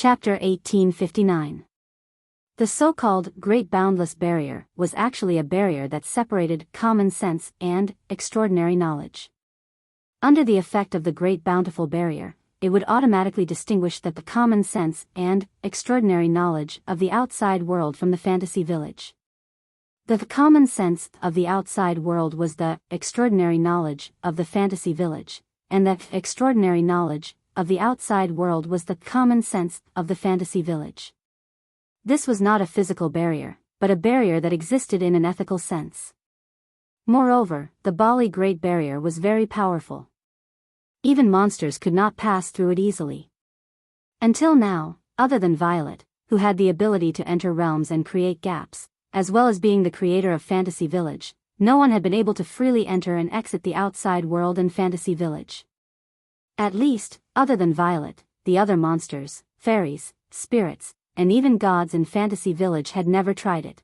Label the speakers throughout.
Speaker 1: Chapter 1859. The so-called Great Boundless Barrier was actually a barrier that separated common sense and extraordinary knowledge. Under the effect of the Great Bountiful Barrier, it would automatically distinguish the common sense and extraordinary knowledge of the outside world from the fantasy village. The common sense of the outside world was the extraordinary knowledge of the fantasy village, and the extraordinary knowledge of the outside world was the common sense of the fantasy village. This was not a physical barrier, but a barrier that existed in an ethical sense. Moreover, the Bali Great Barrier was very powerful. Even monsters could not pass through it easily. Until now, other than Violet, who had the ability to enter realms and create gaps, as well as being the creator of Fantasy Village, no one had been able to freely enter and exit the outside world and Fantasy Village. At least, other than Violet, the other monsters, fairies, spirits, and even gods in Fantasy Village had never tried it.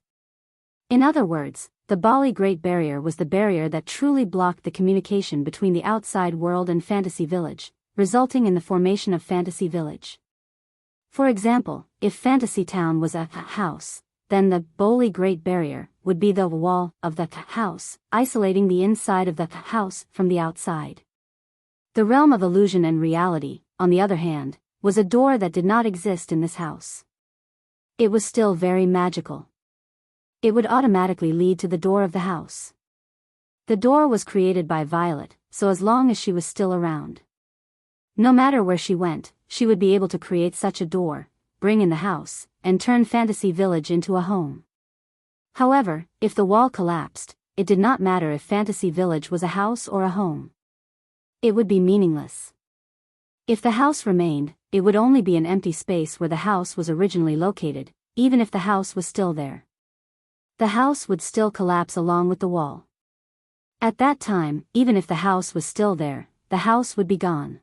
Speaker 1: In other words, the Bali Great Barrier was the barrier that truly blocked the communication between the outside world and Fantasy Village, resulting in the formation of Fantasy Village. For example, if Fantasy Town was a house, then the Bali Great Barrier would be the wall of the house, isolating the inside of the house from the outside. The realm of illusion and reality, on the other hand, was a door that did not exist in this house. It was still very magical. It would automatically lead to the door of the house. The door was created by Violet, so as long as she was still around. No matter where she went, she would be able to create such a door, bring in the house, and turn Fantasy Village into a home. However, if the wall collapsed, it did not matter if Fantasy Village was a house or a home. It would be meaningless. If the house remained, it would only be an empty space where the house was originally located, even if the house was still there. The house would still collapse along with the wall. At that time, even if the house was still there, the house would be gone.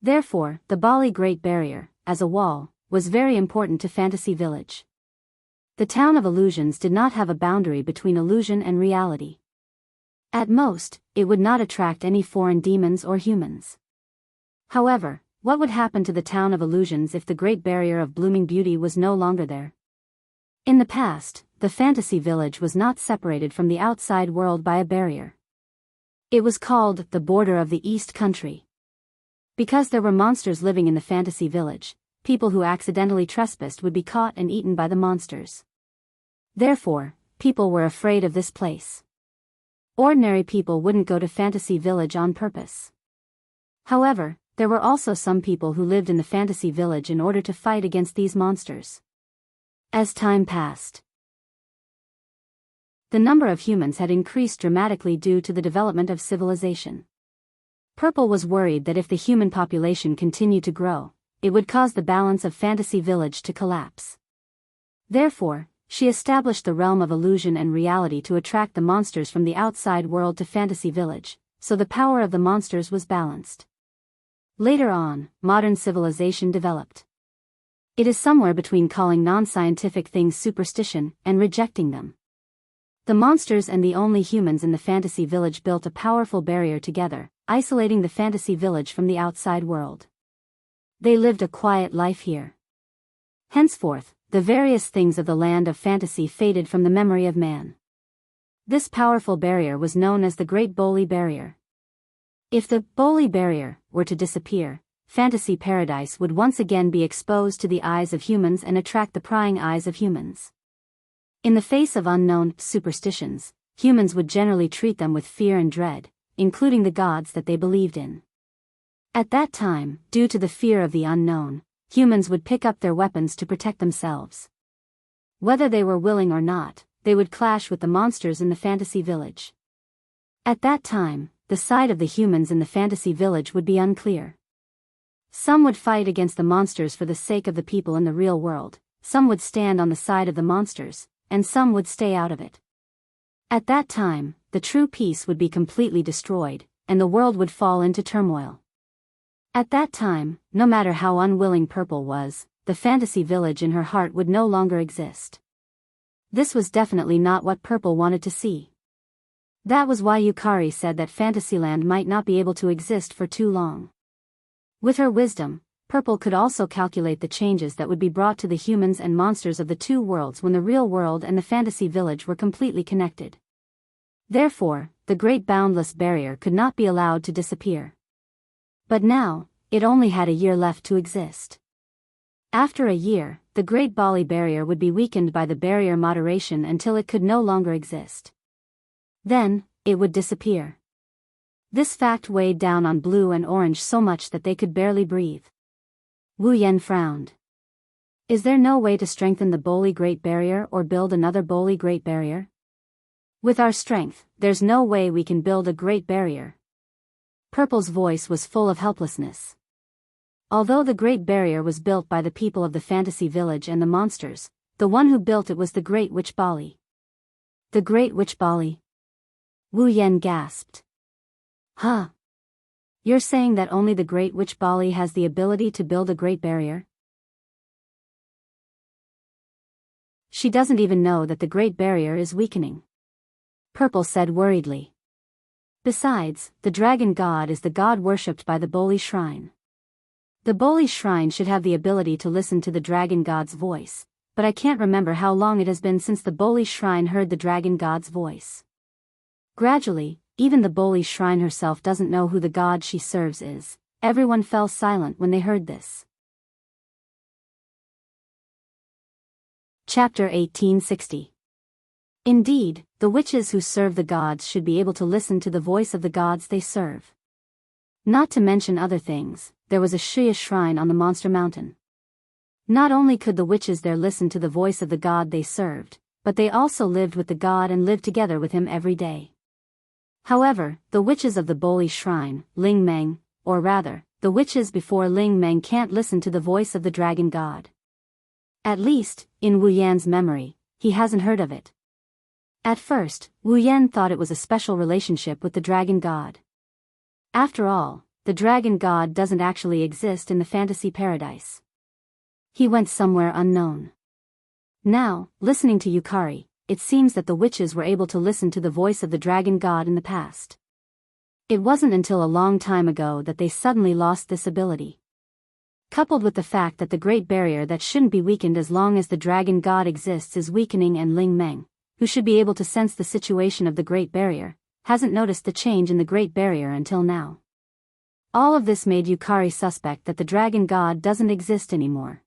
Speaker 1: Therefore, the Bali Great Barrier, as a wall, was very important to Fantasy Village. The town of illusions did not have a boundary between illusion and reality. At most, it would not attract any foreign demons or humans. However, what would happen to the town of illusions if the Great Barrier of Blooming Beauty was no longer there? In the past, the Fantasy Village was not separated from the outside world by a barrier. It was called the border of the East Country. Because there were monsters living in the Fantasy Village, people who accidentally trespassed would be caught and eaten by the monsters. Therefore, people were afraid of this place. Ordinary people wouldn't go to Fantasy Village on purpose. However, there were also some people who lived in the Fantasy Village in order to fight against these monsters. As time passed, the number of humans had increased dramatically due to the development of civilization. Purple was worried that if the human population continued to grow, it would cause the balance of Fantasy Village to collapse. Therefore, she established the realm of illusion and reality to attract the monsters from the outside world to Fantasy Village, so the power of the monsters was balanced. Later on, modern civilization developed. It is somewhere between calling non-scientific things superstition and rejecting them. The monsters and the only humans in the Fantasy Village built a powerful barrier together, isolating the Fantasy Village from the outside world. They lived a quiet life here. Henceforth, the various things of the land of fantasy faded from the memory of man. This powerful barrier was known as the Great Bali Barrier. If the Bali Barrier were to disappear, Fantasy Paradise would once again be exposed to the eyes of humans and attract the prying eyes of humans. In the face of unknown superstitions, humans would generally treat them with fear and dread, including the gods that they believed in. At that time, due to the fear of the unknown, humans would pick up their weapons to protect themselves. Whether they were willing or not, they would clash with the monsters in the Fantasy Village. At that time, the side of the humans in the Fantasy Village would be unclear. Some would fight against the monsters for the sake of the people in the real world, some would stand on the side of the monsters, and some would stay out of it. At that time, the true peace would be completely destroyed, and the world would fall into turmoil. At that time, no matter how unwilling Purple was, the Fantasy Village in her heart would no longer exist. This was definitely not what Purple wanted to see. That was why Yukari said that Fantasyland might not be able to exist for too long. With her wisdom, Purple could also calculate the changes that would be brought to the humans and monsters of the two worlds when the real world and the fantasy village were completely connected. Therefore, the great boundless barrier could not be allowed to disappear. But now, it only had a year left to exist. After a year, the Great Bali Barrier would be weakened by the barrier moderation until it could no longer exist. Then, it would disappear. This fact weighed down on Blue and Orange so much that they could barely breathe. Wu Yan frowned. Is there no way to strengthen the Boli Great Barrier or build another Boli Great Barrier? With our strength, there's no way we can build a Great Barrier. Purple's voice was full of helplessness. Although the Great Barrier was built by the people of the fantasy village and the monsters, the one who built it was the Great Witch Bali. The Great Witch Bali? Wu Yan gasped. Huh? You're saying that only the Great Witch Bali has the ability to build a Great Barrier? She doesn't even know that the Great Barrier is weakening. Purple said worriedly. Besides, the Dragon God is the god worshipped by the Boli Shrine. The Boli Shrine should have the ability to listen to the Dragon God's voice, but I can't remember how long it has been since the Boli Shrine heard the Dragon God's voice. Gradually, even the Boli Shrine herself doesn't know who the god she serves is. Everyone fell silent when they heard this. Chapter 1860. Indeed, the witches who serve the gods should be able to listen to the voice of the gods they serve. Not to mention other things, there was a Shuya shrine on the Monster Mountain. Not only could the witches there listen to the voice of the god they served, but they also lived with the god and lived together with him every day. However, the witches of the Boli Shrine, Ling Meng, or rather, the witches before Ling Meng can't listen to the voice of the Dragon God. At least, in Wu Yan's memory, he hasn't heard of it. At first, Wu Yan thought it was a special relationship with the Dragon God. After all, the Dragon God doesn't actually exist in the fantasy paradise. He went somewhere unknown. Now, listening to Yukari, it seems that the witches were able to listen to the voice of the Dragon God in the past. It wasn't until a long time ago that they suddenly lost this ability. Coupled with the fact that the Great Barrier that shouldn't be weakened as long as the Dragon God exists is weakening, and Ling Meng, who should be able to sense the situation of the Great Barrier, hasn't noticed the change in the Great Barrier until now. All of this made Yukari suspect that the Dragon God doesn't exist anymore.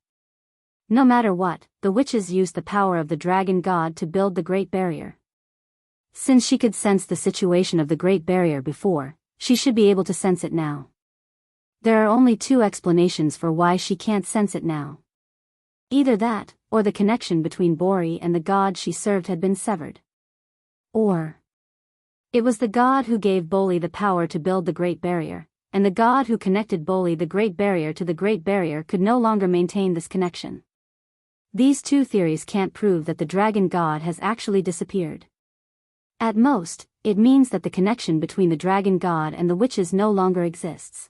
Speaker 1: No matter what, the witches used the power of the Dragon God to build the Great Barrier. Since she could sense the situation of the Great Barrier before, she should be able to sense it now. There are only two explanations for why she can't sense it now. Either that, or the connection between Bori and the god she served had been severed. Or it was the god who gave Boli the power to build the Great Barrier, and the god who connected Boli the Great Barrier to the Great Barrier could no longer maintain this connection. These two theories can't prove that the Dragon God has actually disappeared. At most, it means that the connection between the Dragon God and the witches no longer exists.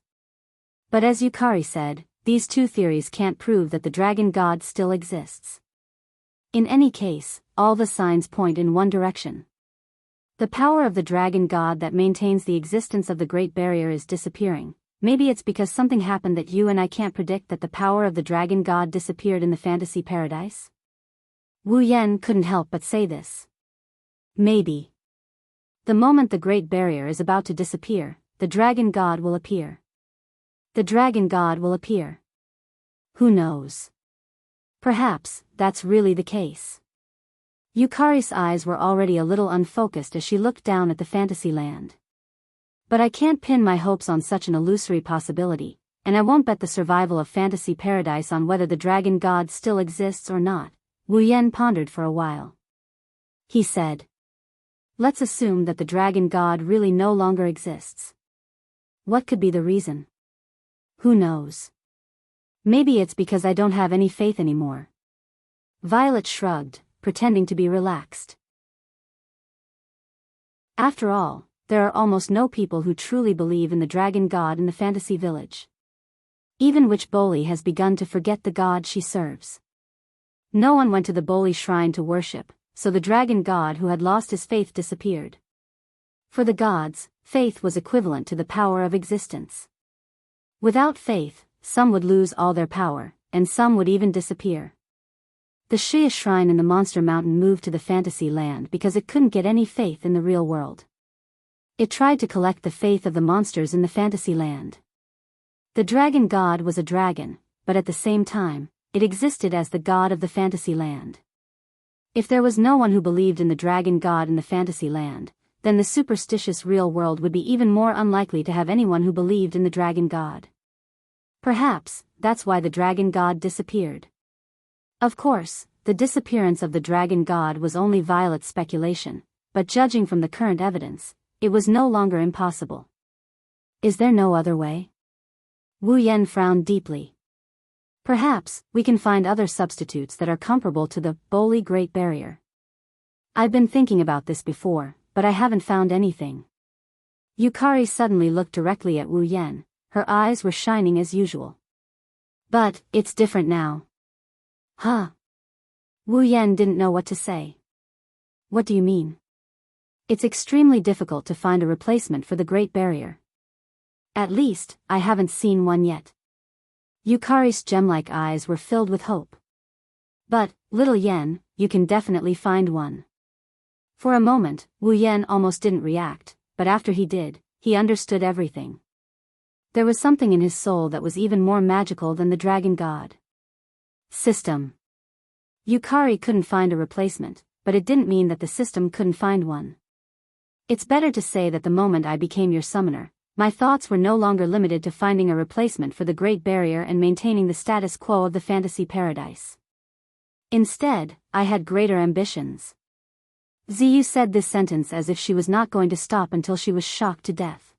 Speaker 1: But as Yukari said, these two theories can't prove that the Dragon God still exists. In any case, all the signs point in one direction. The power of the Dragon God that maintains the existence of the Great Barrier is disappearing. Maybe it's because something happened that you and I can't predict, that the power of the Dragon God disappeared in the fantasy paradise? Wu Yan couldn't help but say this. Maybe. The moment the Great Barrier is about to disappear, the Dragon God will appear. The Dragon God will appear. Who knows? Perhaps that's really the case. Yukari's eyes were already a little unfocused as she looked down at the fantasy land. But I can't pin my hopes on such an illusory possibility, and I won't bet the survival of fantasy paradise on whether the Dragon God still exists or not. Wu Yan pondered for a while. He said, let's assume that the Dragon God really no longer exists. What could be the reason? Who knows? Maybe it's because I don't have any faith anymore. Violet shrugged, pretending to be relaxed. After all, there are almost no people who truly believe in the Dragon God in the fantasy village. Even Witch Boli has begun to forget the god she serves. No one went to the Boli shrine to worship, so the Dragon God who had lost his faith disappeared. For the gods, faith was equivalent to the power of existence. Without faith, some would lose all their power, and some would even disappear. The Shia shrine in the Monster Mountain moved to the fantasy land because it couldn't get any faith in the real world. It tried to collect the faith of the monsters in the fantasy land. The dragon god was a dragon, but at the same time, it existed as the god of the fantasy land. If there was no one who believed in the dragon god in the fantasy land, then the superstitious real world would be even more unlikely to have anyone who believed in the dragon god. Perhaps, that's why the dragon god disappeared. Of course, the disappearance of the dragon god was only Violet's speculation, but judging from the current evidence, it was no longer impossible. Is there no other way? Wu Yan frowned deeply. Perhaps, we can find other substitutes that are comparable to the Holy Great Barrier. I've been thinking about this before, but I haven't found anything. Yukari suddenly looked directly at Wu Yan, her eyes were shining as usual. But, it's different now. Huh? Wu Yan didn't know what to say. What do you mean? It's extremely difficult to find a replacement for the Great Barrier. At least, I haven't seen one yet. Yukari's gem-like eyes were filled with hope. But, little Yen, you can definitely find one. For a moment, Wu Yan almost didn't react, but after he did, he understood everything. There was something in his soul that was even more magical than the dragon god. System. Yukari couldn't find a replacement, but it didn't mean that the system couldn't find one. It's better to say that the moment I became your summoner, my thoughts were no longer limited to finding a replacement for the Great Barrier and maintaining the status quo of the fantasy paradise. Instead, I had greater ambitions. Ziyu said this sentence as if she was not going to stop until she was shocked to death.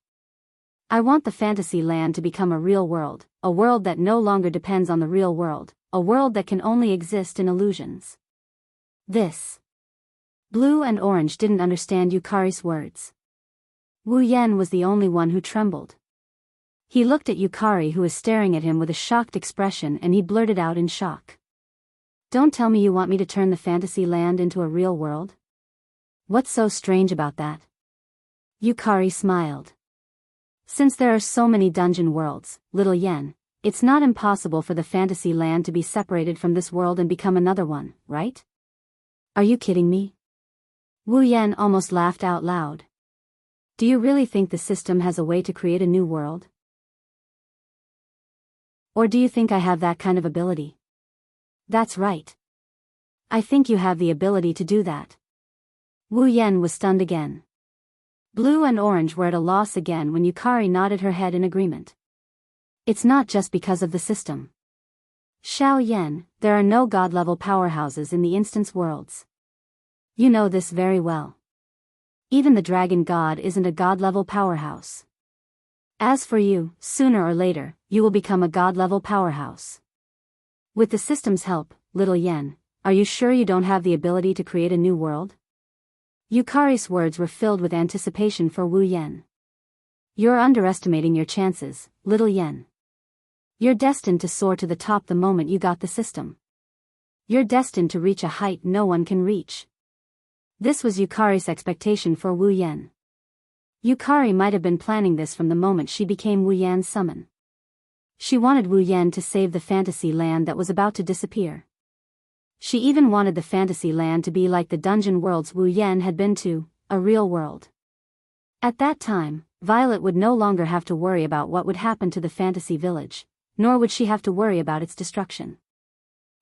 Speaker 1: I want the fantasy land to become a real world, a world that no longer depends on the real world, a world that can only exist in illusions. This. Blue and Orange didn't understand Yukari's words. Wu Yan was the only one who trembled. He looked at Yukari, who was staring at him with a shocked expression, and he blurted out in shock. Don't tell me you want me to turn the fantasy land into a real world? What's so strange about that? Yukari smiled. Since there are so many dungeon worlds, little Yen, it's not impossible for the fantasy land to be separated from this world and become another one, right? Are you kidding me? Wu Yan almost laughed out loud. Do you really think the system has a way to create a new world? Or do you think I have that kind of ability? That's right. I think you have the ability to do that. Wu Yan was stunned again. Blue and Orange were at a loss again when Yukari nodded her head in agreement. It's not just because of the system. Xiao Yan, there are no god-level powerhouses in the instance worlds. You know this very well. Even the dragon god isn't a god-level powerhouse. As for you, sooner or later, you will become a god-level powerhouse. With the system's help, little Yen, are you sure you don't have the ability to create a new world? Yukari's words were filled with anticipation for Wu Yen. You're underestimating your chances, little Yen. You're destined to soar to the top the moment you got the system. You're destined to reach a height no one can reach. This was Yukari's expectation for Wu Yen. Yukari might have been planning this from the moment she became Wu Yan's summon. She wanted Wu Yen to save the fantasy land that was about to disappear. She even wanted the fantasy land to be like the dungeon worlds Wu Yen had been to, a real world. At that time, Violet would no longer have to worry about what would happen to the fantasy village, nor would she have to worry about its destruction.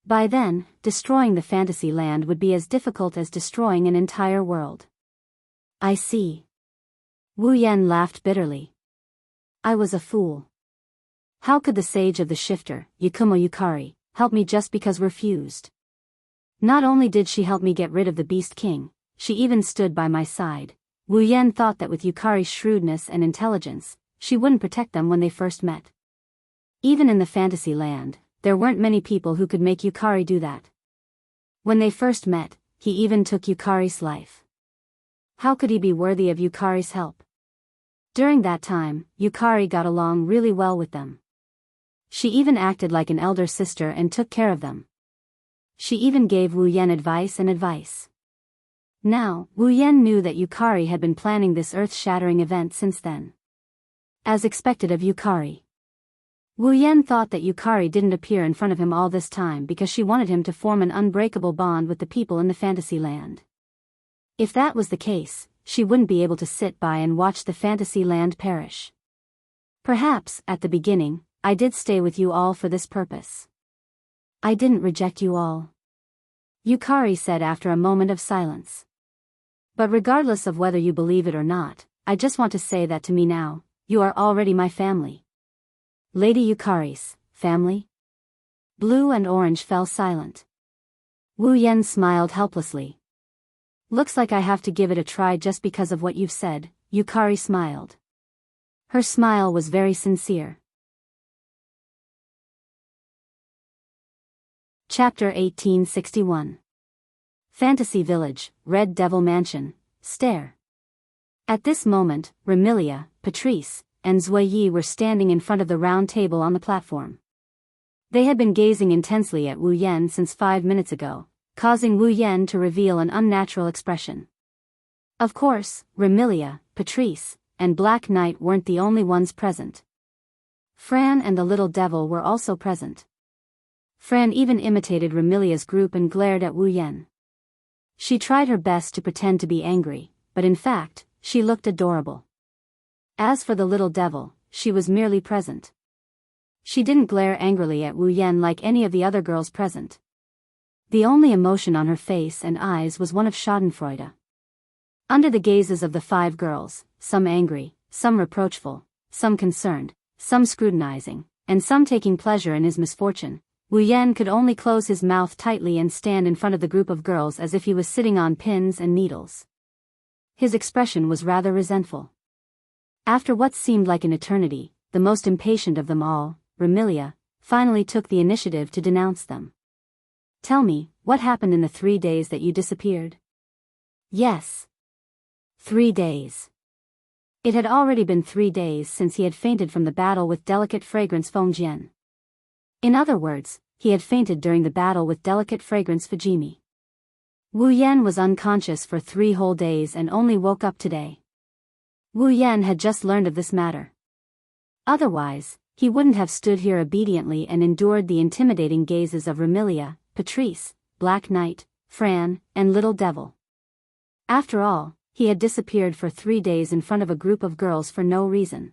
Speaker 1: By then, destroying the fantasy land would be as difficult as destroying an entire world. I see. Wu Yen laughed bitterly. I was a fool. How could the sage of the shifter, Yakumo Yukari, help me just because we're fused? Not only did she help me get rid of the Beast King, she even stood by my side. Wu Yen thought that with Yukari's shrewdness and intelligence, she wouldn't protect them when they first met. Even in the fantasy land, there weren't many people who could make Yukari do that. When they first met, he even took Yukari's life. How could he be worthy of Yukari's help? During that time, Yukari got along really well with them. She even acted like an elder sister and took care of them. She even gave Wu Yen advice and advice. Now, Wu Yen knew that Yukari had been planning this earth-shattering event since then. As expected of Yukari, Wu Yan thought that Yukari didn't appear in front of him all this time because she wanted him to form an unbreakable bond with the people in the fantasy land. If that was the case, she wouldn't be able to sit by and watch the fantasy land perish. Perhaps, at the beginning, I did stay with you all for this purpose. I didn't reject you all, Yukari said after a moment of silence. But regardless of whether you believe it or not, I just want to say that to me now, you are already my family. Lady Yukari's family? Blue and Orange fell silent. Wu Yan smiled helplessly. Looks like I have to give it a try just because of what you've said, Yukari smiled. Her smile was very sincere. Chapter 1861. Fantasy Village, Red Devil Mansion, Stair. At this moment, Remilia, Patrice, and Zuiyi were standing in front of the round table on the platform. They had been gazing intensely at Wu Yan since 5 minutes ago, causing Wu Yan to reveal an unnatural expression. Of course, Remilia, Patrice, and Black Knight weren't the only ones present. Fran and the little devil were also present. Fran even imitated Remilia's group and glared at Wu Yan. She tried her best to pretend to be angry, but in fact, she looked adorable. As for the little devil, she was merely present. She didn't glare angrily at Wu Yan like any of the other girls present. The only emotion on her face and eyes was one of schadenfreude. Under the gazes of the 5 girls, some angry, some reproachful, some concerned, some scrutinizing, and some taking pleasure in his misfortune, Wu Yan could only close his mouth tightly and stand in front of the group of girls as if he was sitting on pins and needles. His expression was rather resentful. After what seemed like an eternity, the most impatient of them all, Remilia, finally took the initiative to denounce them. Tell me, what happened in the 3 days that you disappeared? Yes. 3 days. It had already been 3 days since he had fainted from the battle with Delicate Fragrance Fengjian. In other words, he had fainted during the battle with Delicate Fragrance Fujimi. Wu Yan was unconscious for 3 whole days and only woke up today. Wu Yan had just learned of this matter. Otherwise, he wouldn't have stood here obediently and endured the intimidating gazes of Remilia, Patrice, Black Knight, Fran, and Little Devil. After all, he had disappeared for 3 days in front of a group of girls for no reason.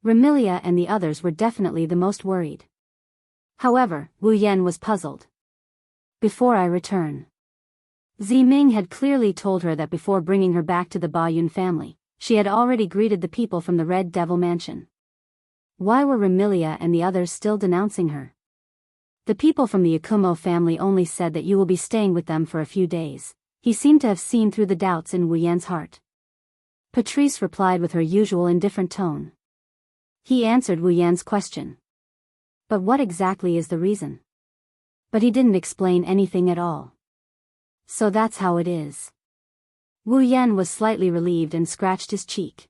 Speaker 1: Remilia and the others were definitely the most worried. However, Wu Yan was puzzled. Before I return. Ziming had clearly told her that before bringing her back to the Bayun family, she had already greeted the people from the Red Devil Mansion. Why were Remilia and the others still denouncing her? The people from the Yakumo family only said that you will be staying with them for a few days. He seemed to have seen through the doubts in Wu Yan's heart. Patrice replied with her usual indifferent tone. He answered Wu Yan's question. But what exactly is the reason? But he didn't explain anything at all. So that's how it is. Wu Yan was slightly relieved and scratched his cheek.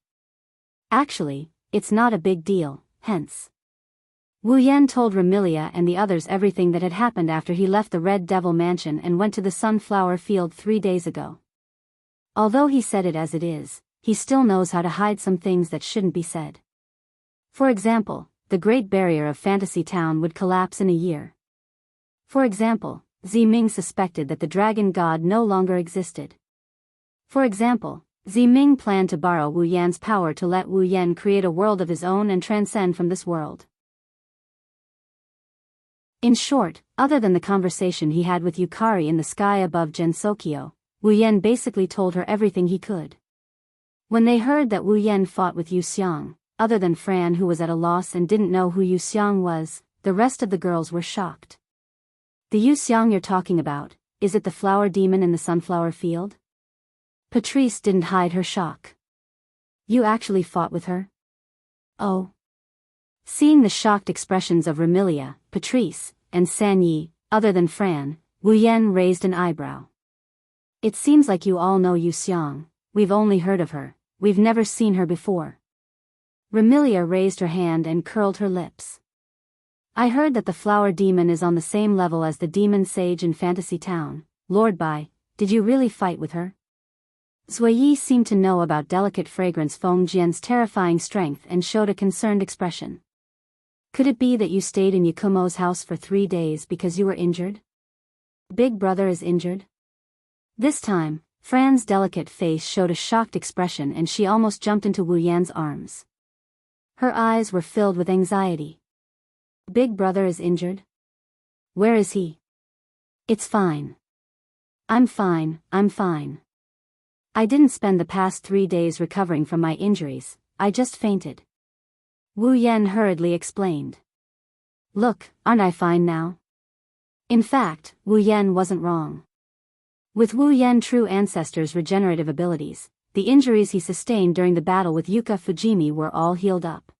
Speaker 1: Actually, it's not a big deal, hence. Wu Yan told Remilia and the others everything that had happened after he left the Red Devil Mansion and went to the Sunflower Field 3 days ago. Although he said it as it is, he still knows how to hide some things that shouldn't be said. For example, the Great Barrier of Fantasy Town would collapse in a year. For example, Ziming suspected that the dragon god no longer existed. For example, Ziming planned to borrow Wu Yan's power to let Wu Yan create a world of his own and transcend from this world. In short, other than the conversation he had with Yukari in the sky above Gensokyo, Wu Yan basically told her everything he could. When they heard that Wu Yan fought with Yu Xiang, other than Fran who was at a loss and didn't know who Yu Xiang was, the rest of the girls were shocked. The Yu Xiang you're talking about, is it the flower demon in the sunflower field? Patrice didn't hide her shock. You actually fought with her? Oh. Seeing the shocked expressions of Remilia, Patrice, and Sanyi, other than Fran, Wu Yan raised an eyebrow. It seems like you all know Yu Xiang. We've only heard of her, we've never seen her before. Remilia raised her hand and curled her lips. I heard that the flower demon is on the same level as the demon sage in Fantasy Town. Lord Bai, did you really fight with her? Zuiyi seemed to know about Delicate Fragrance Feng Jian's terrifying strength and showed a concerned expression. Could it be that you stayed in Yakumo's house for 3 days because you were injured? Big brother is injured? This time, Fran's delicate face showed a shocked expression and she almost jumped into Wu Yan's arms. Her eyes were filled with anxiety. Big brother is injured? Where is he? It's fine. I'm fine, I'm fine. I didn't spend the past 3 days recovering from my injuries, I just fainted. Wu Yan hurriedly explained. Look, aren't I fine now? In fact, Wu Yan wasn't wrong. With Wu Yan true ancestors' regenerative abilities, the injuries he sustained during the battle with Yuka Fujimi were all healed up.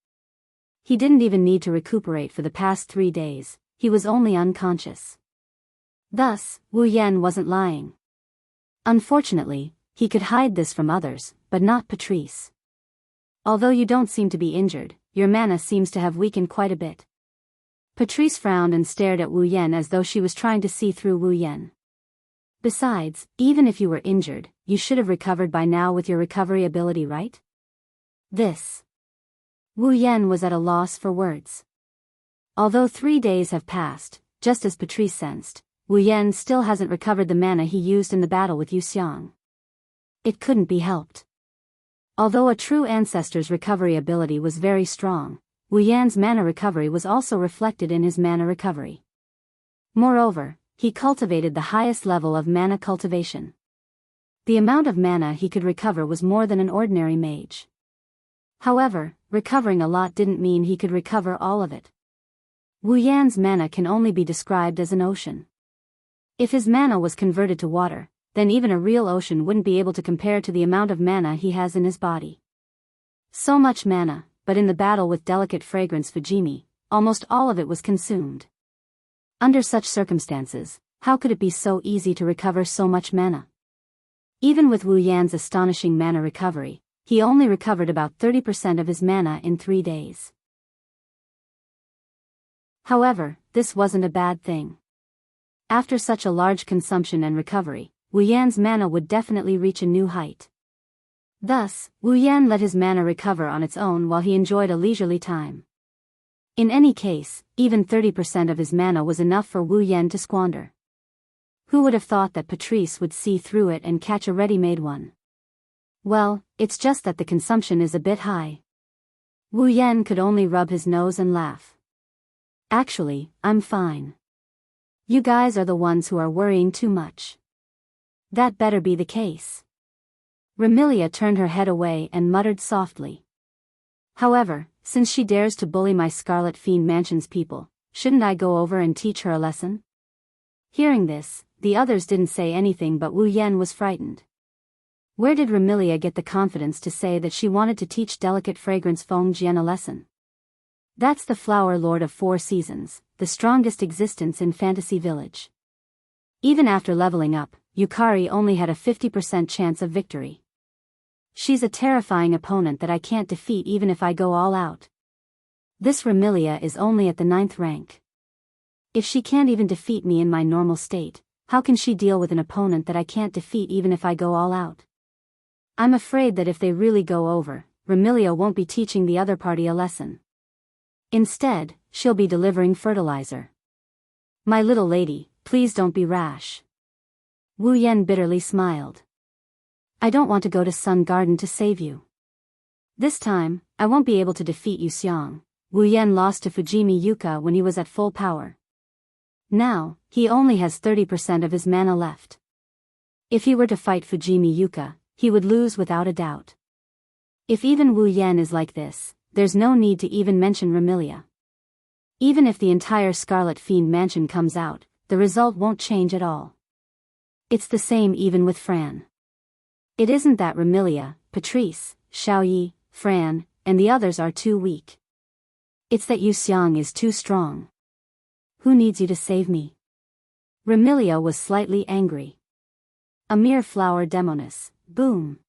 Speaker 1: He didn't even need to recuperate for the past 3 days, he was only unconscious. Thus, Wu Yan wasn't lying. Unfortunately, he could hide this from others, but not Patrice. Although you don't seem to be injured, your mana seems to have weakened quite a bit. Patrice frowned and stared at Wu Yan as though she was trying to see through Wu Yan. Besides, even if you were injured, you should have recovered by now with your recovery ability, right? Wu Yan was at a loss for words. Although 3 days have passed, just as Patrice sensed, Wu Yan still hasn't recovered the mana he used in the battle with Yu Xiang. It couldn't be helped. Although a true ancestor's recovery ability was very strong, Wu Yan's mana recovery was also reflected in his mana recovery. Moreover, he cultivated the highest level of mana cultivation. The amount of mana he could recover was more than an ordinary mage. However, recovering a lot didn't mean he could recover all of it. Wu Yan's mana can only be described as an ocean. If his mana was converted to water, then even a real ocean wouldn't be able to compare to the amount of mana he has in his body. So much mana, but in the battle with delicate fragrance Fujimi, almost all of it was consumed. Under such circumstances, how could it be so easy to recover so much mana? Even with Wu Yan's astonishing mana recovery, he only recovered about 30% of his mana in 3 days. However, this wasn't a bad thing. After such a large consumption and recovery, Wu Yan's mana would definitely reach a new height. Thus, Wu Yan let his mana recover on its own while he enjoyed a leisurely time. In any case, even 30% of his mana was enough for Wu Yan to squander. Who would have thought that Patrice would see through it and catch a ready-made one? Well, it's just that the consumption is a bit high. Wu Yan could only rub his nose and laugh. Actually, I'm fine. You guys are the ones who are worrying too much. That better be the case. Remilia turned her head away and muttered softly. However, since she dares to bully my Scarlet Fiend Mansion's people, shouldn't I go over and teach her a lesson? Hearing this, the others didn't say anything but Wu Yan was frightened. Where did Remilia get the confidence to say that she wanted to teach delicate fragrance Feng Jian a lesson? That's the Flower Lord of 4 Seasons, the strongest existence in Fantasy Village. Even after leveling up, Yukari only had a 50% chance of victory. She's a terrifying opponent that I can't defeat even if I go all out. This Remilia is only at the 9th rank. If she can't even defeat me in my normal state, how can she deal with an opponent that I can't defeat even if I go all out? I'm afraid that if they really go over, Remilia won't be teaching the other party a lesson. Instead, she'll be delivering fertilizer. My little lady, please don't be rash. Wu Yan bitterly smiled. I don't want to go to Sun Garden to save you. This time, I won't be able to defeat Yu Xiang. Wu Yan lost to Fujimi Yuka when he was at full power. Now, he only has 30% of his mana left. If he were to fight Fujimi Yuka, he would lose without a doubt. If even Wu Yan is like this, there's no need to even mention Remilia. Even if the entire Scarlet Fiend Mansion comes out, the result won't change at all. It's the same even with Fran. It isn't that Remilia, Patrice, Xiaoyi, Fran, and the others are too weak. It's that Yu Xiang is too strong. Who needs you to save me? Remilia was slightly angry. A mere flower demoness, boom.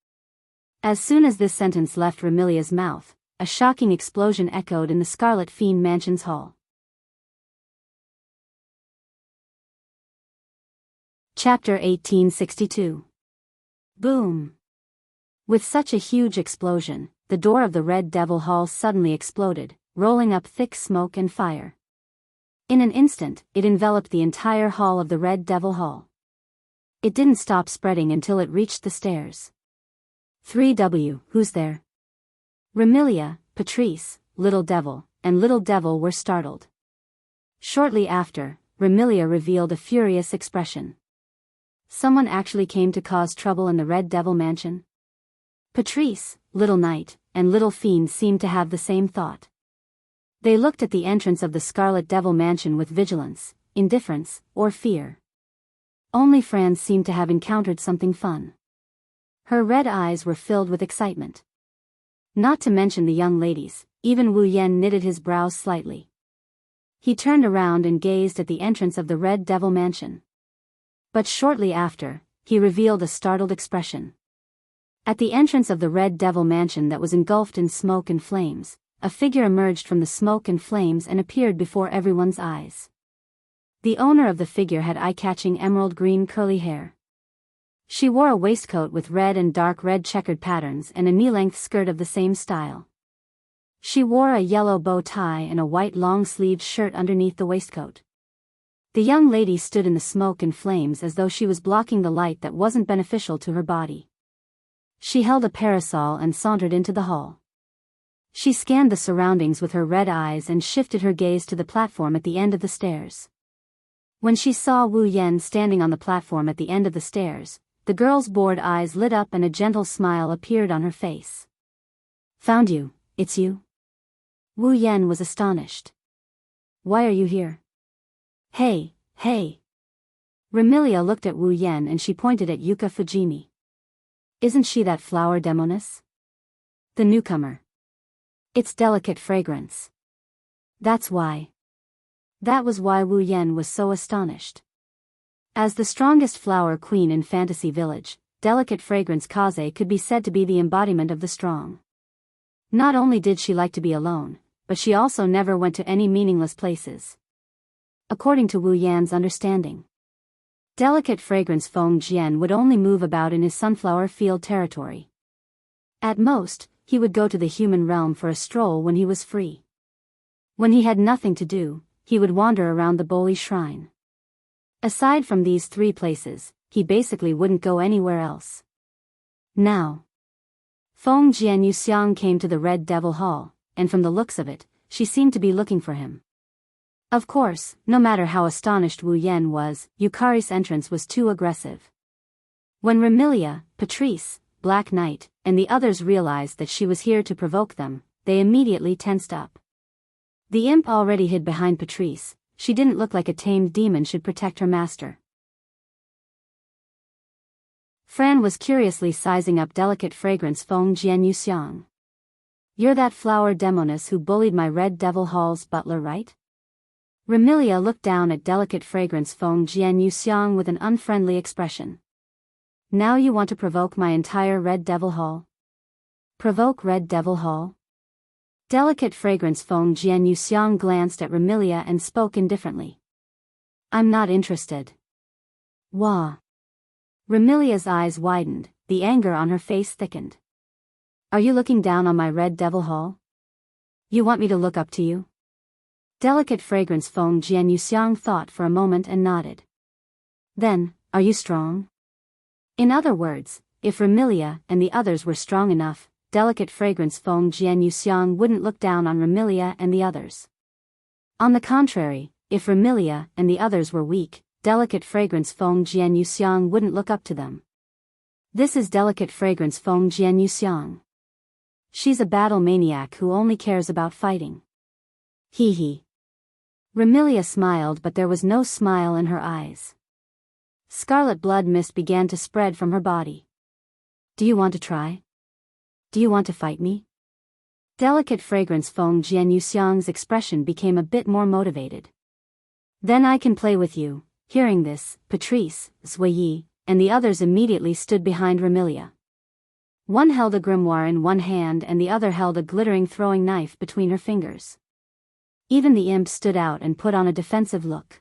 Speaker 1: As soon as this sentence left Remilia's mouth, a shocking explosion echoed in the Scarlet Fiend Mansion's hall. Chapter 1862. Boom. With such a huge explosion, the door of the Red Devil Hall suddenly exploded, rolling up thick smoke and fire. In an instant, it enveloped the entire hall of the Red Devil Hall. It didn't stop spreading until it reached the stairs. 3W, who's there? Remilia, Patrice, Little Devil, and Little Devil were startled. Shortly after, Remilia revealed a furious expression. Someone actually came to cause trouble in the Red Devil Mansion? Patrice, Little Knight, and Little Fiend seemed to have the same thought. They looked at the entrance of the Scarlet Devil Mansion with vigilance, indifference, or fear. Only Fran seemed to have encountered something fun. Her red eyes were filled with excitement. Not to mention the young ladies, even Wu Yen knitted his brows slightly. He turned around and gazed at the entrance of the Red Devil Mansion. But shortly after, he revealed a startled expression. At the entrance of the Red Devil Mansion that was engulfed in smoke and flames, a figure emerged from the smoke and flames and appeared before everyone's eyes. The owner of the figure had eye-catching emerald green curly hair. She wore a waistcoat with red and dark red checkered patterns and a knee-length skirt of the same style. She wore a yellow bow tie and a white long-sleeved shirt underneath the waistcoat. The young lady stood in the smoke and flames as though she was blocking the light that wasn't beneficial to her body. She held a parasol and sauntered into the hall. She scanned the surroundings with her red eyes and shifted her gaze to the platform at the end of the stairs. When she saw Wu Yen standing on the platform at the end of the stairs, the girl's bored eyes lit up and a gentle smile appeared on her face. "Found you, it's you?" Wu Yen was astonished. "Why are you here?" Hey. Remilia looked at Wu Yen and she pointed at Yuka Fujimi. "Isn't she that flower demoness?" "The newcomer. It's delicate fragrance." That's why. That was why Wu Yen was so astonished. As the strongest flower queen in Fantasy Village, delicate fragrance Kaze could be said to be the embodiment of the strong. Not only did she like to be alone, but she also never went to any meaningless places. According to Wu Yan's understanding, delicate fragrance Feng Jian would only move about in his sunflower field territory. At most, he would go to the human realm for a stroll when he was free. When he had nothing to do, he would wander around the Boli Shrine. Aside from these three places, he basically wouldn't go anywhere else. Now, Feng Jian Yuxiang came to the Red Devil Hall, and from the looks of it, she seemed to be looking for him. Of course, no matter how astonished Wu Yen was, Yukari's entrance was too aggressive. When Remilia, Patrice, Black Knight, and the others realized that she was here to provoke them, they immediately tensed up. The imp already hid behind Patrice. She didn't look like a tamed demon should protect her master. Fran was curiously sizing up delicate fragrance Feng Jian Yuxiang. "You're that flower demoness who bullied my Red Devil Hall's butler, right?" Remilia looked down at delicate fragrance Feng Jian Yuxiang with an unfriendly expression. "Now you want to provoke my entire Red Devil Hall?" "Provoke Red Devil Hall?" Delicate fragrance Feng Jian Yuxiang glanced at Remilia and spoke indifferently. "I'm not interested." "Wah." Remilia's eyes widened, the anger on her face thickened. "Are you looking down on my Red Devil Hall? You want me to look up to you?" Delicate fragrance Feng Jian Yuxiang thought for a moment and nodded. "Then, are you strong?" In other words, if Remilia and the others were strong enough, delicate fragrance Feng Jian Yuxiang wouldn't look down on Remilia and the others. On the contrary, if Remilia and the others were weak, delicate fragrance Feng Jian Yuxiang wouldn't look up to them. This is delicate fragrance Feng Jian Yuxiang. She's a battle maniac who only cares about fighting. Hee hee. Remilia smiled, but there was no smile in her eyes. Scarlet blood mist began to spread from her body. "Do you want to try? Do you want to fight me?" Delicate fragrance Feng Jian Yuxiang's expression became a bit more motivated. "Then I can play with you." Hearing this, Patrice, Zui, and the others immediately stood behind Remilia. One held a grimoire in one hand and the other held a glittering throwing knife between her fingers. Even the imp stood out and put on a defensive look.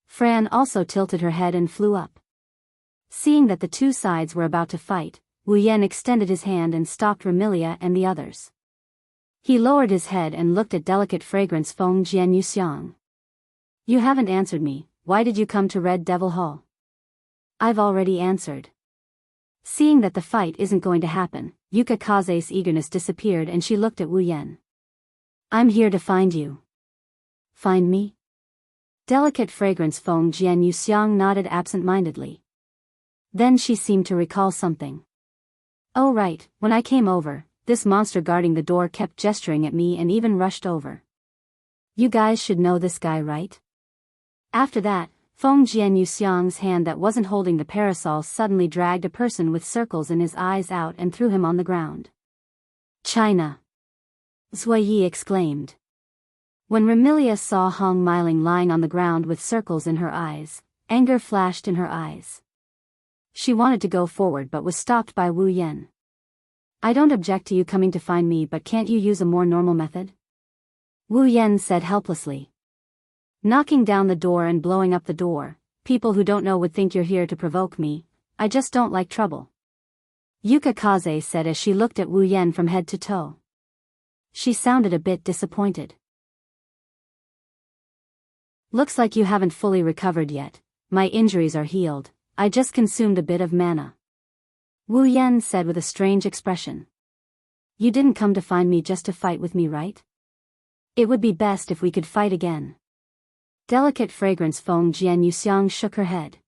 Speaker 1: Fran also tilted her head and flew up. Seeing that the two sides were about to fight, Wu Yen extended his hand and stopped Remilia and the others. He lowered his head and looked at delicate fragrance Feng Jian Yuxiang. You haven't answered me, why did you come to Red Devil Hall? I've already answered. Seeing that the fight isn't going to happen, Yuka Kaze's eagerness disappeared and she looked at Wu Yan. I'm here to find you. Find me? Delicate fragrance Feng Jian Yuxiang nodded absent-mindedly. Then she seemed to recall something. Oh right, when I came over, this monster guarding the door kept gesturing at me and even rushed over. You guys should know this guy, right? After that, Feng Jian Yuxiang's hand that wasn't holding the parasol suddenly dragged a person with circles in his eyes out and threw him on the ground. China! Zui Yi exclaimed. When Remilia saw Hong Miling lying on the ground with circles in her eyes, anger flashed in her eyes. She wanted to go forward but was stopped by Wu Yan. I don't object to you coming to find me, but can't you use a more normal method? Wu Yan said helplessly. Knocking down the door and blowing up the door, people who don't know would think you're here to provoke me, I just don't like trouble. Yuka Kaze said as she looked at Wu Yan from head to toe. She sounded a bit disappointed. Looks like you haven't fully recovered yet. My injuries are healed, I just consumed a bit of mana. Wu Yan said with a strange expression. You didn't come to find me just to fight with me, right? It would be best if we could fight again. Delicate fragrance Feng Jian Yuxiang shook her head.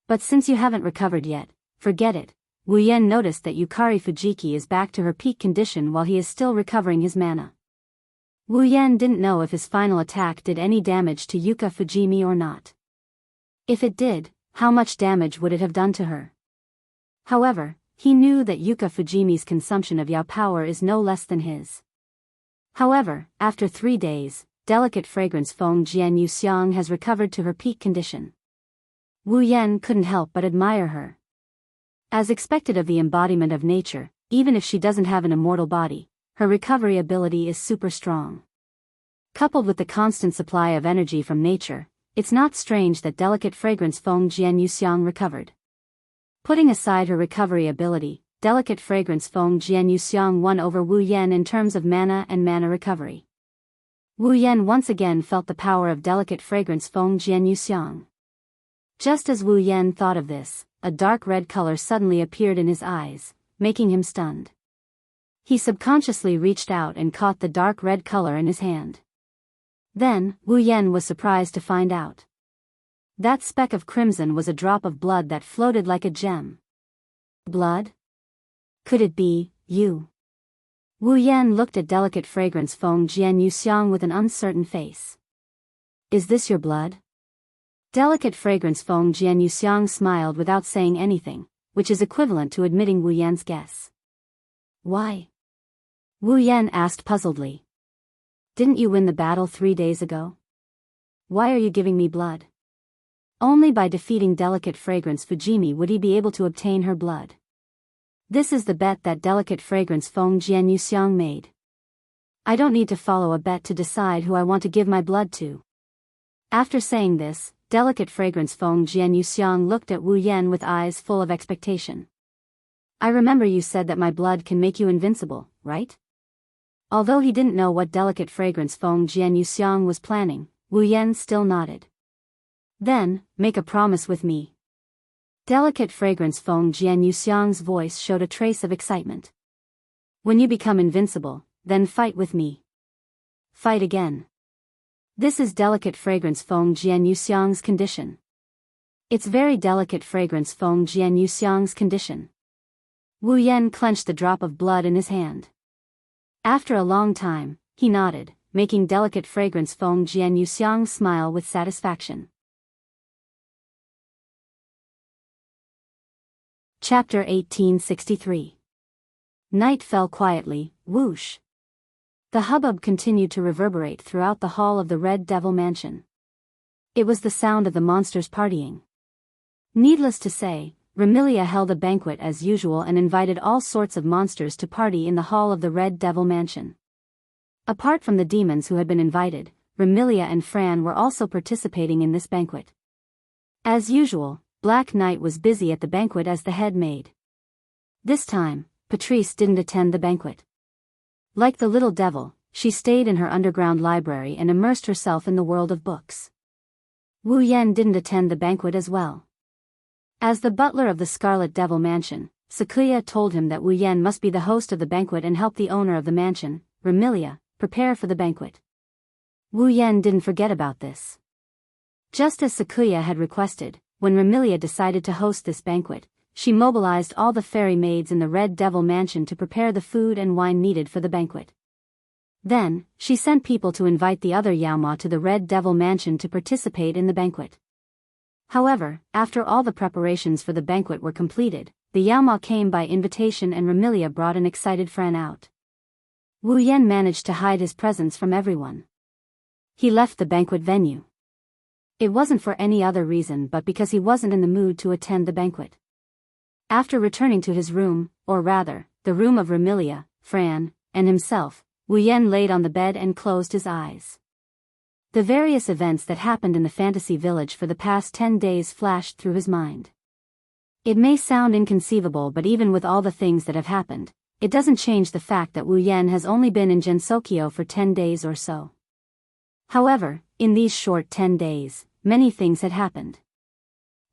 Speaker 1: But since you haven't recovered yet, forget it. Wu Yan noticed that Yukari Fujiki is back to her peak condition while he is still recovering his mana. Wu Yan didn't know if his final attack did any damage to Yuka Fujimi or not. If it did, how much damage would it have done to her? However, he knew that Yuka Fujimi's consumption of Yao power is no less than his. However, after 3 days, delicate fragrance Feng Jian Yuxiang has recovered to her peak condition. Wu Yan couldn't help but admire her. As expected of the embodiment of nature, even if she doesn't have an immortal body, her recovery ability is super strong. Coupled with the constant supply of energy from nature, it's not strange that delicate fragrance Feng Jian Yuxiang recovered. Putting aside her recovery ability, delicate fragrance Feng Jian Yuxiang won over Wu Yan in terms of mana and mana recovery. Wu Yan once again felt the power of delicate fragrance Feng Jian Yuxiang. Just as Wu Yan thought of this, a dark red color suddenly appeared in his eyes, making him stunned. He subconsciously reached out and caught the dark red color in his hand. Then, Wu Yan was surprised to find out. That speck of crimson was a drop of blood that floated like a gem. Blood? Could it be you? Wu Yan looked at delicate fragrance Feng Jian Yuxiang with an uncertain face. Is this your blood? Delicate fragrance Feng Jian Yuxiang smiled without saying anything, which is equivalent to admitting Wu Yan's guess. Why? Wu Yan asked puzzledly. Didn't you win the battle 3 days ago? Why are you giving me blood? Only by defeating delicate fragrance Fujimi would he be able to obtain her blood. This is the bet that delicate fragrance Feng Jian Yuxiang made. I don't need to follow a bet to decide who I want to give my blood to. After saying this, delicate fragrance Feng Jian Yuxiang looked at Wu Yan with eyes full of expectation. I remember you said that my blood can make you invincible, right? Although he didn't know what delicate fragrance Feng Jian Yuxiang was planning, Wu Yan still nodded. Then, make a promise with me. Delicate fragrance Feng Jian Yuxiang's voice showed a trace of excitement. When you become invincible, then fight with me. Fight again. This is delicate fragrance Feng Jian Yuxiang's condition. It's very delicate fragrance Feng Jian Yuxiang's condition. Wu Yan clenched the drop of blood in his hand. After a long time, he nodded, making delicate fragrance Feng Jian Yuxiang smile with satisfaction. Chapter 1863. Night fell quietly, whoosh. The hubbub continued to reverberate throughout the hall of the Red Devil Mansion. It was the sound of the monsters partying. Needless to say, Remilia held a banquet as usual and invited all sorts of monsters to party in the hall of the Red Devil Mansion. Apart from the demons who had been invited, Remilia and Fran were also participating in this banquet. As usual, Black Knight was busy at the banquet as the head maid. This time, Patrice didn't attend the banquet. Like the little devil, she stayed in her underground library and immersed herself in the world of books. Wu Yan didn't attend the banquet as well. As the butler of the Scarlet Devil Mansion, Sakuya told him that Wu Yan must be the host of the banquet and help the owner of the mansion, Remilia, prepare for the banquet. Wu Yan didn't forget about this. Just as Sakuya had requested, when Remilia decided to host this banquet, she mobilized all the fairy maids in the Red Devil Mansion to prepare the food and wine needed for the banquet. Then, she sent people to invite the other Yaoma to the Red Devil Mansion to participate in the banquet. However, after all the preparations for the banquet were completed, the Yaoma came by invitation and Remilia brought an excited Fran out. Wu Yan managed to hide his presence from everyone. He left the banquet venue. It wasn't for any other reason but because he wasn't in the mood to attend the banquet. After returning to his room, or rather, the room of Remilia, Fran, and himself, Wu Yan laid on the bed and closed his eyes. The various events that happened in the fantasy village for the past 10 days flashed through his mind. It may sound inconceivable, but even with all the things that have happened, it doesn't change the fact that Wu Yan has only been in Gensokyo for 10 days or so. However, in these short 10 days, many things had happened.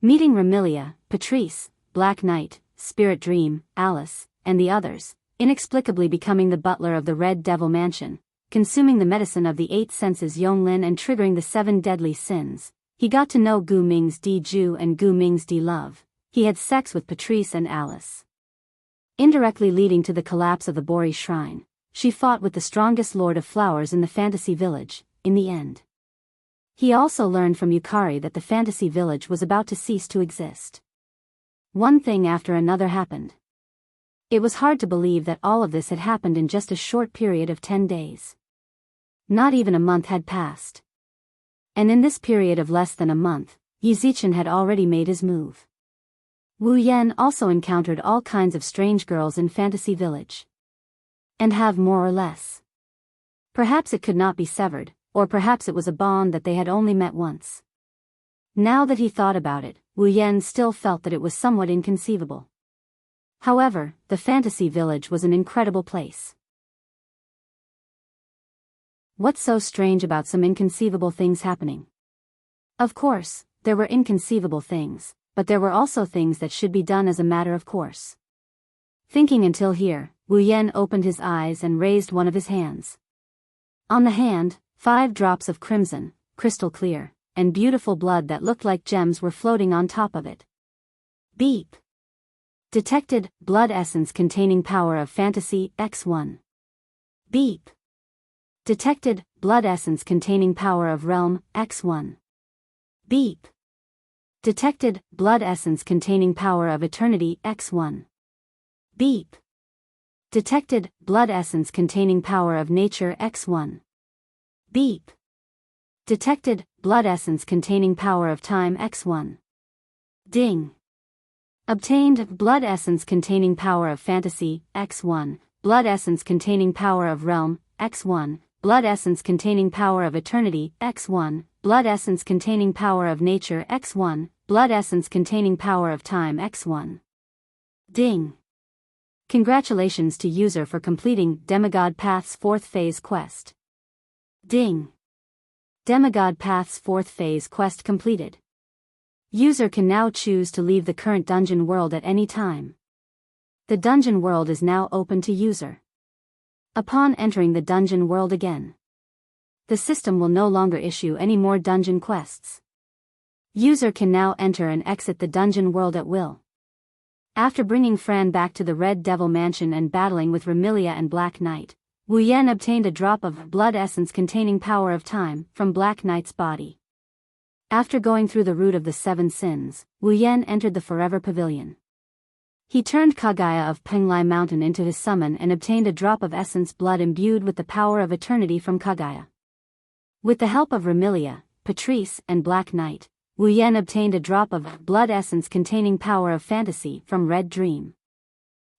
Speaker 1: Meeting Remilia, Patrice, Black Knight, Spirit Dream, Alice, and the others, inexplicably becoming the butler of the Red Devil Mansion, consuming the medicine of the 8 senses Yonglin and triggering the 7 deadly sins. He got to know Gu Ming's Di Ju and Gu Ming's Di Love. He had sex with Patrice and Alice. Indirectly leading to the collapse of the Bori Shrine, she fought with the strongest Lord of Flowers in the fantasy village, in the end. He also learned from Yukari that the fantasy village was about to cease to exist. One thing after another happened. It was hard to believe that all of this had happened in just a short period of 10 days. Not even a month had passed. And in this period of less than a month, Yi Zichen had already made his move. Wu Yan also encountered all kinds of strange girls in Fantasy Village. And have more or less. Perhaps it could not be severed, or perhaps it was a bond that they had only met once. Now that he thought about it, Wu Yan still felt that it was somewhat inconceivable. However, the fantasy village was an incredible place. What's so strange about some inconceivable things happening? Of course, there were inconceivable things, but there were also things that should be done as a matter of course. Thinking until here, Wu Yan opened his eyes and raised one of his hands. On the hand, 5 drops of crimson, crystal clear, and beautiful blood that looked like gems were floating on top of it. Beep. Detected, blood essence containing power of fantasy, X1. Beep. Detected, blood essence containing power of realm, X1. Beep. Detected, blood essence containing power of eternity, X1. Beep. Detected, blood essence containing power of nature, X1. Beep. Detected, blood essence containing power of time, X1. Ding. Obtained, blood essence containing power of fantasy, X1, blood essence containing power of realm, X1, blood essence containing power of eternity, X1, blood essence containing power of nature, X1, blood essence containing power of time, X1. Ding. Congratulations to user for completing Demigod Path's 4th phase quest. Ding. Demigod Path's 4th phase quest completed. User can now choose to leave the current dungeon world at any time. The dungeon world is now open to user. Upon entering the dungeon world again, the system will no longer issue any more dungeon quests. User can now enter and exit the dungeon world at will. After bringing Fran back to the Red Devil Mansion and battling with Remilia and Black Knight, Wu Yan obtained a drop of blood essence containing power of time from Black Knight's body. After going through the root of the 7 sins, Wu Yan entered the Forever Pavilion. He turned Kagaya of Penglai Mountain into his summon and obtained a drop of essence blood imbued with the power of eternity from Kagaya. With the help of Remilia, Patrice, and Black Knight, Wu Yan obtained a drop of blood essence containing power of fantasy from Red Dream.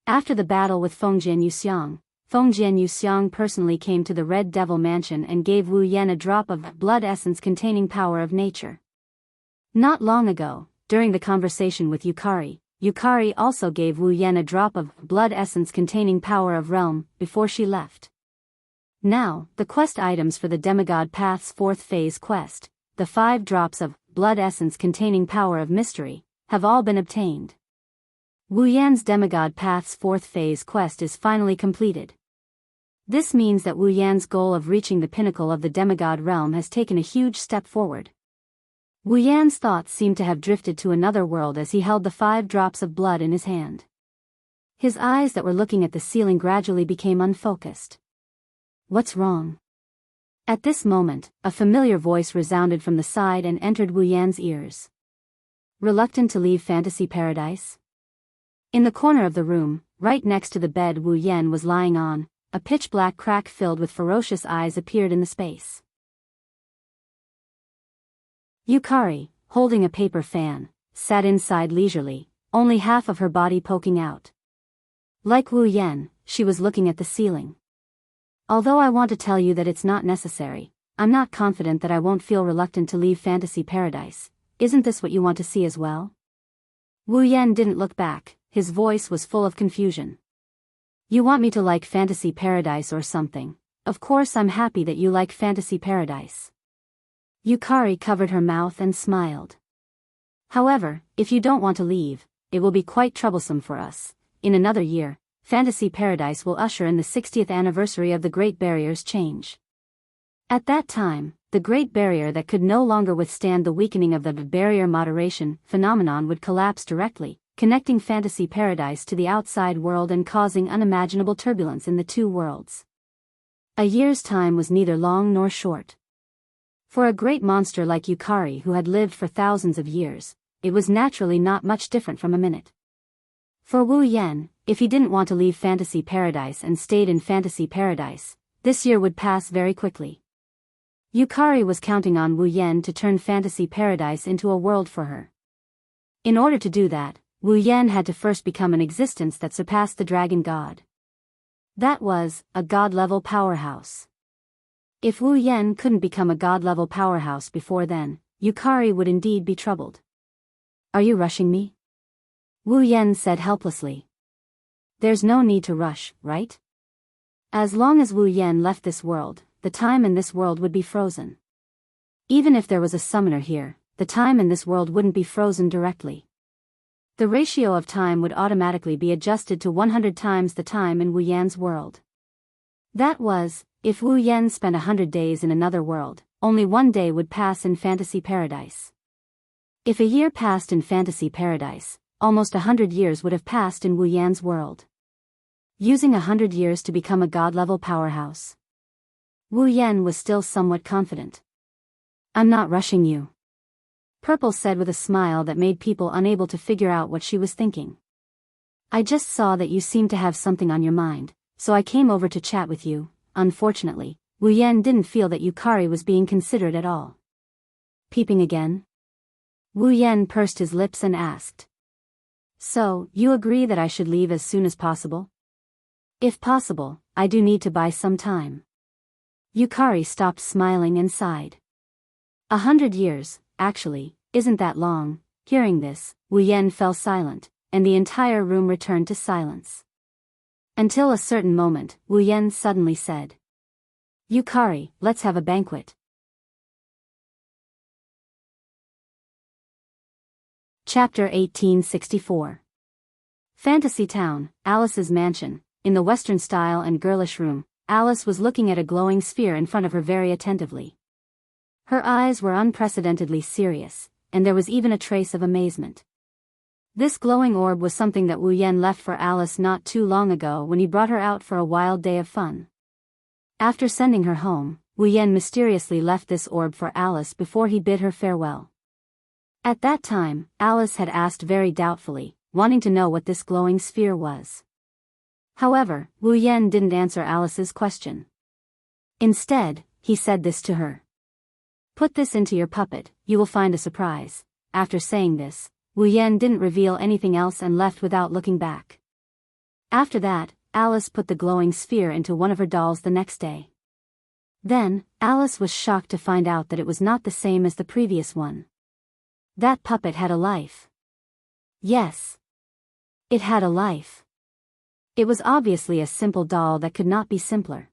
Speaker 1: After the battle with Fengjian Yuxiang personally came to the Red Devil Mansion and gave Wu Yan a drop of blood essence containing power of nature. Not long ago, during the conversation with Yukari also gave Wu Yan a drop of blood essence containing power of realm before she left. Now, the quest items for the Demigod Path's 4th phase quest, the 5 drops of blood essence containing power of mystery, have all been obtained. Wu Yan's Demigod Path's 4th phase quest is finally completed. This means that Wu Yan's goal of reaching the pinnacle of the demigod realm has taken a huge step forward. Wu Yan's thoughts seemed to have drifted to another world as he held the 5 drops of blood in his hand. His eyes that were looking at the ceiling gradually became unfocused. What's wrong? At this moment, a familiar voice resounded from the side and entered Wu Yan's ears. Reluctant to leave fantasy paradise? In the corner of the room, right next to the bed Wu Yan was lying on, a pitch-black crack filled with ferocious eyes appeared in the space. Yukari, holding a paper fan, sat inside leisurely, only half of her body poking out. Like Wu Yan, she was looking at the ceiling. Although I want to tell you that it's not necessary, I'm not confident that I won't feel reluctant to leave fantasy paradise. Isn't this what you want to see as well? Wu Yan didn't look back, his voice was full of confusion. You want me to like fantasy paradise or something? Of course I'm happy that you like fantasy paradise. Yukari covered her mouth and smiled. However, if you don't want to leave, it will be quite troublesome for us. In another year, fantasy paradise will usher in the 60th anniversary of the Great Barrier's change. At that time, the Great Barrier that could no longer withstand the weakening of the barrier moderation phenomenon would collapse directly, connecting fantasy paradise to the outside world and causing unimaginable turbulence in the two worlds. A year's time was neither long nor short. For a great monster like Yukari who had lived for thousands of years, it was naturally not much different from a minute. For Wu Yan, if he didn't want to leave fantasy paradise and stayed in fantasy paradise, this year would pass very quickly. Yukari was counting on Wu Yan to turn fantasy paradise into a world for her. In order to do that, Wu Yan had to first become an existence that surpassed the dragon god. That was, a god-level powerhouse. If Wu Yan couldn't become a god-level powerhouse before then, Yukari would indeed be troubled. Are you rushing me? Wu Yan said helplessly. There's no need to rush, right? As long as Wu Yan left this world, the time in this world would be frozen. Even if there was a summoner here, the time in this world wouldn't be frozen directly. The ratio of time would automatically be adjusted to 100 times the time in Wu Yan's world. That was, if Wu Yan spent 100 days in another world, only 1 day would pass in fantasy paradise. If a year passed in fantasy paradise, almost 100 years would have passed in Wu Yan's world. Using 100 years to become a god-level powerhouse. Wu Yan was still somewhat confident. I'm not rushing you. Purple said with a smile that made people unable to figure out what she was thinking. I just saw that you seemed to have something on your mind, so I came over to chat with you. Unfortunately, Wu Yan didn't feel that Yukari was being considered at all. Peeping again? Wu Yan pursed his lips and asked. So, you agree that I should leave as soon as possible? If possible, I do need to buy some time. Yukari stopped smiling and sighed. 100 years, actually, isn't that long. Hearing this, Wu Yan fell silent, and the entire room returned to silence. Until a certain moment, Wu Yan suddenly said. Yukari, let's have a banquet. Chapter 1864. Fantasy Town, Alice's mansion. In the Western style and girlish room, Alice was looking at a glowing sphere in front of her very attentively. Her eyes were unprecedentedly serious, and there was even a trace of amazement. This glowing orb was something that Wu Yan left for Alice not too long ago when he brought her out for a wild day of fun. After sending her home, Wu Yan mysteriously left this orb for Alice before he bid her farewell. At that time, Alice had asked very doubtfully, wanting to know what this glowing sphere was. However, Wu Yan didn't answer Alice's question. Instead, he said this to her. Put this into your puppet, you will find a surprise. After saying this, Wu Yan didn't reveal anything else and left without looking back. After that, Alice put the glowing sphere into one of her dolls the next day. Then, Alice was shocked to find out that it was not the same as the previous one. That puppet had a life. Yes. It had a life. It was obviously a simple doll that could not be simpler.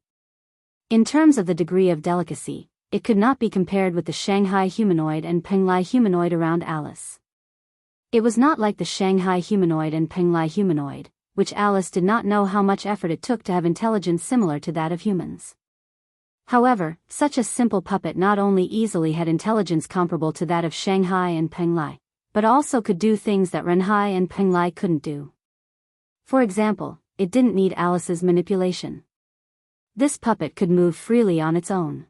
Speaker 1: In terms of the degree of delicacy, it could not be compared with the Shanghai humanoid and Penglai humanoid around Alice. It was not like the Shanghai humanoid and Penglai humanoid, which Alice did not know how much effort it took to have intelligence similar to that of humans. However, such a simple puppet not only easily had intelligence comparable to that of Shanghai and Penglai, but also could do things that Renhai and Penglai couldn't do. For example, it didn't need Alice's manipulation. This puppet could move freely on its own.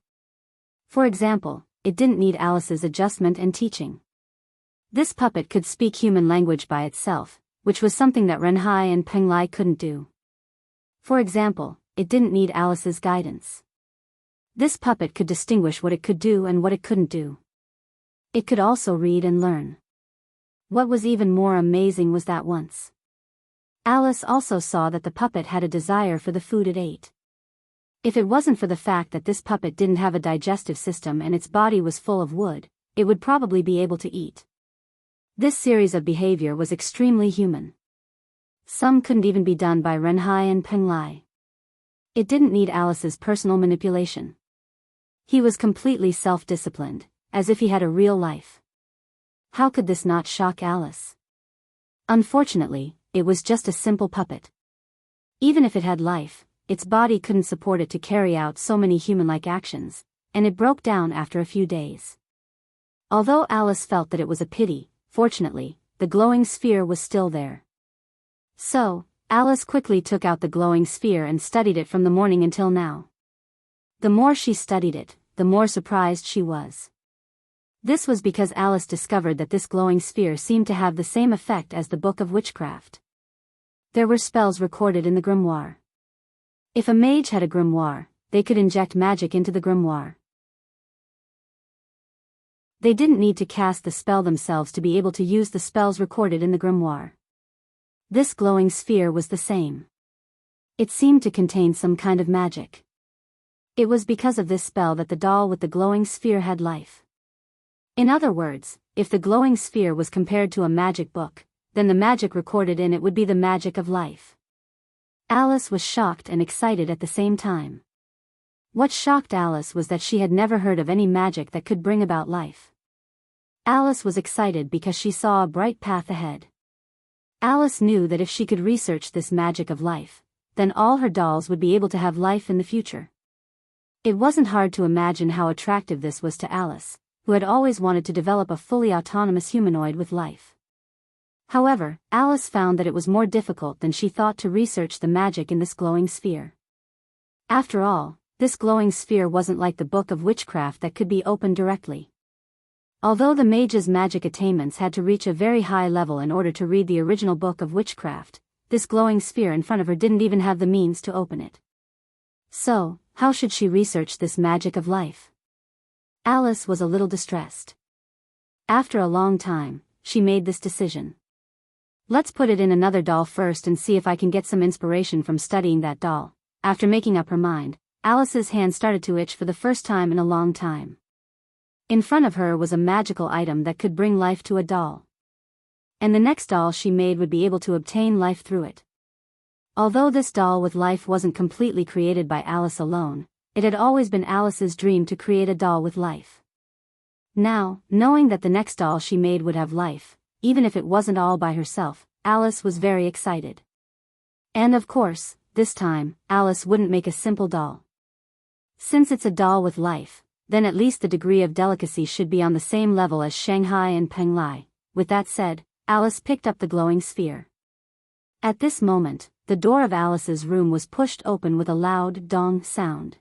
Speaker 1: For example, it didn't need Alice's adjustment and teaching. This puppet could speak human language by itself, which was something that Renhai and Penglai couldn't do. For example, it didn't need Alice's guidance. This puppet could distinguish what it could do and what it couldn't do. It could also read and learn. What was even more amazing was that once Alice also saw that the puppet had a desire for the food it ate. If it wasn't for the fact that this puppet didn't have a digestive system and its body was full of wood, it would probably be able to eat. This series of behavior was extremely human. Some couldn't even be done by Renhai and Penglai. It didn't need Alice's personal manipulation. He was completely self-disciplined, as if he had a real life. How could this not shock Alice? Unfortunately, it was just a simple puppet. Even if it had life, its body couldn't support it to carry out so many human-like actions, and it broke down after a few days. Although Alice felt that it was a pity, fortunately, the glowing sphere was still there. So, Alice quickly took out the glowing sphere and studied it from the morning until now. The more she studied it, the more surprised she was. This was because Alice discovered that this glowing sphere seemed to have the same effect as the Book of Witchcraft. There were spells recorded in the grimoire. If a mage had a grimoire, they could inject magic into the grimoire. They didn't need to cast the spell themselves to be able to use the spells recorded in the grimoire. This glowing sphere was the same. It seemed to contain some kind of magic. It was because of this spell that the doll with the glowing sphere had life. In other words, if the glowing sphere was compared to a magic book, then the magic recorded in it would be the magic of life. Alice was shocked and excited at the same time. What shocked Alice was that she had never heard of any magic that could bring about life. Alice was excited because she saw a bright path ahead. Alice knew that if she could research this magic of life, then all her dolls would be able to have life in the future. It wasn't hard to imagine how attractive this was to Alice, who had always wanted to develop a fully autonomous humanoid with life. However, Alice found that it was more difficult than she thought to research the magic in this glowing sphere. After all, this glowing sphere wasn't like the Book of Witchcraft that could be opened directly. Although the mage's magic attainments had to reach a very high level in order to read the original Book of Witchcraft, this glowing sphere in front of her didn't even have the means to open it. So, how should she research this magic of life? Alice was a little distressed. After a long time, she made this decision. Let's put it in another doll first and see if I can get some inspiration from studying that doll. After making up her mind, Alice's hand started to itch for the first time in a long time. In front of her was a magical item that could bring life to a doll. And the next doll she made would be able to obtain life through it. Although this doll with life wasn't completely created by Alice alone, it had always been Alice's dream to create a doll with life. Now, knowing that the next doll she made would have life, even if it wasn't all by herself, Alice was very excited. And of course, this time, Alice wouldn't make a simple doll. Since it's a doll with life, then at least the degree of delicacy should be on the same level as Shanghai and Penglai. With that said, Alice picked up the glowing sphere. At this moment, the door of Alice's room was pushed open with a loud dong sound.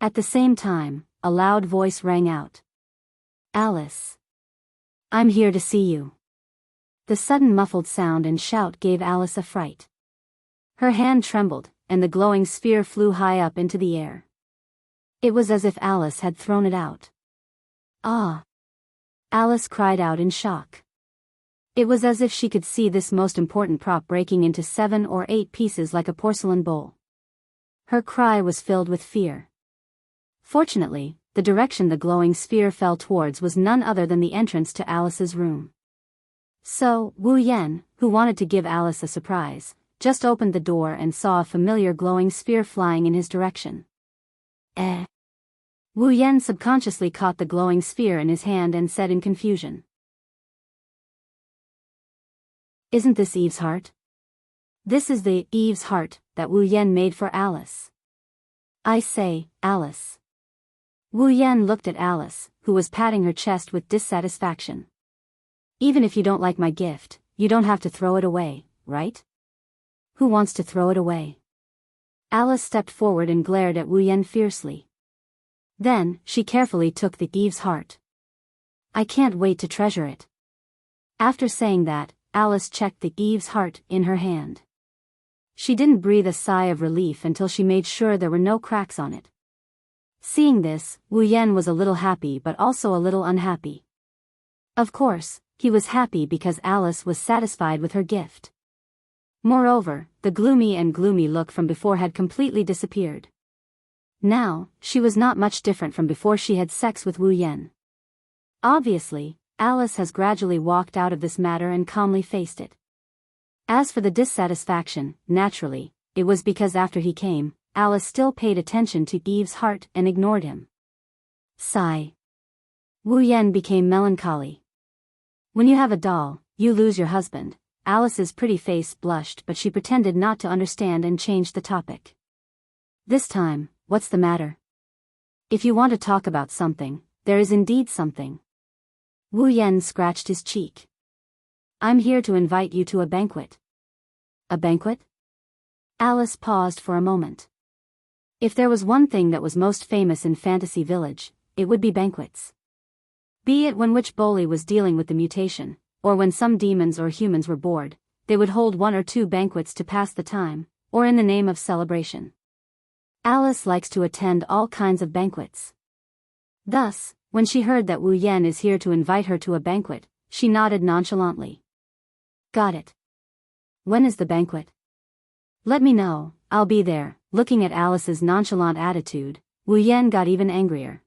Speaker 1: At the same time, a loud voice rang out. "Alice. I'm here to see you." The sudden muffled sound and shout gave Alice a fright. Her hand trembled, and the glowing sphere flew high up into the air. It was as if Alice had thrown it out. "Ah!" Alice cried out in shock. It was as if she could see this most important prop breaking into 7 or 8 pieces like a porcelain bowl. Her cry was filled with fear. Fortunately, the direction the glowing sphere fell towards was none other than the entrance to Alice's room. So, Wu Yan, who wanted to give Alice a surprise, just opened the door and saw a familiar glowing sphere flying in his direction. Eh. Wu Yan subconsciously caught the glowing sphere in his hand and said in confusion. Isn't this Eve's heart? This is the Eve's heart that Wu Yan made for Alice. I say, Alice. Wu Yan looked at Alice, who was patting her chest with dissatisfaction. Even if you don't like my gift, you don't have to throw it away, right? Who wants to throw it away? Alice stepped forward and glared at Wu Yan fiercely. Then, she carefully took the Eve's heart. I can't wait to treasure it. After saying that, Alice checked the Eve's heart in her hand. She didn't breathe a sigh of relief until she made sure there were no cracks on it. Seeing this, Wu Yan was a little happy but also a little unhappy. Of course, he was happy because Alice was satisfied with her gift. Moreover, the gloomy look from before had completely disappeared. Now, she was not much different from before she had sex with Wu Yan. Obviously, Alice has gradually walked out of this matter and calmly faced it. As for the dissatisfaction, naturally, it was because after he came, Alice still paid attention to Eve's heart and ignored him. Sigh. Wu Yan became melancholy. When you have a doll, you lose your husband. Alice's pretty face blushed, but she pretended not to understand and changed the topic. This time, what's the matter? If you want to talk about something, there is indeed something. Wu Yan scratched his cheek. I'm here to invite you to a banquet. A banquet? Alice paused for a moment. If there was one thing that was most famous in Fantasy Village, it would be banquets. Be it when Witch Bowley was dealing with the mutation, or when some demons or humans were bored, they would hold 1 or 2 banquets to pass the time, or in the name of celebration. Alice likes to attend all kinds of banquets. Thus, when she heard that Wu Yan is here to invite her to a banquet, she nodded nonchalantly. Got it. When is the banquet? Let me know, I'll be there. Looking at Alice's nonchalant attitude, Wu Yan got even angrier.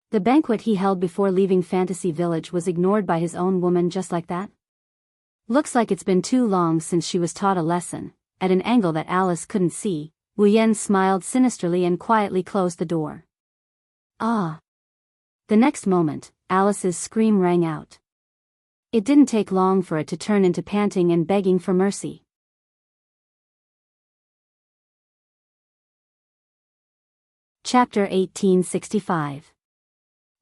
Speaker 1: The banquet he held before leaving Fantasy Village was ignored by his own woman just like that? Looks like it's been too long since she was taught a lesson. At an angle that Alice couldn't see, Wu Yan smiled sinisterly and quietly closed the door. Ah! The next moment, Alice's scream rang out. It didn't take long for it to turn into panting and begging for mercy. Chapter 1865.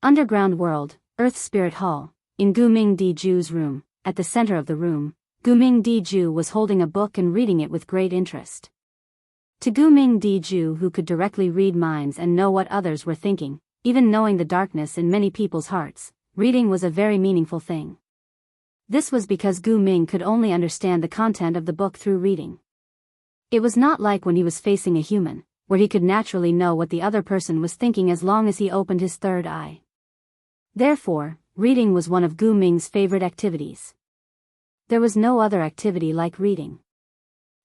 Speaker 1: Underground World, Earth Spirit Hall. In Guming Diju's room, at the center of the room, Guming Diju was holding a book and reading it with great interest. To Guming Diju, who could directly read minds and know what others were thinking, even knowing the darkness in many people's hearts, reading was a very meaningful thing. This was because Guming could only understand the content of the book through reading. It was not like when he was facing a human, where he could naturally know what the other person was thinking as long as he opened his third eye. Therefore, reading was one of Guming's favorite activities. There was no other activity like reading.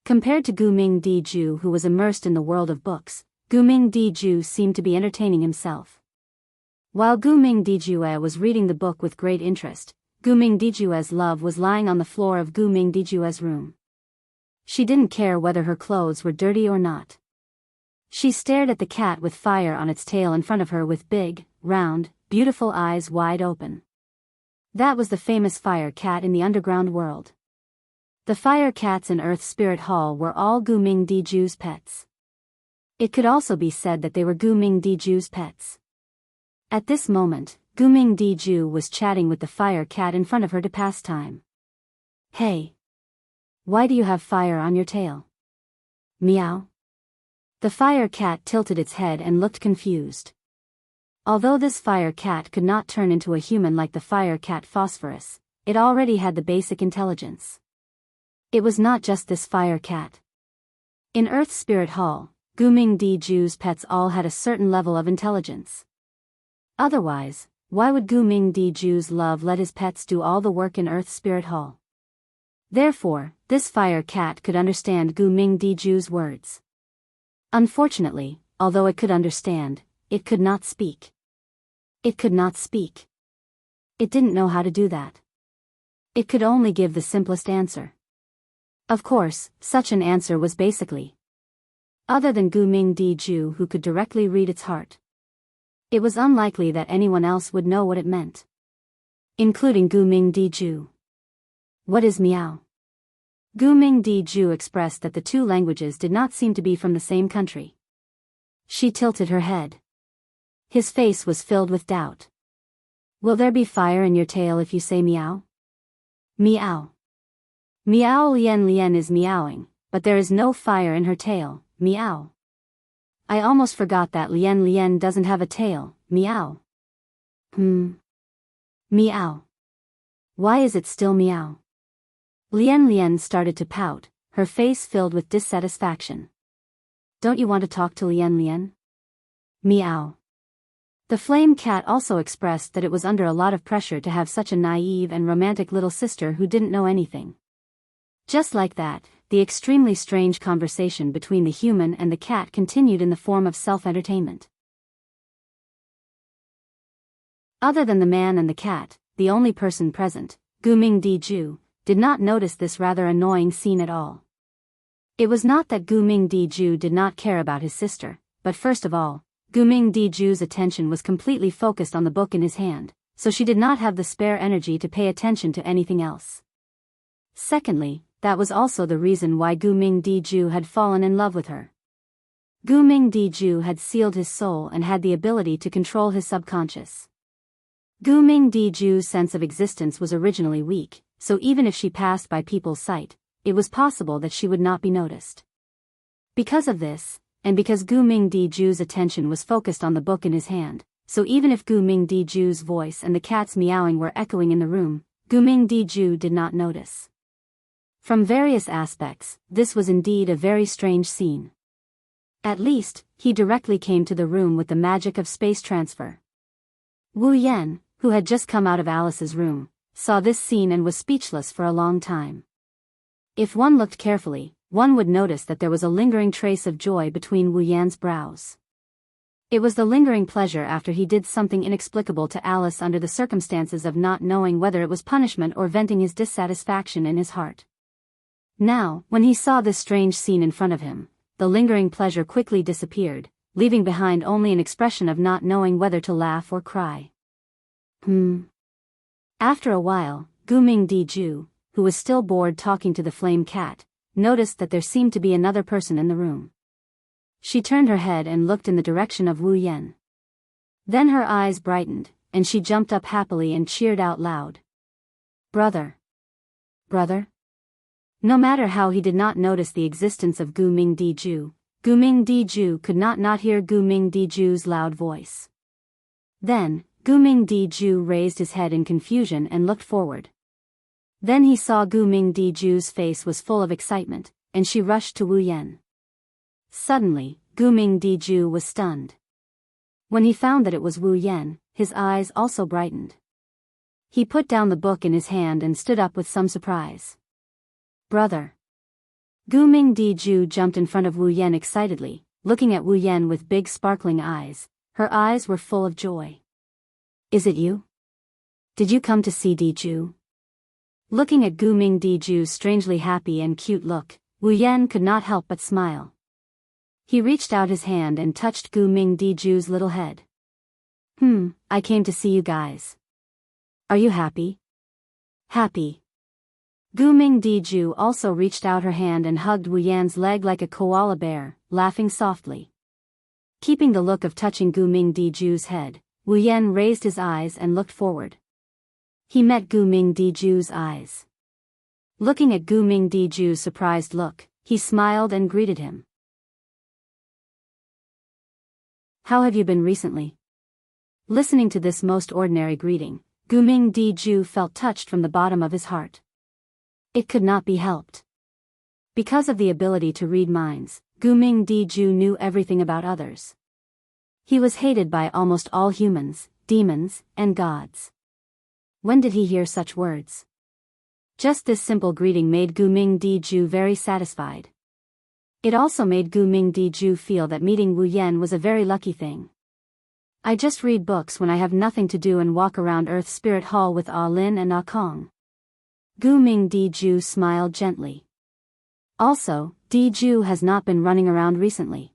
Speaker 1: Compared to Guming Diju, who was immersed in the world of books, Guming Diju seemed to be entertaining himself. While Guming Dijue was reading the book with great interest, Guming Dijue's love was lying on the floor of Guming Dijue's room. She didn't care whether her clothes were dirty or not. She stared at the cat with fire on its tail in front of her with big, round, beautiful eyes wide open. That was the famous fire cat in the underground world. The fire cats in Earth Spirit Hall were all Guming Diju's pets. It could also be said that they were Guming Diju's pets. At this moment, Guming Diju was chatting with the fire cat in front of her to pass time. Hey! Why do you have fire on your tail? Meow. The fire cat tilted its head and looked confused. Although this fire cat could not turn into a human like the fire cat Phosphorus, it already had the basic intelligence. It was not just this fire cat. In Earth Spirit Hall, Guming Diju's pets all had a certain level of intelligence. Otherwise, why would Guming Diju's love let his pets do all the work in Earth Spirit Hall? Therefore, this fire cat could understand Guming Diju's words. Unfortunately, although it could understand, it could not speak. It could not speak. It didn't know how to do that. It could only give the simplest answer. Of course, such an answer was basically, other than Gu Ming Di Ju, who could directly read its heart. It was unlikely that anyone else would know what it meant, including Gu Ming Di Ju. What is meow? Gu Ming Di Ju expressed that the two languages did not seem to be from the same country. She tilted her head. His face was filled with doubt. Will there be fire in your tail if you say meow? Meow. Meow Lien Lien is meowing, but there is no fire in her tail, meow. I almost forgot that Lien Lien doesn't have a tail, meow. Meow. Why is it still meow? Lien Lien started to pout, her face filled with dissatisfaction. Don't you want to talk to Lien Lien? Meow. The flame cat also expressed that it was under a lot of pressure to have such a naive and romantic little sister who didn't know anything. Just like that, the extremely strange conversation between the human and the cat continued in the form of self-entertainment. Other than the man and the cat, the only person present, Gu Ming Di Ju, did not notice this rather annoying scene at all. It was not that Gu Ming Di Ju did not care about his sister, but first of all, Gu Ming Di Ju's attention was completely focused on the book in his hand, so she did not have the spare energy to pay attention to anything else. Secondly, that was also the reason why Gu Ming Di Ju had fallen in love with her. Gu Ming Di Ju had sealed his soul and had the ability to control his subconscious. Gu Ming Di Ju's sense of existence was originally weak, so even if she passed by people's sight, it was possible that she would not be noticed. Because of this, and because Gu Ming Di Ju's attention was focused on the book in his hand, so even if Gu Ming Di Ju's voice and the cat's meowing were echoing in the room, Gu Ming Di Ju did not notice. From various aspects, this was indeed a very strange scene. At least, he directly came to the room with the magic of space transfer. Wu Yan, who had just come out of Alice's room, saw this scene and was speechless for a long time. If one looked carefully, one would notice that there was a lingering trace of joy between Wu Yan's brows. It was the lingering pleasure after he did something inexplicable to Alice under the circumstances of not knowing whether it was punishment or venting his dissatisfaction in his heart. Now, when he saw this strange scene in front of him, the lingering pleasure quickly disappeared, leaving behind only an expression of not knowing whether to laugh or cry. After a while, Gu Ming Di Ju, who was still bored talking to the flame cat, noticed that there seemed to be another person in the room. She turned her head and looked in the direction of Wu Yan. Then her eyes brightened, and she jumped up happily and cheered out loud. Brother! Brother? No matter how he did not notice the existence of Gu Ming Di Ju, Gu Ming Di Ju could not hear Gu Ming Di Ju's loud voice. Then, Gu Ming Di Ju raised his head in confusion and looked forward. Then he saw Gu Ming Di Ju's face was full of excitement, and she rushed to Wu Yan. Suddenly, Gu Ming Di Ju was stunned. When he found that it was Wu Yan, his eyes also brightened. He put down the book in his hand and stood up with some surprise. Brother! Gu Ming Di Ju jumped in front of Wu Yan excitedly, looking at Wu Yan with big sparkling eyes. Her eyes were full of joy. Is it you? Did you come to see Di Ju? Looking at Gu Ming Di Ju's strangely happy and cute look, Wu Yan could not help but smile. He reached out his hand and touched Gu Ming Di Ju's little head. I came to see you guys. Are you happy? Happy. Gu Ming Di Ju also reached out her hand and hugged Wu Yan's leg like a koala bear, laughing softly. Keeping the look of touching Gu Ming Di Ju's head, Wu Yan raised his eyes and looked forward. He met Gu Ming Di Ju's eyes. Looking at Gu Ming Di Ju's surprised look, he smiled and greeted him. How have you been recently? Listening to this most ordinary greeting, Gu Ming Di Ju felt touched from the bottom of his heart. It could not be helped. Because of the ability to read minds, Gu Ming Di Ju knew everything about others. He was hated by almost all humans, demons, and gods. When did he hear such words? Just this simple greeting made Gu Ming Di Ju very satisfied. It also made Gu Ming Di Ju feel that meeting Wu Yan was a very lucky thing. I just read books when I have nothing to do and walk around Earth Spirit Hall with Ah Lin and Ah Kong. Gu Ming Di Ju smiled gently. Also, Diju has not been running around recently.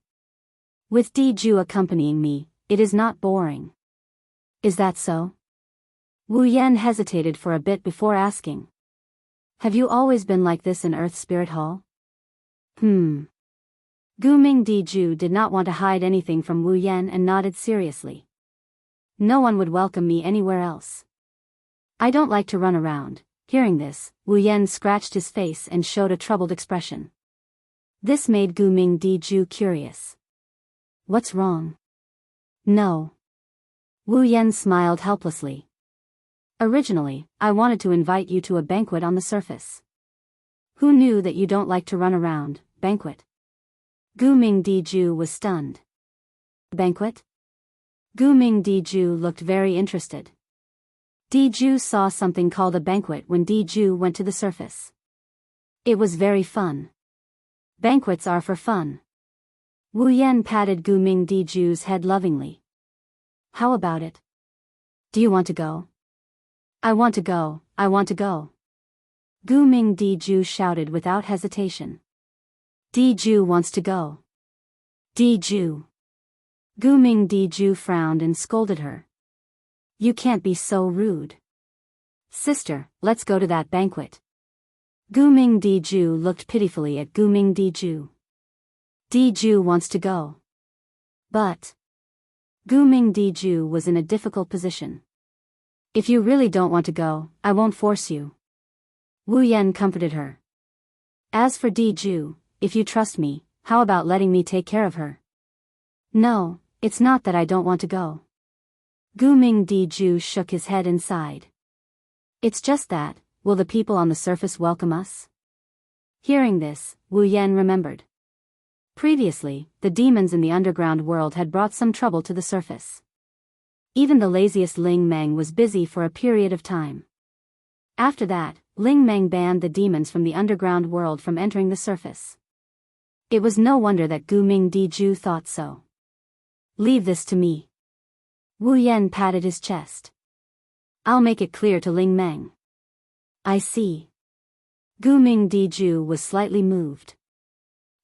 Speaker 1: With Diju accompanying me, it is not boring. Is that so? Wu Yan hesitated for a bit before asking. Have you always been like this in Earth Spirit Hall? Guming Diju did not want to hide anything from Wu Yan and nodded seriously. No one would welcome me anywhere else. I don't like to run around. Hearing this, Wu Yan scratched his face and showed a troubled expression. This made Guming Diju curious. What's wrong? No. Wu Yan smiled helplessly. Originally, I wanted to invite you to a banquet on the surface. Who knew that you don't like to run around? Banquet? Guming Diju was stunned. Banquet? Guming Diju looked very interested. Diju saw something called a banquet when Diju went to the surface. It was very fun. Banquets are for fun. Wu Yan patted Guming Diju's head lovingly. How about it? Do you want to go? I want to go, I want to go. Guming Diju shouted without hesitation. Diju wants to go. Diju. Guming Diju frowned and scolded her. You can't be so rude. Sister, let's go to that banquet. Guming Diju looked pitifully at Guming Diju. Diju wants to go. But Guming Diju was in a difficult position. If you really don't want to go, I won't force you. Wu Yan comforted her. As for Diju, if you trust me, how about letting me take care of her? No, it's not that I don't want to go. Guming Diju shook his head and sighed. It's just that, will the people on the surface welcome us? Hearing this, Wu Yan remembered. Previously, the demons in the underground world had brought some trouble to the surface. Even the laziest Ling Meng was busy for a period of time. After that, Ling Meng banned the demons from the underground world from entering the surface. It was no wonder that Guming Diju thought so. Leave this to me. Wu Yan patted his chest. I'll make it clear to Ling Meng. I see. Guming Diju was slightly moved.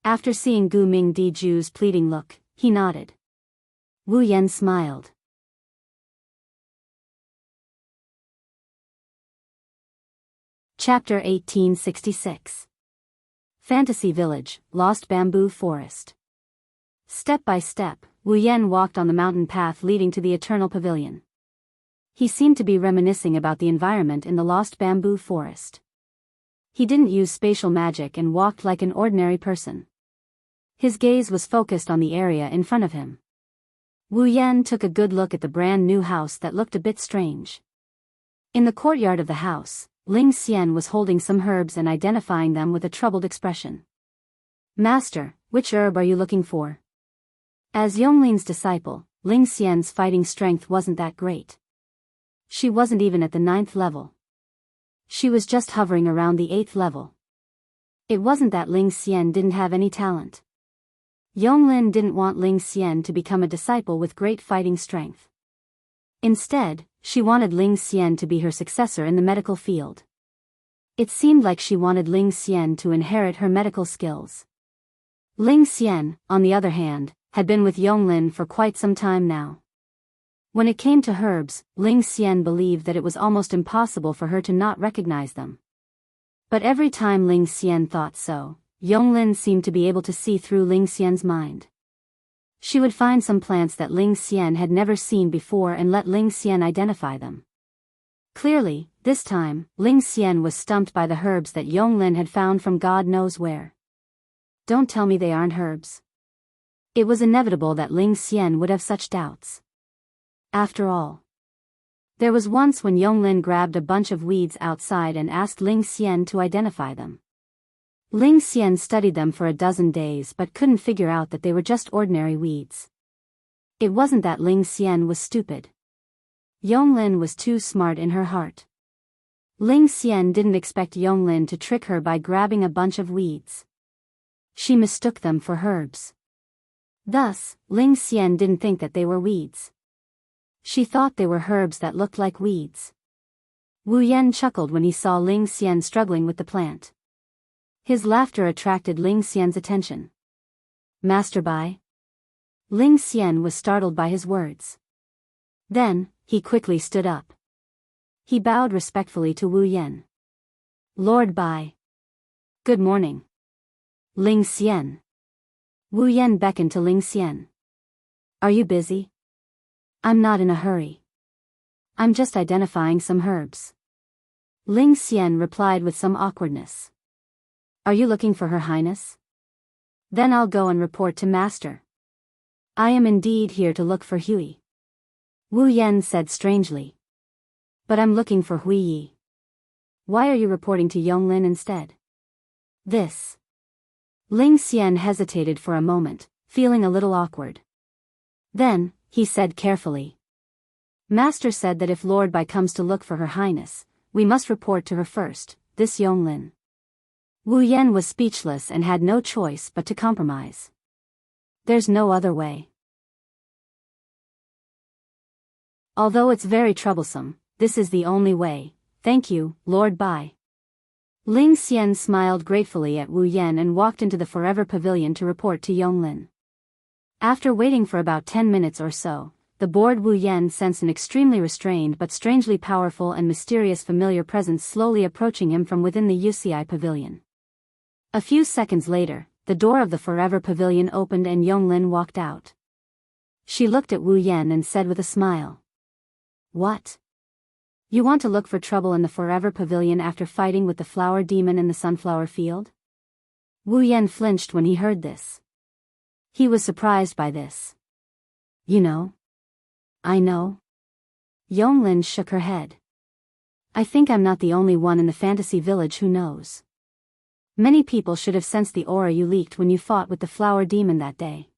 Speaker 1: After seeing Guming Diju's pleading look, he nodded. Wu Yan smiled. Chapter 1866. Fantasy Village, Lost Bamboo Forest. Step by step, Wu Yan walked on the mountain path leading to the Eternal Pavilion. He seemed to be reminiscing about the environment in the Lost Bamboo Forest. He didn't use spatial magic and walked like an ordinary person. His gaze was focused on the area in front of him. Wu Yan took a good look at the brand new house that looked a bit strange. In the courtyard of the house, Ling Xian was holding some herbs and identifying them with a troubled expression. Master, which herb are you looking for? As Yonglin's disciple, Ling Xian's fighting strength wasn't that great. She wasn't even at the 9th level. She was just hovering around the 8th level. It wasn't that Ling Xian didn't have any talent. Yonglin didn't want Ling Xian to become a disciple with great fighting strength. Instead, she wanted Ling Xian to be her successor in the medical field. It seemed like she wanted Ling Xian to inherit her medical skills. Ling Xian, on the other hand, had been with Yonglin for quite some time now. When it came to herbs, Ling Xian believed that it was almost impossible for her to not recognize them. But every time Ling Xian thought so, Yonglin seemed to be able to see through Ling Xian's mind. She would find some plants that Ling Xian had never seen before and let Ling Xian identify them. Clearly, this time, Ling Xian was stumped by the herbs that Yonglin had found from God knows where. Don't tell me they aren't herbs. It was inevitable that Ling Xian would have such doubts. After all, there was once when Yonglin grabbed a bunch of weeds outside and asked Ling Xian to identify them. Ling Xian studied them for a dozen days but couldn't figure out that they were just ordinary weeds. It wasn't that Ling Xian was stupid. Yonglin was too smart in her heart. Ling Xian didn't expect Yonglin to trick her by grabbing a bunch of weeds. She mistook them for herbs. Thus, Ling Xian didn't think that they were weeds. She thought they were herbs that looked like weeds. Wu Yan chuckled when he saw Ling Xian struggling with the plant. His laughter attracted Ling Xian's attention. Master Bai? Ling Xian was startled by his words. Then, he quickly stood up. He bowed respectfully to Wu Yan. Lord Bai. Good morning. Ling Xian. Wu Yan beckoned to Ling Xian. Are you busy? I'm not in a hurry. I'm just identifying some herbs. Ling Xian replied with some awkwardness. Are you looking for Her Highness? Then I'll go and report to Master. I am indeed here to look for Hui. Wu Yan said strangely. But I'm looking for Hui Yi. Why are you reporting to Yonglin instead? This. Ling Xian hesitated for a moment, feeling a little awkward. Then, he said carefully. Master said that if Lord Bai comes to look for Her Highness, we must report to her first, this Yonglin. Wu Yan was speechless and had no choice but to compromise. There's no other way. Although it's very troublesome, this is the only way. Thank you, Lord Bai. Ling Xian smiled gratefully at Wu Yan and walked into the Forever Pavilion to report to Yonglin. After waiting for about 10 minutes or so, the bored Wu Yan sensed an extremely restrained but strangely powerful and mysterious familiar presence slowly approaching him from within the UCI Pavilion. A few seconds later, the door of the Forever Pavilion opened and Yonglin walked out. She looked at Wu Yan and said with a smile. What? You want to look for trouble in the Forever Pavilion after fighting with the flower demon in the sunflower field? Wu Yan flinched when he heard this. He was surprised by this. You know? I know. Yonglin shook her head. I think I'm not the only one in the fantasy village who knows. Many people should have sensed the aura you leaked when you fought with the flower demon that day.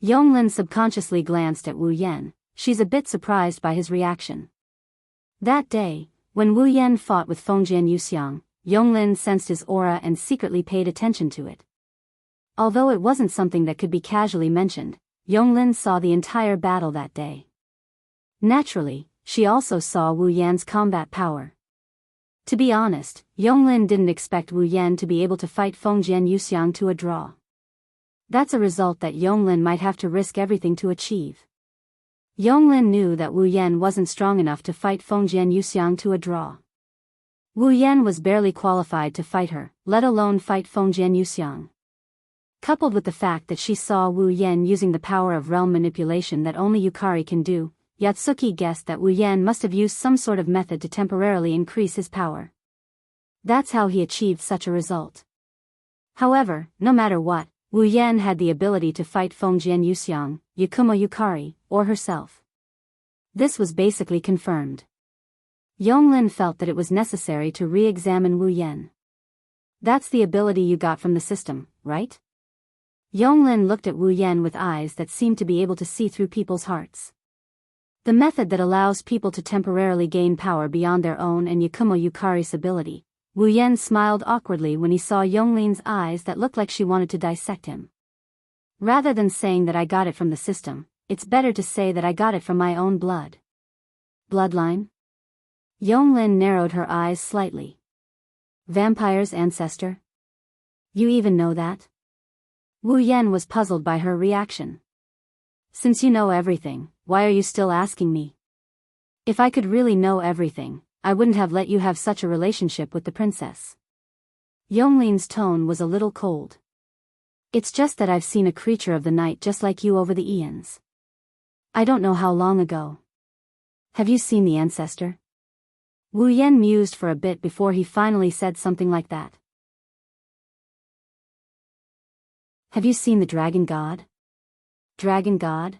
Speaker 1: Yonglin subconsciously glanced at Wu Yan. She's a bit surprised by his reaction. That day, when Wu Yan fought with Fengjian Yuxiang, Yonglin sensed his aura and secretly paid attention to it. Although it wasn't something that could be casually mentioned, Yonglin saw the entire battle that day. Naturally, she also saw Wu Yan's combat power. To be honest, Yonglin didn't expect Wu Yan to be able to fight Fengjian Yuxiang to a draw. That's a result that Yonglin might have to risk everything to achieve. Yonglin knew that Wu Yan wasn't strong enough to fight Fengjian Yuxiang to a draw. Wu Yan was barely qualified to fight her, let alone fight Fengjian Yuxiang. Coupled with the fact that she saw Wu Yan using the power of realm manipulation that only Yukari can do, Yatsuki guessed that Wu Yan must have used some sort of method to temporarily increase his power. That's how he achieved such a result. However, no matter what, Wu Yan had the ability to fight Fengjian Yuxiang, Yakumo Yukari, or herself. This was basically confirmed. Yonglin felt that it was necessary to re-examine Wu Yan. That's the ability you got from the system, right? Yonglin looked at Wu Yan with eyes that seemed to be able to see through people's hearts. The method that allows people to temporarily gain power beyond their own and Yakumo Yukari's ability. Wu Yan smiled awkwardly when he saw Yonglin's eyes that looked like she wanted to dissect him. Rather than saying that I got it from the system, it's better to say that I got it from my own blood. Bloodline? Yonglin narrowed her eyes slightly. Vampire's ancestor? You even know that? Wu Yan was puzzled by her reaction. Since you know everything, why are you still asking me? If I could really know everything, I wouldn't have let you have such a relationship with the princess. Yonglin's tone was a little cold. It's just that I've seen a creature of the night just like you over the eons. I don't know how long ago. Have you seen the ancestor? Wu Yan mused for a bit before he finally said something like that. Have you seen the dragon god? Dragon god?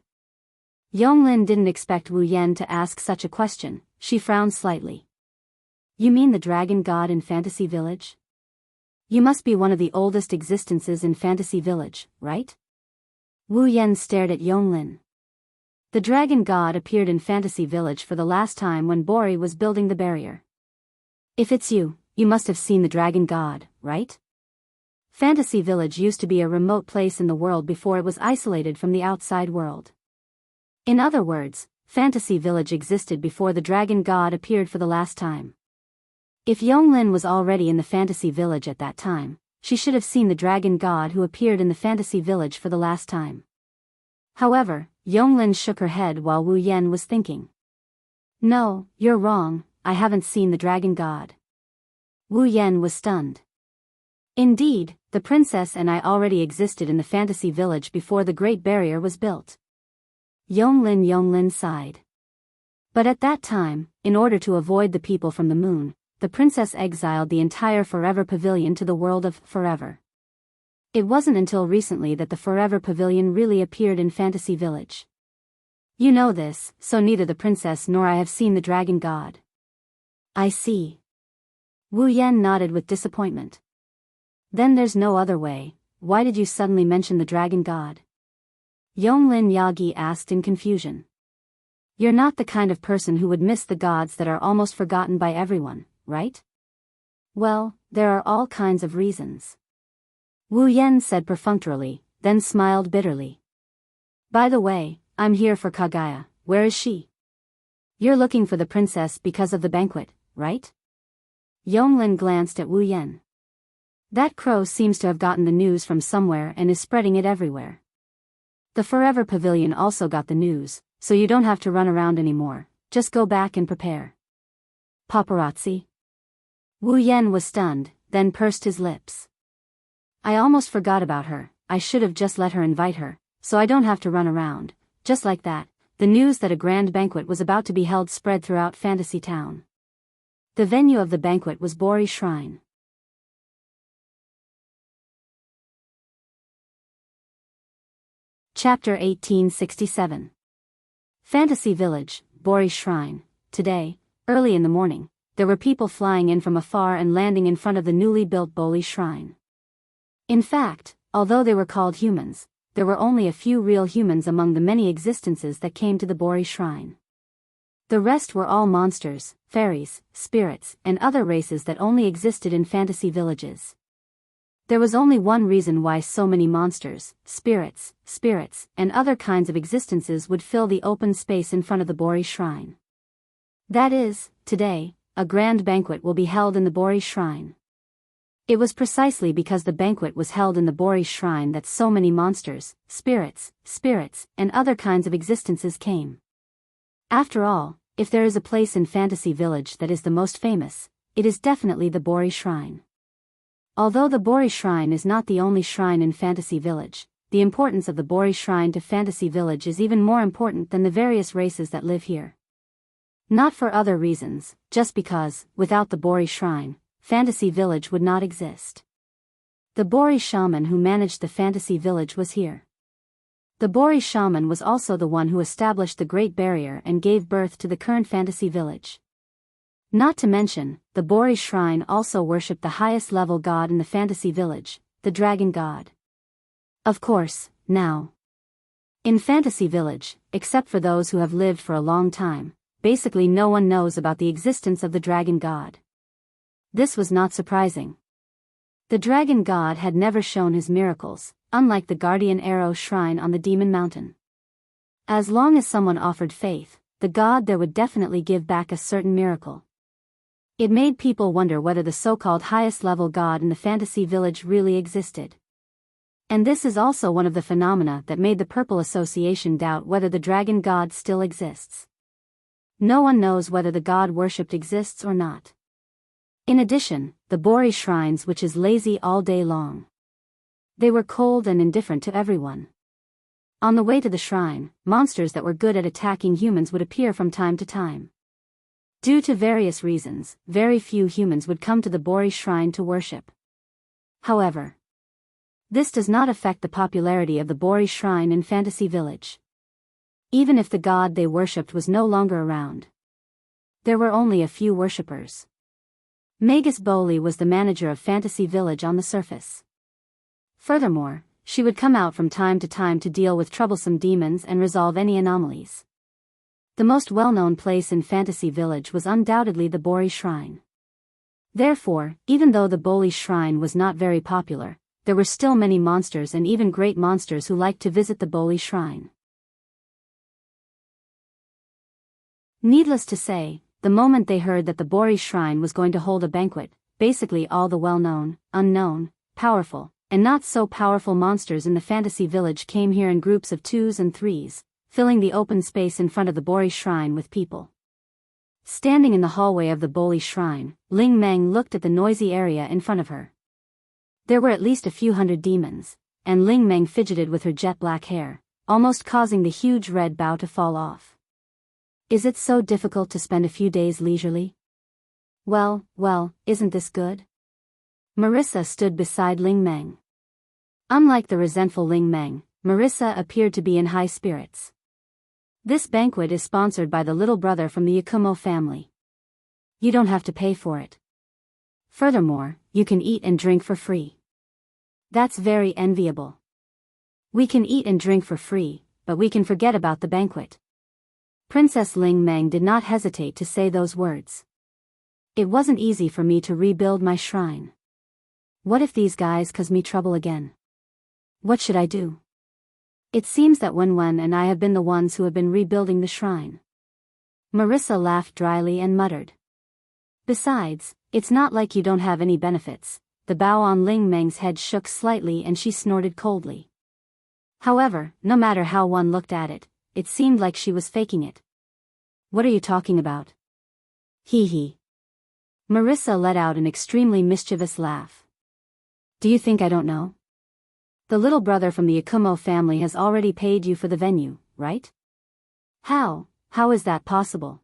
Speaker 1: Yonglin didn't expect Wu Yan to ask such a question. She frowned slightly. You mean the dragon god in Fantasy Village? You must be one of the oldest existences in Fantasy Village, right? Wu Yan stared at Yonglin. The dragon god appeared in Fantasy Village for the last time when Bori was building the barrier. If it's you, you must have seen the dragon god, right? Fantasy Village used to be a remote place in the world before it was isolated from the outside world. In other words, Fantasy Village existed before the dragon god appeared for the last time. If Yonglin was already in the Fantasy Village at that time, she should have seen the dragon god who appeared in the fantasy village for the last time. However, Yonglin shook her head while Wu Yan was thinking. No, you're wrong, I haven't seen the dragon god. Wu Yan was stunned. Indeed, the princess and I already existed in the fantasy village before the Great Barrier was built. Yonglin sighed. But at that time, in order to avoid the people from the moon, the princess exiled the entire Forever Pavilion to the world of Forever. It wasn't until recently that the Forever Pavilion really appeared in Fantasy Village. You know this, so neither the princess nor I have seen the dragon god. I see. Wu Yan nodded with disappointment. Then there's no other way, why did you suddenly mention the dragon god? Yonglin Yagi asked in confusion. You're not the kind of person who would miss the gods that are almost forgotten by everyone, right? Well, there are all kinds of reasons. Wu Yan said perfunctorily, then smiled bitterly. By the way, I'm here for Kagaya, where is she? You're looking for the princess because of the banquet, right? Yonglin glanced at Wu Yan. That crow seems to have gotten the news from somewhere and is spreading it everywhere. The Forever Pavilion also got the news, so you don't have to run around anymore, just go back and prepare. Paparazzi? Wu Yan was stunned, then pursed his lips. I almost forgot about her, I should have just let her invite her, so I don't have to run around. Just like that, the news that a grand banquet was about to be held spread throughout Fantasy Town. The venue of the banquet was Bori Shrine. Chapter 1867. Fantasy Village, Bori Shrine. Today, early in the morning, there were people flying in from afar and landing in front of the newly built Bori Shrine. In fact, although they were called humans, there were only a few real humans among the many existences that came to the Bori Shrine. The rest were all monsters, fairies, spirits, and other races that only existed in fantasy villages. There was only one reason why so many monsters, spirits, and other kinds of existences would fill the open space in front of the Bori Shrine. That is, today, a grand banquet will be held in the Bori Shrine. It was precisely because the banquet was held in the Bori Shrine that so many monsters, spirits, and other kinds of existences came. After all, if there is a place in Fantasy Village that is the most famous, it is definitely the Bori Shrine. Although the Bori Shrine is not the only shrine in Fantasy Village, the importance of the Bori Shrine to Fantasy Village is even more important than the various races that live here. Not for other reasons, just because, without the Bori Shrine, Fantasy Village would not exist. The Bori shaman who managed the Fantasy Village was here. The Bori shaman was also the one who established the Great Barrier and gave birth to the current Fantasy Village. Not to mention, the Bori Shrine also worshipped the highest level god in the Fantasy Village, the Dragon God. Of course, now. In Fantasy Village, except for those who have lived for a long time, basically no one knows about the existence of the Dragon God. This was not surprising. The Dragon God had never shown his miracles, unlike the Guardian Arrow Shrine on the Demon Mountain. As long as someone offered faith, the god there would definitely give back a certain miracle. It made people wonder whether the so-called highest level god in the Fantasy Village really existed. And this is also one of the phenomena that made the Purple Association doubt whether the Dragon God still exists. No one knows whether the god worshipped exists or not. In addition, the Bori shrines which is lazy all day long. They were cold and indifferent to everyone. On the way to the shrine, monsters that were good at attacking humans would appear from time to time. Due to various reasons, very few humans would come to the Bori shrine to worship. However, this does not affect the popularity of the Bori shrine in Fantasy Village. Even if the god they worshipped was no longer around, there were only a few worshippers. Magus Boli was the manager of Fantasy Village on the surface. Furthermore, she would come out from time to deal with troublesome demons and resolve any anomalies. The most well-known place in Fantasy Village was undoubtedly the Bori Shrine. Therefore, even though the Bori Shrine was not very popular, there were still many monsters and even great monsters who liked to visit the Bori Shrine. Needless to say, the moment they heard that the Bori Shrine was going to hold a banquet, basically all the well-known, unknown, powerful, and not so powerful monsters in the fantasy village came here in groups of 2s and 3s, filling the open space in front of the Bori shrine with people. Standing in the hallway of the Boli shrine, Ling Meng looked at the noisy area in front of her. There were at least a few hundred demons, and Ling Meng fidgeted with her jet black hair, almost causing the huge red bow to fall off. Is it so difficult to spend a few days leisurely? Well, isn't this good? Marissa stood beside Ling Meng. Unlike the resentful Ling Meng, Marissa appeared to be in high spirits. This banquet is sponsored by the little brother from the Yakumo family. You don't have to pay for it. Furthermore, you can eat and drink for free. That's very enviable. We can eat and drink for free, but we can forget about the banquet. Princess Ling Meng did not hesitate to say those words. It wasn't easy for me to rebuild my shrine. What if these guys cause me trouble again? What should I do? It seems that Wen and I have been the ones who have been rebuilding the shrine. Marissa laughed dryly and muttered. Besides, it's not like you don't have any benefits. The bow on Ling Meng's head shook slightly and she snorted coldly. However, no matter how one looked at it, it seemed like she was faking it. What are you talking about? Hee hee. Marissa let out an extremely mischievous laugh. Do you think I don't know? The little brother from the Yakumo family has already paid you for the venue, right? How is that possible?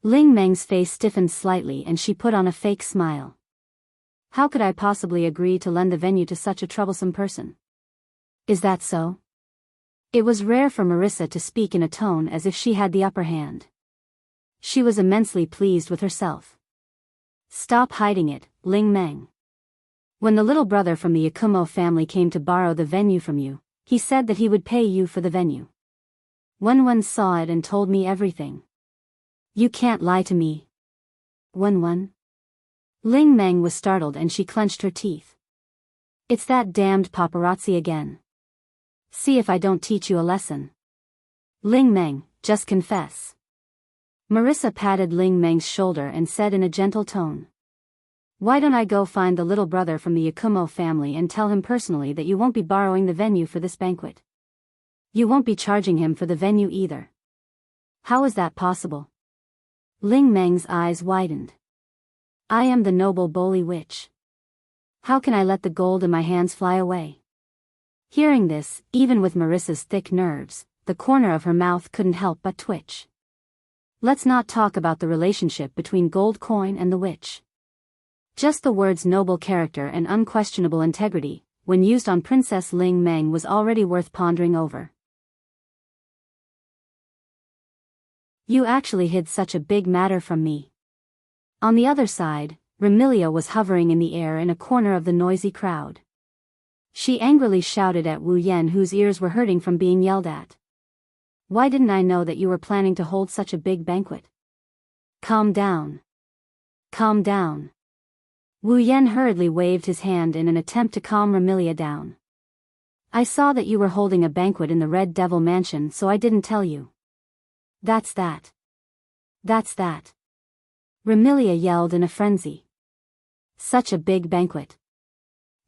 Speaker 1: Ling Meng's face stiffened slightly and she put on a fake smile. How could I possibly agree to lend the venue to such a troublesome person? Is that so? It was rare for Marissa to speak in a tone as if she had the upper hand. She was immensely pleased with herself. Stop hiding it, Ling Meng. When the little brother from the Yakumo family came to borrow the venue from you, he said that he would pay you for the venue. Wen saw it and told me everything. You can't lie to me. Wen? Ling Meng was startled and she clenched her teeth. It's that damned paparazzi again. See if I don't teach you a lesson. Ling Meng, just confess. Marissa patted Ling Meng's shoulder and said in a gentle tone. Why don't I go find the little brother from the Yakumo family and tell him personally that you won't be borrowing the venue for this banquet? You won't be charging him for the venue either. How is that possible? Ling Meng's eyes widened. I am the noble Boli witch. How can I let the gold in my hands fly away? Hearing this, even with Marissa's thick nerves, the corner of her mouth couldn't help but twitch. Let's not talk about the relationship between gold coin and the witch. Just the words noble character and unquestionable integrity, when used on Princess Ling Meng, was already worth pondering over. You actually hid such a big matter from me. On the other side, Remilia was hovering in the air in a corner of the noisy crowd. She angrily shouted at Wu Yan, whose ears were hurting from being yelled at. Why didn't I know that you were planning to hold such a big banquet? Calm down. Calm down. Wu Yan hurriedly waved his hand in an attempt to calm Remilia down. I saw that you were holding a banquet in the Red Devil Mansion, so I didn't tell you. That's that. Remilia yelled in a frenzy. Such a big banquet.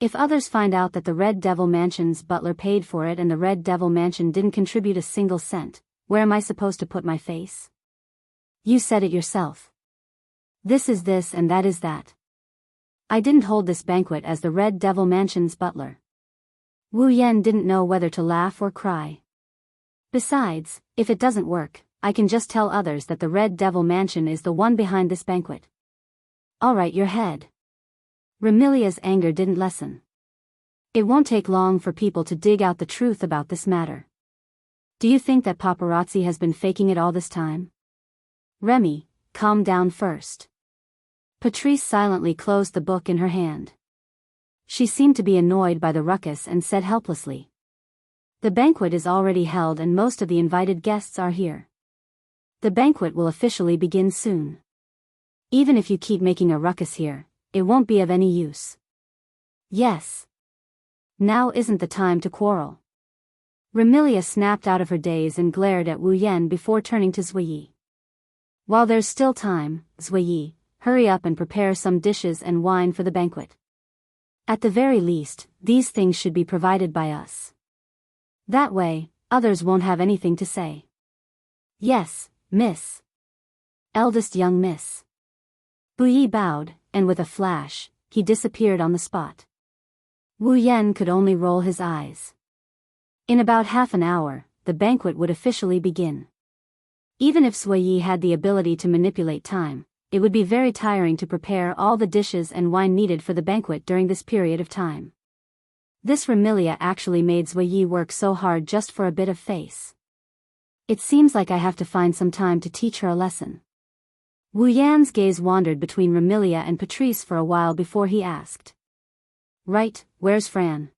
Speaker 1: If others find out that the Red Devil Mansion's butler paid for it and the Red Devil Mansion didn't contribute a single cent, where am I supposed to put my face? You said it yourself. This is this and that is that. I didn't hold this banquet as the Red Devil Mansion's butler. Wu Yan didn't know whether to laugh or cry. Besides, if it doesn't work, I can just tell others that the Red Devil Mansion is the one behind this banquet. Alright, your head. Remilia's anger didn't lessen. It won't take long for people to dig out the truth about this matter. Do you think that paparazzi has been faking it all this time? Remy, calm down first. Patrice silently closed the book in her hand. She seemed to be annoyed by the ruckus and said helplessly. The banquet is already held and most of the invited guests are here. The banquet will officially begin soon. Even if you keep making a ruckus here, it won't be of any use. Yes. Now isn't the time to quarrel. Remilia snapped out of her daze and glared at Wu Yan before turning to Zuiyi. While there's still time, Zuiyi, hurry up and prepare some dishes and wine for the banquet. At the very least, these things should be provided by us. That way, others won't have anything to say. Yes, miss. Eldest young miss. Bu Yi bowed, and with a flash, he disappeared on the spot. Wu Yan could only roll his eyes. In about half an hour, the banquet would officially begin. Even if Sui Yi had the ability to manipulate time, it would be very tiring to prepare all the dishes and wine needed for the banquet during this period of time. This Remilia actually made Sui Yi work so hard just for a bit of face. It seems like I have to find some time to teach her a lesson. Wu Yan's gaze wandered between Remilia and Patrice for a while before he asked. Right, where's Fran?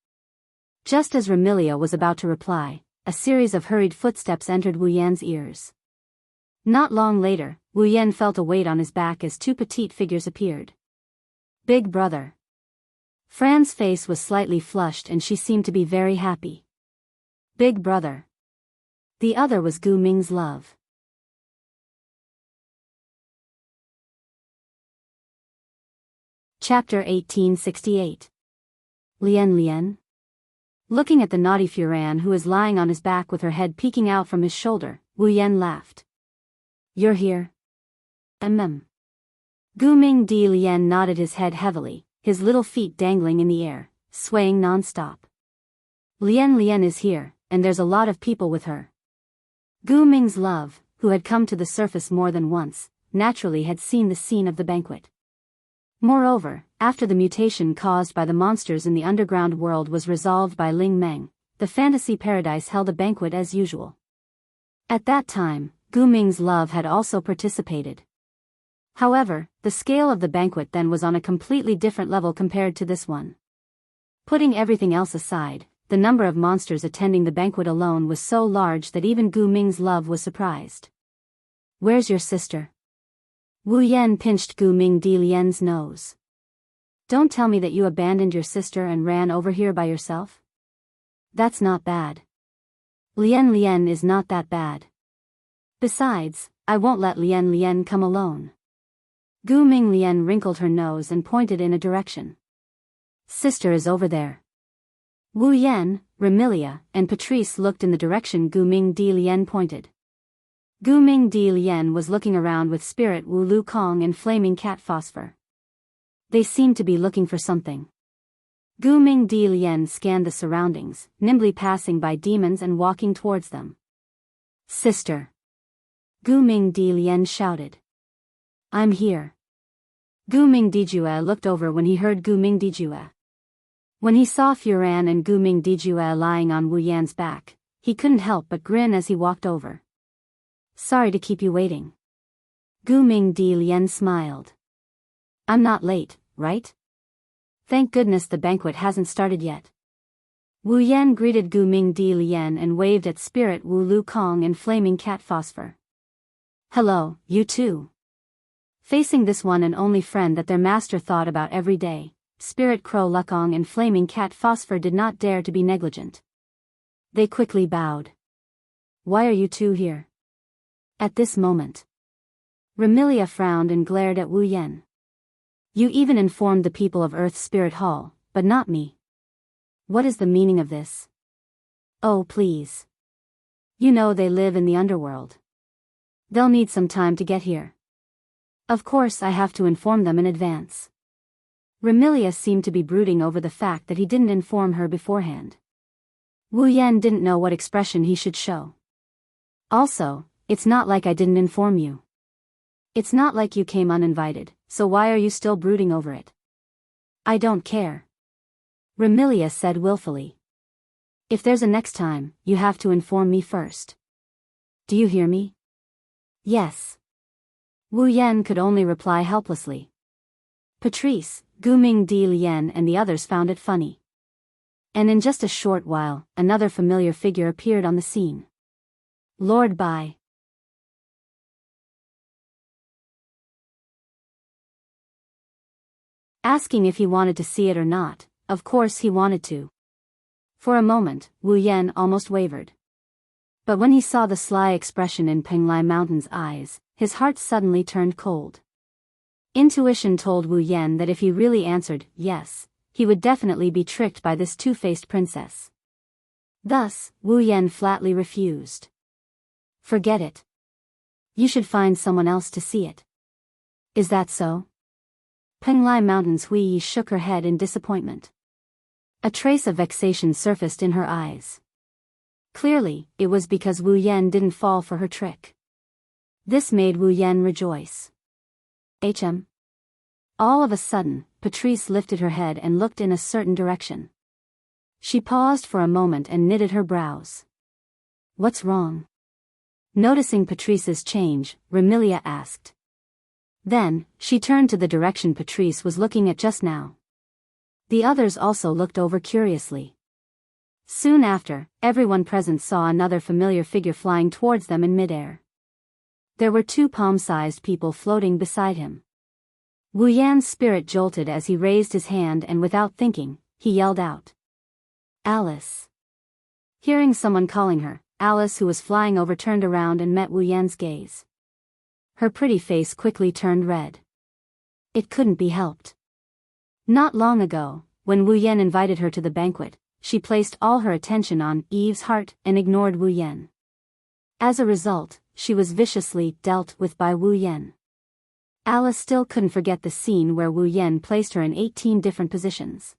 Speaker 1: Just as Remilia was about to reply, a series of hurried footsteps entered Wu Yan's ears. Not long later, Wu Yan felt a weight on his back as two petite figures appeared. Big brother. Fran's face was slightly flushed and she seemed to be very happy. Big brother. The other was Gu Ming's love. Chapter 1868. Lian. Looking at the naughty Furan who is lying on his back with her head peeking out from his shoulder, Wu Yan laughed. You're here? Gu Ming Di Lian nodded his head heavily, his little feet dangling in the air, swaying non-stop. Lian is here, and there's a lot of people with her. Gu Ming's love, who had come to the surface more than once, naturally had seen the scene of the banquet. Moreover, after the mutation caused by the monsters in the underground world was resolved by Ling Meng, the fantasy paradise held a banquet as usual. At that time, Gu Ming's love had also participated. However, the scale of the banquet then was on a completely different level compared to this one. Putting everything else aside, the number of monsters attending the banquet alone was so large that even Gu Ming's love was surprised. Where's your sister? Wu Yan pinched Gu Ming Di Lian's nose. Don't tell me that you abandoned your sister and ran over here by yourself? That's not bad. Lian is not that bad. Besides, I won't let Lian come alone. Gu Ming Lian wrinkled her nose and pointed in a direction. Sister is over there. Wu Yan, Remilia, and Patrice looked in the direction Gu Ming Di Lian pointed. Gu Ming Di Lian was looking around with Spirit Wu Lu Kong and Flaming Cat Phosphor. They seemed to be looking for something. Gu Ming Di Lian scanned the surroundings, nimbly passing by demons and walking towards them. Sister! Gu Ming Di Lian shouted. I'm here. Gu Ming Dijue looked over when he heard Gu Ming Dijue. When he saw Furan and Gu Ming Dijue lying on Wu Yan's back, he couldn't help but grin as he walked over. Sorry to keep you waiting. Gu Ming Di Lian smiled. I'm not late, right? Thank goodness the banquet hasn't started yet. Wu Yan greeted Gu Ming Di Lian and waved at Spirit Wu Lu Kong and Flaming Cat Phosphor. Hello, you two. Facing this one and only friend that their master thought about every day, Spirit Crow Lukong and Flaming Cat Phosphor did not dare to be negligent. They quickly bowed. Why are you two here? At this moment, Remilia frowned and glared at Wu Yan. You even informed the people of Earth Spirit Hall, but not me. What is the meaning of this? Oh please. You know they live in the underworld. They'll need some time to get here. Of course I have to inform them in advance. Remilia seemed to be brooding over the fact that he didn't inform her beforehand. Wu Yan didn't know what expression he should show. Also, it's not like I didn't inform you. It's not like you came uninvited, so why are you still brooding over it? I don't care. Remilia said willfully. If there's a next time, you have to inform me first. Do you hear me? Yes. Wu Yan could only reply helplessly. Patrice, Gu Ming Di Lian and the others found it funny. And in just a short while, another familiar figure appeared on the scene. Lord Bai. Asking if he wanted to see it or not, of course he wanted to. For a moment, Wu Yan almost wavered. But when he saw the sly expression in Penglai Mountain's eyes, his heart suddenly turned cold. Intuition told Wu Yan that if he really answered yes, he would definitely be tricked by this two-faced princess. Thus, Wu Yan flatly refused. Forget it. You should find someone else to see it. Is that so? Penglai Mountain's Hui Yi shook her head in disappointment. A trace of vexation surfaced in her eyes. Clearly, it was because Wu Yan didn't fall for her trick. This made Wu Yan rejoice. All of a sudden, Patrice lifted her head and looked in a certain direction. She paused for a moment and knitted her brows. What's wrong? Noticing Patrice's change, Remilia asked. Then, she turned to the direction Patrice was looking at just now. The others also looked over curiously. Soon after, everyone present saw another familiar figure flying towards them in midair. There were two palm-sized people floating beside him. Wu Yan's spirit jolted as he raised his hand and without thinking, he yelled out. Alice. Hearing someone calling her, Alice, who was flying over, turned around and met Wu Yan's gaze. Her pretty face quickly turned red. It couldn't be helped. Not long ago, when Wu Yan invited her to the banquet, she placed all her attention on Eve's heart and ignored Wu Yan. As a result, she was viciously dealt with by Wu Yan. Alice still couldn't forget the scene where Wu Yan placed her in 18 different positions.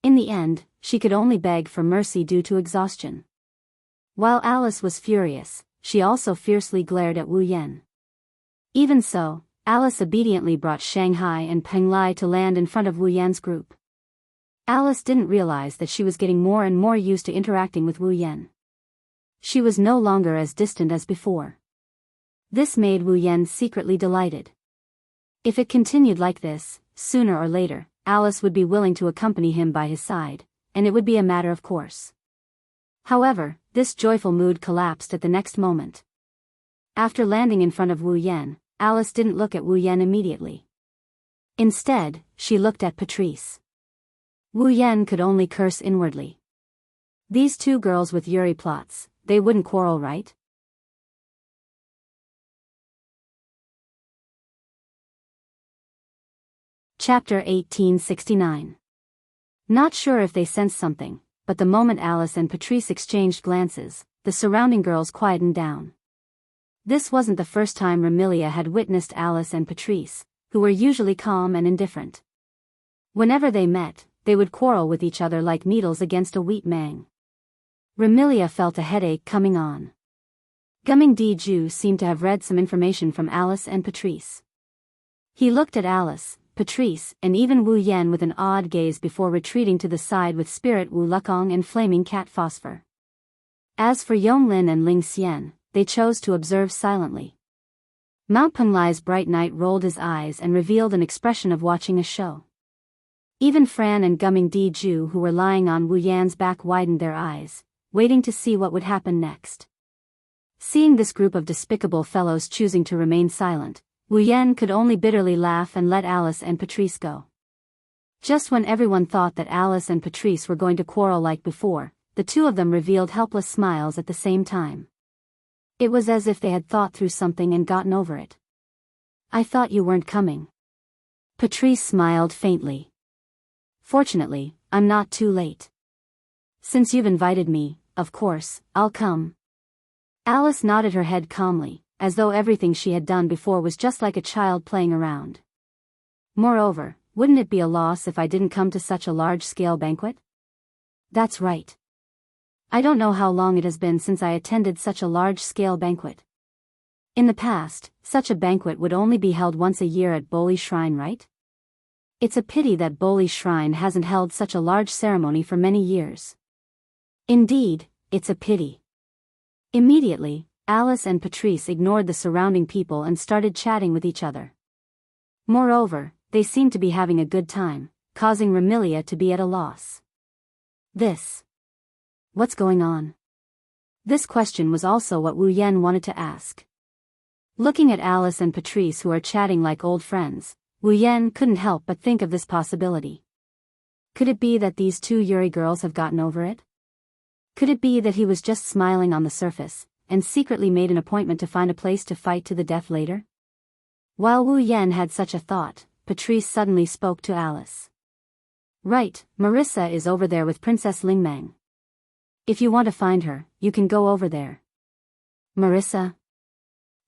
Speaker 1: In the end, she could only beg for mercy due to exhaustion. While Alice was furious, she also fiercely glared at Wu Yan. Even so, Alice obediently brought Shanghai and Penglai to land in front of Wu Yan's group. Alice didn't realize that she was getting more and more used to interacting with Wu Yan. She was no longer as distant as before. This made Wu Yan secretly delighted. If it continued like this, sooner or later, Alice would be willing to accompany him by his side, and it would be a matter of course. However, this joyful mood collapsed at the next moment. After landing in front of Wu Yan, Alice didn't look at Wu Yan immediately. Instead, she looked at Patrice. Wu Yan could only curse inwardly. These two girls with Yuri plots, they wouldn't quarrel, right? Chapter 1869. Not sure if they sensed something, but the moment Alice and Patrice exchanged glances, the surrounding girls quietened down. This wasn't the first time Remilia had witnessed Alice and Patrice, who were usually calm and indifferent. Whenever they met, they would quarrel with each other like needles against a wheat mang. Remilia felt a headache coming on. Gumming Di seemed to have read some information from Alice and Patrice. He looked at Alice, Patrice, and even Wu Yan with an odd gaze before retreating to the side with Spirit Wu Lukong and Flaming Cat Phosphor. As for Yonglin and Ling Xian, they chose to observe silently. Mount Penglai's bright knight rolled his eyes and revealed an expression of watching a show. Even Fran and Gumming Di, who were lying on Wu Yan's back, widened their eyes, waiting to see what would happen next. Seeing this group of despicable fellows choosing to remain silent, Wu Yan could only bitterly laugh and let Alice and Patrice go. Just when everyone thought that Alice and Patrice were going to quarrel like before, the two of them revealed helpless smiles at the same time. It was as if they had thought through something and gotten over it. I thought you weren't coming. Patrice smiled faintly. Fortunately, I'm not too late. Since you've invited me, of course, I'll come. Alice nodded her head calmly, as though everything she had done before was just like a child playing around. Moreover, wouldn't it be a loss if I didn't come to such a large-scale banquet? That's right. I don't know how long it has been since I attended such a large-scale banquet. In the past, such a banquet would only be held once a year at Boli Shrine, right? It's a pity that Boli Shrine hasn't held such a large ceremony for many years. Indeed, it's a pity. Immediately, Alice and Patrice ignored the surrounding people and started chatting with each other. Moreover, they seemed to be having a good time, causing Remilia to be at a loss. What's going on? This question was also what Wu Yan wanted to ask. Looking at Alice and Patrice, who are chatting like old friends, Wu Yan couldn't help but think of this possibility. Could it be that these two Yuri girls have gotten over it? Could it be that he was just smiling on the surface, and secretly made an appointment to find a place to fight to the death later? While Wu Yan had such a thought, Patrice suddenly spoke to Alice. Right, Marissa is over there with Princess Lingmang. If you want to find her, you can go over there. Marissa?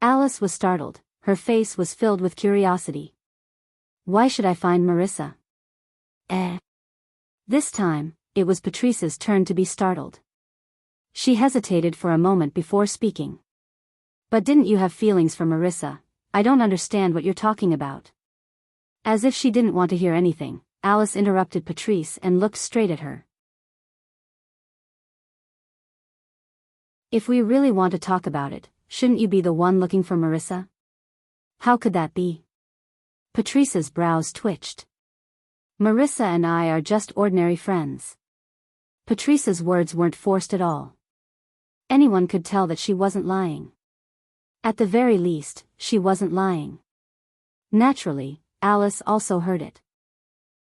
Speaker 1: Alice was startled, her face was filled with curiosity. Why should I find Marissa? This time, it was Patrice's turn to be startled. She hesitated for a moment before speaking. But didn't you have feelings for Marissa? I don't understand what you're talking about. As if she didn't want to hear anything, Alice interrupted Patrice and looked straight at her. If we really want to talk about it, shouldn't you be the one looking for Marissa? How could that be? Patrice's brows twitched. Marissa and I are just ordinary friends. Patrice's words weren't forced at all. Anyone could tell that she wasn't lying. At the very least, she wasn't lying. Naturally, Alice also heard it.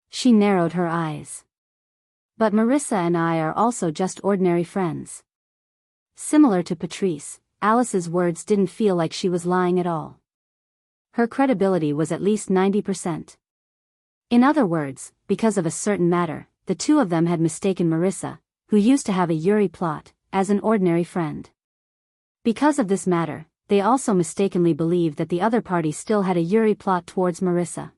Speaker 1: She narrowed her eyes. But Marissa and I are also just ordinary friends. Similar to Patrice, Alice's words didn't feel like she was lying at all. Her credibility was at least 90%. In other words, because of a certain matter, the two of them had mistaken Marissa, who used to have a Yuri plot, as an ordinary friend. Because of this matter, they also mistakenly believed that the other party still had a Yuri plot towards Marissa.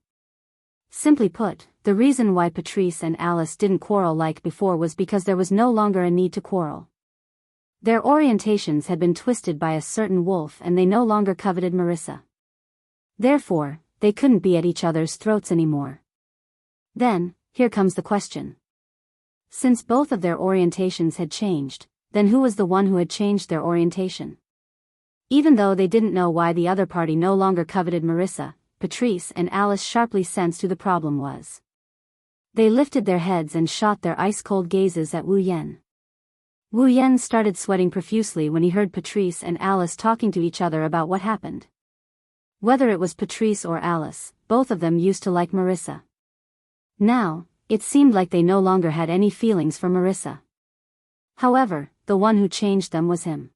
Speaker 1: Simply put, the reason why Patrice and Alice didn't quarrel like before was because there was no longer a need to quarrel. Their orientations had been twisted by a certain wolf and they no longer coveted Marissa. Therefore, they couldn't be at each other's throats anymore. Then, here comes the question. Since both of their orientations had changed, then who was the one who had changed their orientation? Even though they didn't know why the other party no longer coveted Marissa, Patrice and Alice sharply sensed who the problem was. They lifted their heads and shot their ice-cold gazes at Wu Yan. Wu Yan started sweating profusely when he heard Patrice and Alice talking to each other about what happened. Whether it was Patrice or Alice, both of them used to like Marissa. Now, it seemed like they no longer had any feelings for Marissa. However, the one who changed them was him.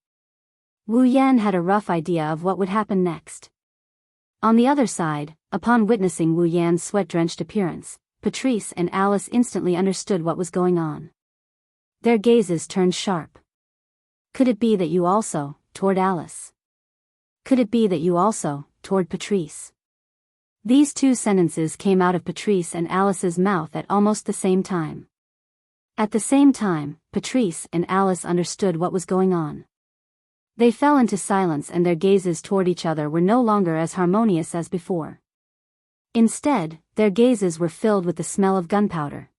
Speaker 1: Wu Yan had a rough idea of what would happen next. On the other side, upon witnessing Wu Yan's sweat-drenched appearance, Patrice and Alice instantly understood what was going on. Their gazes turned sharp. Could it be that you also, toward Alice? Could it be that you also, toward Patrice? These two sentences came out of Patrice and Alice's mouth at almost the same time. At the same time, Patrice and Alice understood what was going on. They fell into silence and their gazes toward each other were no longer as harmonious as before. Instead, their gazes were filled with the smell of gunpowder.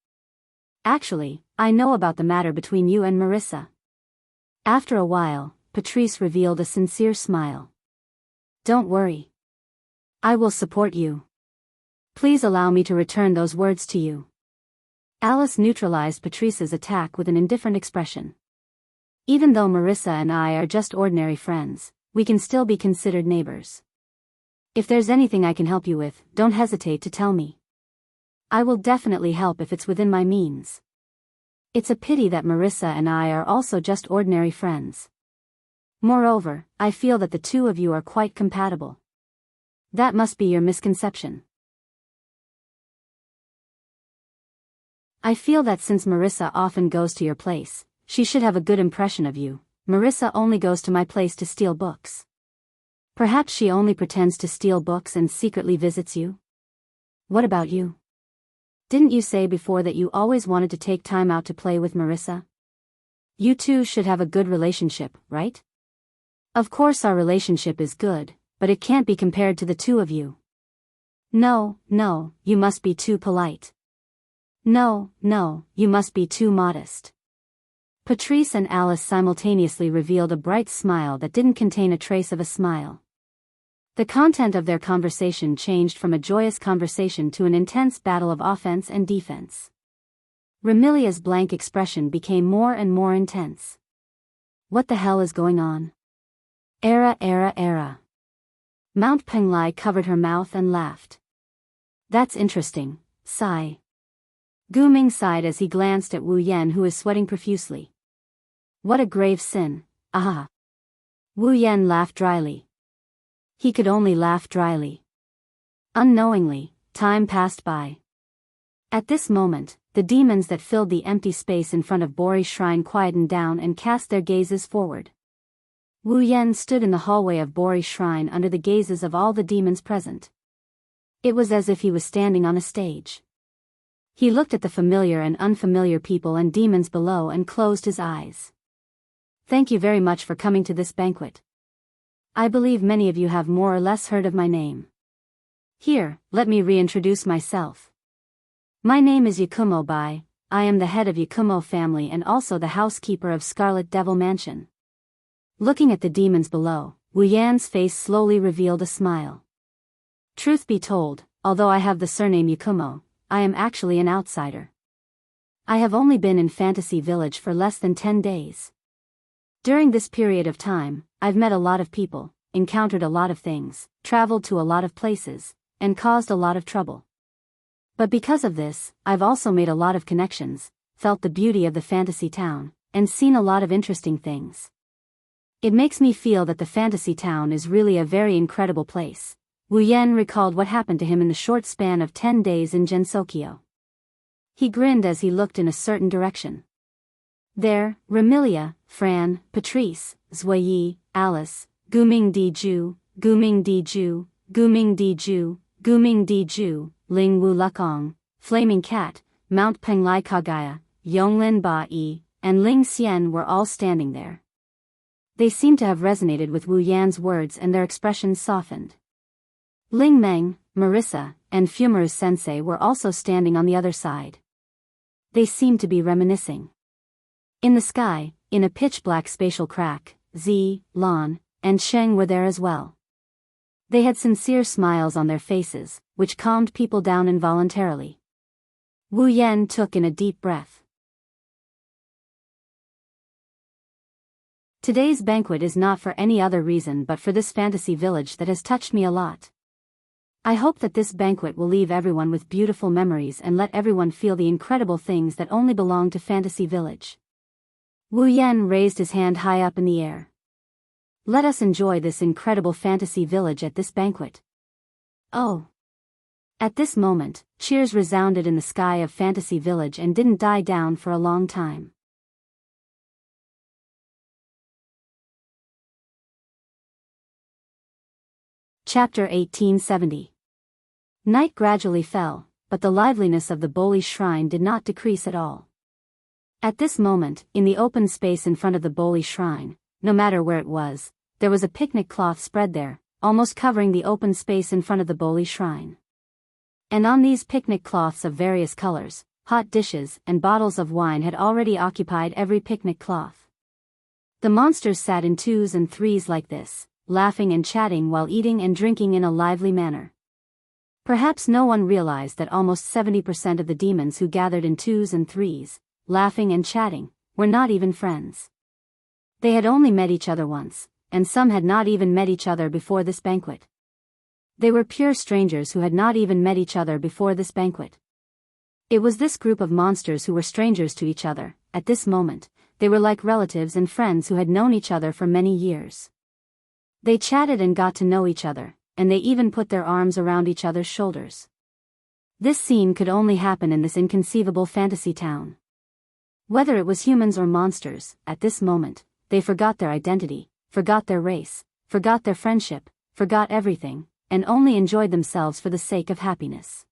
Speaker 1: Actually, I know about the matter between you and Marissa. After a while, Patrice revealed a sincere smile. Don't worry. I will support you. Please allow me to return those words to you. Alice neutralized Patrice's attack with an indifferent expression. Even though Marissa and I are just ordinary friends, we can still be considered neighbors. If there's anything I can help you with, don't hesitate to tell me. I will definitely help if it's within my means. It's a pity that Marissa and I are also just ordinary friends. Moreover, I feel that the two of you are quite compatible. That must be your misconception. I feel that since Marissa often goes to your place, she should have a good impression of you. Marissa only goes to my place to steal books. Perhaps she only pretends to steal books and secretly visits you? What about you? Didn't you say before that you always wanted to take time out to play with Marissa? You two should have a good relationship, right? Of course our relationship is good, but it can't be compared to the two of you. No, you must be too polite. No, you must be too modest. Patrice and Alice simultaneously revealed a bright smile that didn't contain a trace of a smile. The content of their conversation changed from a joyous conversation to an intense battle of offense and defense. Remilia's blank expression became more and more intense. What the hell is going on? Era. Mount Penglai covered her mouth and laughed. That's interesting, sigh. Gu Ming sighed as he glanced at Wu Yan who is sweating profusely. What a grave sin, ah. Wu Yan laughed dryly. He could only laugh dryly. Unknowingly, time passed by. At this moment, the demons that filled the empty space in front of Bori's shrine quietened down and cast their gazes forward. Wu Yan stood in the hallway of Bori's shrine under the gazes of all the demons present. It was as if he was standing on a stage. He looked at the familiar and unfamiliar people and demons below and closed his eyes. Thank you very much for coming to this banquet. I believe many of you have more or less heard of my name. Here, let me reintroduce myself. My name is Yakumo Bai. I am the head of Yakumo family and also the housekeeper of Scarlet Devil Mansion. Looking at the demons below, Wu Yan's face slowly revealed a smile. Truth be told, although I have the surname Yakumo, I am actually an outsider. I have only been in Fantasy Village for less than 10 days. During this period of time, I've met a lot of people, encountered a lot of things, traveled to a lot of places, and caused a lot of trouble. But because of this, I've also made a lot of connections, felt the beauty of the fantasy town, and seen a lot of interesting things. It makes me feel that the fantasy town is really a very incredible place. Wu Yan recalled what happened to him in the short span of 10 days in Gensokyo. He grinned as he looked in a certain direction. There, Remilia, Fran, Patrice, Zhuyi, Alice, Guming Diju, Guming Diju, Guming Diju, Guming Diju, Ling Wu Lukong, Flaming Cat, Mount Penglai Kagaya, Yonglin Ba Yi, and Ling Xian were all standing there. They seemed to have resonated with Wu Yan's words and their expressions softened. Ling Meng, Marissa, and Fumaru Sensei were also standing on the other side. They seemed to be reminiscing. In the sky, in a pitch-black spatial crack, Zi, Lan, and Sheng were there as well. They had sincere smiles on their faces, which calmed people down involuntarily. Wu Yan took in a deep breath. Today's banquet is not for any other reason but for this fantasy village that has touched me a lot. I hope that this banquet will leave everyone with beautiful memories and let everyone feel the incredible things that only belong to Fantasy Village. Wu Yan raised his hand high up in the air. Let us enjoy this incredible fantasy village at this banquet. Oh! At this moment, cheers resounded in the sky of Fantasy Village and didn't die down for a long time. Chapter 1870. Night gradually fell, but the liveliness of the Boli shrine did not decrease at all. At this moment, in the open space in front of the Boli shrine, no matter where it was, there was a picnic cloth spread there, almost covering the open space in front of the Boli shrine. And on these picnic cloths of various colors, hot dishes and bottles of wine had already occupied every picnic cloth. The monsters sat in twos and threes like this, laughing and chatting while eating and drinking in a lively manner. Perhaps no one realized that almost 70% of the demons who gathered in twos and threes, laughing and chatting, were not even friends. They had only met each other once, and some had not even met each other before this banquet. They were pure strangers who had not even met each other before this banquet. It was this group of monsters who were strangers to each other. At this moment, they were like relatives and friends who had known each other for many years. They chatted and got to know each other, and they even put their arms around each other's shoulders. This scene could only happen in this inconceivable fantasy town. Whether it was humans or monsters, at this moment, they forgot their identity, forgot their race, forgot their friendship, forgot everything, and only enjoyed themselves for the sake of happiness.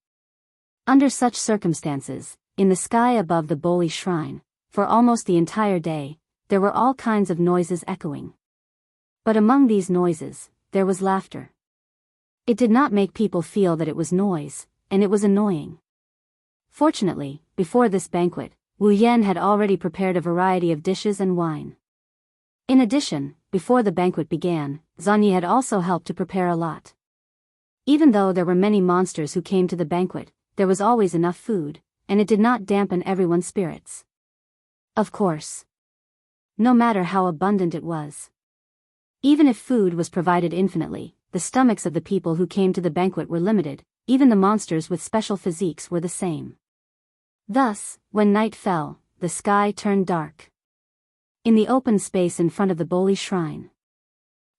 Speaker 1: Under such circumstances, in the sky above the Boli shrine, for almost the entire day, there were all kinds of noises echoing. But among these noises, there was laughter. It did not make people feel that it was noise, and it was annoying. Fortunately, before this banquet, Wu Yan had already prepared a variety of dishes and wine. In addition, before the banquet began, Zanyi had also helped to prepare a lot. Even though there were many monsters who came to the banquet, there was always enough food, and it did not dampen everyone's spirits. Of course. No matter how abundant it was. Even if food was provided infinitely, the stomachs of the people who came to the banquet were limited, even the monsters with special physiques were the same. Thus, when night fell, the sky turned dark. In the open space in front of the Boli shrine,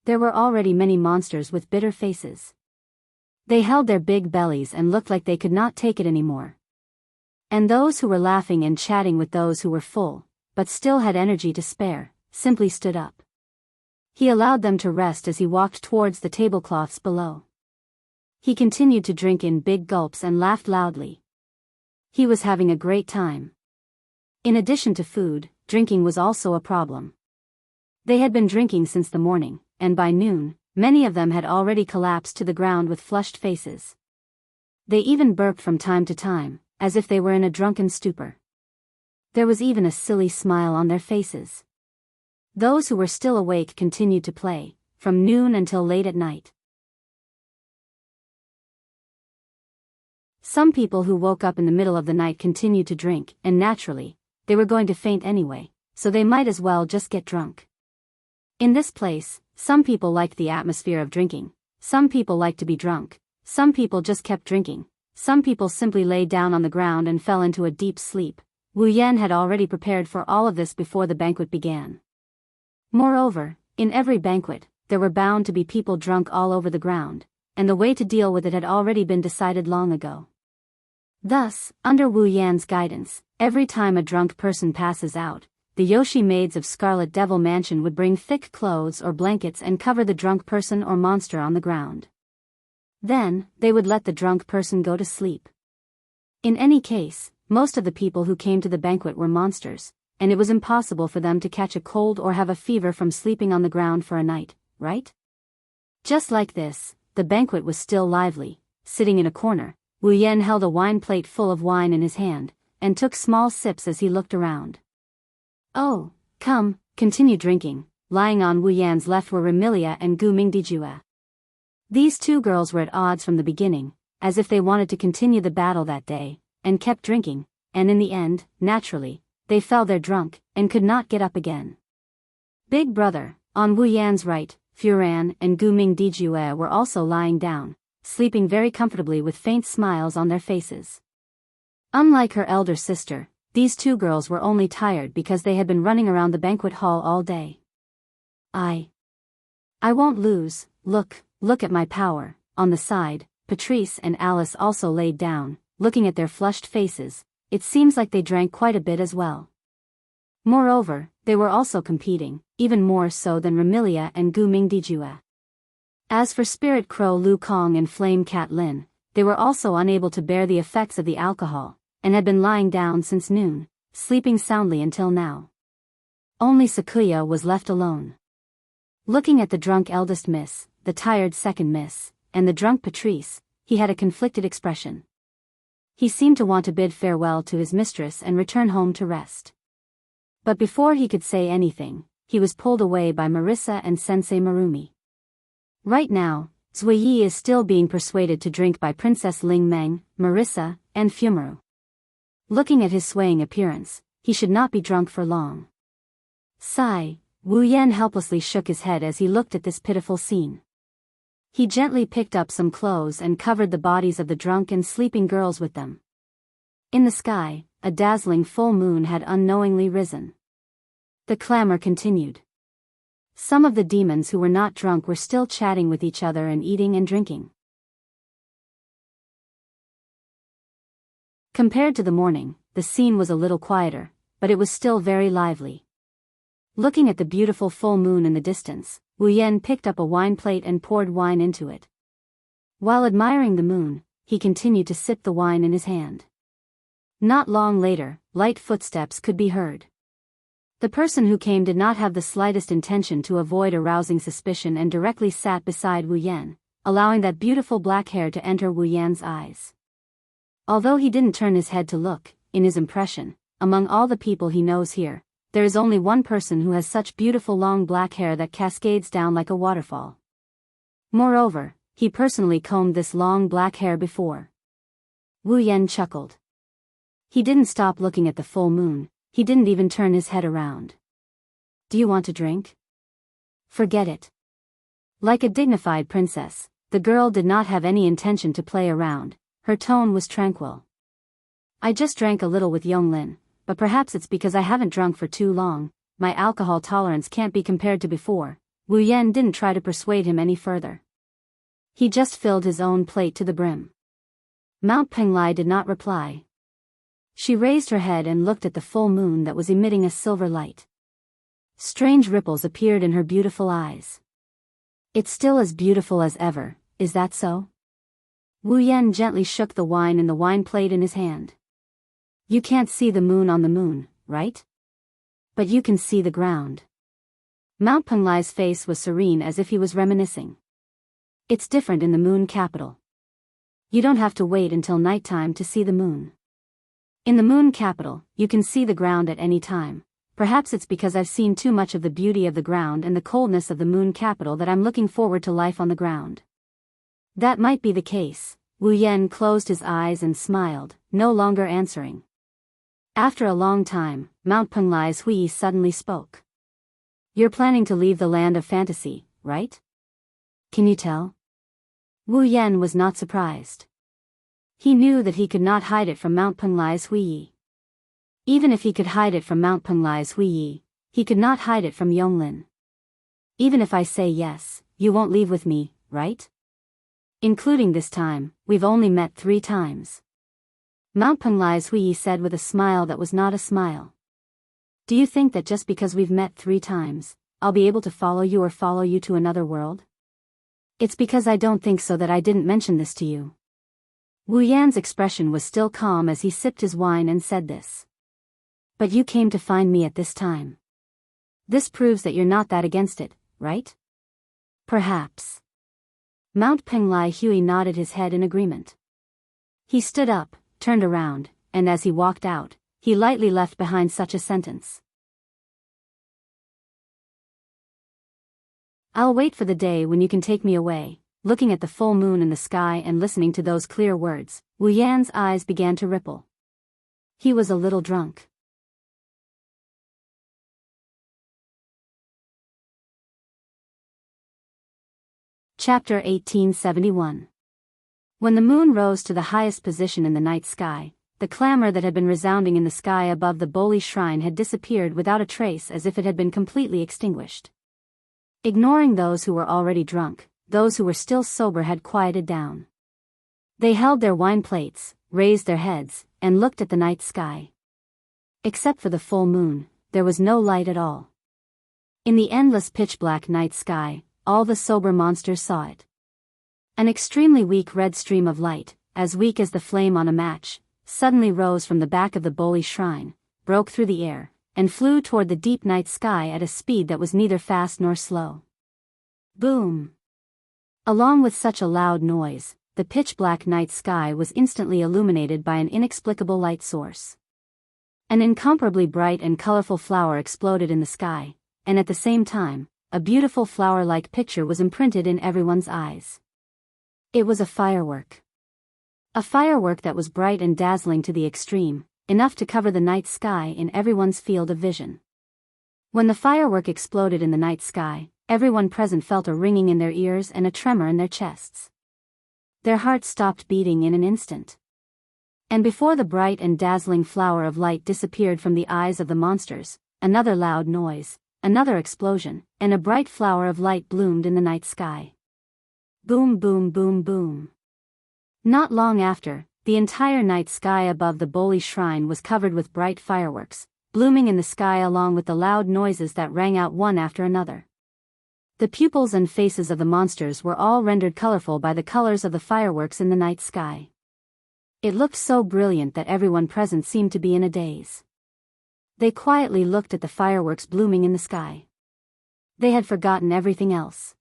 Speaker 1: there were already many monsters with bitter faces. They held their big bellies and looked like they could not take it anymore. And those who were laughing and chatting with those who were full, but still had energy to spare, simply stood up. He allowed them to rest as he walked towards the tablecloths below. He continued to drink in big gulps and laughed loudly. He was having a great time. In addition to food, drinking was also a problem. They had been drinking since the morning, and by noon, many of them had already collapsed to the ground with flushed faces. They even burped from time to time, as if they were in a drunken stupor. There was even a silly smile on their faces. Those who were still awake continued to play, from noon until late at night. Some people who woke up in the middle of the night continued to drink, and naturally, they were going to faint anyway, so they might as well just get drunk. In this place, some people liked the atmosphere of drinking, some people liked to be drunk, some people just kept drinking, some people simply lay down on the ground and fell into a deep sleep. Wu Yan had already prepared for all of this before the banquet began. Moreover, in every banquet, there were bound to be people drunk all over the ground, and the way to deal with it had already been decided long ago. Thus, under Wu Yan's guidance, every time a drunk person passes out, the Yoshi maids of Scarlet Devil Mansion would bring thick clothes or blankets and cover the drunk person or monster on the ground. Then, they would let the drunk person go to sleep. In any case, most of the people who came to the banquet were monsters, and it was impossible for them to catch a cold or have a fever from sleeping on the ground for a night, right? Just like this, the banquet was still lively. Sitting in a corner, Wu Yan held a wine plate full of wine in his hand, and took small sips as he looked around. Oh, come, continue drinking. Lying on Wu Yan's left were Remilia and Gu Mingdijue. These two girls were at odds from the beginning, as if they wanted to continue the battle that day, and kept drinking, and in the end, naturally, they fell there drunk, and could not get up again. Big Brother, on Wu Yan's right, Furan and Gu Mingdijue were also lying down, sleeping very comfortably with faint smiles on their faces. Unlike her elder sister, these two girls were only tired because they had been running around the banquet hall all day. I won't lose. Look at my power. On the side, Patrice and Alice also laid down, looking at their flushed faces. It seems like they drank quite a bit as well. Moreover, they were also competing, even more so than Remilia and Gu Mingdijue. As for Spirit Crow Lu Kong and Flame Cat Lin, they were also unable to bear the effects of the alcohol, and had been lying down since noon, sleeping soundly until now. Only Sakuya was left alone. Looking at the drunk eldest miss, the tired second miss, and the drunk Patrice, he had a conflicted expression. He seemed to want to bid farewell to his mistress and return home to rest. But before he could say anything, he was pulled away by Marissa and Sensei Marumi. Right now, Zuiyi is still being persuaded to drink by Princess Ling Meng, Marissa, and Fumaru. Looking at his swaying appearance, he should not be drunk for long. Sigh, Wu Yan helplessly shook his head as he looked at this pitiful scene. He gently picked up some clothes and covered the bodies of the drunk and sleeping girls with them. In the sky, a dazzling full moon had unknowingly risen. The clamor continued. Some of the demons who were not drunk were still chatting with each other and eating and drinking. Compared to the morning, the scene was a little quieter, but it was still very lively. Looking at the beautiful full moon in the distance, Wu Yan picked up a wine plate and poured wine into it. While admiring the moon, he continued to sip the wine in his hand. Not long later, light footsteps could be heard. The person who came did not have the slightest intention to avoid arousing suspicion and directly sat beside Wu Yan, allowing that beautiful black hair to enter Wu Yan's eyes. Although he didn't turn his head to look, in his impression, among all the people he knows here, there is only one person who has such beautiful long black hair that cascades down like a waterfall. Moreover, he personally combed this long black hair before. Wu Yan chuckled. He didn't stop looking at the full moon. He didn't even turn his head around. Do you want to drink? Forget it. Like a dignified princess, the girl did not have any intention to play around. Her tone was tranquil. I just drank a little with Yonglin, but perhaps it's because I haven't drunk for too long. My alcohol tolerance can't be compared to before. Wu Yan didn't try to persuade him any further. He just filled his own plate to the brim. Mount Penglai did not reply. She raised her head and looked at the full moon that was emitting a silver light. Strange ripples appeared in her beautiful eyes. It's still as beautiful as ever, is that so? Wu Yan gently shook the wine in the wine plate in his hand. You can't see the moon on the moon, right? But you can see the ground. Mount Penglai's face was serene as if he was reminiscing. It's different in the moon capital. You don't have to wait until nighttime to see the moon. In the moon capital, you can see the ground at any time. Perhaps it's because I've seen too much of the beauty of the ground and the coldness of the moon capital that I'm looking forward to life on the ground. That might be the case. Wu Yan closed his eyes and smiled, no longer answering. After a long time, Mount Penglai's Hui suddenly spoke. You're planning to leave the land of fantasy, right? Can you tell? Wu Yan was not surprised. He knew that he could not hide it from Mount Penglai's Hui. Even if he could hide it from Mount Penglai's Hui, he could not hide it from Yonglin. Even if I say yes, you won't leave with me, right? Including this time, we've only met 3 times. Mount Penglai's Hui said with a smile that was not a smile. Do you think that just because we've met 3 times, I'll be able to follow you or follow you to another world? It's because I don't think so that I didn't mention this to you. Wu Yan's expression was still calm as he sipped his wine and said this. But you came to find me at this time. This proves that you're not that against it, right? Perhaps. Mount Penglai Hui nodded his head in agreement. He stood up, turned around, and as he walked out, he lightly left behind such a sentence. I'll wait for the day when you can take me away. Looking at the full moon in the sky and listening to those clear words, Wu Yan's eyes began to ripple. He was a little drunk. Chapter 1871. When the moon rose to the highest position in the night sky, the clamor that had been resounding in the sky above the Boli shrine had disappeared without a trace, as if it had been completely extinguished. Ignoring those who were already drunk, those who were still sober had quieted down. They held their wine plates, raised their heads, and looked at the night sky. Except for the full moon, there was no light at all. In the endless pitch-black night sky, all the sober monsters saw it. An extremely weak red stream of light, as weak as the flame on a match, suddenly rose from the back of the Boli shrine, broke through the air, and flew toward the deep night sky at a speed that was neither fast nor slow. Boom! Along with such a loud noise, the pitch-black night sky was instantly illuminated by an inexplicable light source. An incomparably bright and colorful flower exploded in the sky, and at the same time, a beautiful flower-like picture was imprinted in everyone's eyes. It was a firework. A firework that was bright and dazzling to the extreme, enough to cover the night sky in everyone's field of vision. When the firework exploded in the night sky, everyone present felt a ringing in their ears and a tremor in their chests. Their hearts stopped beating in an instant. And before the bright and dazzling flower of light disappeared from the eyes of the monsters, another loud noise, another explosion, and a bright flower of light bloomed in the night sky. Boom, boom, boom, boom. Not long after, the entire night sky above the Boli shrine was covered with bright fireworks, blooming in the sky along with the loud noises that rang out one after another. The pupils and faces of the monsters were all rendered colorful by the colors of the fireworks in the night sky. It looked so brilliant that everyone present seemed to be in a daze. They quietly looked at the fireworks blooming in the sky. They had forgotten everything else.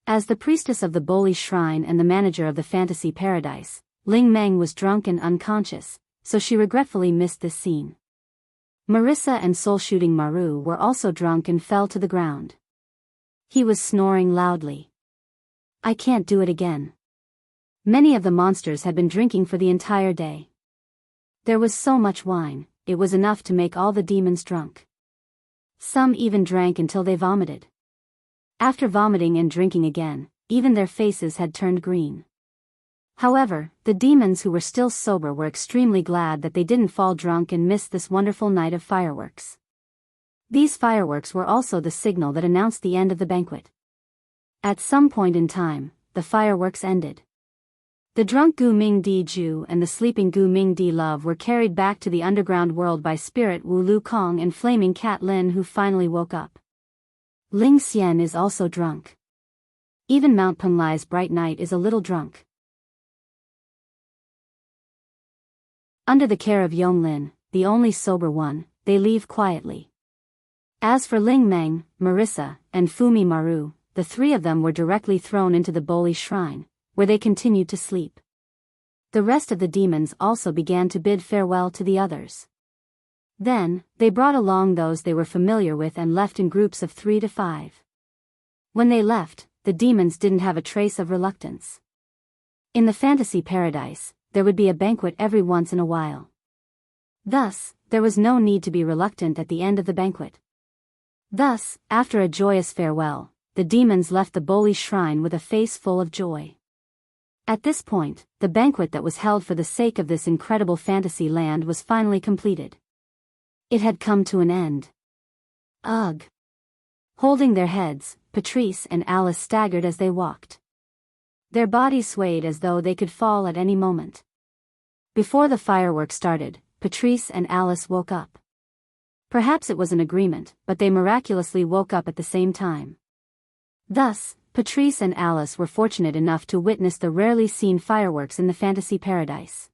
Speaker 1: As the priestess of the Boli shrine and the manager of the fantasy paradise, Ling Meng was drunk and unconscious, so she regretfully missed this scene. Marissa and soul-shooting Maru were also drunk and fell to the ground. He was snoring loudly. I can't do it again. Many of the monsters had been drinking for the entire day. There was so much wine, it was enough to make all the demons drunk. Some even drank until they vomited. After vomiting and drinking again, even their faces had turned green. However, the demons who were still sober were extremely glad that they didn't fall drunk and miss this wonderful night of fireworks. These fireworks were also the signal that announced the end of the banquet. At some point in time, the fireworks ended. The drunk Gu Ming Di Ju and the sleeping Gu Ming Di Love were carried back to the underground world by Spirit Wu Lu Kong and Flaming Cat Lin, who finally woke up. Ling Xian is also drunk. Even Mount Penglai's Bright Knight is a little drunk. Under the care of Yong Lin, the only sober one, they leave quietly. As for Ling Meng, Marissa, and Fumi Maru, the three of them were directly thrown into the Boli Shrine, where they continued to sleep. The rest of the demons also began to bid farewell to the others. Then, they brought along those they were familiar with and left in groups of 3 to 5. When they left, the demons didn't have a trace of reluctance. In the fantasy paradise, there would be a banquet every once in a while. Thus, there was no need to be reluctant at the end of the banquet. Thus, after a joyous farewell, the demons left the Boli Shrine with a face full of joy. At this point, the banquet that was held for the sake of this incredible fantasy land was finally completed. It had come to an end. Ugh! Holding their heads, Patrice and Alice staggered as they walked. Their bodies swayed as though they could fall at any moment. Before the fireworks started, Patrice and Alice woke up. Perhaps it was an agreement, but they miraculously woke up at the same time. Thus, Patrice and Alice were fortunate enough to witness the rarely seen fireworks in the fantasy paradise.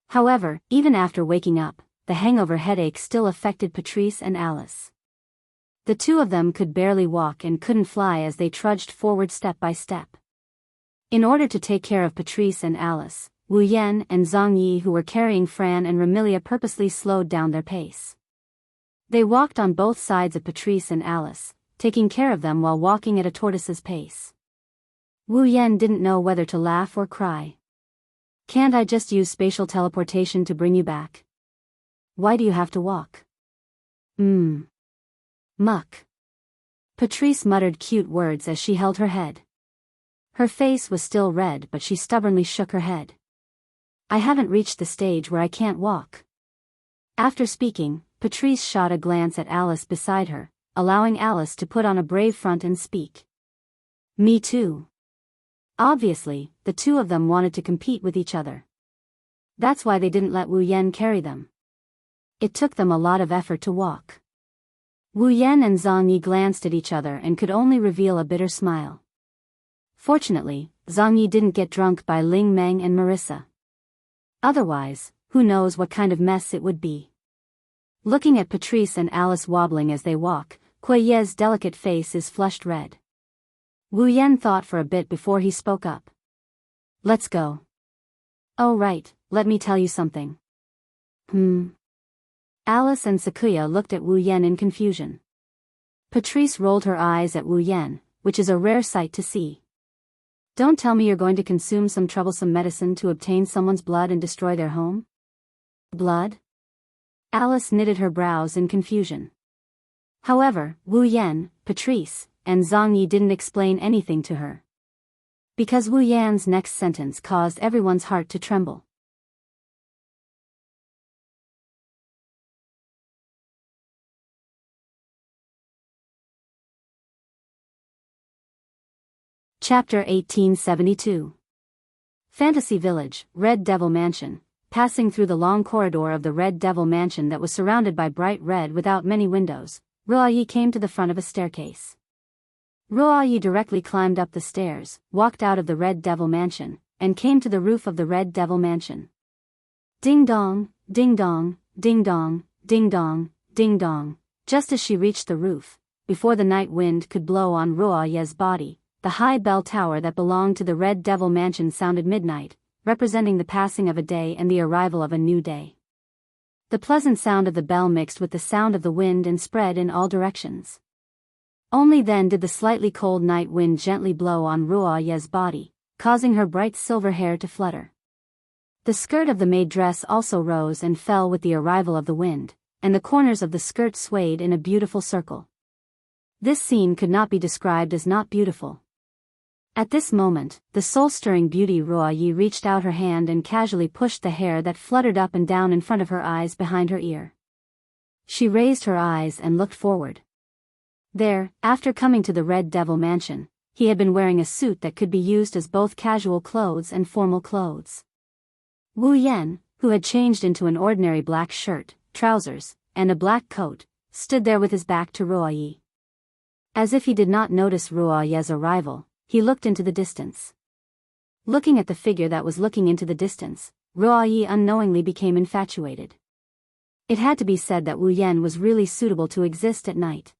Speaker 1: However, even after waking up, the hangover headache still affected Patrice and Alice. The two of them could barely walk and couldn't fly as they trudged forward step by step. In order to take care of Patrice and Alice, Wu Yan and Zhang Yi, who were carrying Fran and Remilia, purposely slowed down their pace. They walked on both sides of Patrice and Alice, taking care of them while walking at a tortoise's pace. Wu Yan didn't know whether to laugh or cry. "Can't I just use spatial teleportation to bring you back? Why do you have to walk?" Muck. Patrice muttered cute words as she held her head. Her face was still red, but she stubbornly shook her head. "I haven't reached the stage where I can't walk." After speaking, Patrice shot a glance at Alice beside her, allowing Alice to put on a brave front and speak. "Me too." Obviously, the two of them wanted to compete with each other. That's why they didn't let Wu Yan carry them. It took them a lot of effort to walk. Wu Yan and Zhang Yi glanced at each other and could only reveal a bitter smile. Fortunately, Zhang Yi didn't get drunk by Ling Meng and Marissa. Otherwise, who knows what kind of mess it would be. Looking at Patrice and Alice wobbling as they walk, Kuei Ye's delicate face is flushed red. Wu Yan thought for a bit before he spoke up. "Let's go." "Oh right, let me tell you something." Alice and Sakuya looked at Wu Yan in confusion. Patrice rolled her eyes at Wu Yan, which is a rare sight to see. "Don't tell me you're going to consume some troublesome medicine to obtain someone's blood and destroy their home?" "Blood?" Alice knitted her brows in confusion. However, Wu Yan, Patrice, and Zhang Yi didn't explain anything to her. Because Wu Yan's next sentence caused everyone's heart to tremble. Chapter 1872. Fantasy Village, Red Devil Mansion. Passing through the long corridor of the Red Devil Mansion that was surrounded by bright red without many windows, Ruoyi came to the front of a staircase. Ruoyi directly climbed up the stairs, walked out of the Red Devil Mansion, and came to the roof of the Red Devil Mansion. Ding dong, ding dong, ding dong, ding dong, ding dong. Just as she reached the roof, before the night wind could blow on Ruoyi's body, the high bell tower that belonged to the Red Devil Mansion sounded midnight, representing the passing of a day and the arrival of a new day. The pleasant sound of the bell mixed with the sound of the wind and spread in all directions. Only then did the slightly cold night wind gently blow on Ruoyi's body, causing her bright silver hair to flutter. The skirt of the maid dress also rose and fell with the arrival of the wind, and the corners of the skirt swayed in a beautiful circle. This scene could not be described as not beautiful. At this moment, the soul-stirring beauty Ruoyi reached out her hand and casually pushed the hair that fluttered up and down in front of her eyes behind her ear. She raised her eyes and looked forward. There, after coming to the Red Devil Mansion, he had been wearing a suit that could be used as both casual clothes and formal clothes. Wu Yan, who had changed into an ordinary black shirt, trousers, and a black coat, stood there with his back to Ruoyi. As if he did not notice Ruoyi's arrival, he looked into the distance. Looking at the figure that was looking into the distance, Ruoyi unknowingly became infatuated. It had to be said that Wu Yan was really suitable to exist at night.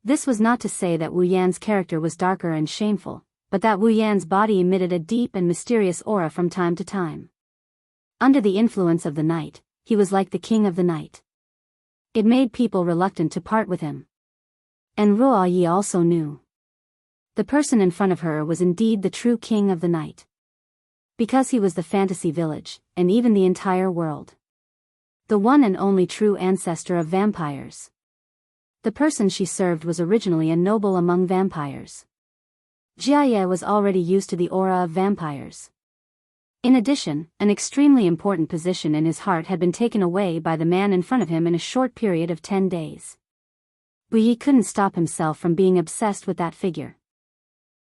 Speaker 1: This was not to say that Wu Yan's character was darker and shameful, but that Wu Yan's body emitted a deep and mysterious aura from time to time. Under the influence of the night, he was like the king of the night. It made people reluctant to part with him. And Ruoyi also knew. The person in front of her was indeed the true king of the night. Because he was the fantasy village, and even the entire world. The one and only true ancestor of vampires. The person she served was originally a noble among vampires. Jiaye was already used to the aura of vampires. In addition, an extremely important position in his heart had been taken away by the man in front of him in a short period of 10 days. Bu Yi couldn't stop himself from being obsessed with that figure.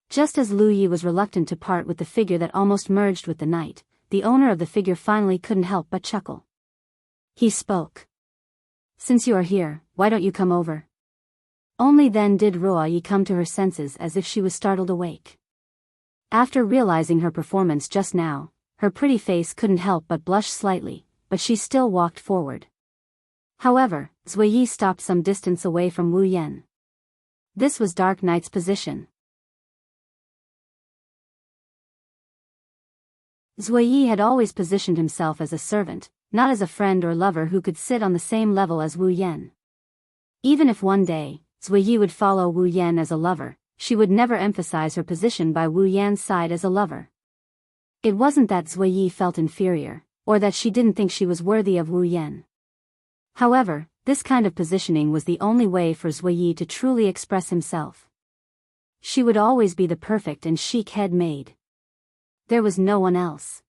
Speaker 1: Just as Lu Yi was reluctant to part with the figure that almost merged with the night, the owner of the figure finally couldn't help but chuckle. He spoke. "Since you are here, why don't you come over?" Only then did Ruoyi come to her senses as if she was startled awake. After realizing her performance just now, her pretty face couldn't help but blush slightly, but she still walked forward. However, Zuiyi stopped some distance away from Wu Yan. This was Dark Knight's position. Zuiyi had always positioned himself as a servant, not as a friend or lover who could sit on the same level as Wu Yan. Even if one day, Zuiyi would follow Wu Yan as a lover, she would never emphasize her position by Wu Yan's side as a lover. It wasn't that Zuiyi felt inferior, or that she didn't think she was worthy of Wu Yan. However, this kind of positioning was the only way for Zuiyi to truly express himself. She would always be the perfect and chic head maid. There was no one else.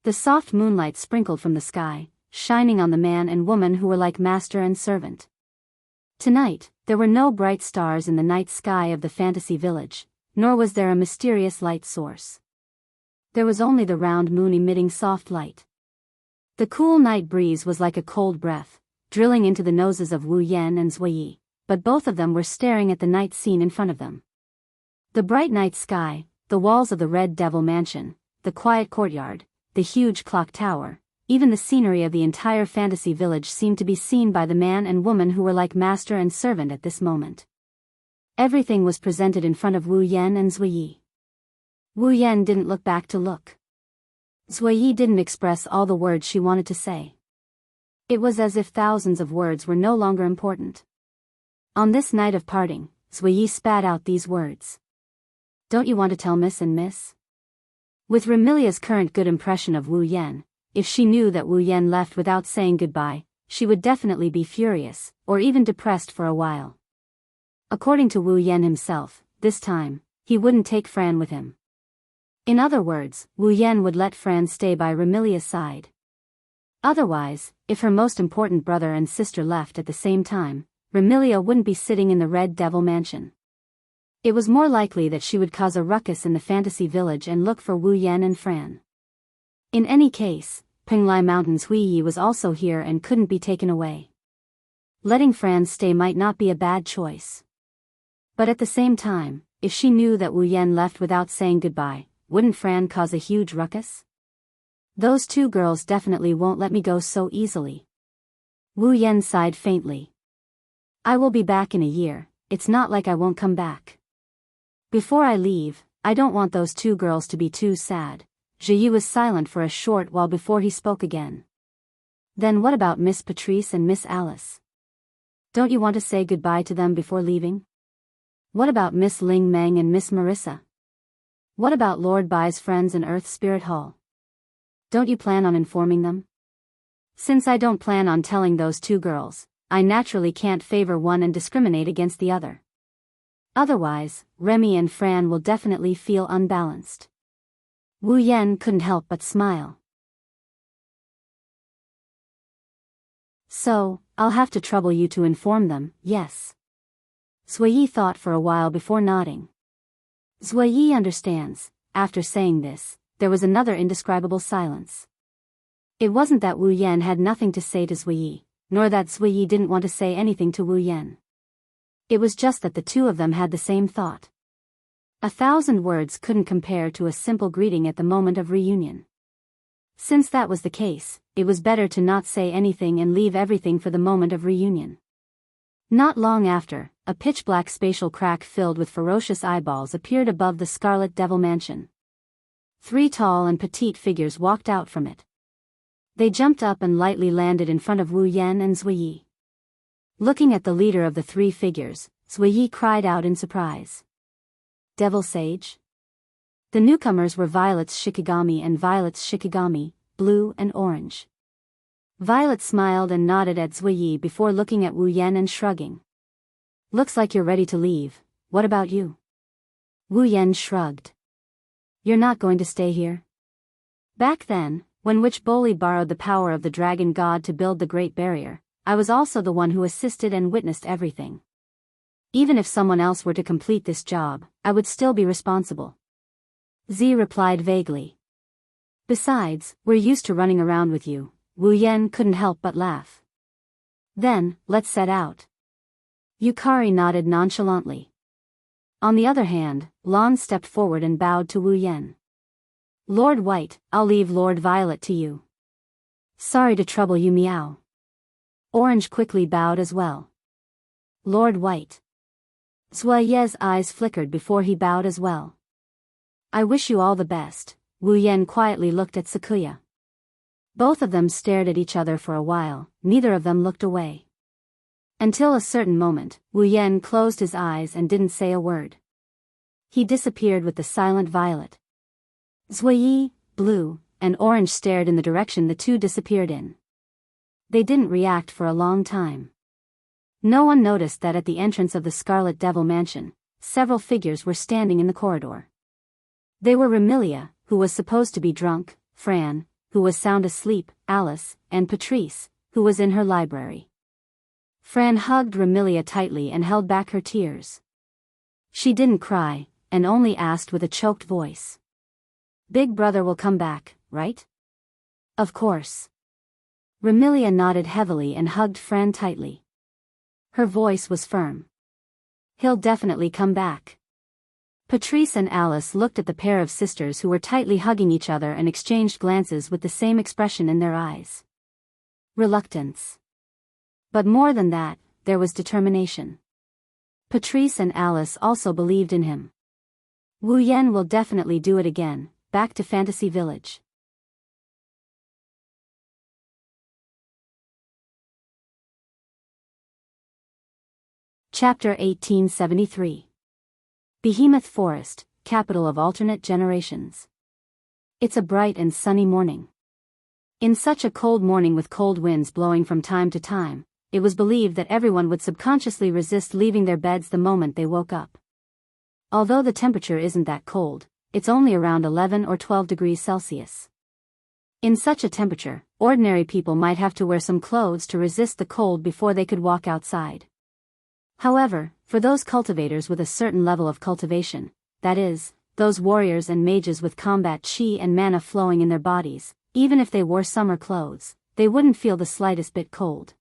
Speaker 1: The soft moonlight sprinkled from the sky, shining on the man and woman who were like master and servant. Tonight, there were no bright stars in the night sky of the fantasy village, nor was there a mysterious light source. There was only the round moon emitting soft light. The cool night breeze was like a cold breath, drilling into the noses of Wu Yan and Zuiyi, but both of them were staring at the night scene in front of them. The bright night sky, the walls of the Red Devil Mansion, the quiet courtyard, the huge clock tower, even the scenery of the entire fantasy village seemed to be seen by the man and woman who were like master and servant at this moment. Everything was presented in front of Wu Yan and Zuiyi. Wu Yan didn't look back to look. Zuiyi didn't express all the words she wanted to say. It was as if thousands of words were no longer important. On this night of parting, Zuiyi spat out these words. "Don't you want to tell Miss and Miss?" With Remilia's current good impression of Wu Yan, if she knew that Wu Yan left without saying goodbye, she would definitely be furious, or even depressed for a while. According to Wu Yan himself, this time, he wouldn't take Fran with him. In other words, Wu Yan would let Fran stay by Remilia's side. Otherwise, if her most important brother and sister left at the same time, Remilia wouldn't be sitting in the Red Devil Mansion. It was more likely that she would cause a ruckus in the fantasy village and look for Wu Yan and Fran. In any case, Penglai Mountain's Huiyi was also here and couldn't be taken away. Letting Fran stay might not be a bad choice. But at the same time, if she knew that Wu Yan left without saying goodbye, wouldn't Fran cause a huge ruckus? "Those two girls definitely won't let me go so easily." Wu Yan sighed faintly. "I will be back in a year, it's not like I won't come back. Before I leave, I don't want those two girls to be too sad." Zhiyu was silent for a short while before he spoke again. "Then what about Miss Patrice and Miss Alice? Don't you want to say goodbye to them before leaving? What about Miss Ling Meng and Miss Marissa? What about Lord Bai's friends in Earth Spirit Hall? Don't you plan on informing them?" "Since I don't plan on telling those two girls, I naturally can't favor one and discriminate against the other. Otherwise, Remy and Fran will definitely feel unbalanced." Wu Yan couldn't help but smile. "So, I'll have to trouble you to inform them, yes?" Zuiyi thought for a while before nodding. Zui understands. After saying this, there was another indescribable silence. It wasn't that Wu Yan had nothing to say to Zui, nor that Zui didn't want to say anything to Wu Yan. It was just that the two of them had the same thought. 1,000 words couldn't compare to a simple greeting at the moment of reunion. Since that was the case, it was better to not say anything and leave everything for the moment of reunion. Not long after, a pitch-black spatial crack filled with ferocious eyeballs appeared above the Scarlet Devil Mansion. 3 tall and petite figures walked out from it. They jumped up and lightly landed in front of Wu Yan and Zui. Looking at the leader of the 3 figures, Zui cried out in surprise. Devil Sage? The newcomers were Violet's Shikigami and Violet's Shikigami, blue and orange. Violet smiled and nodded at Zui before looking at Wu Yan and shrugging. Looks like you're ready to leave. What about you? Wu Yan shrugged. You're not going to stay here? Back then, when Witch Boli borrowed the power of the dragon god to build the Great Barrier, I was also the one who assisted and witnessed everything. Even if someone else were to complete this job, I would still be responsible. Z replied vaguely. Besides, we're used to running around with you. Wu Yan couldn't help but laugh. Then, let's set out. Yukari nodded nonchalantly. On the other hand, Lon stepped forward and bowed to Wu Yan. Lord White, I'll leave Lord Violet to you. Sorry to trouble you, meow. Orange quickly bowed as well. Lord White. Zuiye's eyes flickered before he bowed as well. I wish you all the best. Wu Yan quietly looked at Sakuya. Both of them stared at each other for a while, neither of them looked away. Until a certain moment, Wu Yan closed his eyes and didn't say a word. He disappeared with the silent Violet. Zui, blue, and orange stared in the direction the two disappeared in. They didn't react for a long time. No one noticed that at the entrance of the Scarlet Devil Mansion, several figures were standing in the corridor. They were Remilia, who was supposed to be drunk, Fran, who was sound asleep, Alice, and Patrice, who was in her library. Fran hugged Remilia tightly and held back her tears. She didn't cry, and only asked with a choked voice. Big brother will come back, right? Of course. Remilia nodded heavily and hugged Fran tightly. Her voice was firm. He'll definitely come back. Patrice and Alice looked at the pair of sisters who were tightly hugging each other and exchanged glances with the same expression in their eyes. Reluctance. But more than that, there was determination. Patrice and Alice also believed in him. Wu Yan will definitely do it again, back to Fantasy Village. Chapter 1873. Behemoth Forest, capital of alternate generations. It's a bright and sunny morning. In such a cold morning with cold winds blowing from time to time, it was believed that everyone would subconsciously resist leaving their beds the moment they woke up. Although the temperature isn't that cold, it's only around 11 or 12 degrees Celsius. In such a temperature, ordinary people might have to wear some clothes to resist the cold before they could walk outside. However, for those cultivators with a certain level of cultivation, that is, those warriors and mages with combat chi and mana flowing in their bodies, even if they wore summer clothes, they wouldn't feel the slightest bit cold.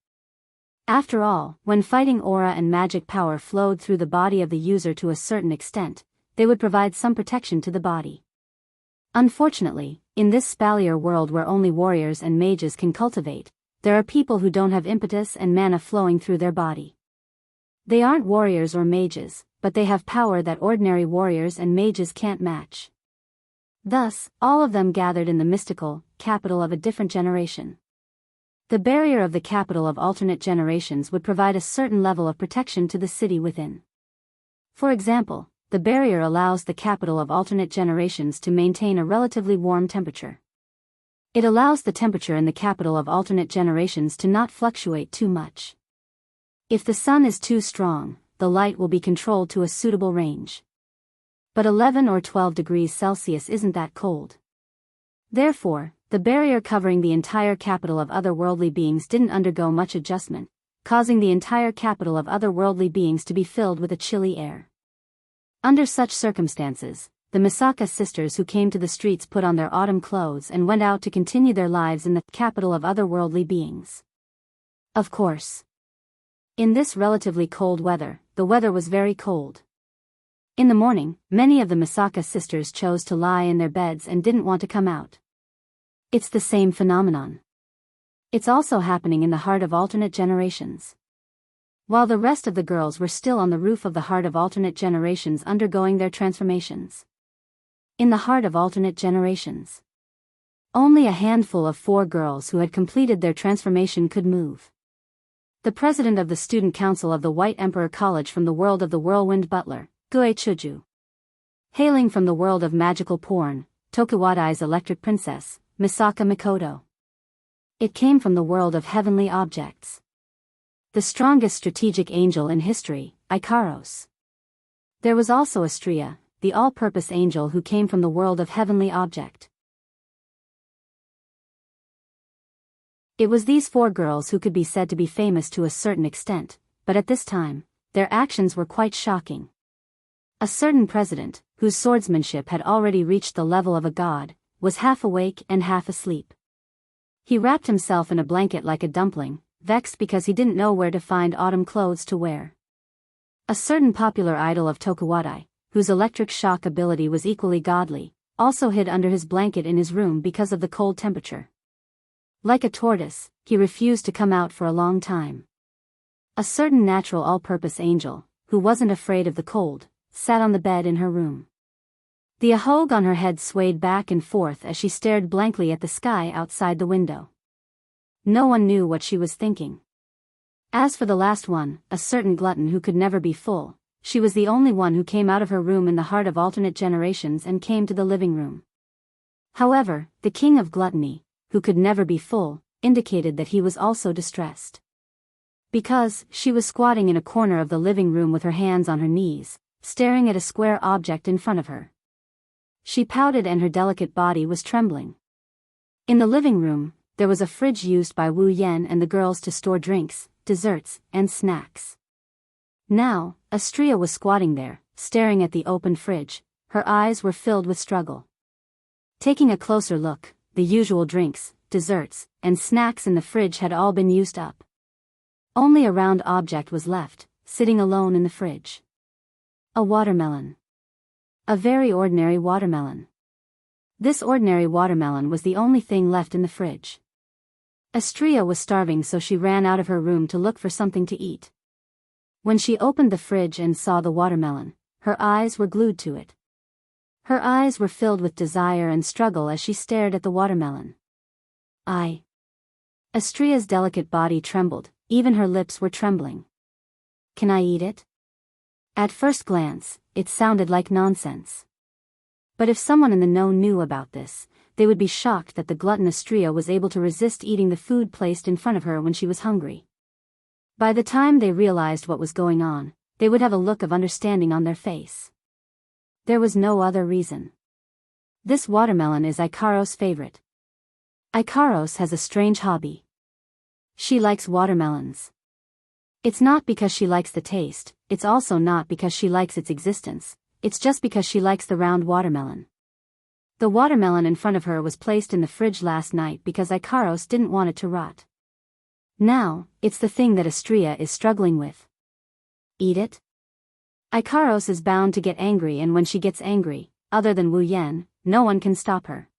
Speaker 1: After all, when fighting aura and magic power flowed through the body of the user to a certain extent, they would provide some protection to the body. Unfortunately, in this spalier world where only warriors and mages can cultivate, there are people who don't have impetus and mana flowing through their body. They aren't warriors or mages, but they have power that ordinary warriors and mages can't match. Thus, all of them gathered in the mystical capital of a different generation. The barrier of the capital of alternate generations would provide a certain level of protection to the city within. For example, the barrier allows the capital of alternate generations to maintain a relatively warm temperature. It allows the temperature in the capital of alternate generations to not fluctuate too much. If the sun is too strong, the light will be controlled to a suitable range. But 11 or 12 degrees Celsius isn't that cold. Therefore, the barrier covering the entire capital of otherworldly beings didn't undergo much adjustment, causing the entire capital of otherworldly beings to be filled with a chilly air. Under such circumstances, the Misaka sisters who came to the streets put on their autumn clothes and went out to continue their lives in the capital of otherworldly beings. Of course. In this relatively cold weather, the weather was very cold. In the morning, many of the Misaka sisters chose to lie in their beds and didn't want to come out. It's the same phenomenon. It's also happening in the heart of alternate generations. While the rest of the girls were still on the roof of the heart of alternate generations undergoing their transformations. In the heart of alternate generations, only a handful of 4 girls who had completed their transformation could move. The president of the student council of the White Emperor College from the world of the Whirlwind Butler, Gue Chuju. Hailing from the world of magical porn, Tokuwadai's electric princess, Misaka Mikoto. It came from the world of heavenly objects. The strongest strategic angel in history, Ikaros. There was also Astrea, the all-purpose angel who came from the world of heavenly object. It was these 4 girls who could be said to be famous to a certain extent, but at this time, their actions were quite shocking. A certain president, whose swordsmanship had already reached the level of a god, was half awake and half asleep. He wrapped himself in a blanket like a dumpling, vexed because he didn't know where to find autumn clothes to wear. A certain popular idol of Tokuwadai, whose electric shock ability was equally godly, also hid under his blanket in his room because of the cold temperature. Like a tortoise, he refused to come out for a long time. A certain natural all-purpose angel, who wasn't afraid of the cold, sat on the bed in her room. The ahogue on her head swayed back and forth as she stared blankly at the sky outside the window. No one knew what she was thinking. As for the last one, a certain glutton who could never be full, she was the only one who came out of her room in the heart of alternate generations and came to the living room. However, the king of gluttony, who could never be full, indicated that he was also distressed. Because she was squatting in a corner of the living room with her hands on her knees, staring at a square object in front of her. She pouted and her delicate body was trembling. In the living room, there was a fridge used by Wu Yan and the girls to store drinks, desserts, and snacks. Now, Astrea was squatting there, staring at the open fridge. Her eyes were filled with struggle. Taking a closer look, the usual drinks, desserts, and snacks in the fridge had all been used up. Only a round object was left, sitting alone in the fridge. A watermelon. A very ordinary watermelon. This ordinary watermelon was the only thing left in the fridge. Astrea was starving, so she ran out of her room to look for something to eat. When she opened the fridge and saw the watermelon, her eyes were glued to it. Her eyes were filled with desire and struggle as she stared at the watermelon. Astrea's delicate body trembled, even her lips were trembling. Can I eat it? At first glance, it sounded like nonsense. But if someone in the know knew about this, they would be shocked that the glutton Astrea was able to resist eating the food placed in front of her when she was hungry. By the time they realized what was going on, they would have a look of understanding on their face. There was no other reason. This watermelon is Ikaros' favorite. Ikaros has a strange hobby. She likes watermelons. It's not because she likes the taste, it's also not because she likes its existence, it's just because she likes the round watermelon. The watermelon in front of her was placed in the fridge last night because Ikaros didn't want it to rot. Now, it's the thing that Astrea is struggling with. Eat it? Ikaros is bound to get angry, and when she gets angry, other than Wu Yan, no one can stop her.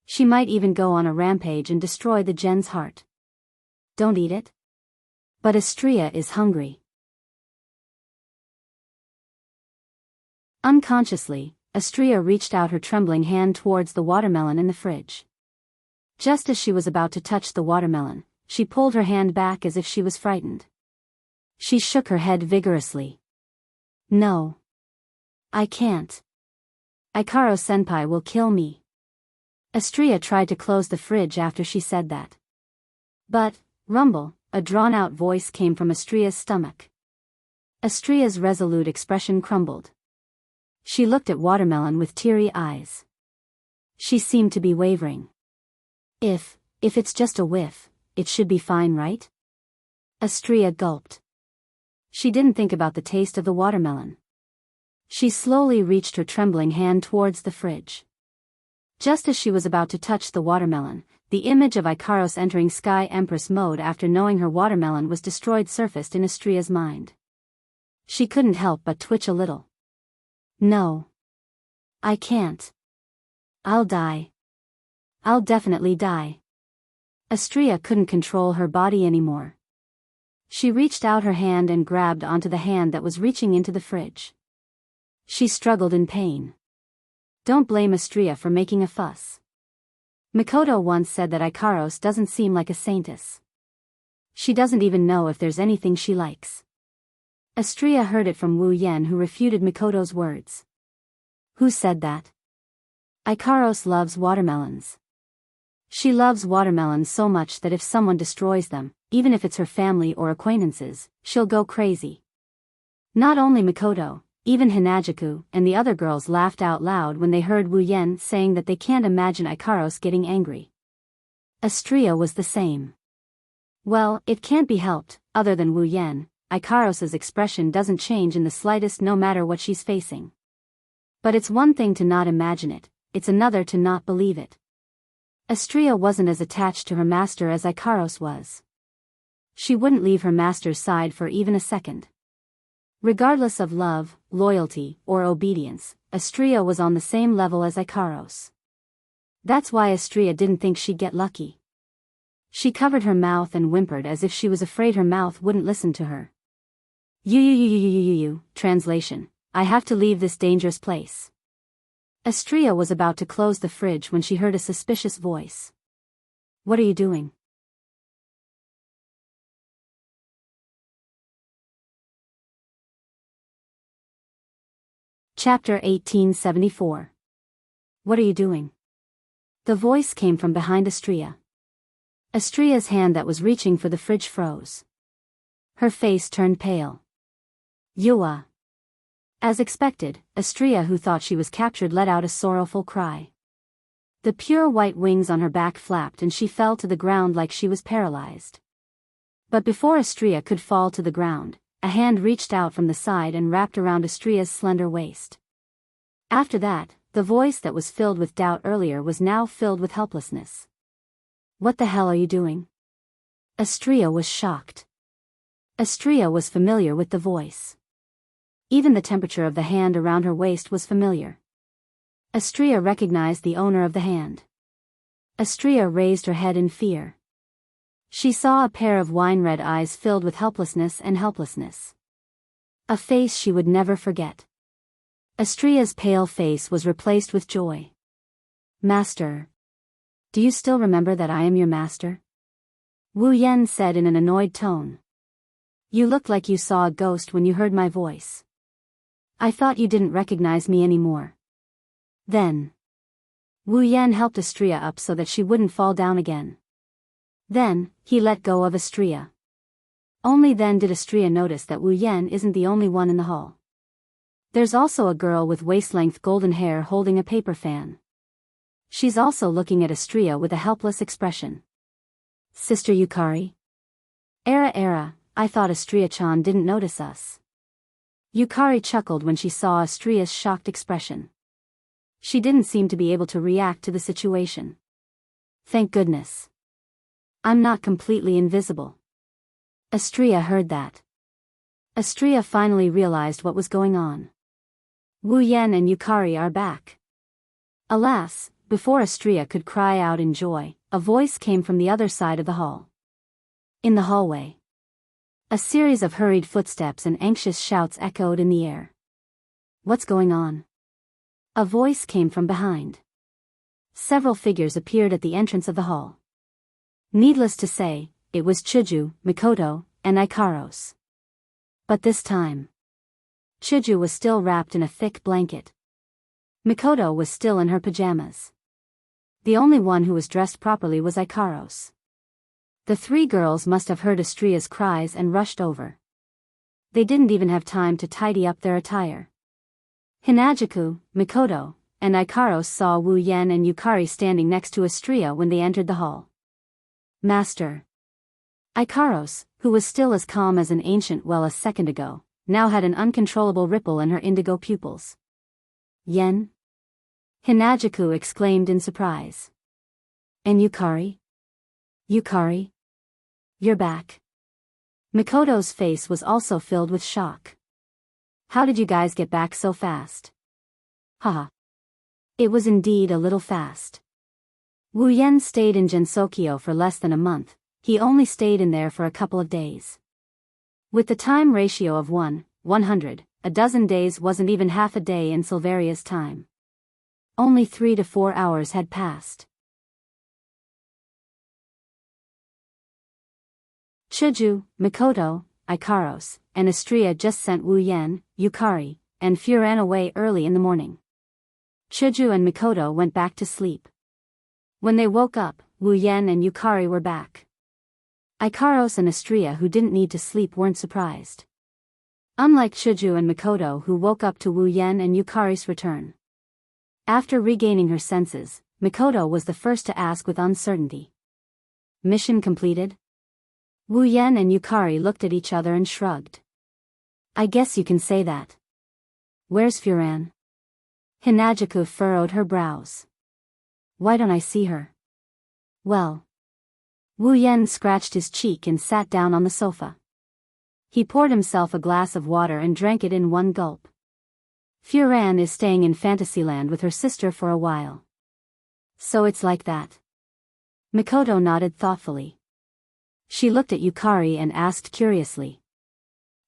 Speaker 1: She might even go on a rampage and destroy the gen's heart. Don't eat it? But Astrea is hungry. Unconsciously, Astrea reached out her trembling hand towards the watermelon in the fridge. Just as she was about to touch the watermelon, she pulled her hand back as if she was frightened. She shook her head vigorously. No. I can't. Ikaro-senpai will kill me. Astrea tried to close the fridge after she said that. But, rumble, a drawn-out voice came from Astrea's stomach. Astrea's resolute expression crumbled. She looked at Watermelon with teary eyes. She seemed to be wavering. If it's just a whiff, it should be fine, right? Astrea gulped. She didn't think about the taste of the watermelon. She slowly reached her trembling hand towards the fridge. Just as she was about to touch the watermelon, the image of Ikaros entering Sky Empress mode after knowing her watermelon was destroyed surfaced in Astria's mind. She couldn't help but twitch a little. No. I can't. I'll die. I'll definitely die. Astria couldn't control her body anymore. She reached out her hand and grabbed onto the hand that was reaching into the fridge. She struggled in pain. Don't blame Astria for making a fuss. Mikoto once said that Ikaros doesn't seem like a saintess. She doesn't even know if there's anything she likes. Astria heard it from Wu Yen, who refuted Mikoto's words. Who said that? Ikaros loves watermelons. She loves watermelons so much that if someone destroys them, even if it's her family or acquaintances, she'll go crazy. Not only Mikoto, even Hinajaku and the other girls laughed out loud when they heard Wu Yen saying that they can't imagine Ikaros getting angry. Astria was the same. Well, it can't be helped. Other than Wu Yen, Ikaros's expression doesn't change in the slightest no matter what she's facing. But it's one thing to not imagine it, it's another to not believe it. Astria wasn't as attached to her master as Ikaros was. She wouldn't leave her master's side for even a second. Regardless of love, loyalty, or obedience, Astria was on the same level as Ikaros. That's why Astria didn't think she'd get lucky. She covered her mouth and whimpered as if she was afraid her mouth wouldn't listen to her. Translation: I have to leave this dangerous place. Astria was about to close the fridge when she heard a suspicious voice. What are you doing? Chapter 1874. What are you doing? The voice came from behind Astria. Astria's hand that was reaching for the fridge froze. Her face turned pale. Yua. As expected, Astria, who thought she was captured, let out a sorrowful cry. The pure white wings on her back flapped and she fell to the ground like she was paralyzed. But before Astria could fall to the ground, a hand reached out from the side and wrapped around Astria's slender waist. After that, the voice that was filled with doubt earlier was now filled with helplessness. What the hell are you doing? Astria was shocked. Astria was familiar with the voice. Even the temperature of the hand around her waist was familiar. Astria recognized the owner of the hand. Astria raised her head in fear. She saw a pair of wine-red eyes filled with helplessness and helplessness. A face she would never forget. Astria's pale face was replaced with joy. Master. Do you still remember that I am your master? Wu Yen said in an annoyed tone. You looked like you saw a ghost when you heard my voice. I thought you didn't recognize me anymore. Then. Wu Yen helped Astria up so that she wouldn't fall down again. Then, he let go of Astria. Only then did Astria notice that Wu Yen isn't the only one in the hall. There's also a girl with waist-length golden hair holding a paper fan. She's also looking at Astria with a helpless expression. Sister Yukari? Era, I thought Astria-chan didn't notice us. Yukari chuckled when she saw Astria's shocked expression. She didn't seem to be able to react to the situation. Thank goodness. I'm not completely invisible. Astria heard that. Astria finally realized what was going on. Wu Yen and Yukari are back. Alas, before Astria could cry out in joy, a voice came from the other side of the hall. In the hallway. A series of hurried footsteps and anxious shouts echoed in the air. What's going on? A voice came from behind. Several figures appeared at the entrance of the hall. Needless to say, it was Chuju, Mikoto, and Ikaros. But this time, Chuju was still wrapped in a thick blanket. Mikoto was still in her pajamas. The only one who was dressed properly was Ikaros. The three girls must have heard Astria's cries and rushed over. They didn't even have time to tidy up their attire. Hinajaku, Mikoto, and Ikaros saw Wu Yen and Yukari standing next to Astria when they entered the hall. Master. Ikaros, who was still as calm as an ancient well a second ago, now had an uncontrollable ripple in her indigo pupils. Yen? Hinagiku exclaimed in surprise. And Yukari? Yukari? You're back. Mikoto's face was also filled with shock. How did you guys get back so fast? Haha. It was indeed a little fast. Wu Yen stayed in Gensokyo for less than a month. He only stayed in there for a couple of days. With the time ratio of 100, a dozen days wasn't even half a day in Silveria's time. Only 3 to 4 hours had passed. Chuju, Mikoto, Ikaros, and Astria just sent Wu Yen, Yukari, and Furan away early in the morning. Chuju and Mikoto went back to sleep. When they woke up, Wu Yen and Yukari were back. Ikaros and Astria, who didn't need to sleep, weren't surprised. Unlike Chuju and Mikoto, who woke up to Wu Yen and Yukari's return. After regaining her senses, Mikoto was the first to ask with uncertainty. Mission completed? Wu Yen and Yukari looked at each other and shrugged. I guess you can say that. Where's Furan? Hinagiku furrowed her brows. Why don't I see her? Well. Wu Yen scratched his cheek and sat down on the sofa. He poured himself a glass of water and drank it in one gulp. Furan is staying in Fantasyland with her sister for a while. So it's like that. Mikoto nodded thoughtfully. She looked at Yukari and asked curiously.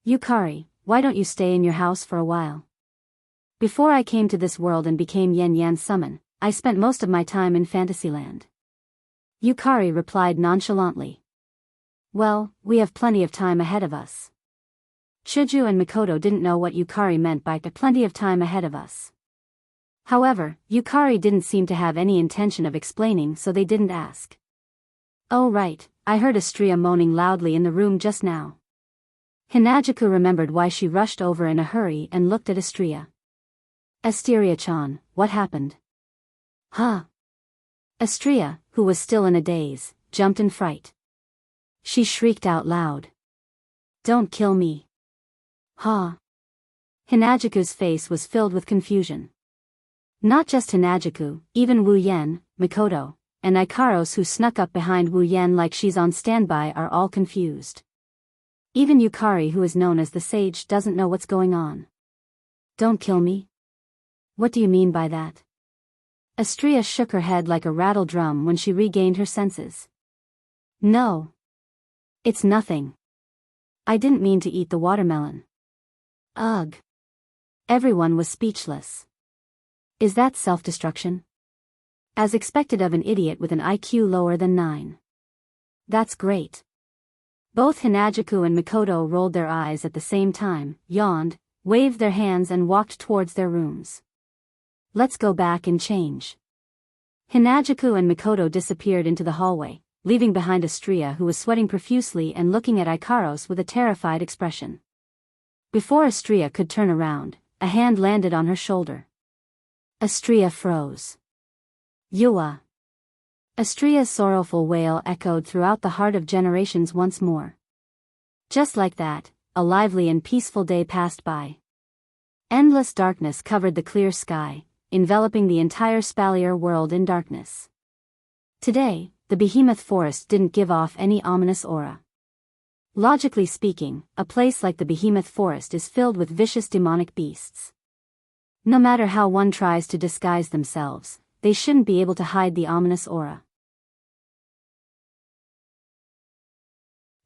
Speaker 1: Yukari, why don't you stay in your house for a while? Before I came to this world and became Yen Yan Summon, I spent most of my time in Fantasyland. Yukari replied nonchalantly. Well, we have plenty of time ahead of us. Chuju and Mikoto didn't know what Yukari meant by plenty of time ahead of us. However, Yukari didn't seem to have any intention of explaining, so they didn't ask. Oh right, I heard Astria moaning loudly in the room just now. Hinagiku remembered why she rushed over in a hurry and looked at Astria. Asteria-chan, what happened? Huh? Astria, who was still in a daze, jumped in fright. She shrieked out loud. Don't kill me. Huh? Hinagiku's face was filled with confusion. Not just Hinagiku, even Wu Yen, Mikoto, and Ikaros, who snuck up behind Wu Yen like she's on standby, are all confused. Even Yukari, who is known as the sage, doesn't know what's going on. Don't kill me? What do you mean by that? Astria shook her head like a rattle drum when she regained her senses. No. It's nothing. I didn't mean to eat the watermelon. Ugh. Everyone was speechless. Is that self-destruction? As expected of an idiot with an IQ lower than 9. That's great. Both Hinagiku and Mikoto rolled their eyes at the same time, yawned, waved their hands and walked towards their rooms. Let's go back and change. Hinagiku and Mikoto disappeared into the hallway, leaving behind Astria, who was sweating profusely and looking at Ikaros with a terrified expression. Before Astria could turn around, a hand landed on her shoulder. Astria froze. Yua. Astria's sorrowful wail echoed throughout the heart of generations once more. Just like that, a lively and peaceful day passed by. Endless darkness covered the clear sky, enveloping the entire Spalier world in darkness. Today, the behemoth forest didn't give off any ominous aura. Logically speaking, a place like the behemoth forest is filled with vicious demonic beasts. No matter how one tries to disguise themselves, they shouldn't be able to hide the ominous aura.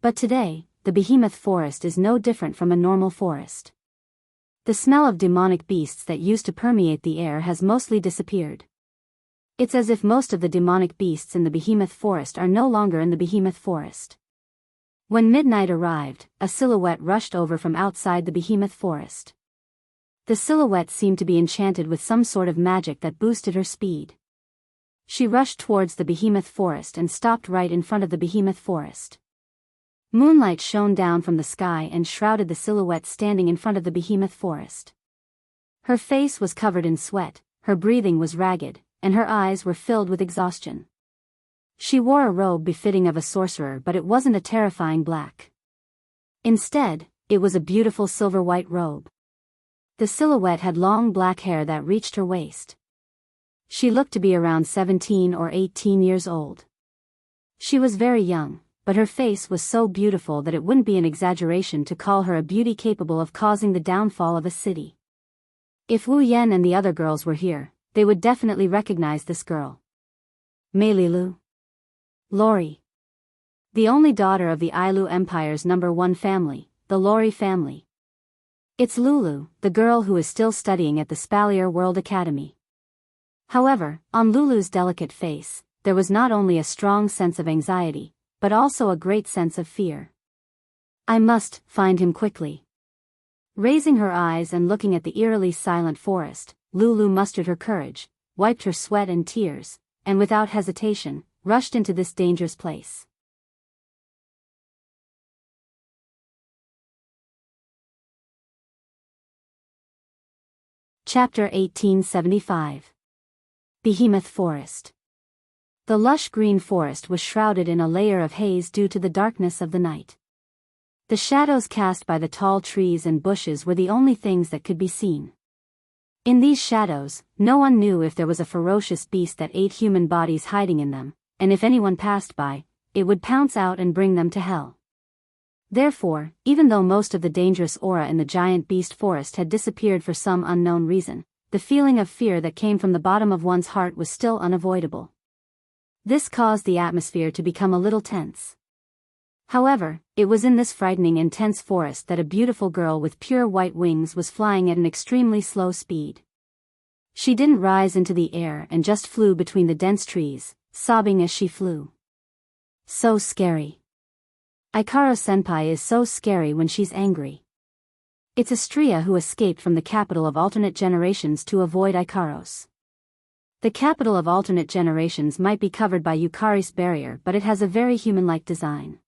Speaker 1: But today, the behemoth forest is no different from a normal forest. The smell of demonic beasts that used to permeate the air has mostly disappeared. It's as if most of the demonic beasts in the behemoth forest are no longer in the behemoth forest. When midnight arrived, a silhouette rushed over from outside the behemoth forest. The silhouette seemed to be enchanted with some sort of magic that boosted her speed. She rushed towards the behemoth forest and stopped right in front of the behemoth forest. Moonlight shone down from the sky and shrouded the silhouette standing in front of the behemoth forest. Her face was covered in sweat, her breathing was ragged, and her eyes were filled with exhaustion. She wore a robe befitting of a sorcerer, but it wasn't a terrifying black. Instead, it was a beautiful silver-white robe. The silhouette had long black hair that reached her waist. She looked to be around 17 or 18 years old. She was very young, but her face was so beautiful that it wouldn't be an exaggeration to call her a beauty capable of causing the downfall of a city. If Wu Yan and the other girls were here, they would definitely recognize this girl. Meililu. Lori. The only daughter of the Ailu Empire's #1 family, the Lori family. It's Lulu, the girl who is still studying at the Spalier World Academy. However, on Lulu's delicate face, there was not only a strong sense of anxiety, but also a great sense of fear. I must find him quickly. Raising her eyes and looking at the eerily silent forest, Lulu mustered her courage, wiped her sweat and tears, and without hesitation, rushed into this dangerous place. Chapter 1875. Behemoth Forest. The lush green forest was shrouded in a layer of haze due to the darkness of the night. The shadows cast by the tall trees and bushes were the only things that could be seen. In these shadows, no one knew if there was a ferocious beast that ate human bodies hiding in them, and if anyone passed by, it would pounce out and bring them to hell. Therefore, even though most of the dangerous aura in the giant beast forest had disappeared for some unknown reason, the feeling of fear that came from the bottom of one's heart was still unavoidable. This caused the atmosphere to become a little tense. However, it was in this frightening intense forest that a beautiful girl with pure white wings was flying at an extremely slow speed. She didn't rise into the air and just flew between the dense trees, sobbing as she flew. So scary. Ikaro-senpai is so scary when she's angry. It's Astria who escaped from the capital of alternate generations to avoid Ikaros. The capital of alternate generations might be covered by Yukari's barrier, but it has a very human-like design.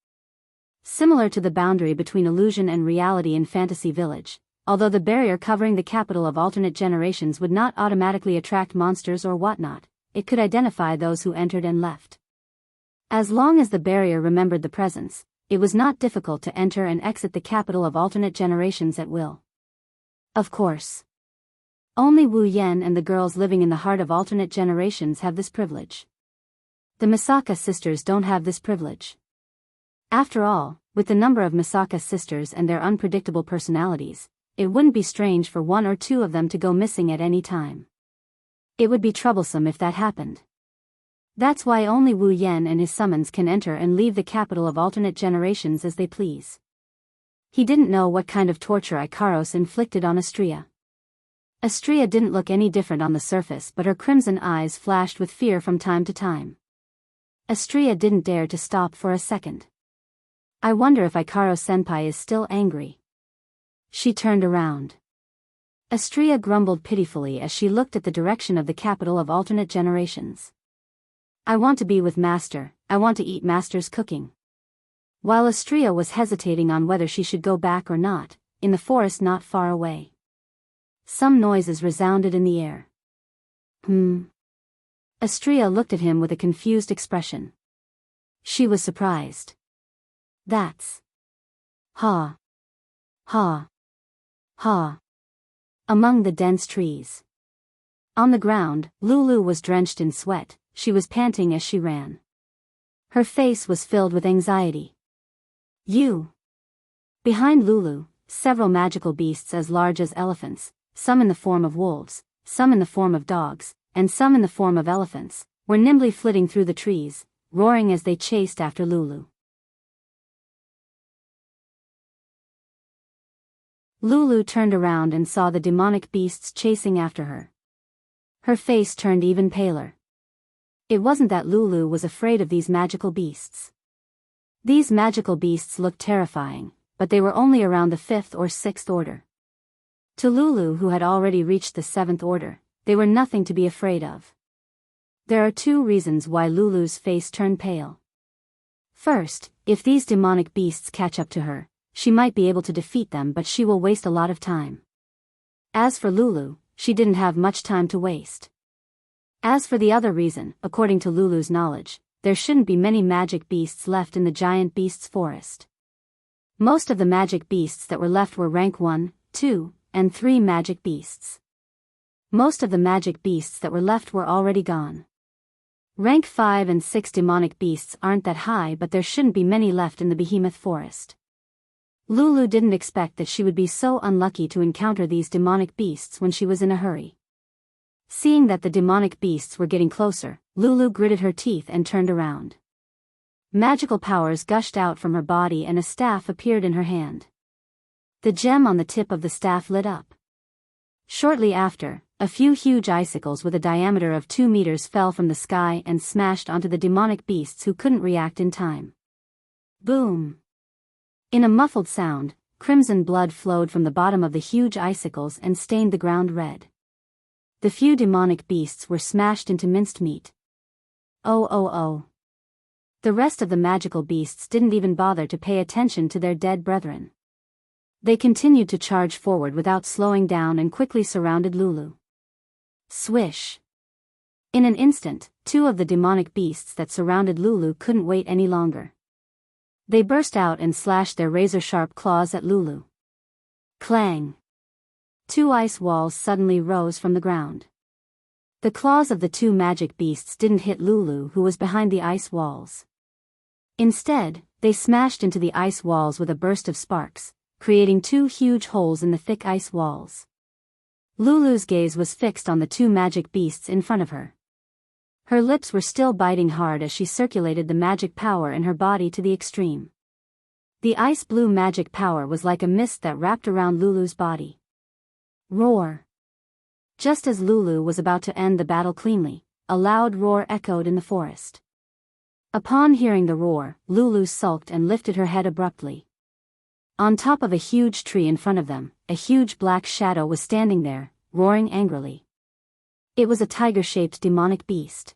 Speaker 1: Similar to the boundary between illusion and reality in Fantasy Village, although the barrier covering the capital of alternate generations would not automatically attract monsters or whatnot, it could identify those who entered and left. As long as the barrier remembered the presence, it was not difficult to enter and exit the capital of alternate generations at will. Of course. Only Wu Yan and the girls living in the heart of alternate generations have this privilege. The Misaka sisters don't have this privilege. After all, with the number of Misaka sisters and their unpredictable personalities, it wouldn't be strange for one or two of them to go missing at any time. It would be troublesome if that happened. That's why only Wu Yan and his summons can enter and leave the capital of alternate generations as they please. He didn't know what kind of torture Ikaros inflicted on Astria. Astria didn't look any different on the surface, but her crimson eyes flashed with fear from time to time. Astria didn't dare to stop for a second. I wonder if Ikaro-senpai is still angry. She turned around. Astria grumbled pitifully as she looked at the direction of the capital of alternate generations. I want to be with Master, I want to eat Master's cooking. While Astria was hesitating on whether she should go back or not, in the forest not far away, some noises resounded in the air. Astria looked at him with a confused expression. She was surprised. That's ha, ha, ha. Among the dense trees. On the ground, Lulu was drenched in sweat. She was panting as she ran. Her face was filled with anxiety. You. Behind Lulu, several magical beasts as large as elephants, some in the form of wolves, some in the form of dogs, and some in the form of elephants, were nimbly flitting through the trees, roaring as they chased after Lulu. Lulu turned around and saw the demonic beasts chasing after her. Her face turned even paler. It wasn't that Lulu was afraid of these magical beasts. These magical beasts looked terrifying, but they were only around the 5th or 6th order. To Lulu, who had already reached the 7th order, they were nothing to be afraid of. There are two reasons why Lulu's face turned pale. First, if these demonic beasts catch up to her, she might be able to defeat them, but she will waste a lot of time. As for Lulu, she didn't have much time to waste. As for the other reason, according to Lulu's knowledge, there shouldn't be many magic beasts left in the giant beasts forest. Most of the magic beasts that were left were rank 1, 2, and 3 magic beasts. Most of the magic beasts that were left were already gone. Rank 5 and 6 demonic beasts aren't that high, but there shouldn't be many left in the behemoth forest. Lulu didn't expect that she would be so unlucky to encounter these demonic beasts when she was in a hurry. Seeing that the demonic beasts were getting closer, Lulu gritted her teeth and turned around. Magical powers gushed out from her body and a staff appeared in her hand. The gem on the tip of the staff lit up. Shortly after, a few huge icicles with a diameter of 2 meters fell from the sky and smashed onto the demonic beasts who couldn't react in time. Boom! In a muffled sound, crimson blood flowed from the bottom of the huge icicles and stained the ground red. The few demonic beasts were smashed into minced meat. Oh. The rest of the magical beasts didn't even bother to pay attention to their dead brethren. They continued to charge forward without slowing down and quickly surrounded Lulu. Swish! In an instant, 2 of the demonic beasts that surrounded Lulu couldn't wait any longer. They burst out and slashed their razor-sharp claws at Lulu. Clang! 2 ice walls suddenly rose from the ground. The claws of the 2 magic beasts didn't hit Lulu, who was behind the ice walls. Instead, they smashed into the ice walls with a burst of sparks, creating 2 huge holes in the thick ice walls. Lulu's gaze was fixed on the 2 magic beasts in front of her. Her lips were still biting hard as she circulated the magic power in her body to the extreme. The ice blue magic power was like a mist that wrapped around Lulu's body. Roar! Just as Lulu was about to end the battle cleanly, a loud roar echoed in the forest. Upon hearing the roar, Lulu sulked and lifted her head abruptly. On top of a huge tree in front of them, a huge black shadow was standing there, roaring angrily. It was a tiger-shaped demonic beast.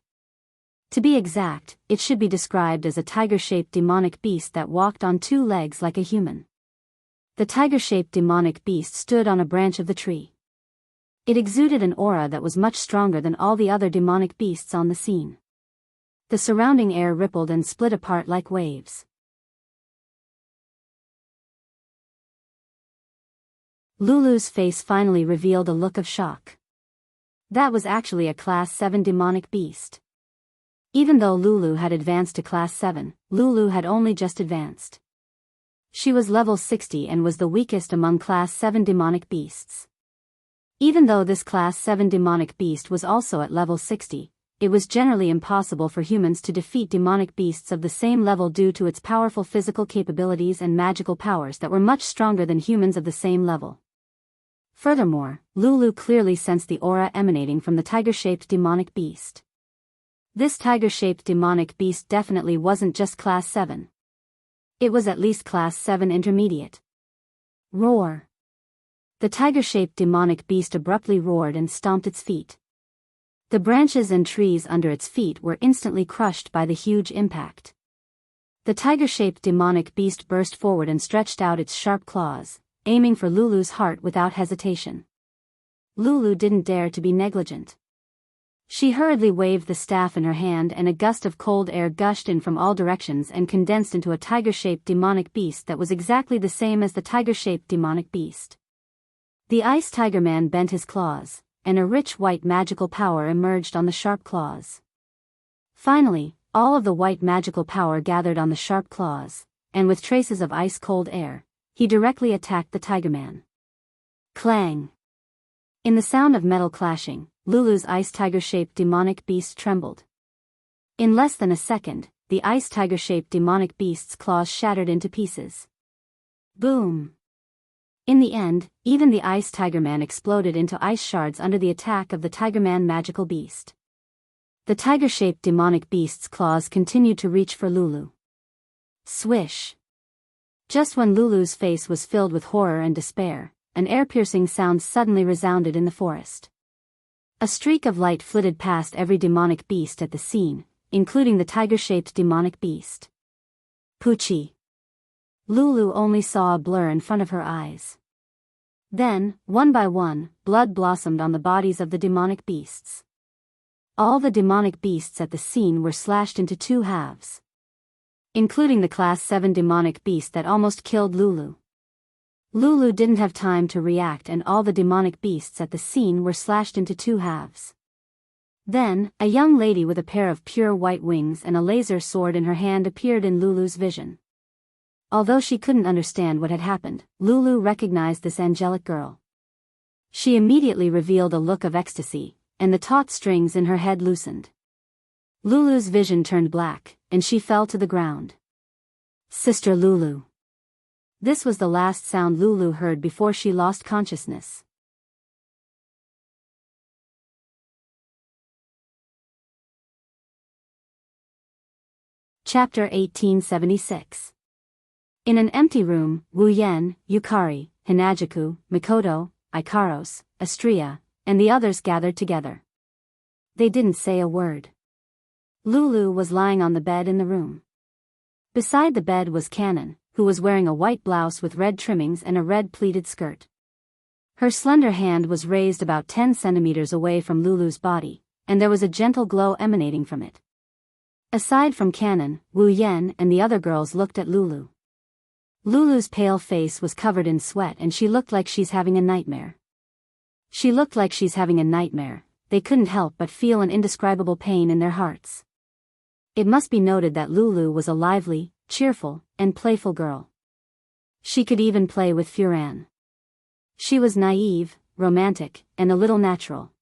Speaker 1: To be exact, it should be described as a tiger-shaped demonic beast that walked on 2 legs like a human. The tiger-shaped demonic beast stood on a branch of the tree. It exuded an aura that was much stronger than all the other demonic beasts on the scene. The surrounding air rippled and split apart like waves. Lulu's face finally revealed a look of shock. That was actually a Class 7 demonic beast. Even though Lulu had advanced to Class 7, Lulu had only just advanced. She was level 60 and was the weakest among Class 7 demonic beasts. Even though this Class 7 demonic beast was also at level 60, it was generally impossible for humans to defeat demonic beasts of the same level due to its powerful physical capabilities and magical powers that were much stronger than humans of the same level. Furthermore, Lulu clearly sensed the aura emanating from the tiger-shaped demonic beast. This tiger-shaped demonic beast definitely wasn't just Class 7. It was at least Class 7 intermediate. Roar! The tiger-shaped demonic beast abruptly roared and stomped its feet. The branches and trees under its feet were instantly crushed by the huge impact. The tiger-shaped demonic beast burst forward and stretched out its sharp claws, aiming for Lulu's heart without hesitation. Lulu didn't dare to be negligent. She hurriedly waved the staff in her hand and a gust of cold air gushed in from all directions and condensed into a tiger-shaped demonic beast that was exactly the same as the tiger-shaped demonic beast. The Ice Tiger Man bent his claws, and a rich white magical power emerged on the sharp claws. Finally, all of the white magical power gathered on the sharp claws, and with traces of ice-cold air, he directly attacked the Tiger Man. Clang! In the sound of metal clashing, Lulu's ice tiger-shaped demonic beast trembled. In less than a second, the ice tiger-shaped demonic beast's claws shattered into pieces. Boom! In the end, even the Ice Tiger Man exploded into ice shards under the attack of the Tiger Man magical beast. The tiger-shaped demonic beast's claws continued to reach for Lulu. Swish! Just when Lulu's face was filled with horror and despair, an ear-piercing sound suddenly resounded in the forest. A streak of light flitted past every demonic beast at the scene, including the tiger-shaped demonic beast. Poochie! Lulu only saw a blur in front of her eyes. Then, one by one, blood blossomed on the bodies of the demonic beasts. All the demonic beasts at the scene were slashed into 2 halves. including the Class 7 demonic beast that almost killed Lulu. Lulu didn't have time to react, and all the demonic beasts at the scene were slashed into two halves. Then, a young lady with a pair of pure white wings and a laser sword in her hand appeared in Lulu's vision. Although she couldn't understand what had happened, Lulu recognized this angelic girl. She immediately revealed a look of ecstasy, and the taut strings in her head loosened. Lulu's vision turned black, and she fell to the ground. Sister Lulu. This was the last sound Lulu heard before she lost consciousness. Chapter 1876. In an empty room, Wu Yen, Yukari, Hinajaku, Mikoto, Ikaros, Astria, and the others gathered together. They didn't say a word. Lulu was lying on the bed in the room. Beside the bed was Kanon, who was wearing a white blouse with red trimmings and a red pleated skirt. Her slender hand was raised about 10 centimeters away from Lulu's body, and there was a gentle glow emanating from it. Aside from Kanon, Wu Yen and the other girls looked at Lulu. Lulu's pale face was covered in sweat and she looked like she's having a nightmare. They couldn't help but feel an indescribable pain in their hearts. It must be noted that Lulu was a lively, cheerful, and playful girl. She could even play with Furan. She was naive, romantic, and a little natural.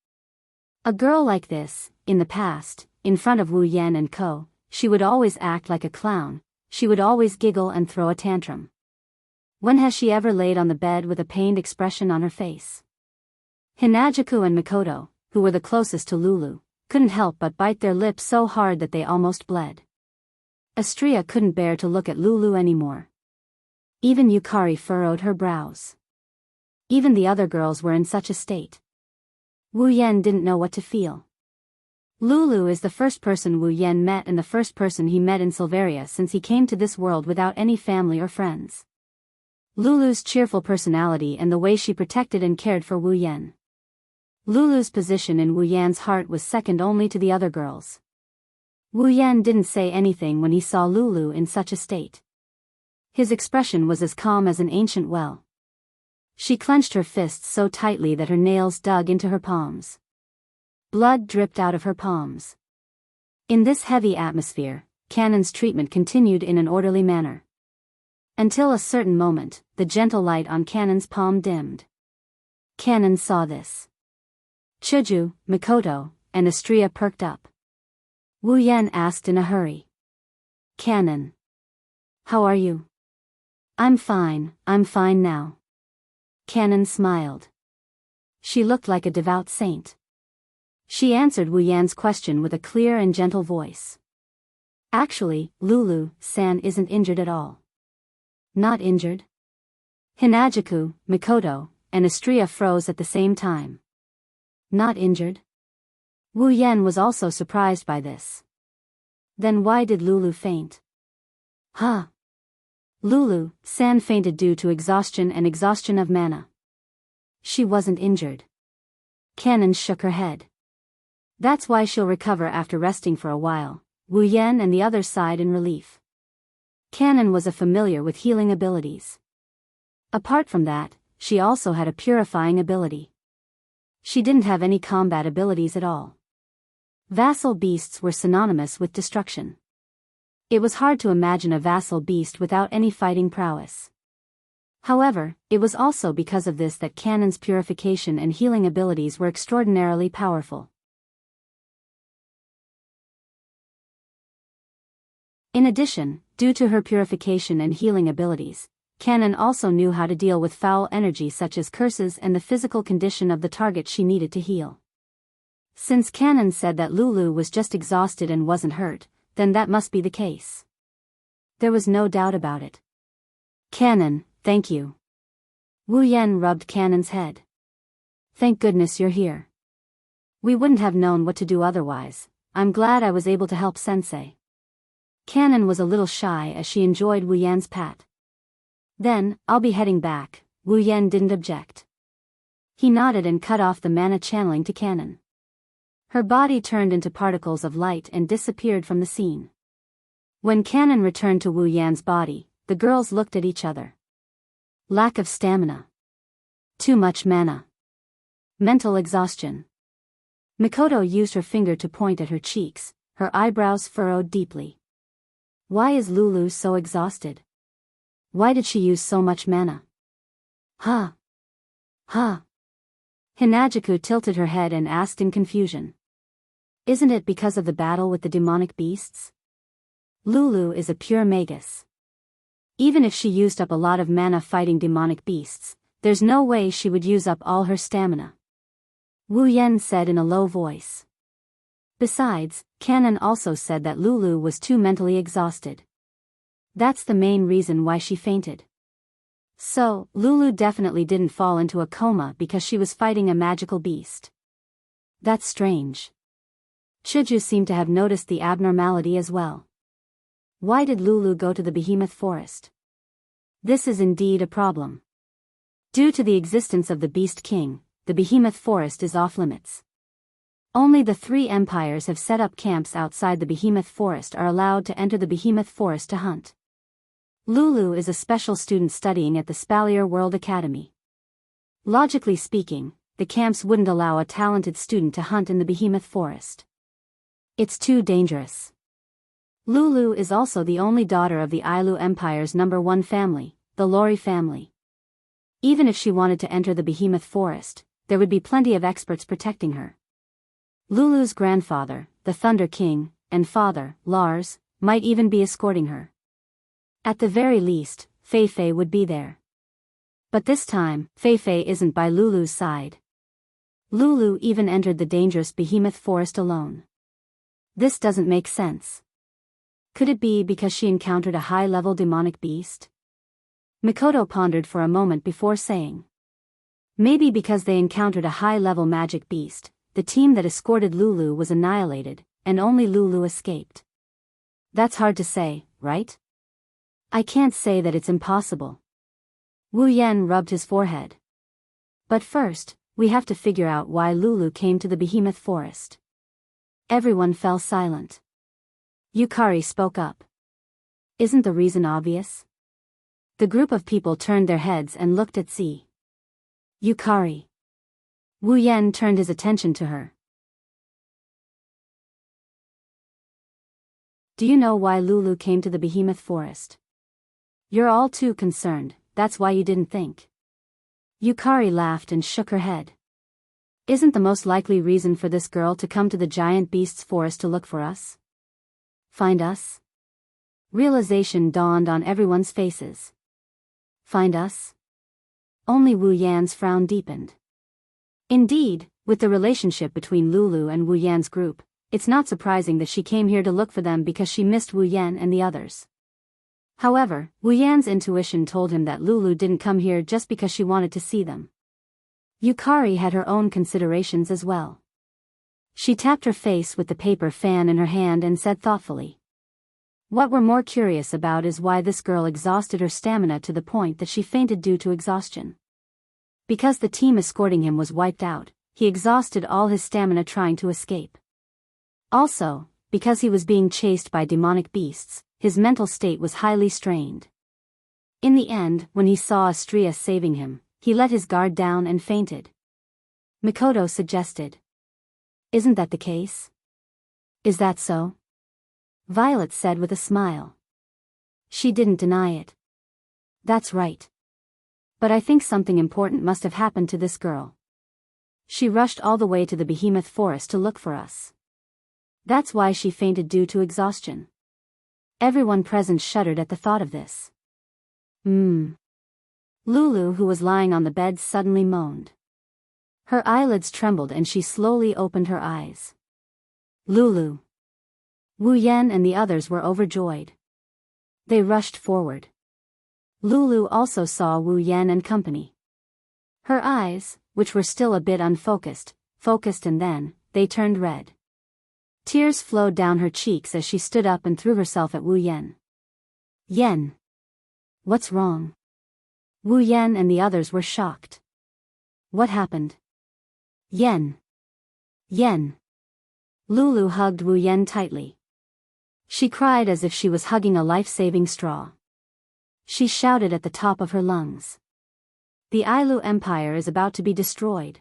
Speaker 1: A girl like this, in the past, in front of Wu Yen and Co., she would always act like a clown, she would always giggle and throw a tantrum. When has she ever laid on the bed with a pained expression on her face? Hinajaku and Mikoto, who were the closest to Lulu, couldn't help but bite their lips so hard that they almost bled. Astria couldn't bear to look at Lulu anymore. Even Yukari furrowed her brows. Even the other girls were in such a state. Wu Yen didn't know what to feel. Lulu is the first person Wu Yen met and the first person he met in Silveria since he came to this world without any family or friends. Lulu's cheerful personality and the way she protected and cared for Wu Yen. Lulu's position in Wu Yan's heart was second only to the other girls. Wu Yen didn't say anything when he saw Lulu in such a state. His expression was as calm as an ancient well. She clenched her fists so tightly that her nails dug into her palms. Blood dripped out of her palms. In this heavy atmosphere, Kanon's treatment continued in an orderly manner. Until a certain moment, the gentle light on Kanon's palm dimmed. Kanon saw this. Chuju, Mikoto, and Astria perked up. Wu Yen asked in a hurry. Kanon. How are you? I'm fine now. Kanon smiled. She looked like a devout saint. She answered Wu Yan's question with a clear and gentle voice. Actually, Lulu-san isn't injured at all. Not injured? Hinajaku, Mikoto, and Astria froze at the same time. Not injured? Wu Yen was also surprised by this. Then why did Lulu faint? Huh? Lulu-san fainted due to exhaustion and exhaustion of mana. She wasn't injured. Kanon shook her head. That's why she'll recover after resting for a while. Wu Yen and the others sighed in relief. Kanon was a familiar with healing abilities. Apart from that, she also had a purifying ability. She didn't have any combat abilities at all. Vassal beasts were synonymous with destruction. It was hard to imagine a vassal beast without any fighting prowess. However, it was also because of this that Kanon's purification and healing abilities were extraordinarily powerful. In addition, due to her purification and healing abilities, Kanon also knew how to deal with foul energy such as curses and the physical condition of the target she needed to heal. Since Kanon said that Lulu was just exhausted and wasn't hurt, then that must be the case. There was no doubt about it. Kanon, thank you. Wu Yen rubbed Kanon's head. Thank goodness you're here. We wouldn't have known what to do otherwise. I'm glad I was able to help Sensei. Kanon was a little shy as she enjoyed Wu Yan's pat. Then, I'll be heading back. Wu Yen didn't object. He nodded and cut off the mana channeling to Kanon. Her body turned into particles of light and disappeared from the scene. When Cannon returned to Wu Yan's body, the girls looked at each other. Lack of stamina. Too much mana. Mental exhaustion. Mikoto used her finger to point at her cheeks, her eyebrows furrowed deeply. Why is Lulu so exhausted? Why did she use so much mana? Huh? Huh? Hinajaku tilted her head and asked in confusion. Isn't it because of the battle with the demonic beasts? Lulu is a pure magus. Even if she used up a lot of mana fighting demonic beasts, there's no way she would use up all her stamina. Wu Yan said in a low voice. Besides, Cannon also said that Lulu was too mentally exhausted. That's the main reason why she fainted. So, Lulu definitely didn't fall into a coma because she was fighting a magical beast. That's strange. Chuju seemed to have noticed the abnormality as well. Why did Lulu go to the behemoth forest? This is indeed a problem. Due to the existence of the Beast King, the behemoth forest is off limits. Only the 3 empires have set up camps outside the behemoth forest are allowed to enter the behemoth forest to hunt. Lulu is a special student studying at the Spalier World Academy. Logically speaking, the camps wouldn't allow a talented student to hunt in the behemoth forest. It's too dangerous. Lulu is also the only daughter of the Ailu Empire's #1 family, the Lori family. Even if she wanted to enter the behemoth forest, there would be plenty of experts protecting her. Lulu's grandfather, the Thunder King, and father, Lars, might even be escorting her. At the very least, Fei would be there. But this time, Fei isn't by Lulu's side. Lulu even entered the dangerous behemoth forest alone. This doesn't make sense. Could it be because she encountered a high-level demonic beast? Mikoto pondered for a moment before saying. Maybe because they encountered a high-level magic beast, the team that escorted Lulu was annihilated, and only Lulu escaped. That's hard to say, right? I can't say that it's impossible. Wu Yan rubbed his forehead. But first, we have to figure out why Lulu came to the behemoth forest. Everyone fell silent. Yukari spoke up. Isn't the reason obvious? The group of people turned their heads and looked at Z. Yukari. Wu Yan turned his attention to her. Do you know why Lulu came to the behemoth forest? You're all too concerned, that's why you didn't think. Yukari laughed and shook her head. Isn't the most likely reason for this girl to come to the giant beast's forest to look for us? Find us? Realization dawned on everyone's faces. Find us? Only Wu Yan's frown deepened. Indeed, with the relationship between Lulu and Wu Yan's group, it's not surprising that she came here to look for them because she missed Wu Yan and the others. However, Wu Yan's intuition told him that Lulu didn't come here just because she wanted to see them. Yukari had her own considerations as well. She tapped her face with the paper fan in her hand and said thoughtfully. What we're more curious about is why this girl exhausted her stamina to the point that she fainted due to exhaustion. Because the team escorting him was wiped out, he exhausted all his stamina trying to escape. Also, because he was being chased by demonic beasts, his mental state was highly strained. In the end, when he saw Astria saving him, he let his guard down and fainted. Mikoto suggested. Isn't that the case? Is that so? Violet said with a smile. She didn't deny it. That's right. But I think something important must have happened to this girl. She rushed all the way to the behemoth forest to look for us. That's why she fainted due to exhaustion. Everyone present shuddered at the thought of this. Lulu, who was lying on the bed, suddenly moaned. Her eyelids trembled and she slowly opened her eyes. Lulu. Wu Yan and the others were overjoyed. They rushed forward. Lulu also saw Wu Yan and company. Her eyes, which were still a bit unfocused, focused and then, they turned red. Tears flowed down her cheeks as she stood up and threw herself at Wu Yan. Yan. What's wrong? Wu Yan and the others were shocked. What happened? Yan. Lulu hugged Wu Yan tightly. She cried as if she was hugging a life-saving straw. She shouted at the top of her lungs. The Ailu Empire is about to be destroyed.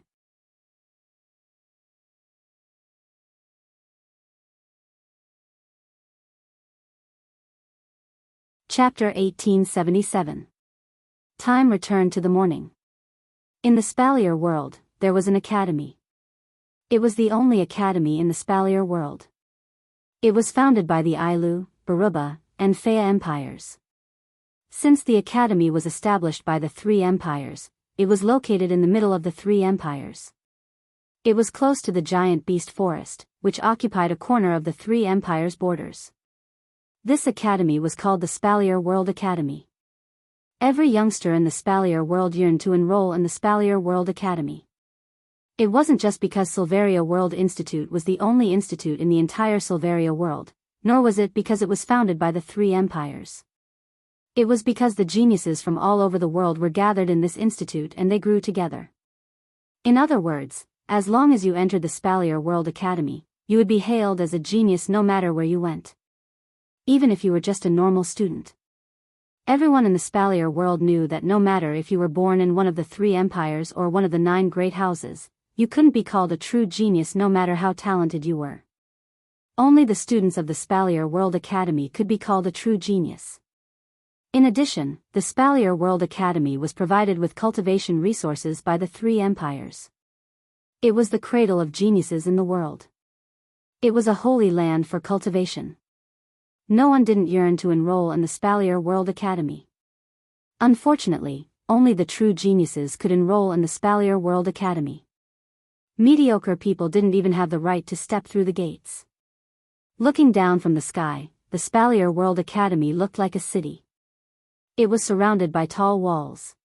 Speaker 1: Chapter 1877. Time returned to the morning. In the Spalier world, there was an academy. It was the only academy in the Spalier world. It was founded by the Ailu, Baruba, and Fea empires. Since the academy was established by the three empires, it was located in the middle of the three empires. It was close to the giant beast forest, which occupied a corner of the three empires' borders. This academy was called the Spalier World Academy. Every youngster in the Spalier world yearned to enroll in the Spalier World Academy. It wasn't just because Silveria World Institute was the only institute in the entire Silveria world, nor was it because it was founded by the three empires. It was because the geniuses from all over the world were gathered in this institute and they grew together. In other words, as long as you entered the Spalier World Academy, you would be hailed as a genius no matter where you went. Even if you were just a normal student. Everyone in the Spalier world knew that no matter if you were born in one of the three empires or one of the 9 great houses, you couldn't be called a true genius no matter how talented you were. Only the students of the Spalier World Academy could be called a true genius. In addition, the Spalier World Academy was provided with cultivation resources by the three empires. It was the cradle of geniuses in the world. It was a holy land for cultivation. No one didn't yearn to enroll in the Spalier World Academy. Unfortunately, only the true geniuses could enroll in the Spalier World Academy. Mediocre people didn't even have the right to step through the gates. Looking down from the sky, the Spalier World Academy looked like a city. It was surrounded by tall walls.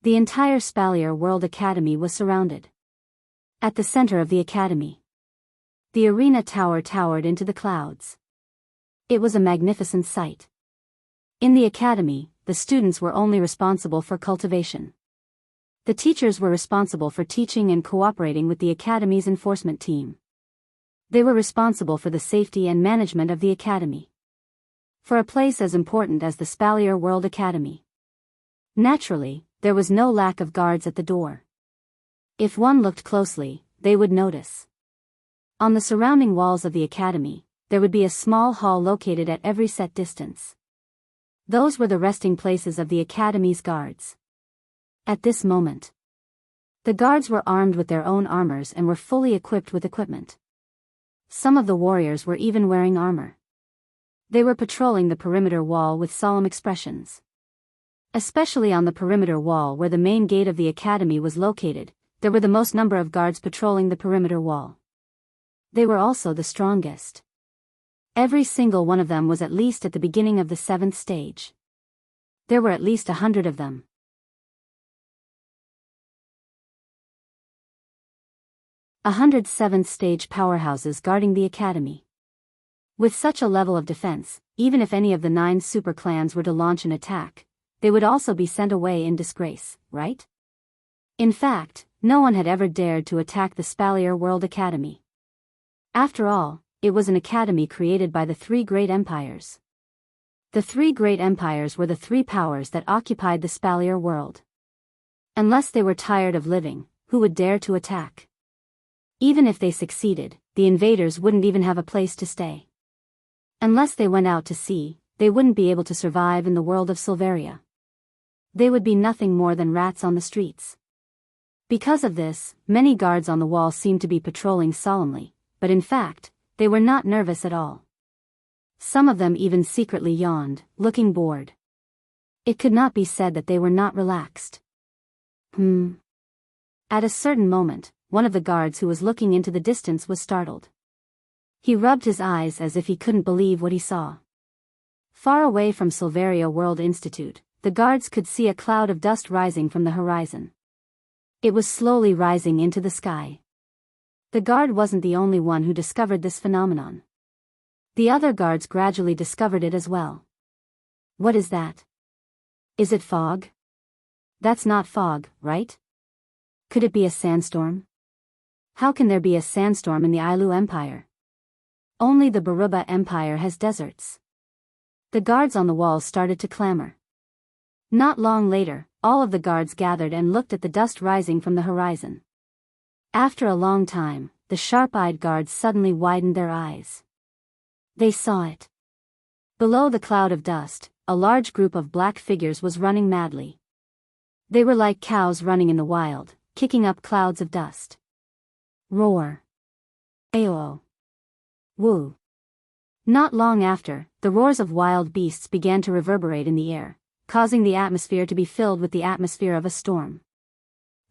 Speaker 1: The entire Spalier World Academy was surrounded. At the center of the academy, the arena tower towered into the clouds. It was a magnificent sight. In the academy, the students were only responsible for cultivation. The teachers were responsible for teaching and cooperating with the academy's enforcement team. They were responsible for the safety and management of the academy. For a place as important as the Spalier World Academy. Naturally, there was no lack of guards at the door. If one looked closely, they would notice. On the surrounding walls of the academy, there would be a small hall located at every set distance. Those were the resting places of the academy's guards. At this moment, the guards were armed with their own armors and were fully equipped with equipment. Some of the warriors were even wearing armor. They were patrolling the perimeter wall with solemn expressions. Especially on the perimeter wall where the main gate of the academy was located, there were the most number of guards patrolling the perimeter wall. They were also the strongest. Every single one of them was at least at the beginning of the 7th stage. There were at least 100 of them. A 107th stage powerhouses guarding the academy. With such a level of defense, even if any of the 9 super clans were to launch an attack, they would also be sent away in disgrace, right? In fact, no one had ever dared to attack the Spalier World Academy. After all, it was an academy created by the 3 great empires. The 3 great empires were the 3 powers that occupied the Spalier world. Unless they were tired of living, who would dare to attack? Even if they succeeded, the invaders wouldn't even have a place to stay. Unless they went out to sea, they wouldn't be able to survive in the world of Silveria. They would be nothing more than rats on the streets. Because of this, many guards on the wall seemed to be patrolling solemnly, but in fact, they were not nervous at all. Some of them even secretly yawned, looking bored. It could not be said that they were not relaxed. At a certain moment, one of the guards who was looking into the distance was startled. He rubbed his eyes as if he couldn't believe what he saw. Far away from Silveria World Institute, the guards could see a cloud of dust rising from the horizon. It was slowly rising into the sky. The guard wasn't the only one who discovered this phenomenon. The other guards gradually discovered it as well. What is that? Is it fog? That's not fog, right? Could it be a sandstorm? How can there be a sandstorm in the Ailu Empire? Only the Baruba Empire has deserts. The guards on the walls started to clamor. Not long later, all of the guards gathered and looked at the dust rising from the horizon. After a long time, the sharp-eyed guards suddenly widened their eyes. They saw it. Below the cloud of dust, a large group of black figures was running madly. They were like cows running in the wild, kicking up clouds of dust. Roar. Aoo. Woo. Not long after, the roars of wild beasts began to reverberate in the air, causing the atmosphere to be filled with the atmosphere of a storm.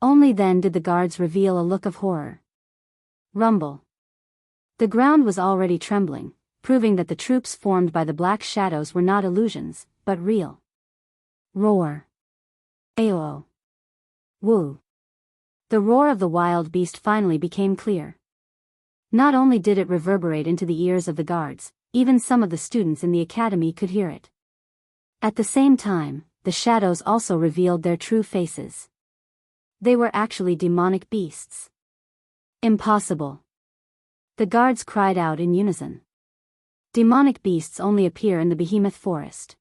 Speaker 1: Only then did the guards reveal a look of horror. Rumble. The ground was already trembling, proving that the troops formed by the black shadows were not illusions, but real. Roar. Aoo. Woo. The roar of the wild beast finally became clear. Not only did it reverberate into the ears of the guards, even some of the students in the academy could hear it. At the same time, the shadows also revealed their true faces. They were actually demonic beasts. Impossible. The guards cried out in unison. Demonic beasts only appear in the behemoth forest.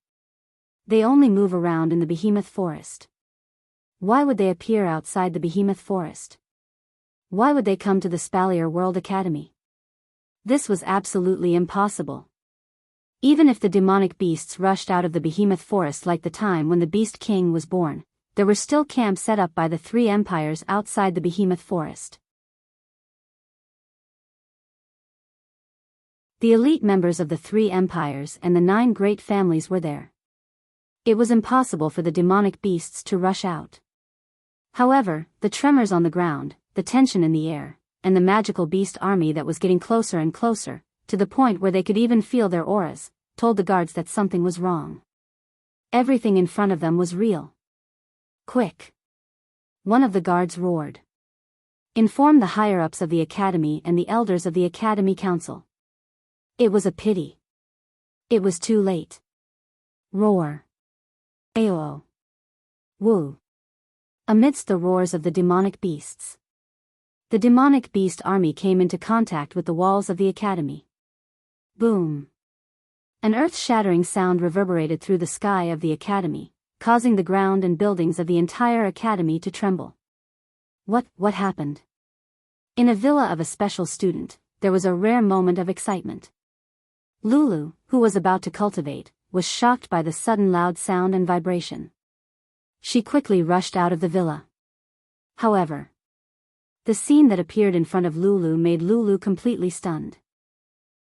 Speaker 1: They only move around in the behemoth forest. Why would they appear outside the behemoth forest? Why would they come to the Spalier World Academy? This was absolutely impossible. Even if the demonic beasts rushed out of the behemoth forest like the time when the Beast King was born, there were still camps set up by the three empires outside the behemoth forest. The elite members of the three empires and the 9 great families were there. It was impossible for the demonic beasts to rush out. However, the tremors on the ground, the tension in the air, and the magical beast army that was getting closer and closer, to the point where they could even feel their auras, told the guards that something was wrong. Everything in front of them was real. Quick! One of the guards roared. Inform the higher-ups of the academy and the elders of the academy council. It was a pity. It was too late. Roar. Aoo. Woo. Amidst the roars of the demonic beasts, the demonic beast army came into contact with the walls of the academy. Boom. An earth-shattering sound reverberated through the sky of the academy, causing the ground and buildings of the entire academy to tremble. What happened? In a villa of a special student, there was a rare moment of excitement. Lulu, who was about to cultivate, was shocked by the sudden loud sound and vibration. She quickly rushed out of the villa. However, the scene that appeared in front of Lulu made Lulu completely stunned.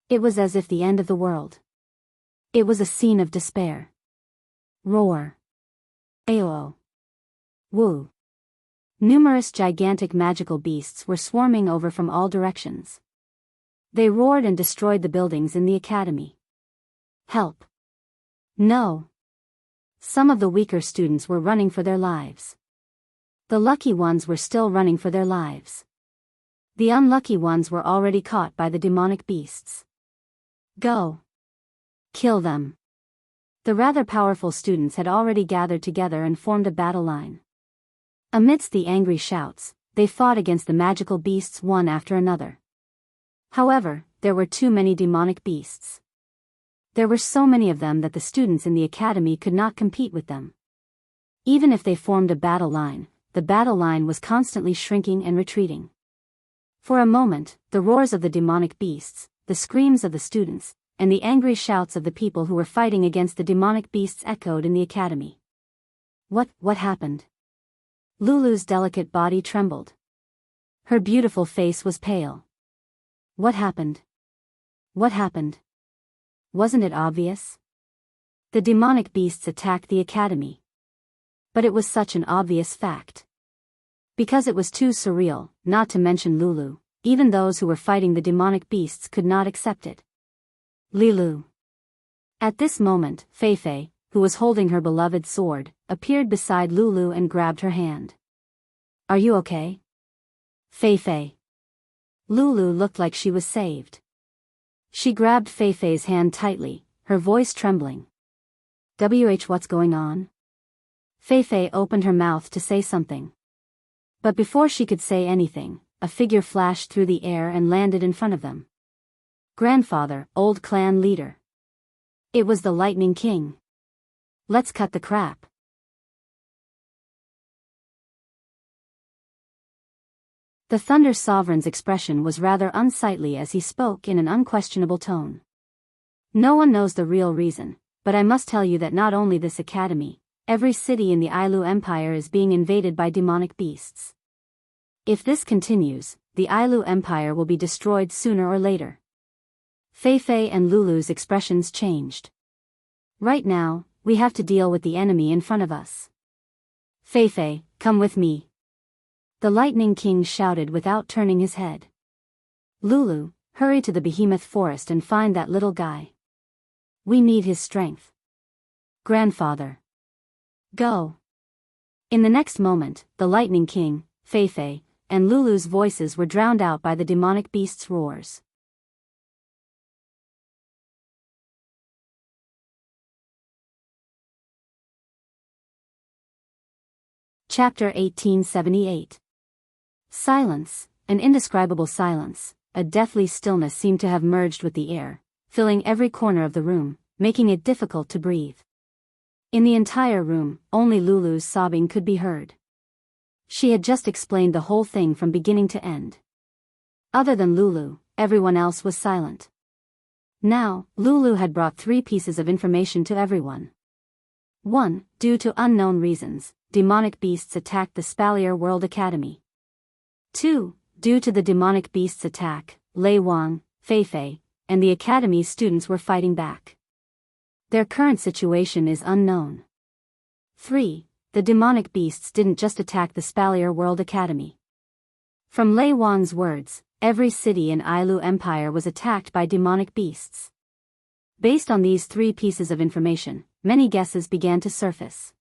Speaker 1: It was as if the end of the world. It was a scene of despair. Roar. Aoo. Woo. Numerous gigantic magical beasts were swarming over from all directions. They roared and destroyed the buildings in the academy. Help. No. Some of the weaker students were running for their lives. The lucky ones were still running for their lives. The unlucky ones were already caught by the demonic beasts. Go. Kill them. The rather powerful students had already gathered together and formed a battle line. Amidst the angry shouts, they fought against the magical beasts one after another. However, there were too many demonic beasts. There were so many of them that the students in the academy could not compete with them. Even if they formed a battle line, the battle line was constantly shrinking and retreating. For a moment, the roars of the demonic beasts, the screams of the students, and the angry shouts of the people who were fighting against the demonic beasts echoed in the academy. What happened? Lulu's delicate body trembled. Her beautiful face was pale. What happened? What happened? Wasn't it obvious? The demonic beasts attacked the academy. But it was such an obvious fact. Because it was too surreal, not to mention Lulu, even those who were fighting the demonic beasts could not accept it. Lilu. At this moment, Feifei, who was holding her beloved sword, appeared beside Lulu and grabbed her hand. Are you okay? Feifei. Lulu looked like she was saved. She grabbed Feifei's hand tightly, her voice trembling. What's going on? Feifei opened her mouth to say something. But before she could say anything, a figure flashed through the air and landed in front of them. Grandfather, old clan leader. It was the Lightning King. Let's cut the crap. The Thunder Sovereign's expression was rather unsightly as he spoke in an unquestionable tone. No one knows the real reason, but I must tell you that not only this academy, every city in the Ailu Empire is being invaded by demonic beasts. If this continues, the Ailu Empire will be destroyed sooner or later. Feifei and Lulu's expressions changed. Right now, we have to deal with the enemy in front of us. Feifei, come with me. The Lightning King shouted without turning his head. Lulu, hurry to the behemoth forest and find that little guy. We need his strength. Grandfather. Go. In the next moment, the Lightning King, Feifei, and Lulu's voices were drowned out by the demonic beast's roars. Chapter 1878. Silence, an indescribable silence, a deathly stillness seemed to have merged with the air, filling every corner of the room, making it difficult to breathe. In the entire room, only Lulu's sobbing could be heard. She had just explained the whole thing from beginning to end. Other than Lulu, everyone else was silent. Now, Lulu had brought 3 pieces of information to everyone. 1. Due to unknown reasons, demonic beasts attacked the Spalier World Academy. 2. Due to the demonic beast's attack, Lei Wang, Feifei, and the Academy's students were fighting back. Their current situation is unknown. 3. The demonic beasts didn't just attack the Spalier World Academy. From Lei Wang's words, every city in Ailu Empire was attacked by demonic beasts. Based on these 3 pieces of information, many guesses began to surface.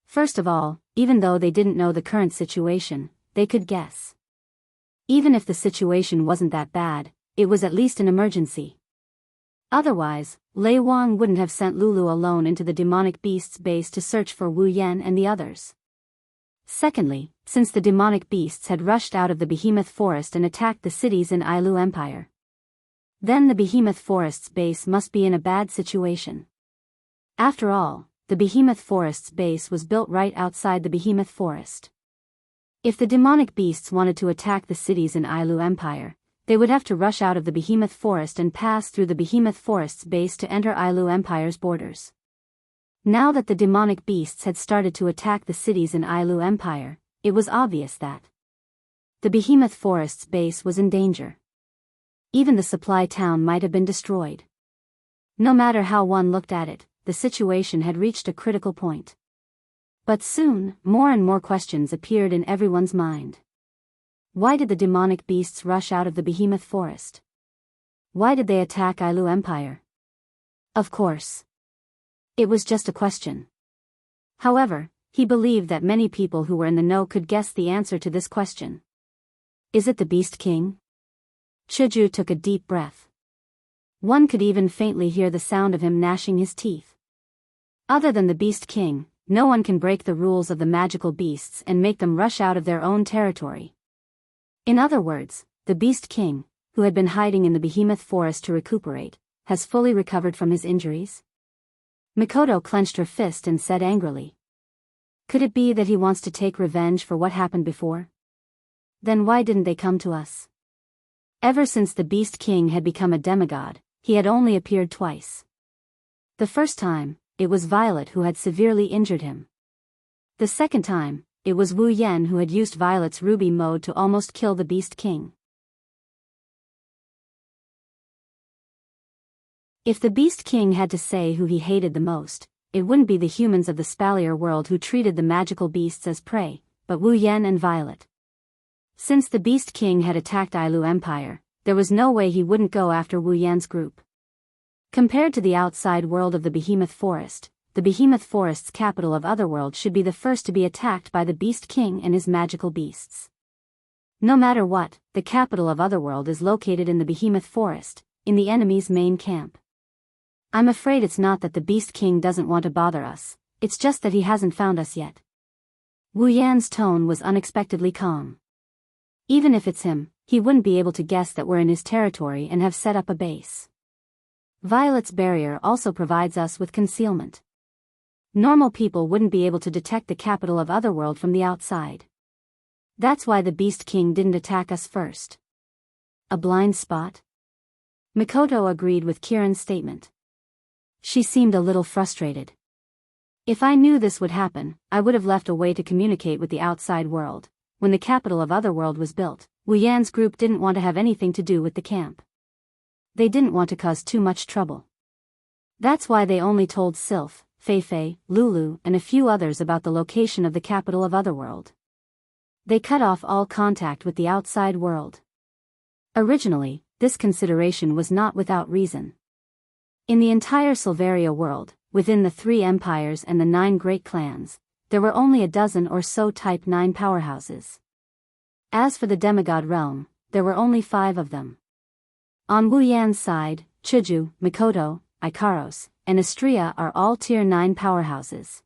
Speaker 1: First of all, even though they didn't know the current situation, they could guess. Even if the situation wasn't that bad, it was at least an emergency. Otherwise, Lei Wang wouldn't have sent Lulu alone into the demonic beast's base to search for Wu Yan and the others. Secondly, since the demonic beasts had rushed out of the behemoth forest and attacked the cities in Ailu Empire, then the behemoth forest's base must be in a bad situation. After all, the behemoth forest's base was built right outside the behemoth forest. If the demonic beasts wanted to attack the cities in Ailu Empire, they would have to rush out of the behemoth forest and pass through the behemoth forest's base to enter Ailu Empire's borders. Now that the demonic beasts had started to attack the cities in Ailu Empire, it was obvious that the behemoth forest's base was in danger. Even the supply town might have been destroyed. No matter how one looked at it, the situation had reached a critical point. But soon, more and more questions appeared in everyone's mind. Why did the demonic beasts rush out of the behemoth forest? Why did they attack Ailu Empire? Of course, it was just a question. However, he believed that many people who were in the know could guess the answer to this question. Is it the Beast King? Chuju took a deep breath. One could even faintly hear the sound of him gnashing his teeth. Other than the Beast King, no one can break the rules of the magical beasts and make them rush out of their own territory. In other words, the Beast King, who had been hiding in the behemoth forest to recuperate, has fully recovered from his injuries? Mikoto clenched her fist and said angrily. Could it be that he wants to take revenge for what happened before? Then why didn't they come to us? Ever since the Beast King had become a demigod, he had only appeared twice. The first time, it was Violet who had severely injured him. The second time, it was Wu Yan who had used Violet's ruby mode to almost kill the Beast King. If the Beast King had to say who he hated the most, it wouldn't be the humans of the Spalier world who treated the magical beasts as prey, but Wu Yan and Violet. Since the Beast King had attacked Ailu Empire, there was no way he wouldn't go after Wu Yan's group. Compared to the outside world of the Behemoth Forest, the Behemoth Forest's capital of Otherworld should be the first to be attacked by the Beast King and his magical beasts. No matter what, the capital of Otherworld is located in the Behemoth Forest, in the enemy's main camp. I'm afraid it's not that the Beast King doesn't want to bother us, it's just that he hasn't found us yet. Wu Yan's tone was unexpectedly calm. Even if it's him, he wouldn't be able to guess that we're in his territory and have set up a base. Violet's barrier also provides us with concealment. Normal people wouldn't be able to detect the capital of Otherworld from the outside. That's why the Beast King didn't attack us first. A blind spot? Mikoto agreed with Kiran's statement. She seemed a little frustrated. If I knew this would happen, I would have left a way to communicate with the outside world. When the capital of Otherworld was built, Wu Yan's group didn't want to have anything to do with the camp. They didn't want to cause too much trouble. That's why they only told Sylph, Feifei, Lulu, and a few others about the location of the capital of Otherworld. They cut off all contact with the outside world. Originally, this consideration was not without reason. In the entire Silveria world, within the 3 empires and the 9 great clans, there were only a dozen or so Type 9 powerhouses. As for the demigod realm, there were only 5 of them. On Wu Yan's side, Chuju, Mikoto, Ikaros, and Astria are all Tier 9 powerhouses.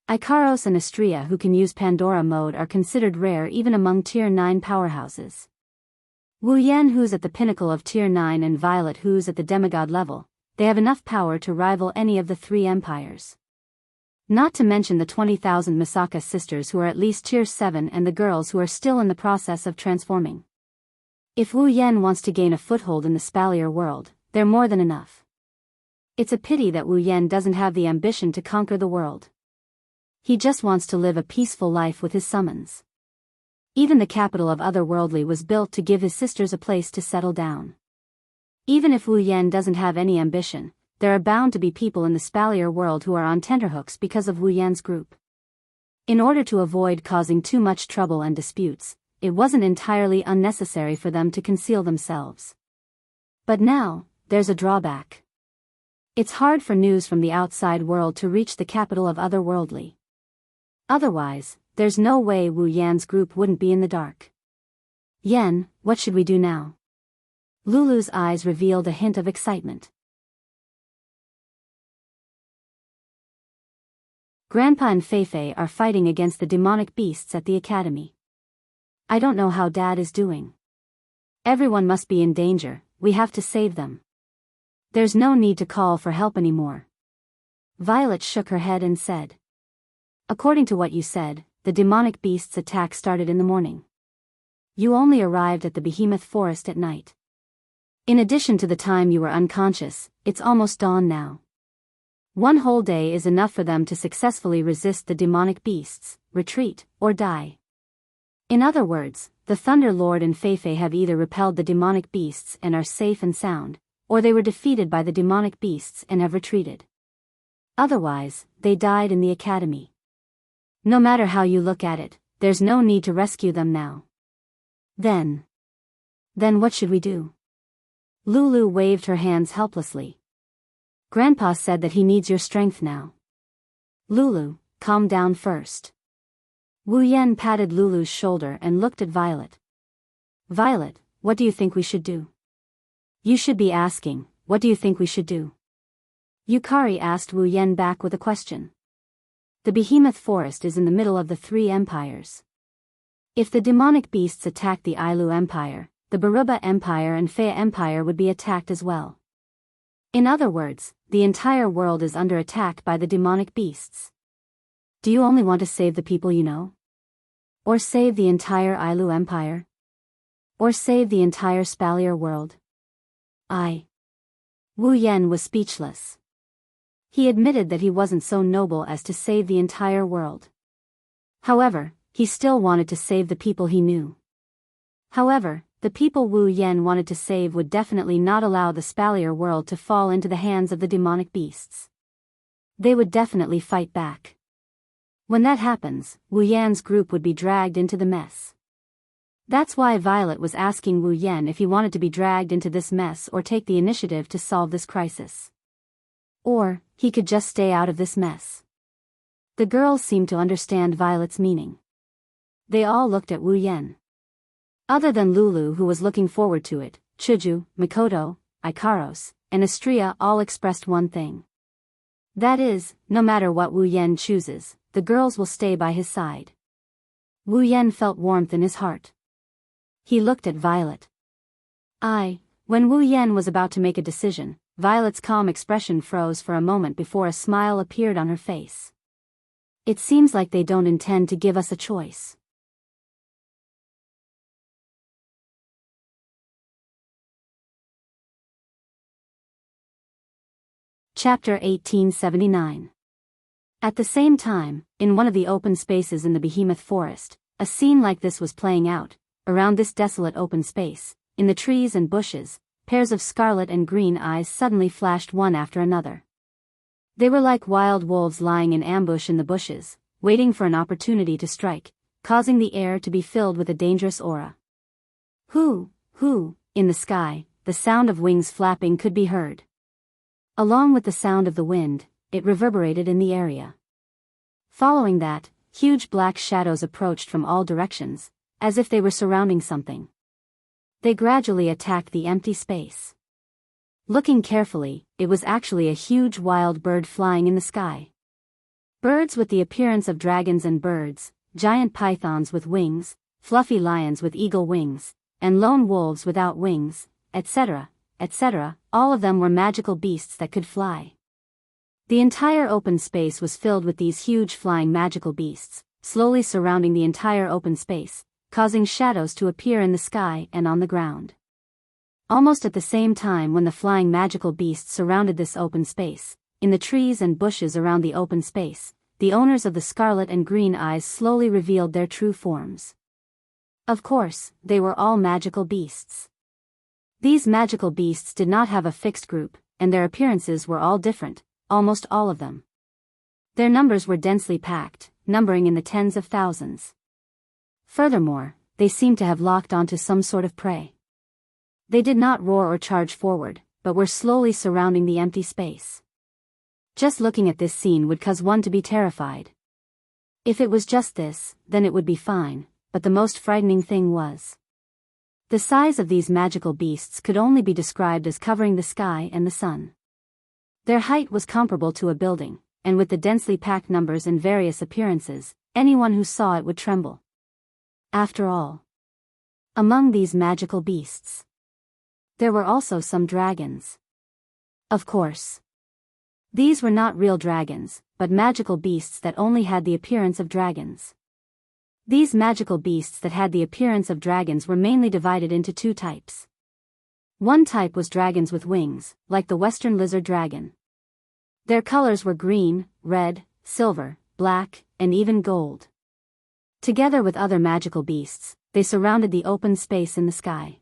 Speaker 1: Ikaros and Astria who can use Pandora mode are considered rare even among Tier 9 powerhouses. Wu Yan who's at the pinnacle of Tier 9 and Violet who's at the demigod level, they have enough power to rival any of the 3 empires. Not to mention the 20,000 Misaka sisters who are at least Tier 7 and the girls who are still in the process of transforming. If Wu Yan wants to gain a foothold in the Spalier world, they're more than enough. It's a pity that Wu Yan doesn't have the ambition to conquer the world. He just wants to live a peaceful life with his summons. Even the capital of Otherworldly was built to give his sisters a place to settle down. Even if Wu Yan doesn't have any ambition, there are bound to be people in the Spalier world who are on tenterhooks because of Wu Yan's group. In order to avoid causing too much trouble and disputes, it wasn't entirely unnecessary for them to conceal themselves. But now, there's a drawback. It's hard for news from the outside world to reach the capital of Otherworldly. Otherwise, there's no way Wu Yan's group wouldn't be in the dark. Yen, what should we do now? Lulu's eyes revealed a hint of excitement. Grandpa and Feifei are fighting against the demonic beasts at the academy. I don't know how Dad is doing. Everyone must be in danger, we have to save them. There's no need to call for help anymore. Violet shook her head and said. According to what you said, the demonic beasts' attack started in the morning. You only arrived at the behemoth forest at night. In addition to the time you were unconscious, it's almost dawn now. 1 whole day is enough for them to successfully resist the demonic beasts, retreat, or die. In other words, the Thunder Lord and Feifei have either repelled the demonic beasts and are safe and sound, or they were defeated by the demonic beasts and have retreated. Otherwise, they died in the academy. No matter how you look at it, there's no need to rescue them now. Then what should we do? Lulu waved her hands helplessly. Grandpa said that he needs your strength now. Lulu, calm down first. Wu Yan patted Lulu's shoulder and looked at Violet. Violet, what do you think we should do? You should be asking, what do you think we should do? Yukari asked Wu Yan back with a question. The behemoth forest is in the middle of the 3 empires. If the demonic beasts attack the Ailu Empire, the Baruba Empire and Fea Empire would be attacked as well. In other words, the entire world is under attack by the demonic beasts. Do you only want to save the people you know? Or save the entire Ailu Empire? Or save the entire Spalier world? Wu Yan was speechless. He admitted that he wasn't so noble as to save the entire world. However, he still wanted to save the people he knew. However, the people Wu Yan wanted to save would definitely not allow the Spalier world to fall into the hands of the demonic beasts. They would definitely fight back. When that happens, Wu Yan's group would be dragged into the mess. That's why Violet was asking Wu Yan if he wanted to be dragged into this mess or take the initiative to solve this crisis. Or, he could just stay out of this mess. The girls seemed to understand Violet's meaning. They all looked at Wu Yan. Other than Lulu who was looking forward to it, Chuju, Mikoto, Ikaros, and Astria all expressed one thing. That is, no matter what Wu Yan chooses, the girls will stay by his side. Wu Yan felt warmth in his heart. He looked at Violet. When Wu Yan was about to make a decision, Violet's calm expression froze for a moment before a smile appeared on her face. It seems like they don't intend to give us a choice. Chapter 1879. At the same time, in one of the open spaces in the behemoth forest, a scene like this was playing out. Around this desolate open space, in the trees and bushes, pairs of scarlet and green eyes suddenly flashed one after another. They were like wild wolves lying in ambush in the bushes, waiting for an opportunity to strike, causing the air to be filled with a dangerous aura. Hoo, in the sky, the sound of wings flapping could be heard. Along with the sound of the wind, it reverberated in the area. Following that, huge black shadows approached from all directions, as if they were surrounding something. They gradually attacked the empty space. Looking carefully, it was actually a huge wild bird flying in the sky. Birds with the appearance of dragons and birds, giant pythons with wings, fluffy lions with eagle wings, and lone wolves without wings, etc., all of them were magical beasts that could fly. The entire open space was filled with these huge flying magical beasts, slowly surrounding the entire open space, causing shadows to appear in the sky and on the ground. Almost at the same time when the flying magical beasts surrounded this open space, in the trees and bushes around the open space, the owners of the scarlet and green eyes slowly revealed their true forms. Of course, they were all magical beasts. These magical beasts did not have a fixed group, and their appearances were all different, almost all of them. Their numbers were densely packed, numbering in the tens of thousands. Furthermore, they seemed to have locked onto some sort of prey. They did not roar or charge forward, but were slowly surrounding the empty space. Just looking at this scene would cause one to be terrified. If it was just this, then it would be fine, but the most frightening thing was the size of these magical beasts could only be described as covering the sky and the sun. Their height was comparable to a building, and with the densely packed numbers and various appearances, anyone who saw it would tremble. After all, among these magical beasts, there were also some dragons. Of course, these were not real dragons, but magical beasts that only had the appearance of dragons. These magical beasts that had the appearance of dragons were mainly divided into two types. One type was dragons with wings, like the western lizard dragon. Their colors were green, red, silver, black, and even gold. Together with other magical beasts, they surrounded the open space in the sky.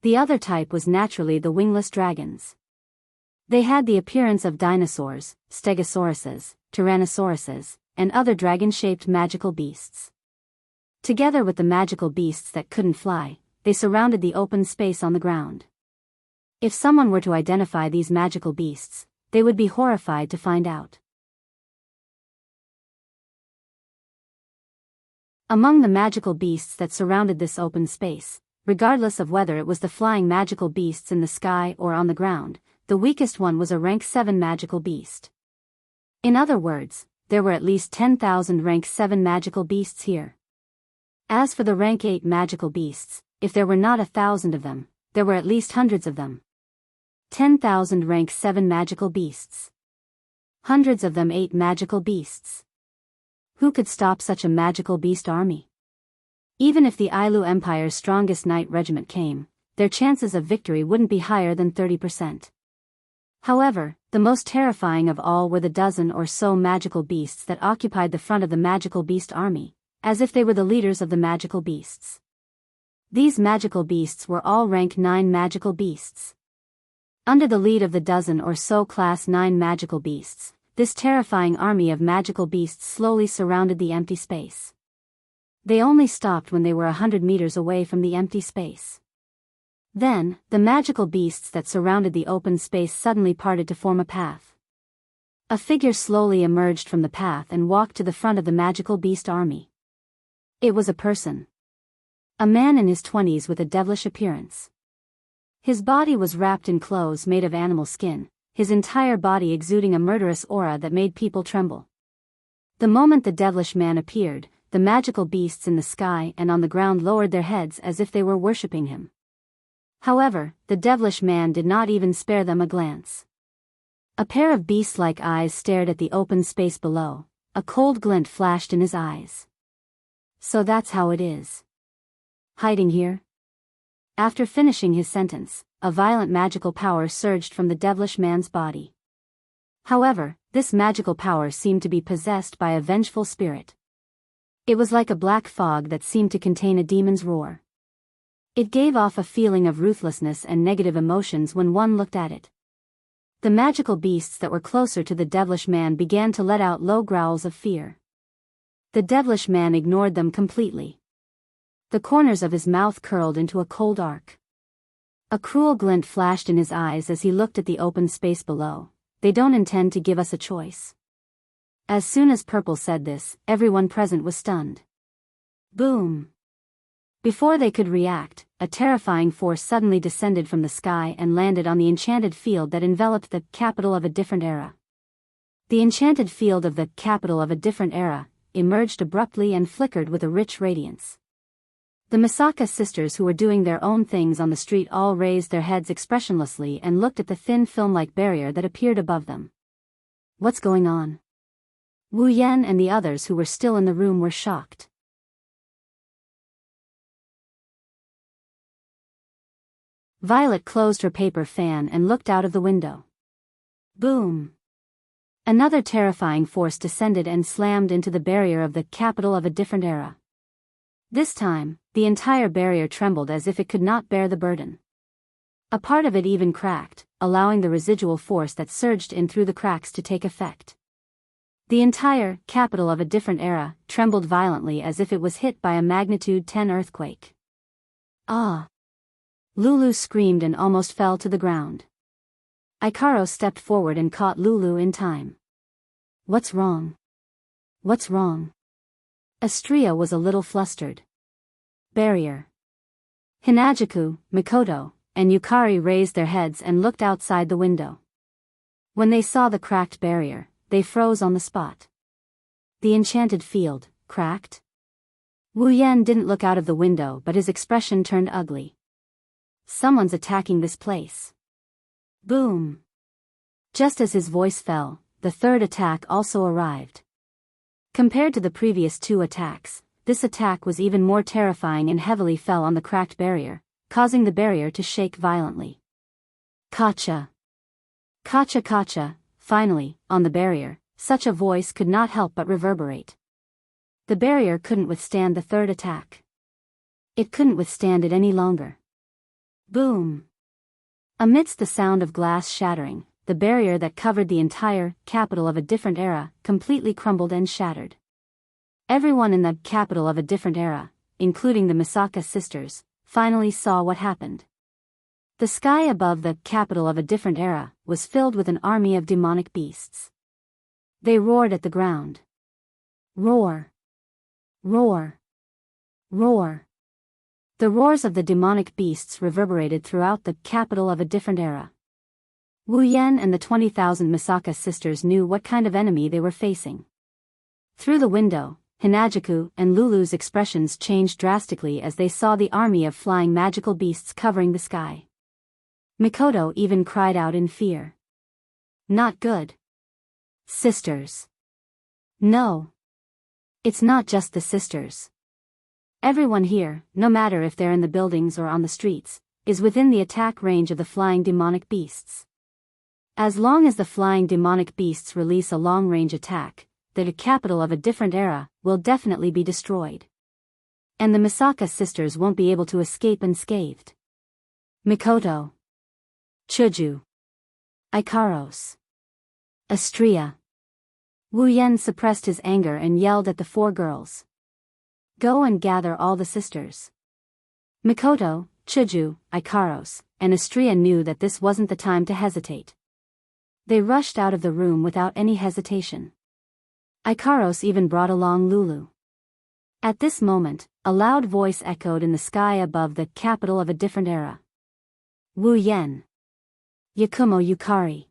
Speaker 1: The other type was naturally the wingless dragons. They had the appearance of dinosaurs, stegosauruses, tyrannosauruses, and other dragon-shaped magical beasts. Together with the magical beasts that couldn't fly, they surrounded the open space on the ground. If someone were to identify these magical beasts, they would be horrified to find out. Among the magical beasts that surrounded this open space, regardless of whether it was the flying magical beasts in the sky or on the ground, the weakest one was a rank 7 magical beast. In other words, there were at least 10,000 rank 7 magical beasts here. As for the rank 8 magical beasts, if there were not 1,000 of them, there were at least hundreds of them. 10,000 rank 7 magical beasts. Hundreds of them 8 magical beasts. Who could stop such a magical beast army? Even if the Ailu Empire's strongest knight regiment came, their chances of victory wouldn't be higher than 30%. However, the most terrifying of all were the dozen or so magical beasts that occupied the front of the magical beast army, as if they were the leaders of the magical beasts. These magical beasts were all rank 9 magical beasts. Under the lead of the dozen or so class 9 magical beasts, this terrifying army of magical beasts slowly surrounded the empty space. They only stopped when they were 100 meters away from the empty space. Then, the magical beasts that surrounded the open space suddenly parted to form a path. A figure slowly emerged from the path and walked to the front of the magical beast army. It was a person. A man in his 20s with a devilish appearance. His body was wrapped in clothes made of animal skin, his entire body exuding a murderous aura that made people tremble. The moment the devilish man appeared, the magical beasts in the sky and on the ground lowered their heads as if they were worshipping him. However, the devilish man did not even spare them a glance. A pair of beast-like eyes stared at the open space below. A cold glint flashed in his eyes. So that's how it is. Hiding here? After finishing his sentence, a violent magical power surged from the devilish man's body. However, this magical power seemed to be possessed by a vengeful spirit. It was like a black fog that seemed to contain a demon's roar. It gave off a feeling of ruthlessness and negative emotions when one looked at it. The magical beasts that were closer to the devilish man began to let out low growls of fear. The devilish man ignored them completely. The corners of his mouth curled into a cold arc. A cruel glint flashed in his eyes as he looked at the open space below. They don't intend to give us a choice. As soon as Purple said this, everyone present was stunned. Boom! Before they could react, a terrifying force suddenly descended from the sky and landed on the enchanted field that enveloped the capital of a different era. The enchanted field of the capital of a different era emerged abruptly and flickered with a rich radiance. The Misaka sisters who were doing their own things on the street all raised their heads expressionlessly and looked at the thin film-like barrier that appeared above them. What's going on? Wu Yan and the others who were still in the room were shocked. Violet closed her paper fan and looked out of the window. Boom! Another terrifying force descended and slammed into the barrier of the capital of a different era. This time, the entire barrier trembled as if it could not bear the burden. A part of it even cracked, allowing the residual force that surged in through the cracks to take effect. The entire capital of a different era trembled violently as if it was hit by a magnitude 10 earthquake. Ah! Lulu screamed and almost fell to the ground. Ikaro stepped forward and caught Lulu in time. What's wrong? What's wrong? Astria was a little flustered. Barrier. Hinajaku, Mikoto, and Yukari raised their heads and looked outside the window. When they saw the cracked barrier, they froze on the spot. The enchanted field, cracked? Wu Yan didn't look out of the window, but his expression turned ugly. Someone's attacking this place. Boom! Just as his voice fell, the third attack also arrived. Compared to the previous two attacks, this attack was even more terrifying and heavily fell on the cracked barrier, causing the barrier to shake violently. Kacha! Kacha kacha! Finally, on the barrier, such a voice could not help but reverberate. The barrier couldn't withstand the third attack. It couldn't withstand it any longer. Boom! Amidst the sound of glass shattering, the barrier that covered the entire capital of a different era completely crumbled and shattered. Everyone in the capital of a different era, including the Misaka sisters, finally saw what happened. The sky above the capital of a different era was filled with an army of demonic beasts. They roared at the ground. Roar! Roar! Roar! The roars of the demonic beasts reverberated throughout the capital of a different era. Wu Yan and the 20,000 Misaka sisters knew what kind of enemy they were facing. Through the window, Hinajaku and Lulu's expressions changed drastically as they saw the army of flying magical beasts covering the sky. Mikoto even cried out in fear. Not good. Sisters. No. It's not just the sisters. Everyone here, no matter if they're in the buildings or on the streets, is within the attack range of the flying demonic beasts. As long as the flying demonic beasts release a long-range attack, the capital of a different era will definitely be destroyed. And the Misaka sisters won't be able to escape unscathed. Mikoto. Chuju. Ikaros. Astria. Wu Yan suppressed his anger and yelled at the four girls. Go and gather all the sisters. Mikoto, Chuju, Ikaros, and Astria knew that this wasn't the time to hesitate. They rushed out of the room without any hesitation. Ikaros even brought along Lulu. At this moment, a loud voice echoed in the sky above the capital of a different era. Wu Yan. Yakumo Yukari.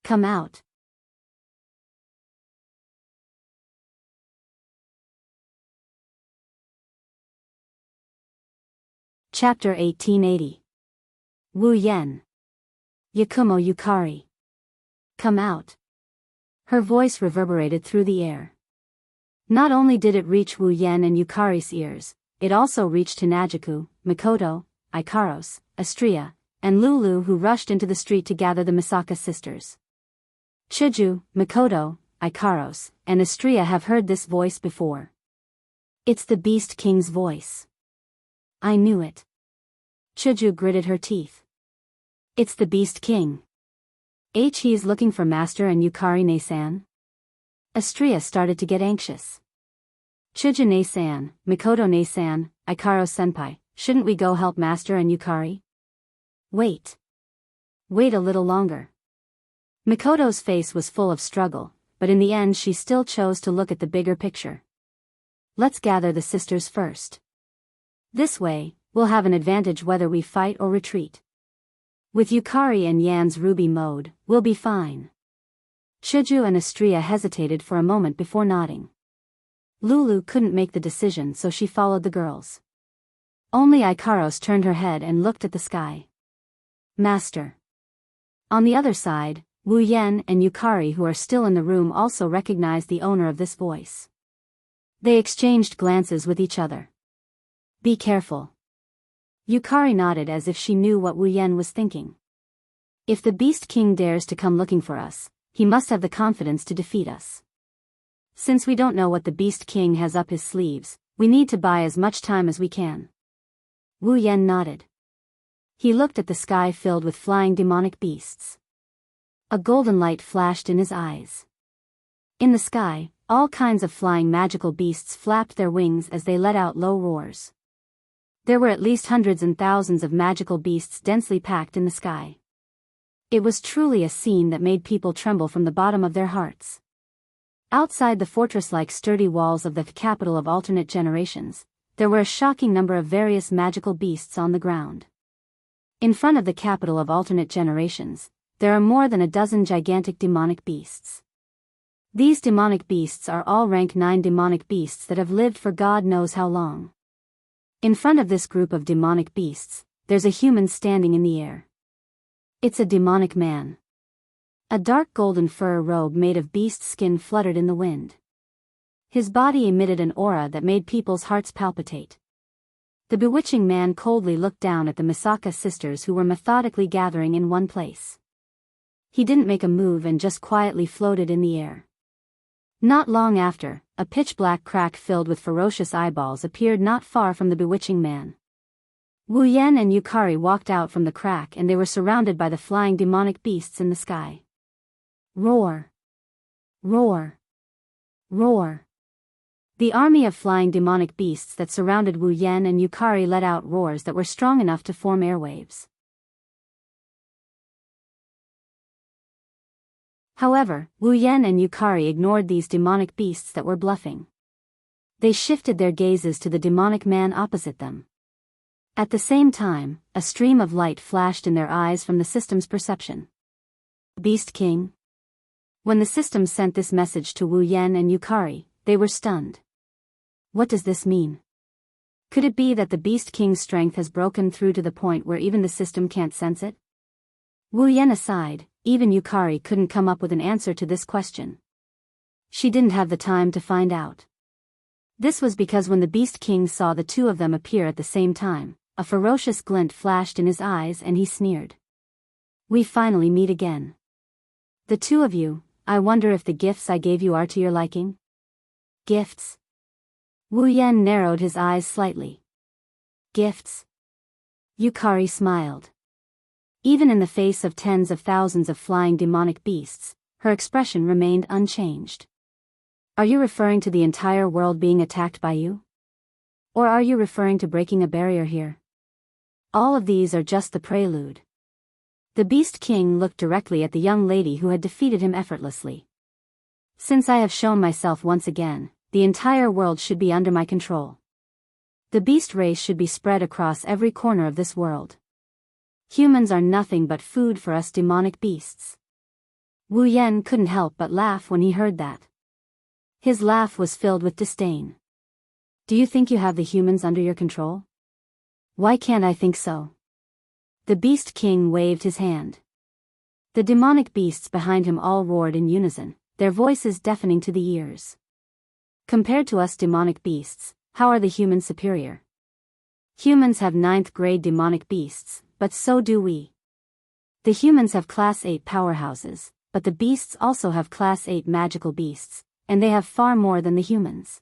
Speaker 1: Come out. Chapter 1880. Wu Yan. Yakumo Yukari. Come out. Her voice reverberated through the air. Not only did it reach Wu Yan and Yukari's ears, it also reached Hinajuku, Mikoto, Ikaros, Astria, and Lulu, who rushed into the street to gather the Misaka sisters. Chuju, Mikoto, Ikaros, and Astria have heard this voice before. It's the Beast King's voice. I knew it. Chuju gritted her teeth. It's the Beast King. He's looking for Master and Yukari ne-san? Astria started to get anxious. Chuju ne-san, Mikoto ne-san, Ikaros-senpai, shouldn't we go help Master and Yukari? Wait. Wait a little longer. Mikoto's face was full of struggle, but in the end she still chose to look at the bigger picture. Let's gather the sisters first. This way, we'll have an advantage whether we fight or retreat. With Yukari and Yan's ruby mode, we'll be fine. Chuju and Astria hesitated for a moment before nodding. Lulu couldn't make the decision, so she followed the girls. Only Ikaros turned her head and looked at the sky. Master. On the other side, Wu Yan and Yukari, who are still in the room, also recognized the owner of this voice. They exchanged glances with each other. Be careful. Yukari nodded as if she knew what Wu Yan was thinking. If the Beast King dares to come looking for us, he must have the confidence to defeat us. Since we don't know what the Beast King has up his sleeves, we need to buy as much time as we can. Wu Yan nodded. He looked at the sky filled with flying demonic beasts. A golden light flashed in his eyes. In the sky, all kinds of flying magical beasts flapped their wings as they let out low roars. There were at least hundreds and thousands of magical beasts densely packed in the sky. It was truly a scene that made people tremble from the bottom of their hearts. Outside the fortress-like sturdy walls of the capital of alternate generations, there were a shocking number of various magical beasts on the ground. In front of the capital of alternate generations, there are more than a dozen gigantic demonic beasts. These demonic beasts are all rank 9 demonic beasts that have lived for God knows how long. In front of this group of demonic beasts, there's a human standing in the air. It's a demonic man. A dark golden fur robe made of beast skin fluttered in the wind. His body emitted an aura that made people's hearts palpitate. The bewitching man coldly looked down at the Misaka sisters, who were methodically gathering in one place. He didn't make a move and just quietly floated in the air. Not long after, a pitch-black crack filled with ferocious eyeballs appeared not far from the bewitching man. Wu Yan and Yukari walked out from the crack, and they were surrounded by the flying demonic beasts in the sky. Roar! Roar! Roar! The army of flying demonic beasts that surrounded Wu Yan and Yukari let out roars that were strong enough to form airwaves. However, Wu Yan and Yukari ignored these demonic beasts that were bluffing. They shifted their gazes to the demonic man opposite them. At the same time, a stream of light flashed in their eyes from the system's perception. Beast King? When the system sent this message to Wu Yan and Yukari, they were stunned. What does this mean? Could it be that the Beast King's strength has broken through to the point where even the system can't sense it? Wu Yan aside, even Yukari couldn't come up with an answer to this question. She didn't have the time to find out. This was because when the Beast King saw the two of them appear at the same time, a ferocious glint flashed in his eyes and he sneered. We finally meet again. The two of you, I wonder if the gifts I gave you are to your liking? Gifts? Wu Yan narrowed his eyes slightly. Gifts? Yukari smiled. Even in the face of tens of thousands of flying demonic beasts, her expression remained unchanged. Are you referring to the entire world being attacked by you? Or are you referring to breaking a barrier here? All of these are just the prelude. The Beast King looked directly at the young lady who had defeated him effortlessly. Since I have shown myself once again, the entire world should be under my control. The beast race should be spread across every corner of this world. Humans are nothing but food for us demonic beasts. Wu Yan couldn't help but laugh when he heard that. His laugh was filled with disdain. Do you think you have the humans under your control? Why can't I think so? The Beast King waved his hand. The demonic beasts behind him all roared in unison, their voices deafening to the ears. Compared to us demonic beasts, how are the humans superior? Humans have 9th grade demonic beasts, but so do we. The humans have Class 8 powerhouses, but the beasts also have Class 8 magical beasts, and they have far more than the humans.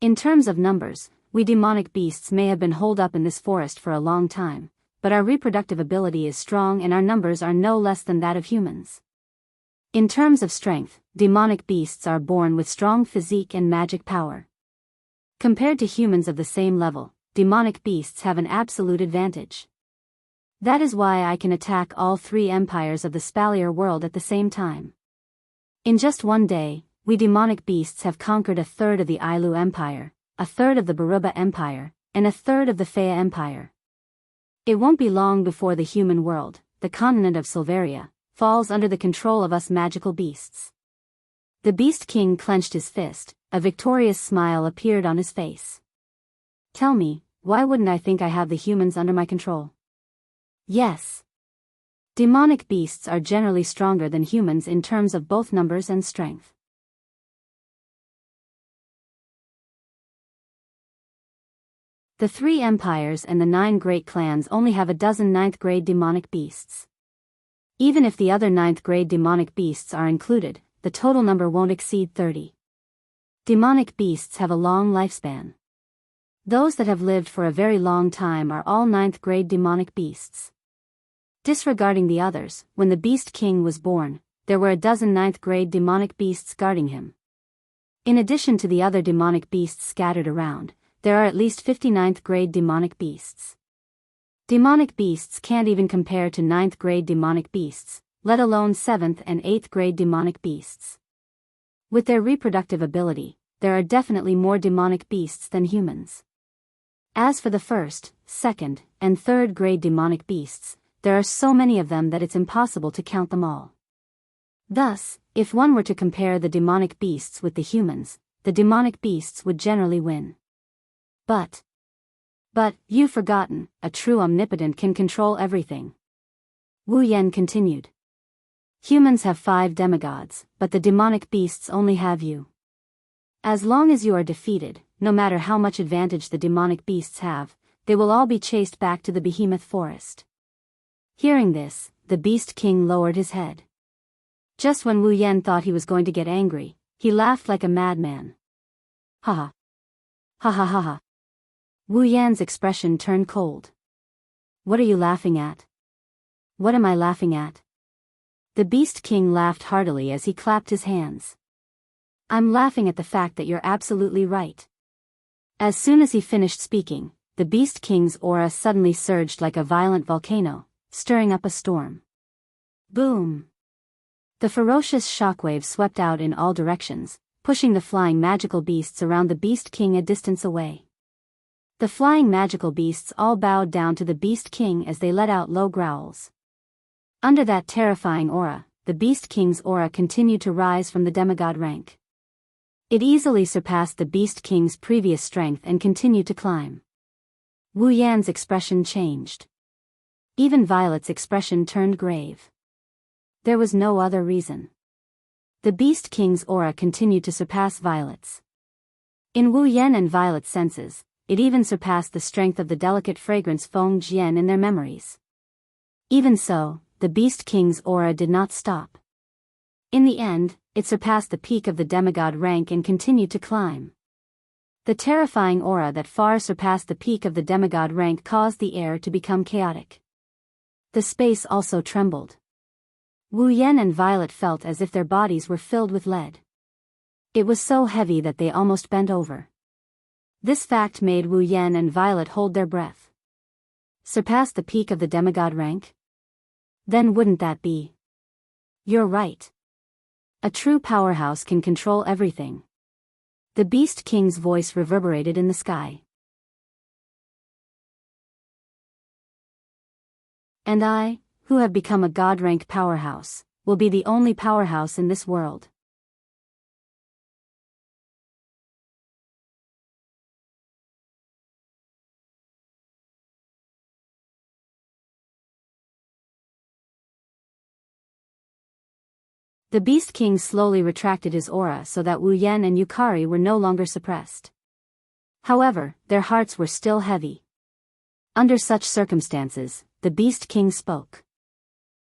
Speaker 1: In terms of numbers, we demonic beasts may have been holed up in this forest for a long time, but our reproductive ability is strong and our numbers are no less than that of humans. In terms of strength, demonic beasts are born with strong physique and magic power. Compared to humans of the same level, demonic beasts have an absolute advantage. That is why I can attack all 3 empires of the Spalier world at the same time. In just one day, we demonic beasts have conquered 1/3 of the Ailu Empire, 1/3 of the Baruba Empire, and 1/3 of the Fea Empire. It won't be long before the human world, the continent of Silveria, falls under the control of us magical beasts. The Beast King clenched his fist, a victorious smile appeared on his face. Tell me, why wouldn't I think I have the humans under my control? Yes. Demonic beasts are generally stronger than humans in terms of both numbers and strength. The 3 empires and the 9 great clans only have a dozen 9th grade demonic beasts. Even if the other 9th grade demonic beasts are included, the total number won't exceed 30. Demonic beasts have a long lifespan. Those that have lived for a very long time are all 9th grade demonic beasts. Disregarding the others, when the Beast King was born, there were a dozen 9th grade demonic beasts guarding him. In addition to the other demonic beasts scattered around, there are at least 50 9th grade demonic beasts. Demonic beasts can't even compare to 9th grade demonic beasts, let alone 7th and 8th grade demonic beasts. With their reproductive ability, there are definitely more demonic beasts than humans. As for the 1st, 2nd, and 3rd grade demonic beasts, there are so many of them that it's impossible to count them all. Thus, if one were to compare the demonic beasts with the humans, the demonic beasts would generally win. But, you've forgotten, a true omnipotent can control everything. Wu Yan continued. Humans have 5 demigods, but the demonic beasts only have you. As long as you are defeated, no matter how much advantage the demonic beasts have, they will all be chased back to the behemoth forest. Hearing this, the Beast King lowered his head. Just when Wu Yan thought he was going to get angry, he laughed like a madman. Ha ha. Ha ha ha ha. Wu Yan's expression turned cold. What are you laughing at? What am I laughing at? The Beast King laughed heartily as he clapped his hands. I'm laughing at the fact that you're absolutely right. As soon as he finished speaking, the Beast King's aura suddenly surged like a violent volcano, stirring up a storm. Boom! The ferocious shockwave swept out in all directions, pushing the flying magical beasts around the Beast King a distance away. The flying magical beasts all bowed down to the Beast King as they let out low growls. Under that terrifying aura, the Beast King's aura continued to rise from the demigod rank. It easily surpassed the Beast King's previous strength and continued to climb. Wu Yan's expression changed. Even Violet's expression turned grave. There was no other reason. The Beast King's aura continued to surpass Violet's. In Wu Yan and Violet's senses, it even surpassed the strength of the delicate fragrance Feng Jian in their memories. Even so, the Beast King's aura did not stop. In the end, it surpassed the peak of the demigod rank and continued to climb. The terrifying aura that far surpassed the peak of the demigod rank caused the air to become chaotic. The space also trembled. Wu Yan and Violet felt as if their bodies were filled with lead. It was so heavy that they almost bent over. This fact made Wu Yan and Violet hold their breath. Surpass the peak of the demigod rank? Then wouldn't that be? You're right. A true powerhouse can control everything. The Beast King's voice reverberated in the sky. And I, who have become a god-rank powerhouse, will be the only powerhouse in this world. The Beast King slowly retracted his aura so that Wu Yan and Yukari were no longer suppressed. However, their hearts were still heavy. Under such circumstances, the Beast King spoke.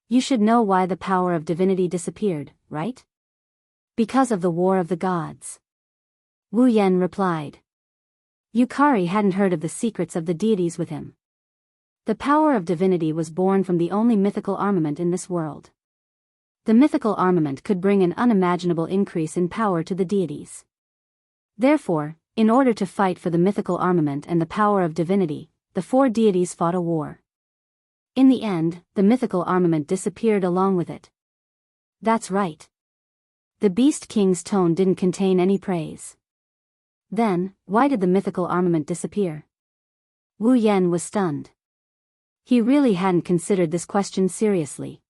Speaker 1: You should know why the power of divinity disappeared, right? Because of the War of the Gods. Wu Yan replied. Yukari hadn't heard of the secrets of the deities with him. The power of divinity was born from the only mythical armament in this world. The mythical armament could bring an unimaginable increase in power to the deities. Therefore, in order to fight for the mythical armament and the power of divinity, the four deities fought a war. In the end, the mythical armament disappeared along with it. That's right. The Beast King's tone didn't contain any praise. Then, why did the mythical armament disappear? Wu Yan was stunned. He really hadn't considered this question seriously.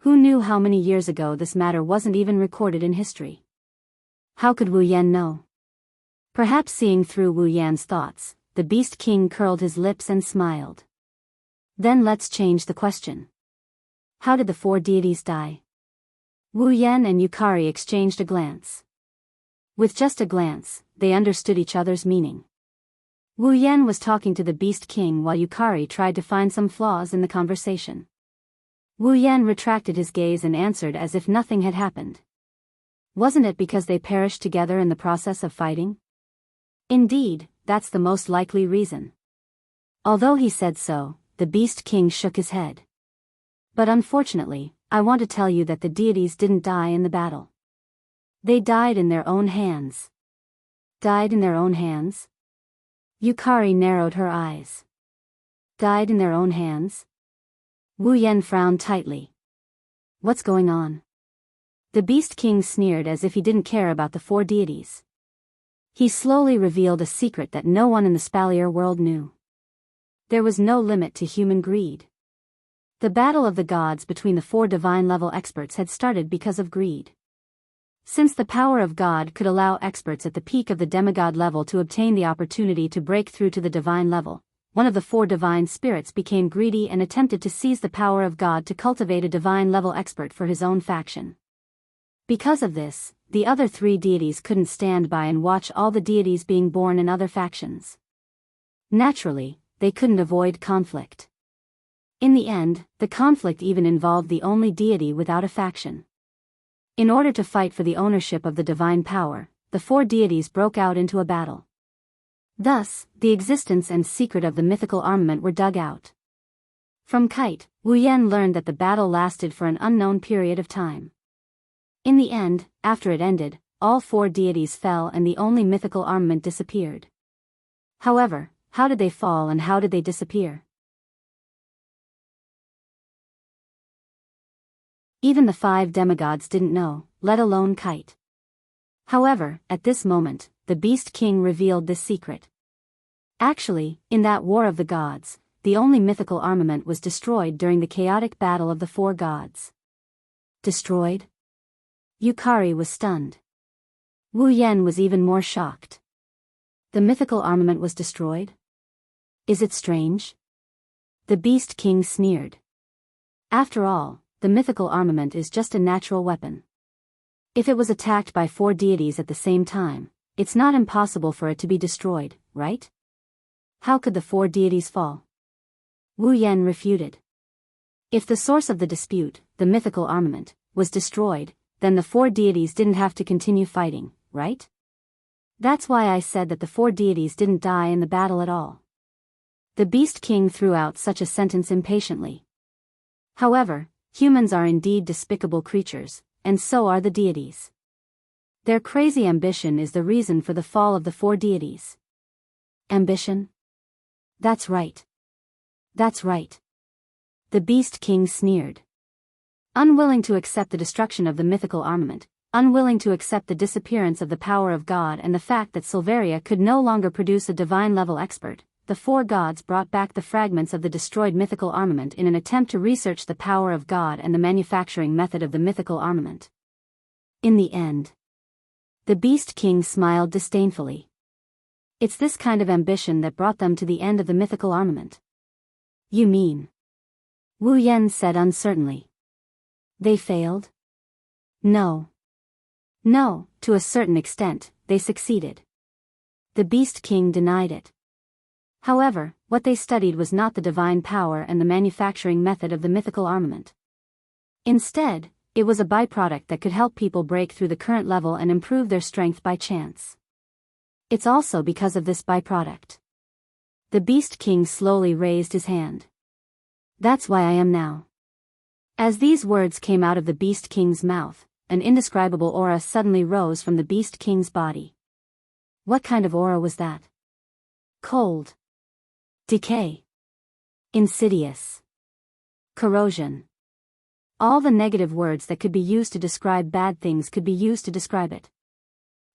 Speaker 1: Who knew how many years ago this matter wasn't even recorded in history? How could Wu Yan know? Perhaps seeing through Wu Yan's thoughts, the Beast King curled his lips and smiled. Then let's change the question. How did the four deities die? Wu Yan and Yukari exchanged a glance. With just a glance, they understood each other's meaning. Wu Yan was talking to the Beast King while Yukari tried to find some flaws in the conversation. Wu Yan retracted his gaze and answered as if nothing had happened. Wasn't it because they perished together in the process of fighting? Indeed, that's the most likely reason. Although he said so, the Beast King shook his head. But unfortunately, I want to tell you that the deities didn't die in the battle. They died in their own hands. Died in their own hands? Yukari narrowed her eyes. Died in their own hands? Wu Yan frowned tightly. What's going on? The Beast King sneered as if he didn't care about the four deities. He slowly revealed a secret that no one in the Spalier world knew. There was no limit to human greed. The battle of the gods between the four divine-level experts had started because of greed. Since the power of God could allow experts at the peak of the demigod level to obtain the opportunity to break through to the divine level, one of the four divine spirits became greedy and attempted to seize the power of God to cultivate a divine-level expert for his own faction. Because of this, the other three deities couldn't stand by and watch all the deities being born in other factions. Naturally, they couldn't avoid conflict. In the end, the conflict even involved the only deity without a faction. In order to fight for the ownership of the divine power, the four deities broke out into a battle. Thus, the existence and secret of the mythical armament were dug out. From Kite, Wu Yan learned that the battle lasted for an unknown period of time. In the end, after it ended, all four deities fell and the only mythical armament disappeared. However, how did they fall and how did they disappear? Even the 5 demigods didn't know, let alone Kite. However, at this moment, the Beast King revealed this secret. Actually, in that War of the Gods, the only mythical armament was destroyed during the chaotic battle of the 4 gods. Destroyed? Yukari was stunned. Wu Yan was even more shocked. The mythical armament was destroyed? Is it strange? The Beast King sneered. After all, the mythical armament is just a natural weapon. If it was attacked by 4 deities at the same time, it's not impossible for it to be destroyed, right? How could the 4 deities fall? Wu Yan refuted. If the source of the dispute, the mythical armament, was destroyed, then the 4 deities didn't have to continue fighting, right? That's why I said that the 4 deities didn't die in the battle at all. The Beast King threw out such a sentence impatiently. However, humans are indeed despicable creatures, and so are the deities. Their crazy ambition is the reason for the fall of the 4 deities. Ambition? That's right. That's right. The Beast King sneered. Unwilling to accept the destruction of the mythical armament, unwilling to accept the disappearance of the power of God and the fact that Silveria could no longer produce a divine-level expert, the 4 gods brought back the fragments of the destroyed mythical armament in an attempt to research the power of God and the manufacturing method of the mythical armament. In the end, the Beast King smiled disdainfully. It's this kind of ambition that brought them to the end of the mythical armament. You mean? Wu Yan said uncertainly. They failed? No. No, to a certain extent, they succeeded. The Beast King denied it. However, what they studied was not the divine power and the manufacturing method of the mythical armament. Instead, it was a byproduct that could help people break through the current level and improve their strength by chance. It's also because of this byproduct. The Beast King slowly raised his hand. That's why I am now. As these words came out of the Beast King's mouth, an indescribable aura suddenly rose from the Beast King's body. What kind of aura was that? Cold. Decay. Insidious. Corrosion. All the negative words that could be used to describe bad things could be used to describe it.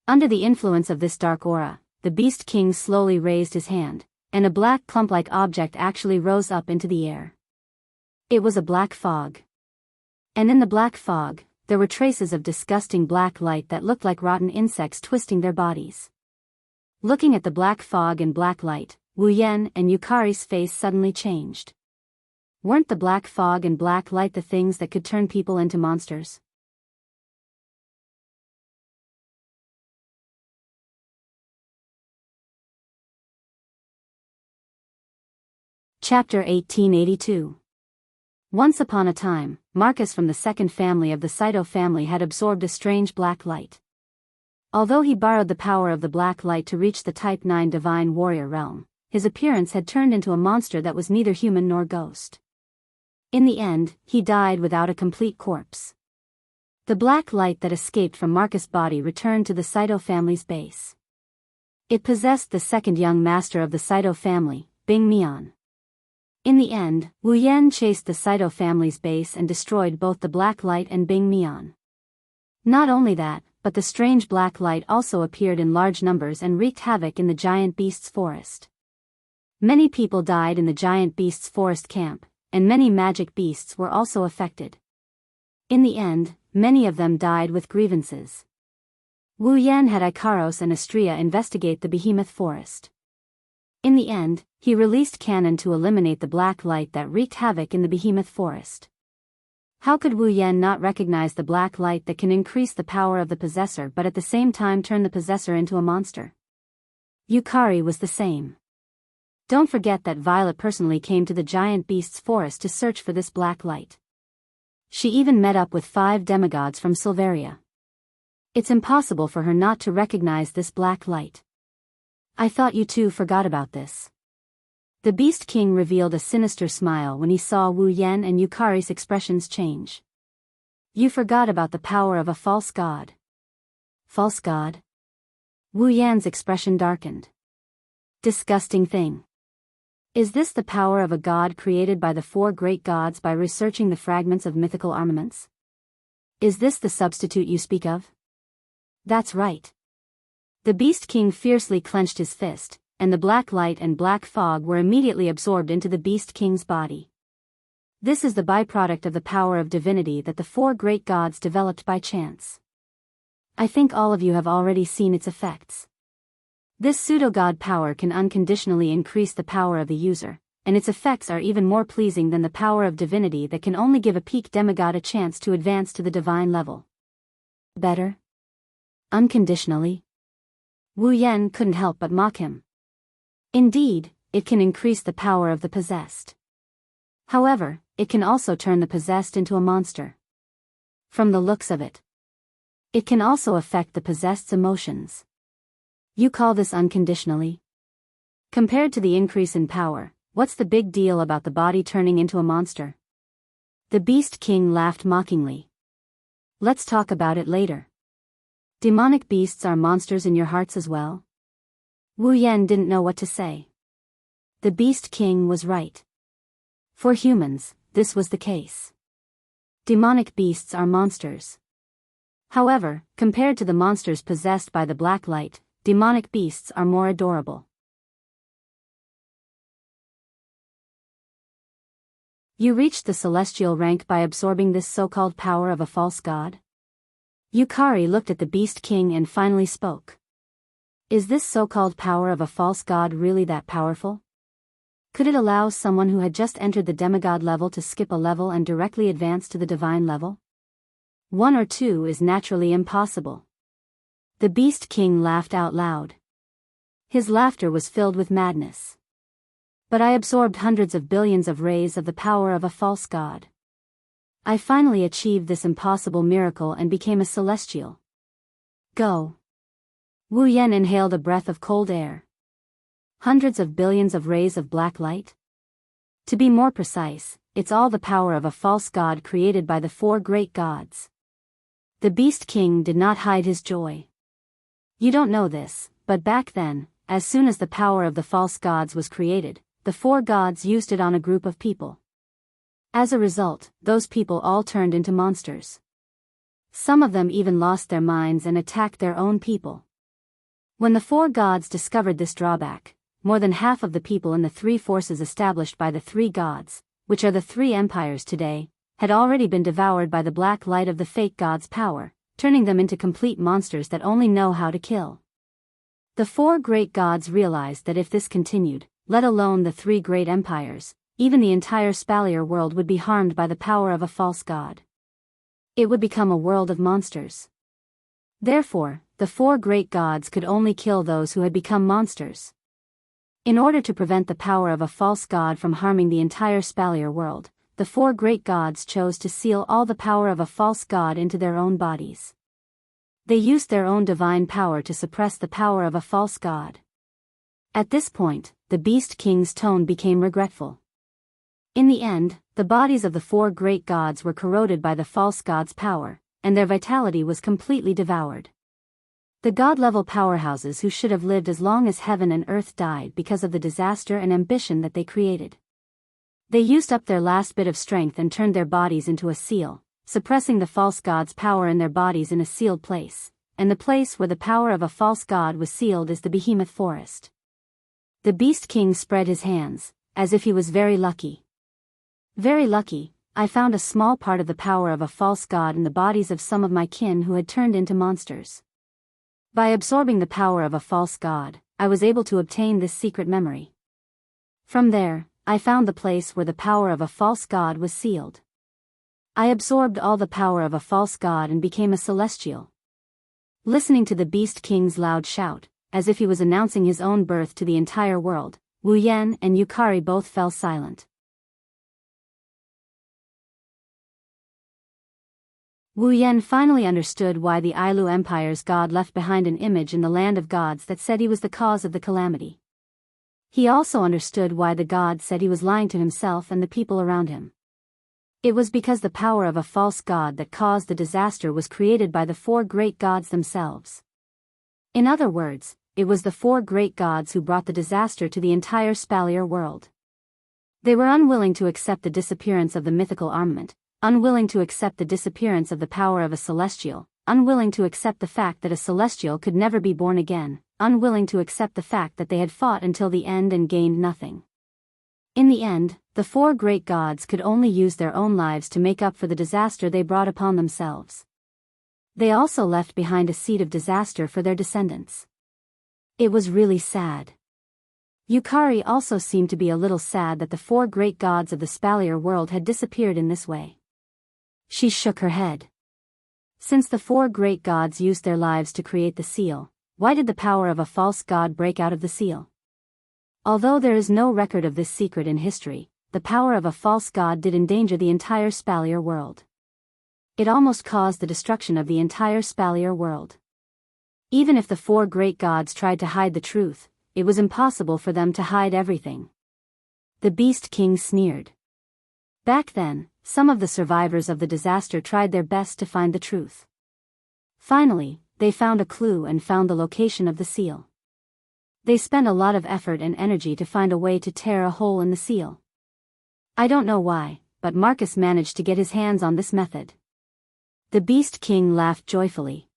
Speaker 1: Under the influence of this dark aura, the Beast King slowly raised his hand, and a black clump-like object actually rose up into the air. It was a black fog. And in the black fog, there were traces of disgusting black light that looked like rotten insects twisting their bodies. Looking at the black fog and black light, Wu Yan and Yukari's face suddenly changed. Weren't the black fog and black light the things that could turn people into monsters? Chapter 1882. Once upon a time, Marcus from the second family of the Saito family had absorbed a strange black light. Although he borrowed the power of the black light to reach the Type 9 Divine Warrior realm, his appearance had turned into a monster that was neither human nor ghost. In the end, he died without a complete corpse. The black light that escaped from Marcus' body returned to the Saito family's base. It possessed the second young master of the Saito family, Bing Mian. In the end, Wu Yan chased the Saito family's base and destroyed both the black light and Bing Mian. Not only that, but the strange black light also appeared in large numbers and wreaked havoc in the giant beast's forest. Many people died in the giant beast's forest camp, and many magic beasts were also affected. In the end, many of them died with grievances. Wu Yan had Ikaros and Astrea investigate the behemoth forest. In the end, he released cannon to eliminate the black light that wreaked havoc in the behemoth forest. How could Wu Yan not recognize the black light that can increase the power of the possessor but at the same time turn the possessor into a monster? Yukari was the same. Don't forget that Violet personally came to the giant beast's forest to search for this black light. She even met up with 5 demigods from Silveria. It's impossible for her not to recognize this black light. I thought you two forgot about this. The Beast King revealed a sinister smile when he saw Wu Yan and Yukari's expressions change. You forgot about the power of a false god. False god? Wu Yan's expression darkened. Disgusting thing. Is this the power of a god created by the 4 great gods by researching the fragments of mythical armaments? Is this the substitute you speak of? That's right. The Beast King fiercely clenched his fist, and the black light and black fog were immediately absorbed into the Beast King's body. This is the byproduct of the power of divinity that the 4 great gods developed by chance. I think all of you have already seen its effects. This pseudo-god power can unconditionally increase the power of the user, and its effects are even more pleasing than the power of divinity that can only give a peak demigod a chance to advance to the divine level. Better? Unconditionally? Wu Yan couldn't help but mock him. Indeed, it can increase the power of the possessed. However, it can also turn the possessed into a monster. From the looks of it, it can also affect the possessed's emotions. You call this unconditionally? Compared to the increase in power, what's the big deal about the body turning into a monster? The Beast King laughed mockingly. Let's talk about it later. Demonic beasts are monsters in your hearts as well? Wu Yan didn't know what to say. The Beast King was right. For humans, this was the case. Demonic beasts are monsters. However, compared to the monsters possessed by the black light, demonic beasts are more adorable. You reached the celestial rank by absorbing this so-called power of a false god? Yukari looked at the Beast King and finally spoke. Is this so-called power of a false god really that powerful? Could it allow someone who had just entered the demigod level to skip a level and directly advance to the divine level? One or two is naturally impossible. The Beast King laughed out loud. His laughter was filled with madness. But I absorbed hundreds of billions of rays of the power of a false god. I finally achieved this impossible miracle and became a celestial. Go. Wu Yan inhaled a breath of cold air. Hundreds of billions of rays of black light? To be more precise, it's all the power of a false god created by the four great gods. The Beast King did not hide his joy. You don't know this, but back then, as soon as the power of the false gods was created, the four gods used it on a group of people. As a result, those people all turned into monsters. Some of them even lost their minds and attacked their own people. When the four gods discovered this drawback, more than half of the people in the three forces established by the three gods, which are the three empires today, had already been devoured by the black light of the fake gods' power, turning them into complete monsters that only know how to kill. The four great gods realized that if this continued, let alone the three great empires, even the entire Spalier world would be harmed by the power of a false god. It would become a world of monsters. Therefore, the four great gods could only kill those who had become monsters. In order to prevent the power of a false god from harming the entire Spalier world, the four great gods chose to seal all the power of a false god into their own bodies. They used their own divine power to suppress the power of a false god. At this point, the Beast King's tone became regretful. In the end, the bodies of the four great gods were corroded by the false god's power, and their vitality was completely devoured. The god-level powerhouses who should have lived as long as heaven and earth died because of the disaster and ambition that they created. They used up their last bit of strength and turned their bodies into a seal, suppressing the false god's power in their bodies in a sealed place, and the place where the power of a false god was sealed is the behemoth forest. The Beast King spread his hands, as if he was very lucky. Very lucky, I found a small part of the power of a false god in the bodies of some of my kin who had turned into monsters. By absorbing the power of a false god, I was able to obtain this secret memory. From there, I found the place where the power of a false god was sealed. I absorbed all the power of a false god and became a celestial. Listening to the Beast King's loud shout, as if he was announcing his own birth to the entire world, Wu Yan and Yukari both fell silent. Wu Yan finally understood why the Ailu Empire's god left behind an image in the land of gods that said he was the cause of the calamity. He also understood why the god said he was lying to himself and the people around him. It was because the power of a false god that caused the disaster was created by the four great gods themselves. In other words, it was the four great gods who brought the disaster to the entire Spalier world. They were unwilling to accept the disappearance of the mythical armament, unwilling to accept the disappearance of the power of a celestial, unwilling to accept the fact that a celestial could never be born again, unwilling to accept the fact that they had fought until the end and gained nothing. In the end, the four great gods could only use their own lives to make up for the disaster they brought upon themselves. They also left behind a seed of disaster for their descendants. It was really sad. Yukari also seemed to be a little sad that the four great gods of the Spalier world had disappeared in this way. She shook her head. Since the four great gods used their lives to create the seal, why did the power of a false god break out of the seal? Although there is no record of this secret in history, the power of a false god did endanger the entire Spalier world. It almost caused the destruction of the entire Spalier world. Even if the four great gods tried to hide the truth, it was impossible for them to hide everything. The Beast King sneered. Back then, some of the survivors of the disaster tried their best to find the truth. Finally, they found a clue and found the location of the seal. They spent a lot of effort and energy to find a way to tear a hole in the seal. I don't know why, but Marcus managed to get his hands on this method. The Beast King laughed joyfully.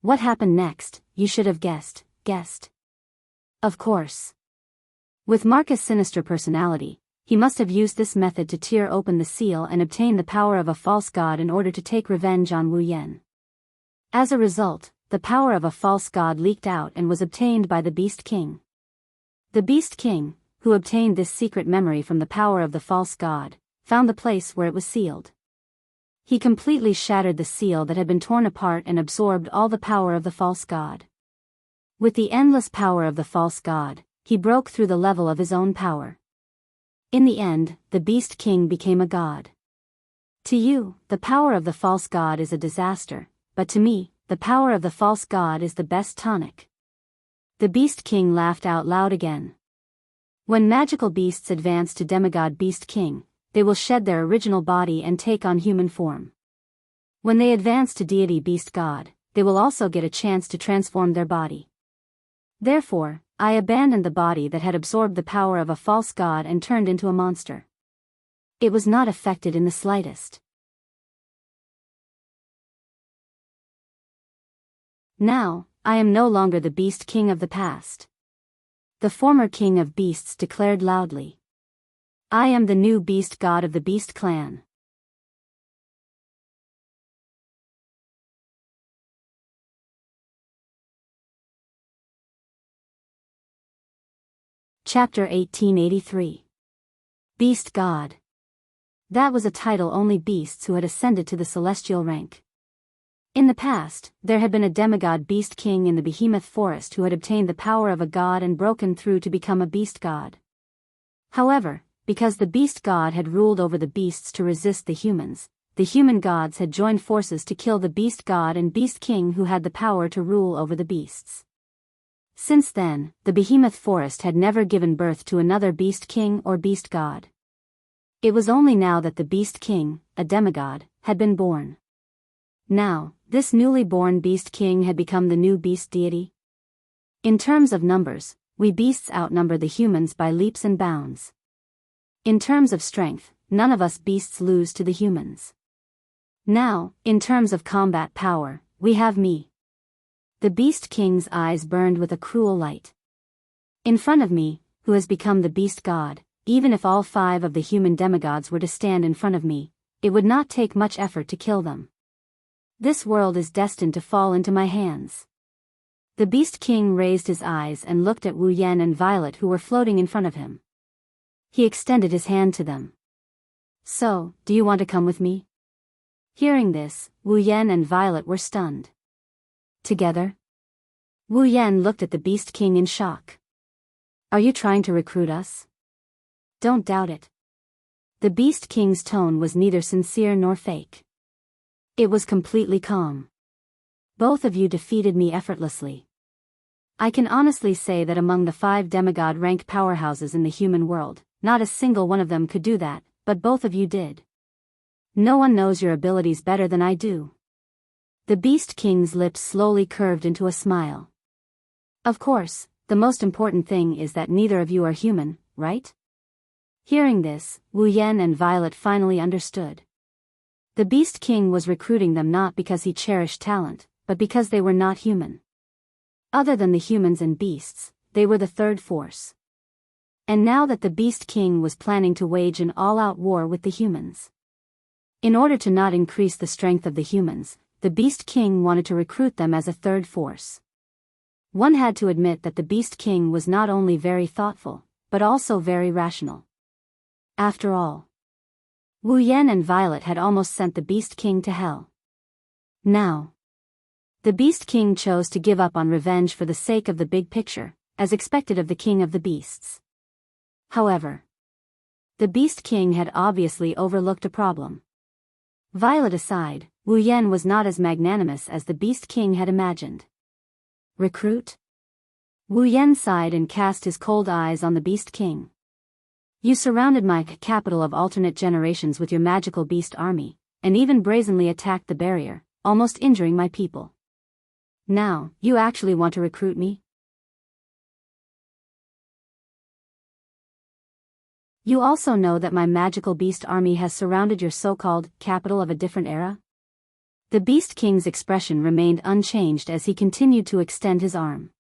Speaker 1: What happened next, you should have guessed. Of course. With Marcus' sinister personality, he must have used this method to tear open the seal and obtain the power of a false god in order to take revenge on Wu Yan. As a result, the power of a false god leaked out and was obtained by the Beast King. The Beast King, who obtained this secret memory from the power of the false god, found the place where it was sealed. He completely shattered the seal that had been torn apart and absorbed all the power of the false god. With the endless power of the false god, he broke through the level of his own power. In the end, the Beast King became a god. To you, the power of the false god is a disaster, but to me, the power of the false god is the best tonic. The Beast King laughed out loud again. When magical beasts advance to demigod Beast King, they will shed their original body and take on human form. When they advance to deity Beast God, they will also get a chance to transform their body. Therefore, I abandoned the body that had absorbed the power of a false god and turned into a monster. It was not affected in the slightest. Now, I am no longer the Beast King of the past. The former king of beasts declared loudly. I am the new beast god of the Beast Clan. Chapter 1883. Beast God. That was a title only beasts who had ascended to the celestial rank. In the past, there had been a demigod Beast King in the behemoth forest who had obtained the power of a god and broken through to become a beast god. However, because the beast god had ruled over the beasts to resist the human gods had joined forces to kill the beast god and beast king who had the power to rule over the beasts. Since then, the behemoth forest had never given birth to another beast king or beast god. It was only now that the beast king, a demigod, had been born. Now, this newly born beast king had become the new beast deity. In terms of numbers, we beasts outnumber the humans by leaps and bounds. In terms of strength, none of us beasts lose to the humans. Now, in terms of combat power, we have me. The Beast King's eyes burned with a cruel light. In front of me, who has become the beast god, even if all 5 of the human demigods were to stand in front of me, it would not take much effort to kill them. This world is destined to fall into my hands. The Beast King raised his eyes and looked at Wu Yan and Violet who were floating in front of him. He extended his hand to them. So, do you want to come with me? Hearing this, Wu Yan and Violet were stunned. Together? Wu Yan looked at the Beast King in shock. Are you trying to recruit us? Don't doubt it. The Beast King's tone was neither sincere nor fake. It was completely calm. Both of you defeated me effortlessly. I can honestly say that among the 5 demigod rank powerhouses in the human world, not a single one of them could do that, but both of you did. No one knows your abilities better than I do. The Beast King's lips slowly curved into a smile. Of course, the most important thing is that neither of you are human, right? Hearing this, Wu Yan and Violet finally understood. The Beast King was recruiting them not because he cherished talent, but because they were not human. Other than the humans and beasts, they were the third force. And now that the Beast King was planning to wage an all-out war with the humans. In order to not increase the strength of the humans, the Beast King wanted to recruit them as a third force. One had to admit that the Beast King was not only very thoughtful, but also very rational. After all, Wu Yan and Violet had almost sent the Beast King to hell. Now, the Beast King chose to give up on revenge for the sake of the big picture, as expected of the King of the Beasts. However, the Beast King had obviously overlooked a problem. Violet aside, Wu Yan was not as magnanimous as the Beast King had imagined. Recruit? Wu Yan sighed and cast his cold eyes on the Beast King. You surrounded my capital of alternate generations with your magical beast army, and even brazenly attacked the barrier, almost injuring my people. Now, you actually want to recruit me? You also know that my magical beast army has surrounded your so-called capital of a different era? The Beast King's expression remained unchanged as he continued to extend his arm.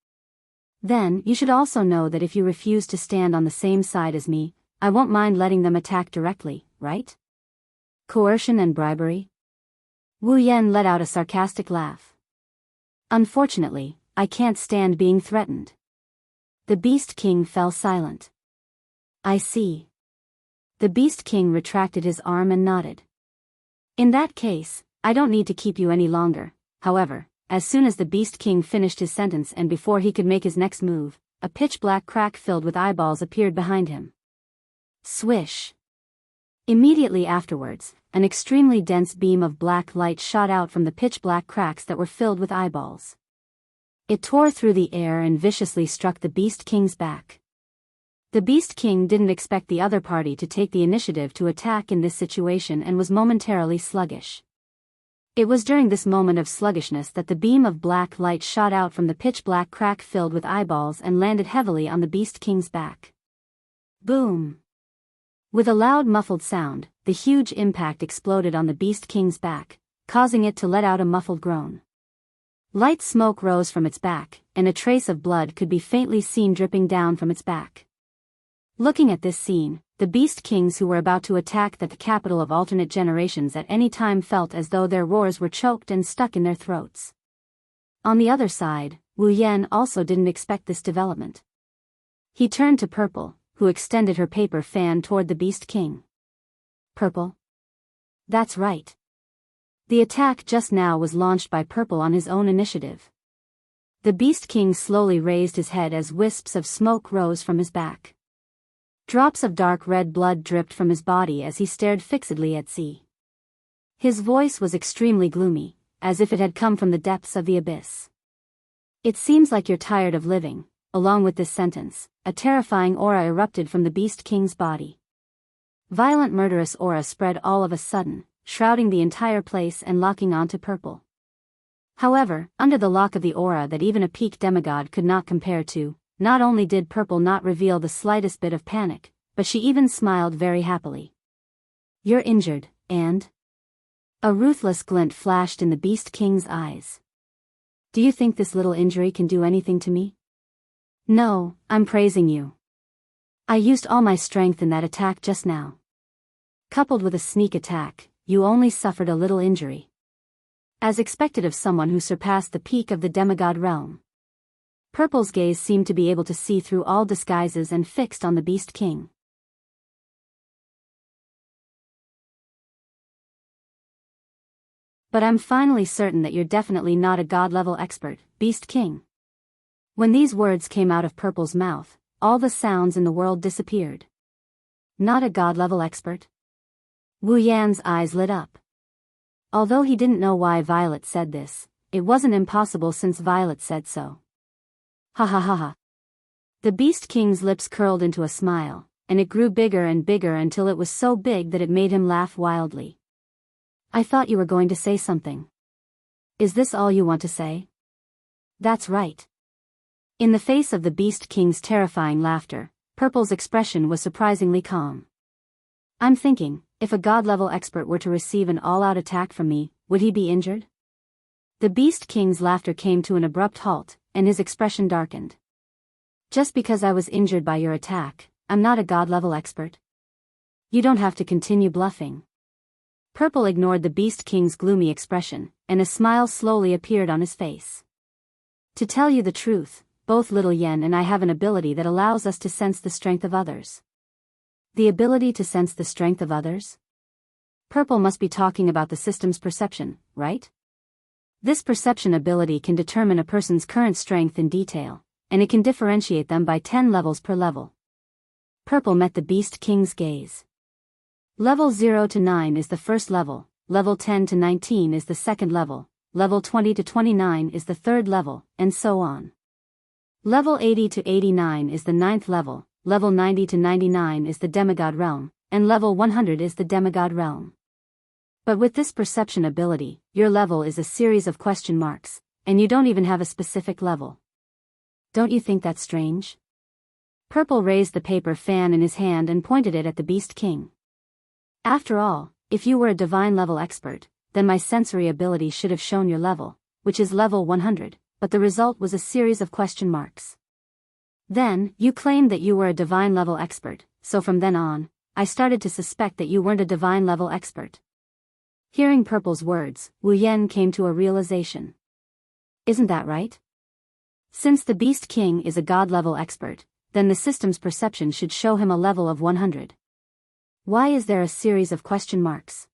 Speaker 1: Then, you should also know that if you refuse to stand on the same side as me, I won't mind letting them attack directly, right? Coercion and bribery? Wu Yan let out a sarcastic laugh. Unfortunately, I can't stand being threatened. The Beast King fell silent. I see. The Beast King retracted his arm and nodded. In that case, I don't need to keep you any longer. However, as soon as the Beast King finished his sentence and before he could make his next move, a pitch-black crack filled with eyeballs appeared behind him. Swish! Immediately afterwards, an extremely dense beam of black light shot out from the pitch-black cracks that were filled with eyeballs. It tore through the air and viciously struck the Beast King's back. The Beast King didn't expect the other party to take the initiative to attack in this situation and was momentarily sluggish. It was during this moment of sluggishness that the beam of black light shot out from the pitch-black crack filled with eyeballs and landed heavily on the Beast King's back. Boom! With a loud muffled sound, the huge impact exploded on the Beast King's back, causing it to let out a muffled groan. Light smoke rose from its back, and a trace of blood could be faintly seen dripping down from its back. Looking at this scene, the Beast Kings who were about to attack the capital of alternate generations at any time felt as though their roars were choked and stuck in their throats. On the other side, Wu Yan also didn't expect this development. He turned to Purple, who extended her paper fan toward the Beast King. Purple? That's right. The attack just now was launched by Purple on his own initiative. The Beast King slowly raised his head as wisps of smoke rose from his back. Drops of dark red blood dripped from his body as he stared fixedly at sea. His voice was extremely gloomy, as if it had come from the depths of the abyss. It seems like you're tired of living. Along with this sentence, a terrifying aura erupted from the Beast King's body. Violent murderous aura spread all of a sudden, shrouding the entire place and locking onto Purple. However, under the lock of the aura that even a peak demigod could not compare to, not only did Purple not reveal the slightest bit of panic, but she even smiled very happily. You're injured, and? A ruthless glint flashed in the Beast King's eyes. Do you think this little injury can do anything to me? No, I'm praising you. I used all my strength in that attack just now. Coupled with a sneak attack, you only suffered a little injury. As expected of someone who surpassed the peak of the demigod realm. Purple's gaze seemed to be able to see through all disguises and fixed on the Beast King. But I'm finally certain that you're definitely not a god-level expert, Beast King. When these words came out of Purple's mouth, all the sounds in the world disappeared. Not a god-level expert? Wu Yan's eyes lit up. Although he didn't know why Violet said this, it wasn't impossible since Violet said so. Ha ha ha ha. The Beast King's lips curled into a smile, and it grew bigger and bigger until it was so big that it made him laugh wildly. I thought you were going to say something. Is this all you want to say? That's right. In the face of the Beast King's terrifying laughter, Purple's expression was surprisingly calm. I'm thinking, if a god-level expert were to receive an all-out attack from me, would he be injured? The Beast King's laughter came to an abrupt halt, and his expression darkened. Just because I was injured by your attack, I'm not a god-level expert. You don't have to continue bluffing. Purple ignored the Beast King's gloomy expression, and a smile slowly appeared on his face. To tell you the truth, both Little Yen and I have an ability that allows us to sense the strength of others. The ability to sense the strength of others? Purple must be talking about the system's perception, right? This perception ability can determine a person's current strength in detail, and it can differentiate them by 10 levels per level. Purple met the Beast King's gaze. Level 0 to 9 is the first level, level 10 to 19 is the second level, level 20 to 29 is the third level, and so on. Level 80 to 89 is the ninth level, level 90 to 99 is the demigod realm, and level 100 is the demigod realm. But with this perception ability, your level is a series of question marks, and you don't even have a specific level. Don't you think that's strange? Purple raised the paper fan in his hand and pointed it at the Beast King. After all, if you were a divine level expert, then my sensory ability should have shown your level, which is level 100, but the result was a series of question marks. Then, you claimed that you were a divine level expert, so from then on, I started to suspect that you weren't a divine level expert. Hearing Purple's words, Wu Yan came to a realization. Isn't that right? Since the Beast King is a god-level expert, then the system's perception should show him a level of 100. Why is there a series of question marks?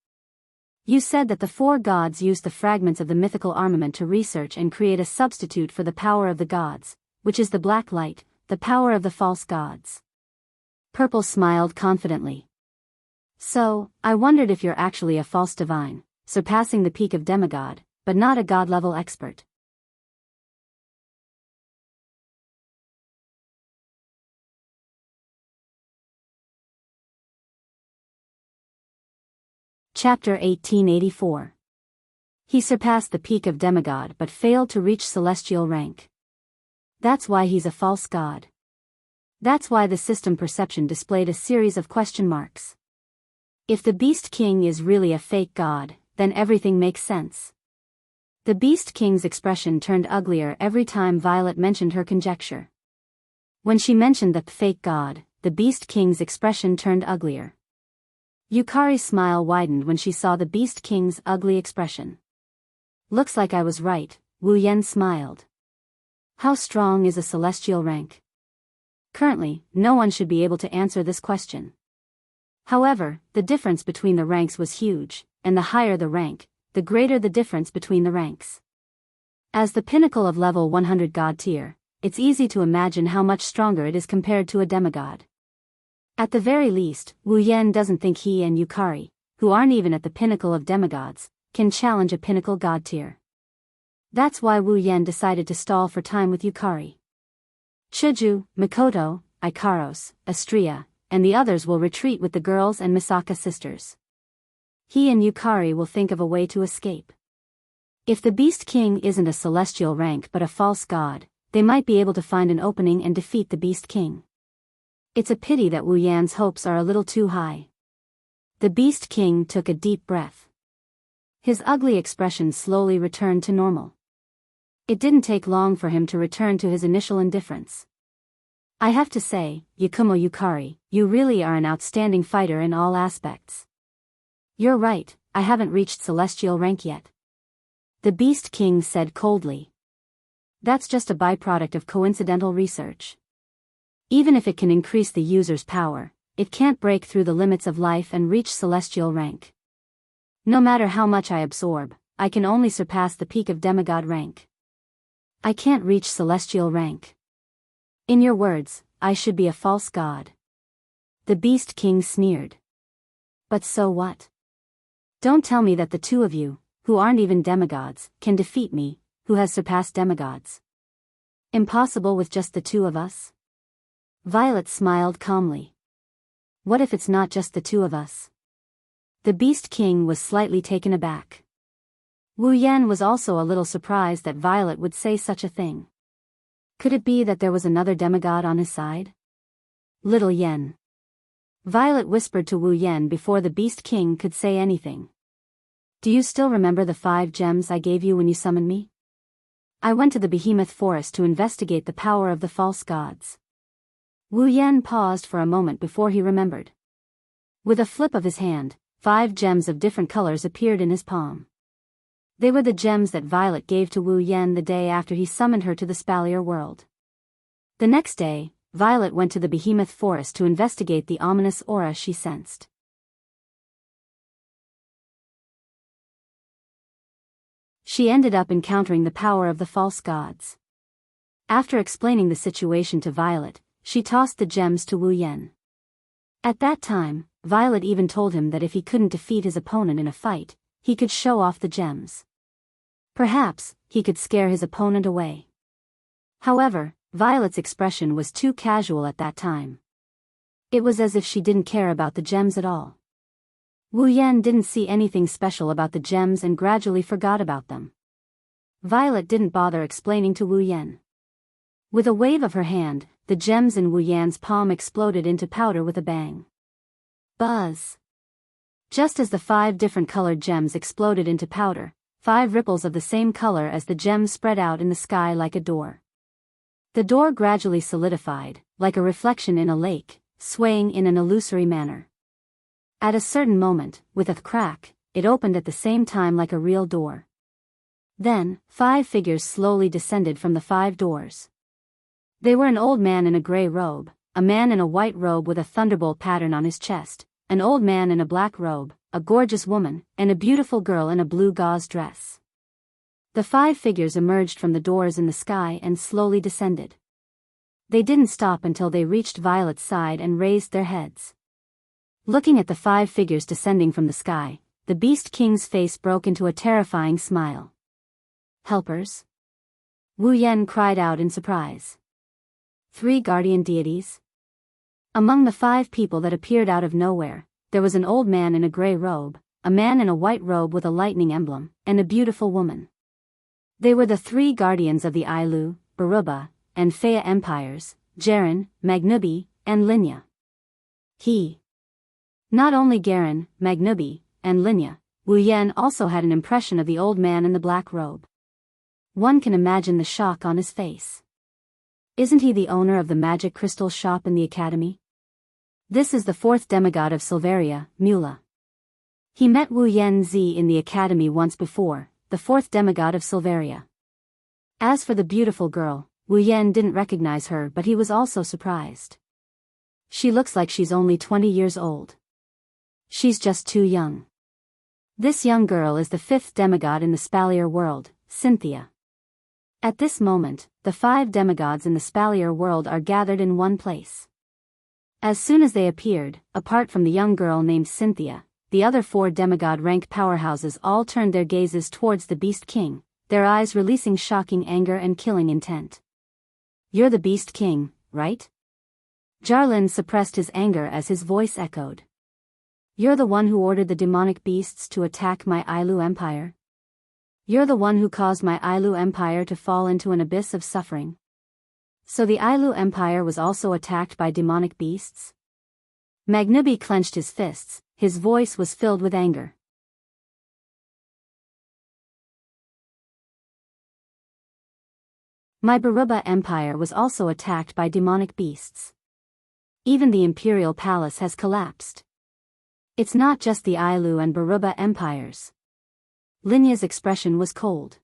Speaker 1: You said that the four gods used the fragments of the mythical armament to research and create a substitute for the power of the gods, which is the black light, the power of the false gods. Purple smiled confidently. So, I wondered if you're actually a false divine, surpassing the peak of demigod, but not a god-level expert. Chapter 1884. He surpassed the peak of demigod but failed to reach celestial rank. That's why he's a false god. That's why the system perception displayed a series of question marks. If the Beast King is really a fake god, then everything makes sense. The Beast King's expression turned uglier every time Violet mentioned her conjecture. When she mentioned the fake god, the Beast King's expression turned uglier. Yukari's smile widened when she saw the Beast King's ugly expression. Looks like I was right, Wu Yan smiled. How strong is a celestial rank? Currently, no one should be able to answer this question. However, the difference between the ranks was huge, and the higher the rank, the greater the difference between the ranks. As the pinnacle of level 100 god tier, it's easy to imagine how much stronger it is compared to a demigod. At the very least, Wu Yan doesn't think he and Yukari, who aren't even at the pinnacle of demigods, can challenge a pinnacle god tier. That's why Wu Yan decided to stall for time with Yukari. Chuju, Mikoto, Ikaros, Astria, and the others will retreat with the girls and Misaka sisters. He and Yukari will think of a way to escape. If the Beast King isn't a celestial rank but a false god, they might be able to find an opening and defeat the Beast King. It's a pity that Wu Yan's hopes are a little too high. The Beast King took a deep breath. His ugly expression slowly returned to normal. It didn't take long for him to return to his initial indifference. I have to say, Yakumo Yukari, you really are an outstanding fighter in all aspects. You're right, I haven't reached celestial rank yet. The Beast King said coldly. That's just a byproduct of coincidental research. Even if it can increase the user's power, it can't break through the limits of life and reach celestial rank. No matter how much I absorb, I can only surpass the peak of demigod rank. I can't reach celestial rank. In your words, I should be a false god. The Beast King sneered. But so what? Don't tell me that the two of you, who aren't even demigods, can defeat me, who has surpassed demigods. Impossible with just the two of us? Violet smiled calmly. What if it's not just the two of us? The Beast King was slightly taken aback. Wu Yan was also a little surprised that Violet would say such a thing. Could it be that there was another demigod on his side? Little Yen. Violet whispered to Wu Yan before the Beast King could say anything. Do you still remember the 5 gems I gave you when you summoned me? I went to the Behemoth Forest to investigate the power of the false gods. Wu Yan paused for a moment before he remembered. With a flip of his hand, 5 gems of different colors appeared in his palm. They were the gems that Violet gave to Wu Yan the day after he summoned her to the Spalier world. The next day, Violet went to the Behemoth Forest to investigate the ominous aura she sensed. She ended up encountering the power of the false gods. After explaining the situation to Violet, she tossed the gems to Wu Yan. At that time, Violet even told him that if he couldn't defeat his opponent in a fight, he could show off the gems. Perhaps, he could scare his opponent away. However, Violet's expression was too casual at that time. It was as if she didn't care about the gems at all. Wu Yan didn't see anything special about the gems and gradually forgot about them. Violet didn't bother explaining to Wu Yan. With a wave of her hand, the gems in Wu Yan's palm exploded into powder with a bang. Buzz! Just as the 5 different colored gems exploded into powder, 5 ripples of the same color as the gems spread out in the sky like a door. The door gradually solidified, like a reflection in a lake, swaying in an illusory manner. At a certain moment, with a crack, it opened at the same time like a real door. Then, 5 figures slowly descended from the 5 doors. They were an old man in a gray robe, a man in a white robe with a thunderbolt pattern on his chest, an old man in a black robe, a gorgeous woman, and a beautiful girl in a blue gauze dress. The 5 figures emerged from the doors in the sky and slowly descended. They didn't stop until they reached Violet's side and raised their heads. Looking at the 5 figures descending from the sky, the Beast King's face broke into a terrifying smile. "Helpers?" Wu Yan cried out in surprise. 3 guardian deities? Among the 5 people that appeared out of nowhere, there was an old man in a gray robe, a man in a white robe with a lightning emblem, and a beautiful woman. They were the 3 guardians of the Ailu, Baruba, and Faya empires, Jaren, Magnubi, and Linya. Not only Garen, Magnubi, and Linya, Wu Yan also had an impression of the old man in the black robe. One can imagine the shock on his face. Isn't he the owner of the magic crystal shop in the academy? This is the 4th demigod of Silveria, Mula. He met Wu Yanzi in the academy once before, the 4th demigod of Silveria. As for the beautiful girl, Wu Yan didn't recognize her, but he was also surprised. She looks like she's only 20 years old. She's just too young. This young girl is the 5th demigod in the Spalier world, Cynthia. At this moment, the 5 demigods in the Spalier world are gathered in one place. As soon as they appeared, apart from the young girl named Cynthia, the other 4 demigod rank powerhouses all turned their gazes towards the Beast King, their eyes releasing shocking anger and killing intent. "You're the Beast King, right?" Jarlin suppressed his anger as his voice echoed. "You're the one who ordered the demonic beasts to attack my Ailu Empire? You're the one who caused my Ailu Empire to fall into an abyss of suffering? So the Ailu Empire was also attacked by demonic beasts?" Magnubi clenched his fists, his voice was filled with anger. "My Baruba Empire was also attacked by demonic beasts. Even the Imperial Palace has collapsed. It's not just the Ailu and Baruba empires." Linya's expression was cold.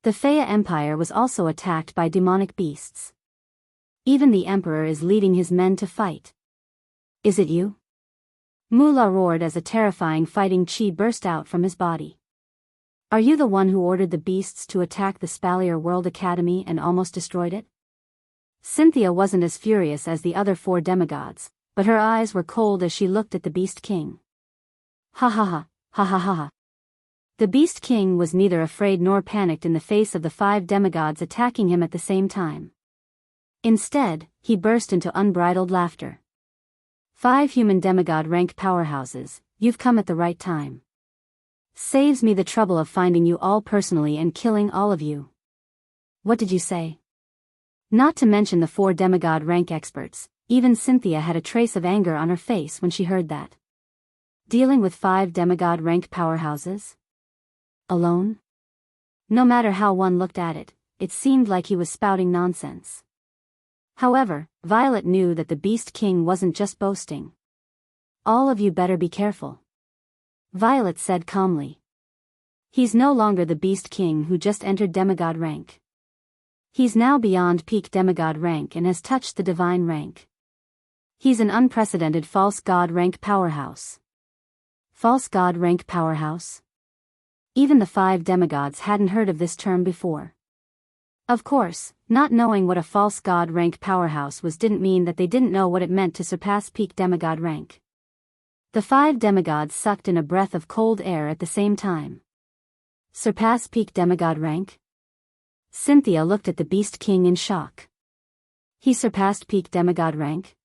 Speaker 1: "The Faya Empire was also attacked by demonic beasts. Even the Emperor is leading his men to fight. Is it you?" Mula roared as a terrifying fighting chi burst out from his body. "Are you the one who ordered the beasts to attack the Spalier World Academy and almost destroyed it?" Cynthia wasn't as furious as the other 4 demigods, but her eyes were cold as she looked at the Beast King. "Ha ha ha, ha ha ha ha." The Beast King was neither afraid nor panicked in the face of the 5 demigods attacking him at the same time. Instead, he burst into unbridled laughter. "5 human demigod rank powerhouses, you've come at the right time. Saves me the trouble of finding you all personally and killing all of you." "What did you say?" Not to mention the 4 demigod rank experts, even Cynthia had a trace of anger on her face when she heard that. Dealing with 5 demigod rank powerhouses? Alone? No matter how one looked at it, it seemed like he was spouting nonsense. However, Violet knew that the Beast King wasn't just boasting. "All of you better be careful," Violet said calmly. "He's no longer the Beast King who just entered demigod rank. He's now beyond peak demigod rank and has touched the divine rank. He's an unprecedented false god rank powerhouse." False god rank powerhouse? Even the 5 demigods hadn't heard of this term before. Of course, not knowing what a false god rank powerhouse was didn't mean that they didn't know what it meant to surpass peak demigod rank. The 5 demigods sucked in a breath of cold air at the same time. Surpass peak demigod rank? Cynthia looked at the Beast King in shock. He surpassed peak demigod rank?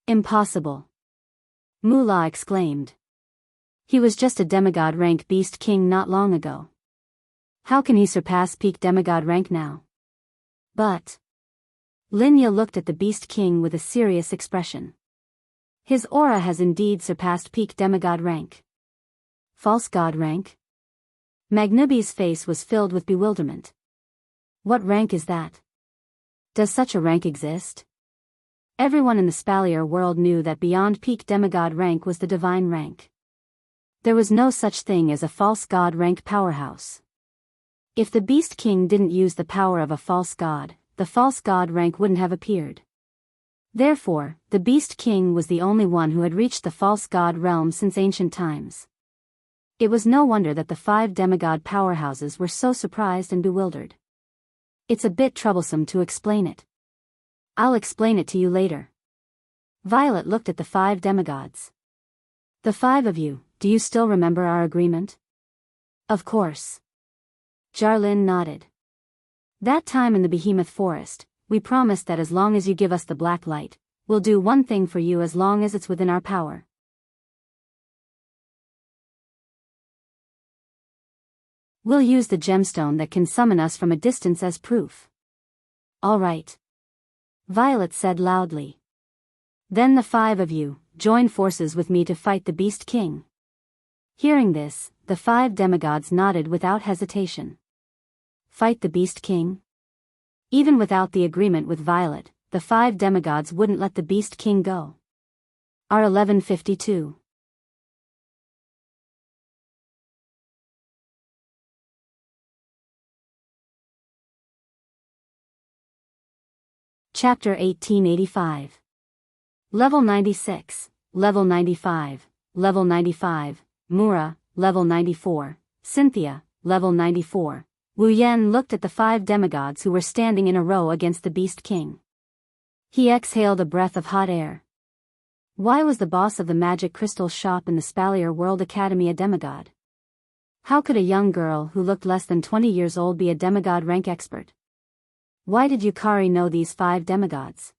Speaker 1: Impossible. Mula exclaimed. He was just a demigod rank Beast King not long ago. How can he surpass peak demigod rank now? But Linya looked at the Beast King with a serious expression. His aura has indeed surpassed peak demigod rank. False god rank? Magnubi's face was filled with bewilderment. What rank is that? Does such a rank exist? Everyone in the Spalier world knew that beyond peak demigod rank was the divine rank. There was no such thing as a false god rank powerhouse. If the Beast King didn't use the power of a false god, the false god rank wouldn't have appeared. Therefore, the Beast King was the only one who had reached the false god realm since ancient times. It was no wonder that the 5 demigod powerhouses were so surprised and bewildered. It's a bit troublesome to explain it. I'll explain it to you later. Violet looked at the 5 demigods. The 5 of you, do you still remember our agreement? Of course. Jarlin nodded. That time in the Behemoth Forest, we promised that as long as you give us the black light, we'll do one thing for you as long as it's within our power. We'll use the gemstone that can summon us from a distance as proof. All right. Violet said loudly. Then the 5 of you, join forces with me to fight the Beast King. Hearing this, the 5 demigods nodded without hesitation. Fight the Beast King? Even without the agreement with Violet, the 5 demigods wouldn't let the Beast King go. R1152. Chapter 1885. Level 96, Level 95, Level 95, Mura, Level 94, Cynthia, Level 94. Wu Yen looked at the 5 demigods who were standing in a row against the Beast King. He exhaled a breath of hot air. Why was the boss of the magic crystal shop in the Spalier World Academy a demigod? How could a young girl who looked less than 20 years old be a demigod rank expert? Why did Yukari know these 5 demigods?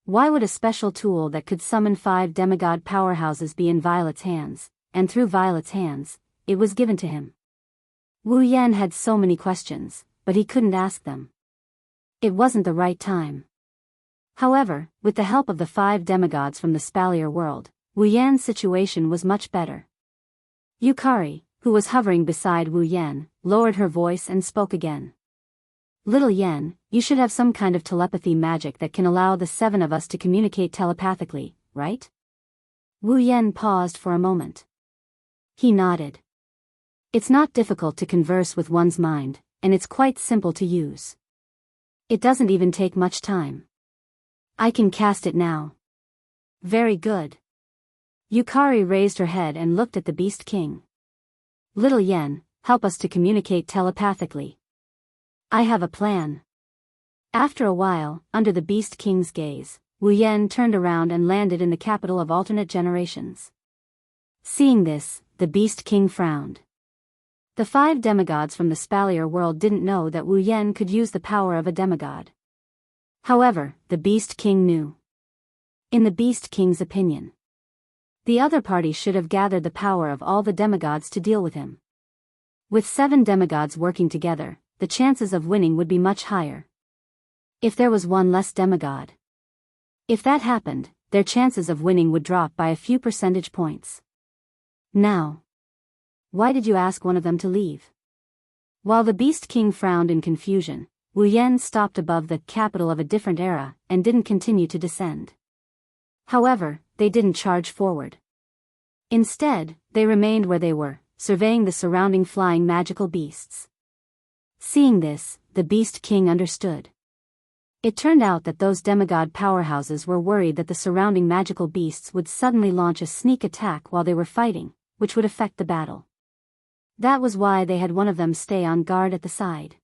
Speaker 1: Why would a special tool that could summon 5 demigod powerhouses be in Violet's hands, and through Violet's hands, it was given to him? Wu Yen had so many questions, but he couldn't ask them. It wasn't the right time. However, with the help of the 5 demigods from the Spalier world, Wu Yan's situation was much better. Yukari, who was hovering beside Wu Yen, lowered her voice and spoke again. Little Yen, you should have some kind of telepathy magic that can allow the 7 of us to communicate telepathically, right? Wu Yen paused for a moment. He nodded. It's not difficult to converse with one's mind, and it's quite simple to use. It doesn't even take much time. I can cast it now. Very good. Yukari raised her head and looked at the Beast King. Little Yen, help us to communicate telepathically. I have a plan. After a while, under the Beast King's gaze, Wu Yen turned around and landed in the capital of alternate generations. Seeing this, the Beast King frowned. The 5 demigods from the Spalier world didn't know that Wu Yen could use the power of a demigod. However, the Beast King knew. In the Beast King's opinion, the other party should have gathered the power of all the demigods to deal with him. With 7 demigods working together, the chances of winning would be much higher. If there was one less demigod. If that happened, their chances of winning would drop by a few percentage points. Now, why did you ask one of them to leave? While the Beast King frowned in confusion, Wu Yen stopped above the capital of a different era and didn't continue to descend. However, they didn't charge forward. Instead, they remained where they were, surveying the surrounding flying magical beasts. Seeing this, the Beast King understood. It turned out that those demigod powerhouses were worried that the surrounding magical beasts would suddenly launch a sneak attack while they were fighting, which would affect the battle. That was why they had one of them stay on guard at the side.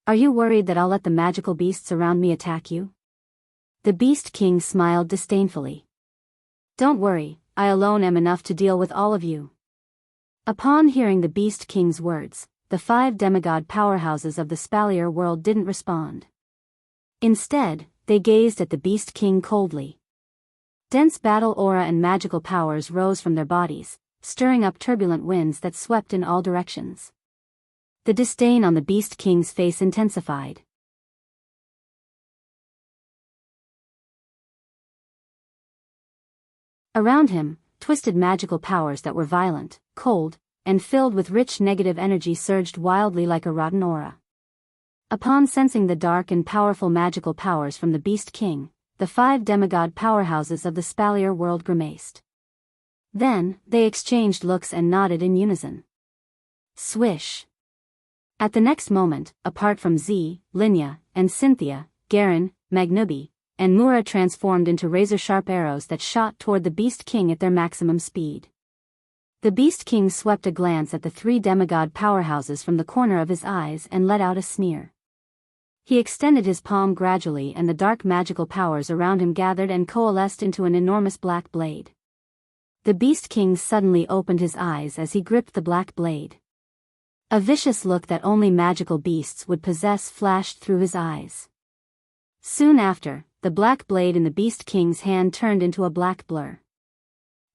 Speaker 1: Are you worried that I'll let the magical beasts around me attack you? The Beast King smiled disdainfully. Don't worry, I alone am enough to deal with all of you. Upon hearing the Beast King's words, the 5 demigod powerhouses of the Spalier world didn't respond. Instead, they gazed at the Beast King coldly. Dense battle aura and magical powers rose from their bodies, stirring up turbulent winds that swept in all directions. The disdain on the Beast King's face intensified. Around him, twisted magical powers that were violent, cold, and filled with rich negative energy surged wildly like a rotten aura. Upon sensing the dark and powerful magical powers from the Beast King, the 5 demigod powerhouses of the Spalier world grimaced. Then, they exchanged looks and nodded in unison. Swish. At the next moment, apart from Z, Linya, and Cynthia, Garen, Magnubi, and Mura transformed into razor-sharp arrows that shot toward the Beast King at their maximum speed. The Beast King swept a glance at the three demigod powerhouses from the corner of his eyes and let out a sneer. He extended his palm gradually, and the dark magical powers around him gathered and coalesced into an enormous black blade. The Beast King suddenly opened his eyes as he gripped the black blade. A vicious look that only magical beasts would possess flashed through his eyes. Soon after, the black blade in the Beast King's hand turned into a black blur.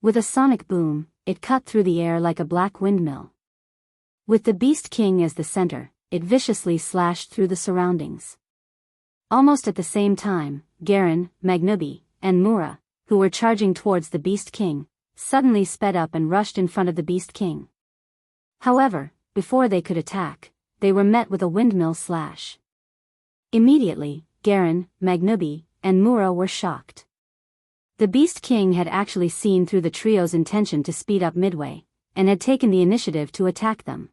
Speaker 1: With a sonic boom, it cut through the air like a black windmill. With the Beast King as the center, it viciously slashed through the surroundings. Almost at the same time, Garen, Magnubi, and Mura, who were charging towards the Beast King, suddenly sped up and rushed in front of the Beast King. However, before they could attack, they were met with a windmill slash. Immediately, Garen, Magnubi, and Mura were shocked. The Beast King had actually seen through the trio's intention to speed up midway, and had taken the initiative to attack them.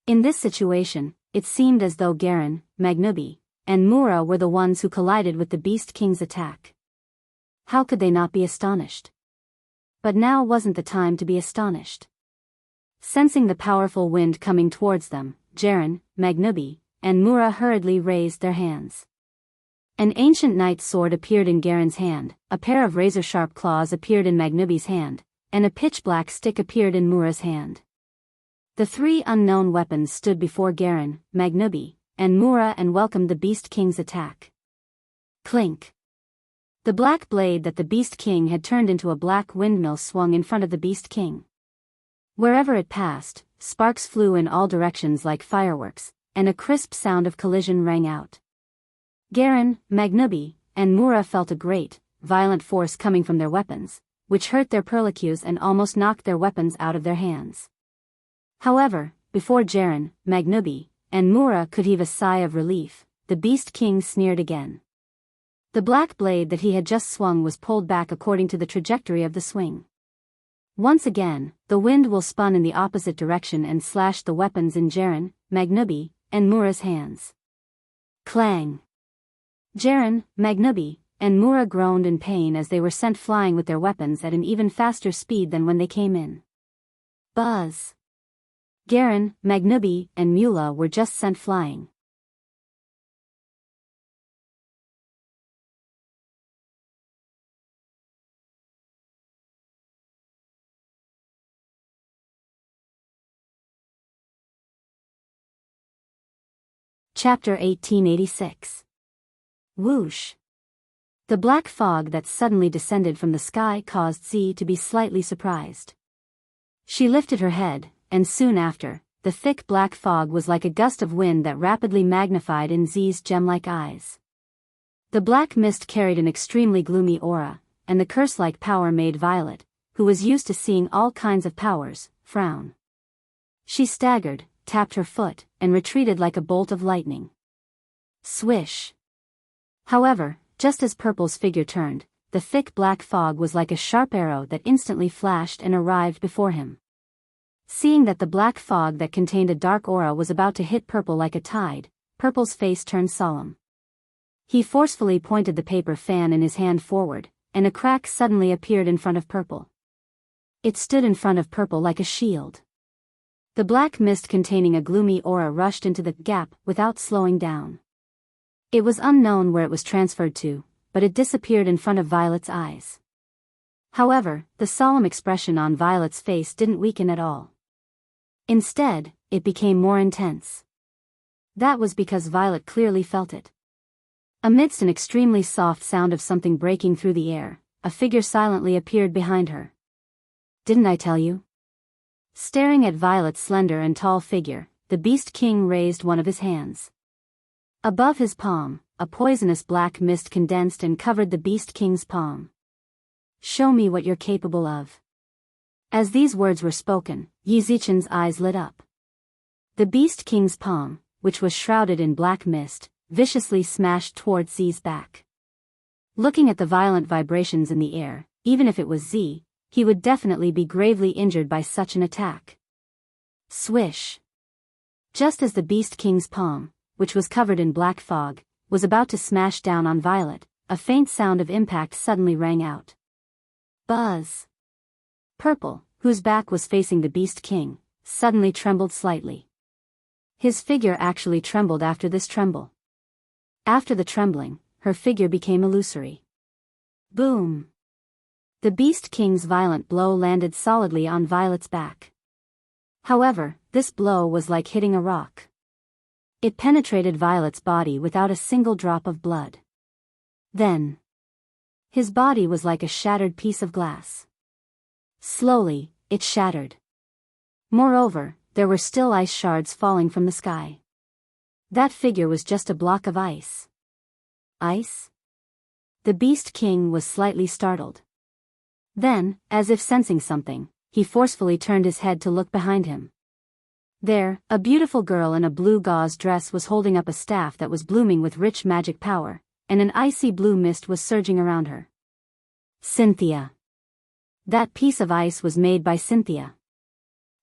Speaker 1: In this situation, it seemed as though Garen, Magnubi, and Mura were the ones who collided with the Beast King's attack. How could they not be astonished? But now wasn't the time to be astonished. Sensing the powerful wind coming towards them, Garen, Magnubi, and Mura hurriedly raised their hands. An ancient knight's sword appeared in Garen's hand, a pair of razor-sharp claws appeared in Magnubi's hand, and a pitch-black stick appeared in Mura's hand. The three unknown weapons stood before Garen, Magnubi, and Mura and welcomed the Beast King's attack. Clink! The black blade that the Beast King had turned into a black windmill swung in front of the Beast King. Wherever it passed, sparks flew in all directions like fireworks, and a crisp sound of collision rang out. Garen, Magnubi, and Mura felt a great, violent force coming from their weapons, which hurt their perlicues and almost knocked their weapons out of their hands. However, before Garen, Magnubi, and Mura could heave a sigh of relief, the Beast King sneered again. The black blade that he had just swung was pulled back according to the trajectory of the swing. Once again, the wind will spun in the opposite direction and slashed the weapons in Garen, Magnubi, and Mura's hands. Clang! Garen, Magnubi, and Mura groaned in pain as they were sent flying with their weapons at an even faster speed than when they came in. Buzz! Garen, Magnubi, and Mula were just sent flying. Chapter 1886. Whoosh! The black fog that suddenly descended from the sky caused Z to be slightly surprised. She lifted her head, and soon after, the thick black fog was like a gust of wind that rapidly magnified in Z's gem-like eyes. The black mist carried an extremely gloomy aura, and the curse-like power made Violet, who was used to seeing all kinds of powers, frown. She staggered, tapped her foot, and retreated like a bolt of lightning. Swish! However, just as Purple's figure turned, the thick black fog was like a sharp arrow that instantly flashed and arrived before him. Seeing that the black fog that contained a dark aura was about to hit Purple like a tide, Purple's face turned solemn. He forcefully pointed the paper fan in his hand forward, and a crack suddenly appeared in front of Purple. It stood in front of Purple like a shield. The black mist containing a gloomy aura rushed into the gap without slowing down. It was unknown where it was transferred to, but it disappeared in front of Violet's eyes. However, the solemn expression on Violet's face didn't weaken at all. Instead, it became more intense. That was because Violet clearly felt it. Amidst an extremely soft sound of something breaking through the air, a figure silently appeared behind her. "Didn't I tell you?" Staring at Violet's slender and tall figure, the Beast King raised one of his hands. Above his palm, a poisonous black mist condensed and covered the Beast King's palm. "Show me what you're capable of." As these words were spoken, Yi Zichen's eyes lit up. The Beast King's palm, which was shrouded in black mist, viciously smashed towards Z's back. Looking at the violent vibrations in the air, even if it was Z, he would definitely be gravely injured by such an attack. Swish! Just as the Beast King's palm, which was covered in black fog, was about to smash down on Violet, a faint sound of impact suddenly rang out. Buzz! Purple, whose back was facing the Beast King, suddenly trembled slightly. His figure actually trembled after this tremble. After the trembling, her figure became illusory. Boom! The Beast King's violent blow landed solidly on Violet's back. However, this blow was like hitting a rock. It penetrated Violet's body without a single drop of blood. Then, his body was like a shattered piece of glass. Slowly, it shattered. Moreover, there were still ice shards falling from the sky. That figure was just a block of ice. Ice? The Beast King was slightly startled. Then, as if sensing something, he forcefully turned his head to look behind him. There, a beautiful girl in a blue gauze dress was holding up a staff that was blooming with rich magic power, and an icy blue mist was surging around her. Cynthia. That piece of ice was made by Cynthia.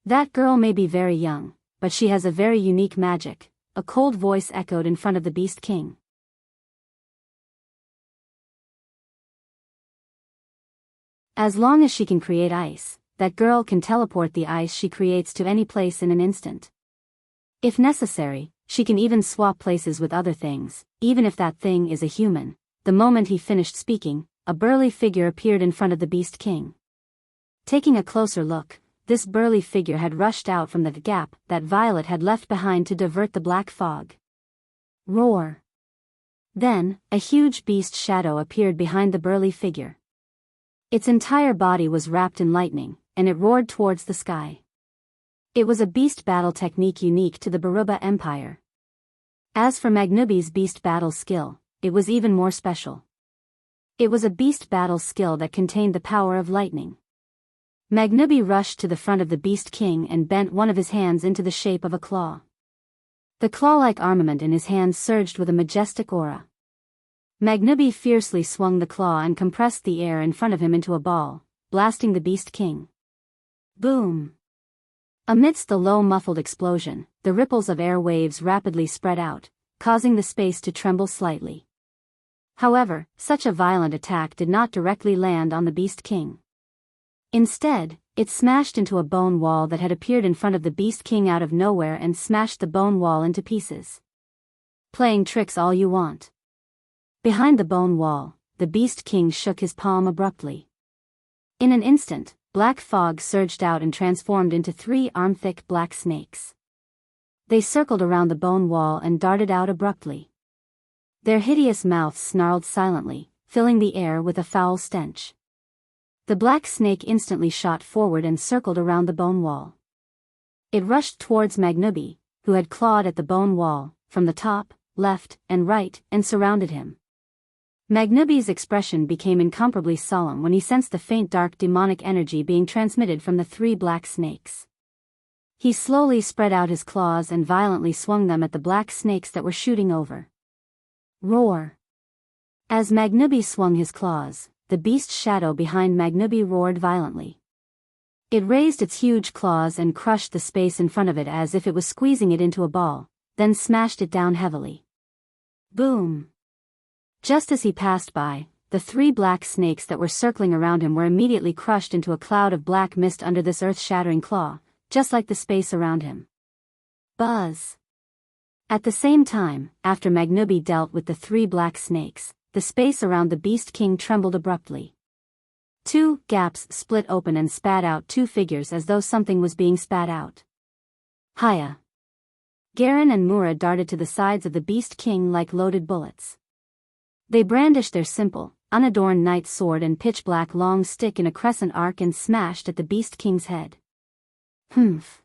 Speaker 1: That girl may be very young, but she has a very unique magic, a cold voice echoed in front of the Beast King. As long as she can create ice, that girl can teleport the ice she creates to any place in an instant. If necessary, she can even swap places with other things, even if that thing is a human. The moment he finished speaking, a burly figure appeared in front of the Beast King. Taking a closer look, this burly figure had rushed out from the gap that Violet had left behind to divert the black fog. Roar! Then, a huge beast shadow appeared behind the burly figure. Its entire body was wrapped in lightning, and it roared towards the sky. It was a beast battle technique unique to the Baruba Empire. As for Magnubi's beast battle skill, it was even more special. It was a beast battle skill that contained the power of lightning. Magnubi rushed to the front of the Beast King and bent one of his hands into the shape of a claw. The claw-like armament in his hand surged with a majestic aura. Magnubi fiercely swung the claw and compressed the air in front of him into a ball, blasting the Beast King. Boom! Amidst the low muffled explosion, the ripples of air waves rapidly spread out, causing the space to tremble slightly. However, such a violent attack did not directly land on the Beast King. Instead, it smashed into a bone wall that had appeared in front of the Beast King out of nowhere and smashed the bone wall into pieces. Playing tricks all you want. Behind the bone wall, the Beast King shook his palm abruptly. In an instant, black fog surged out and transformed into 3 arm-thick black snakes. They circled around the bone wall and darted out abruptly. Their hideous mouths snarled silently, filling the air with a foul stench. The black snake instantly shot forward and circled around the bone wall. It rushed towards Magnubi, who had clawed at the bone wall, from the top, left, and right, and surrounded him. Magnubi's expression became incomparably solemn when he sensed the faint dark demonic energy being transmitted from the 3 black snakes. He slowly spread out his claws and violently swung them at the black snakes that were shooting over. Roar! As Magnubi swung his claws, the beast shadow behind Magnubi roared violently. It raised its huge claws and crushed the space in front of it as if it was squeezing it into a ball, then smashed it down heavily. Boom! Just as he passed by, the 3 black snakes that were circling around him were immediately crushed into a cloud of black mist under this earth-shattering claw, just like the space around him. Buzz! At the same time, after Magnubi dealt with the 3 black snakes, the space around the Beast King trembled abruptly. 2 gaps split open and spat out 2 figures as though something was being spat out. Hiya! Garen and Mura darted to the sides of the Beast King like loaded bullets. They brandished their simple, unadorned knight's sword and pitch-black long stick in a crescent arc and smashed at the Beast King's head. Humph!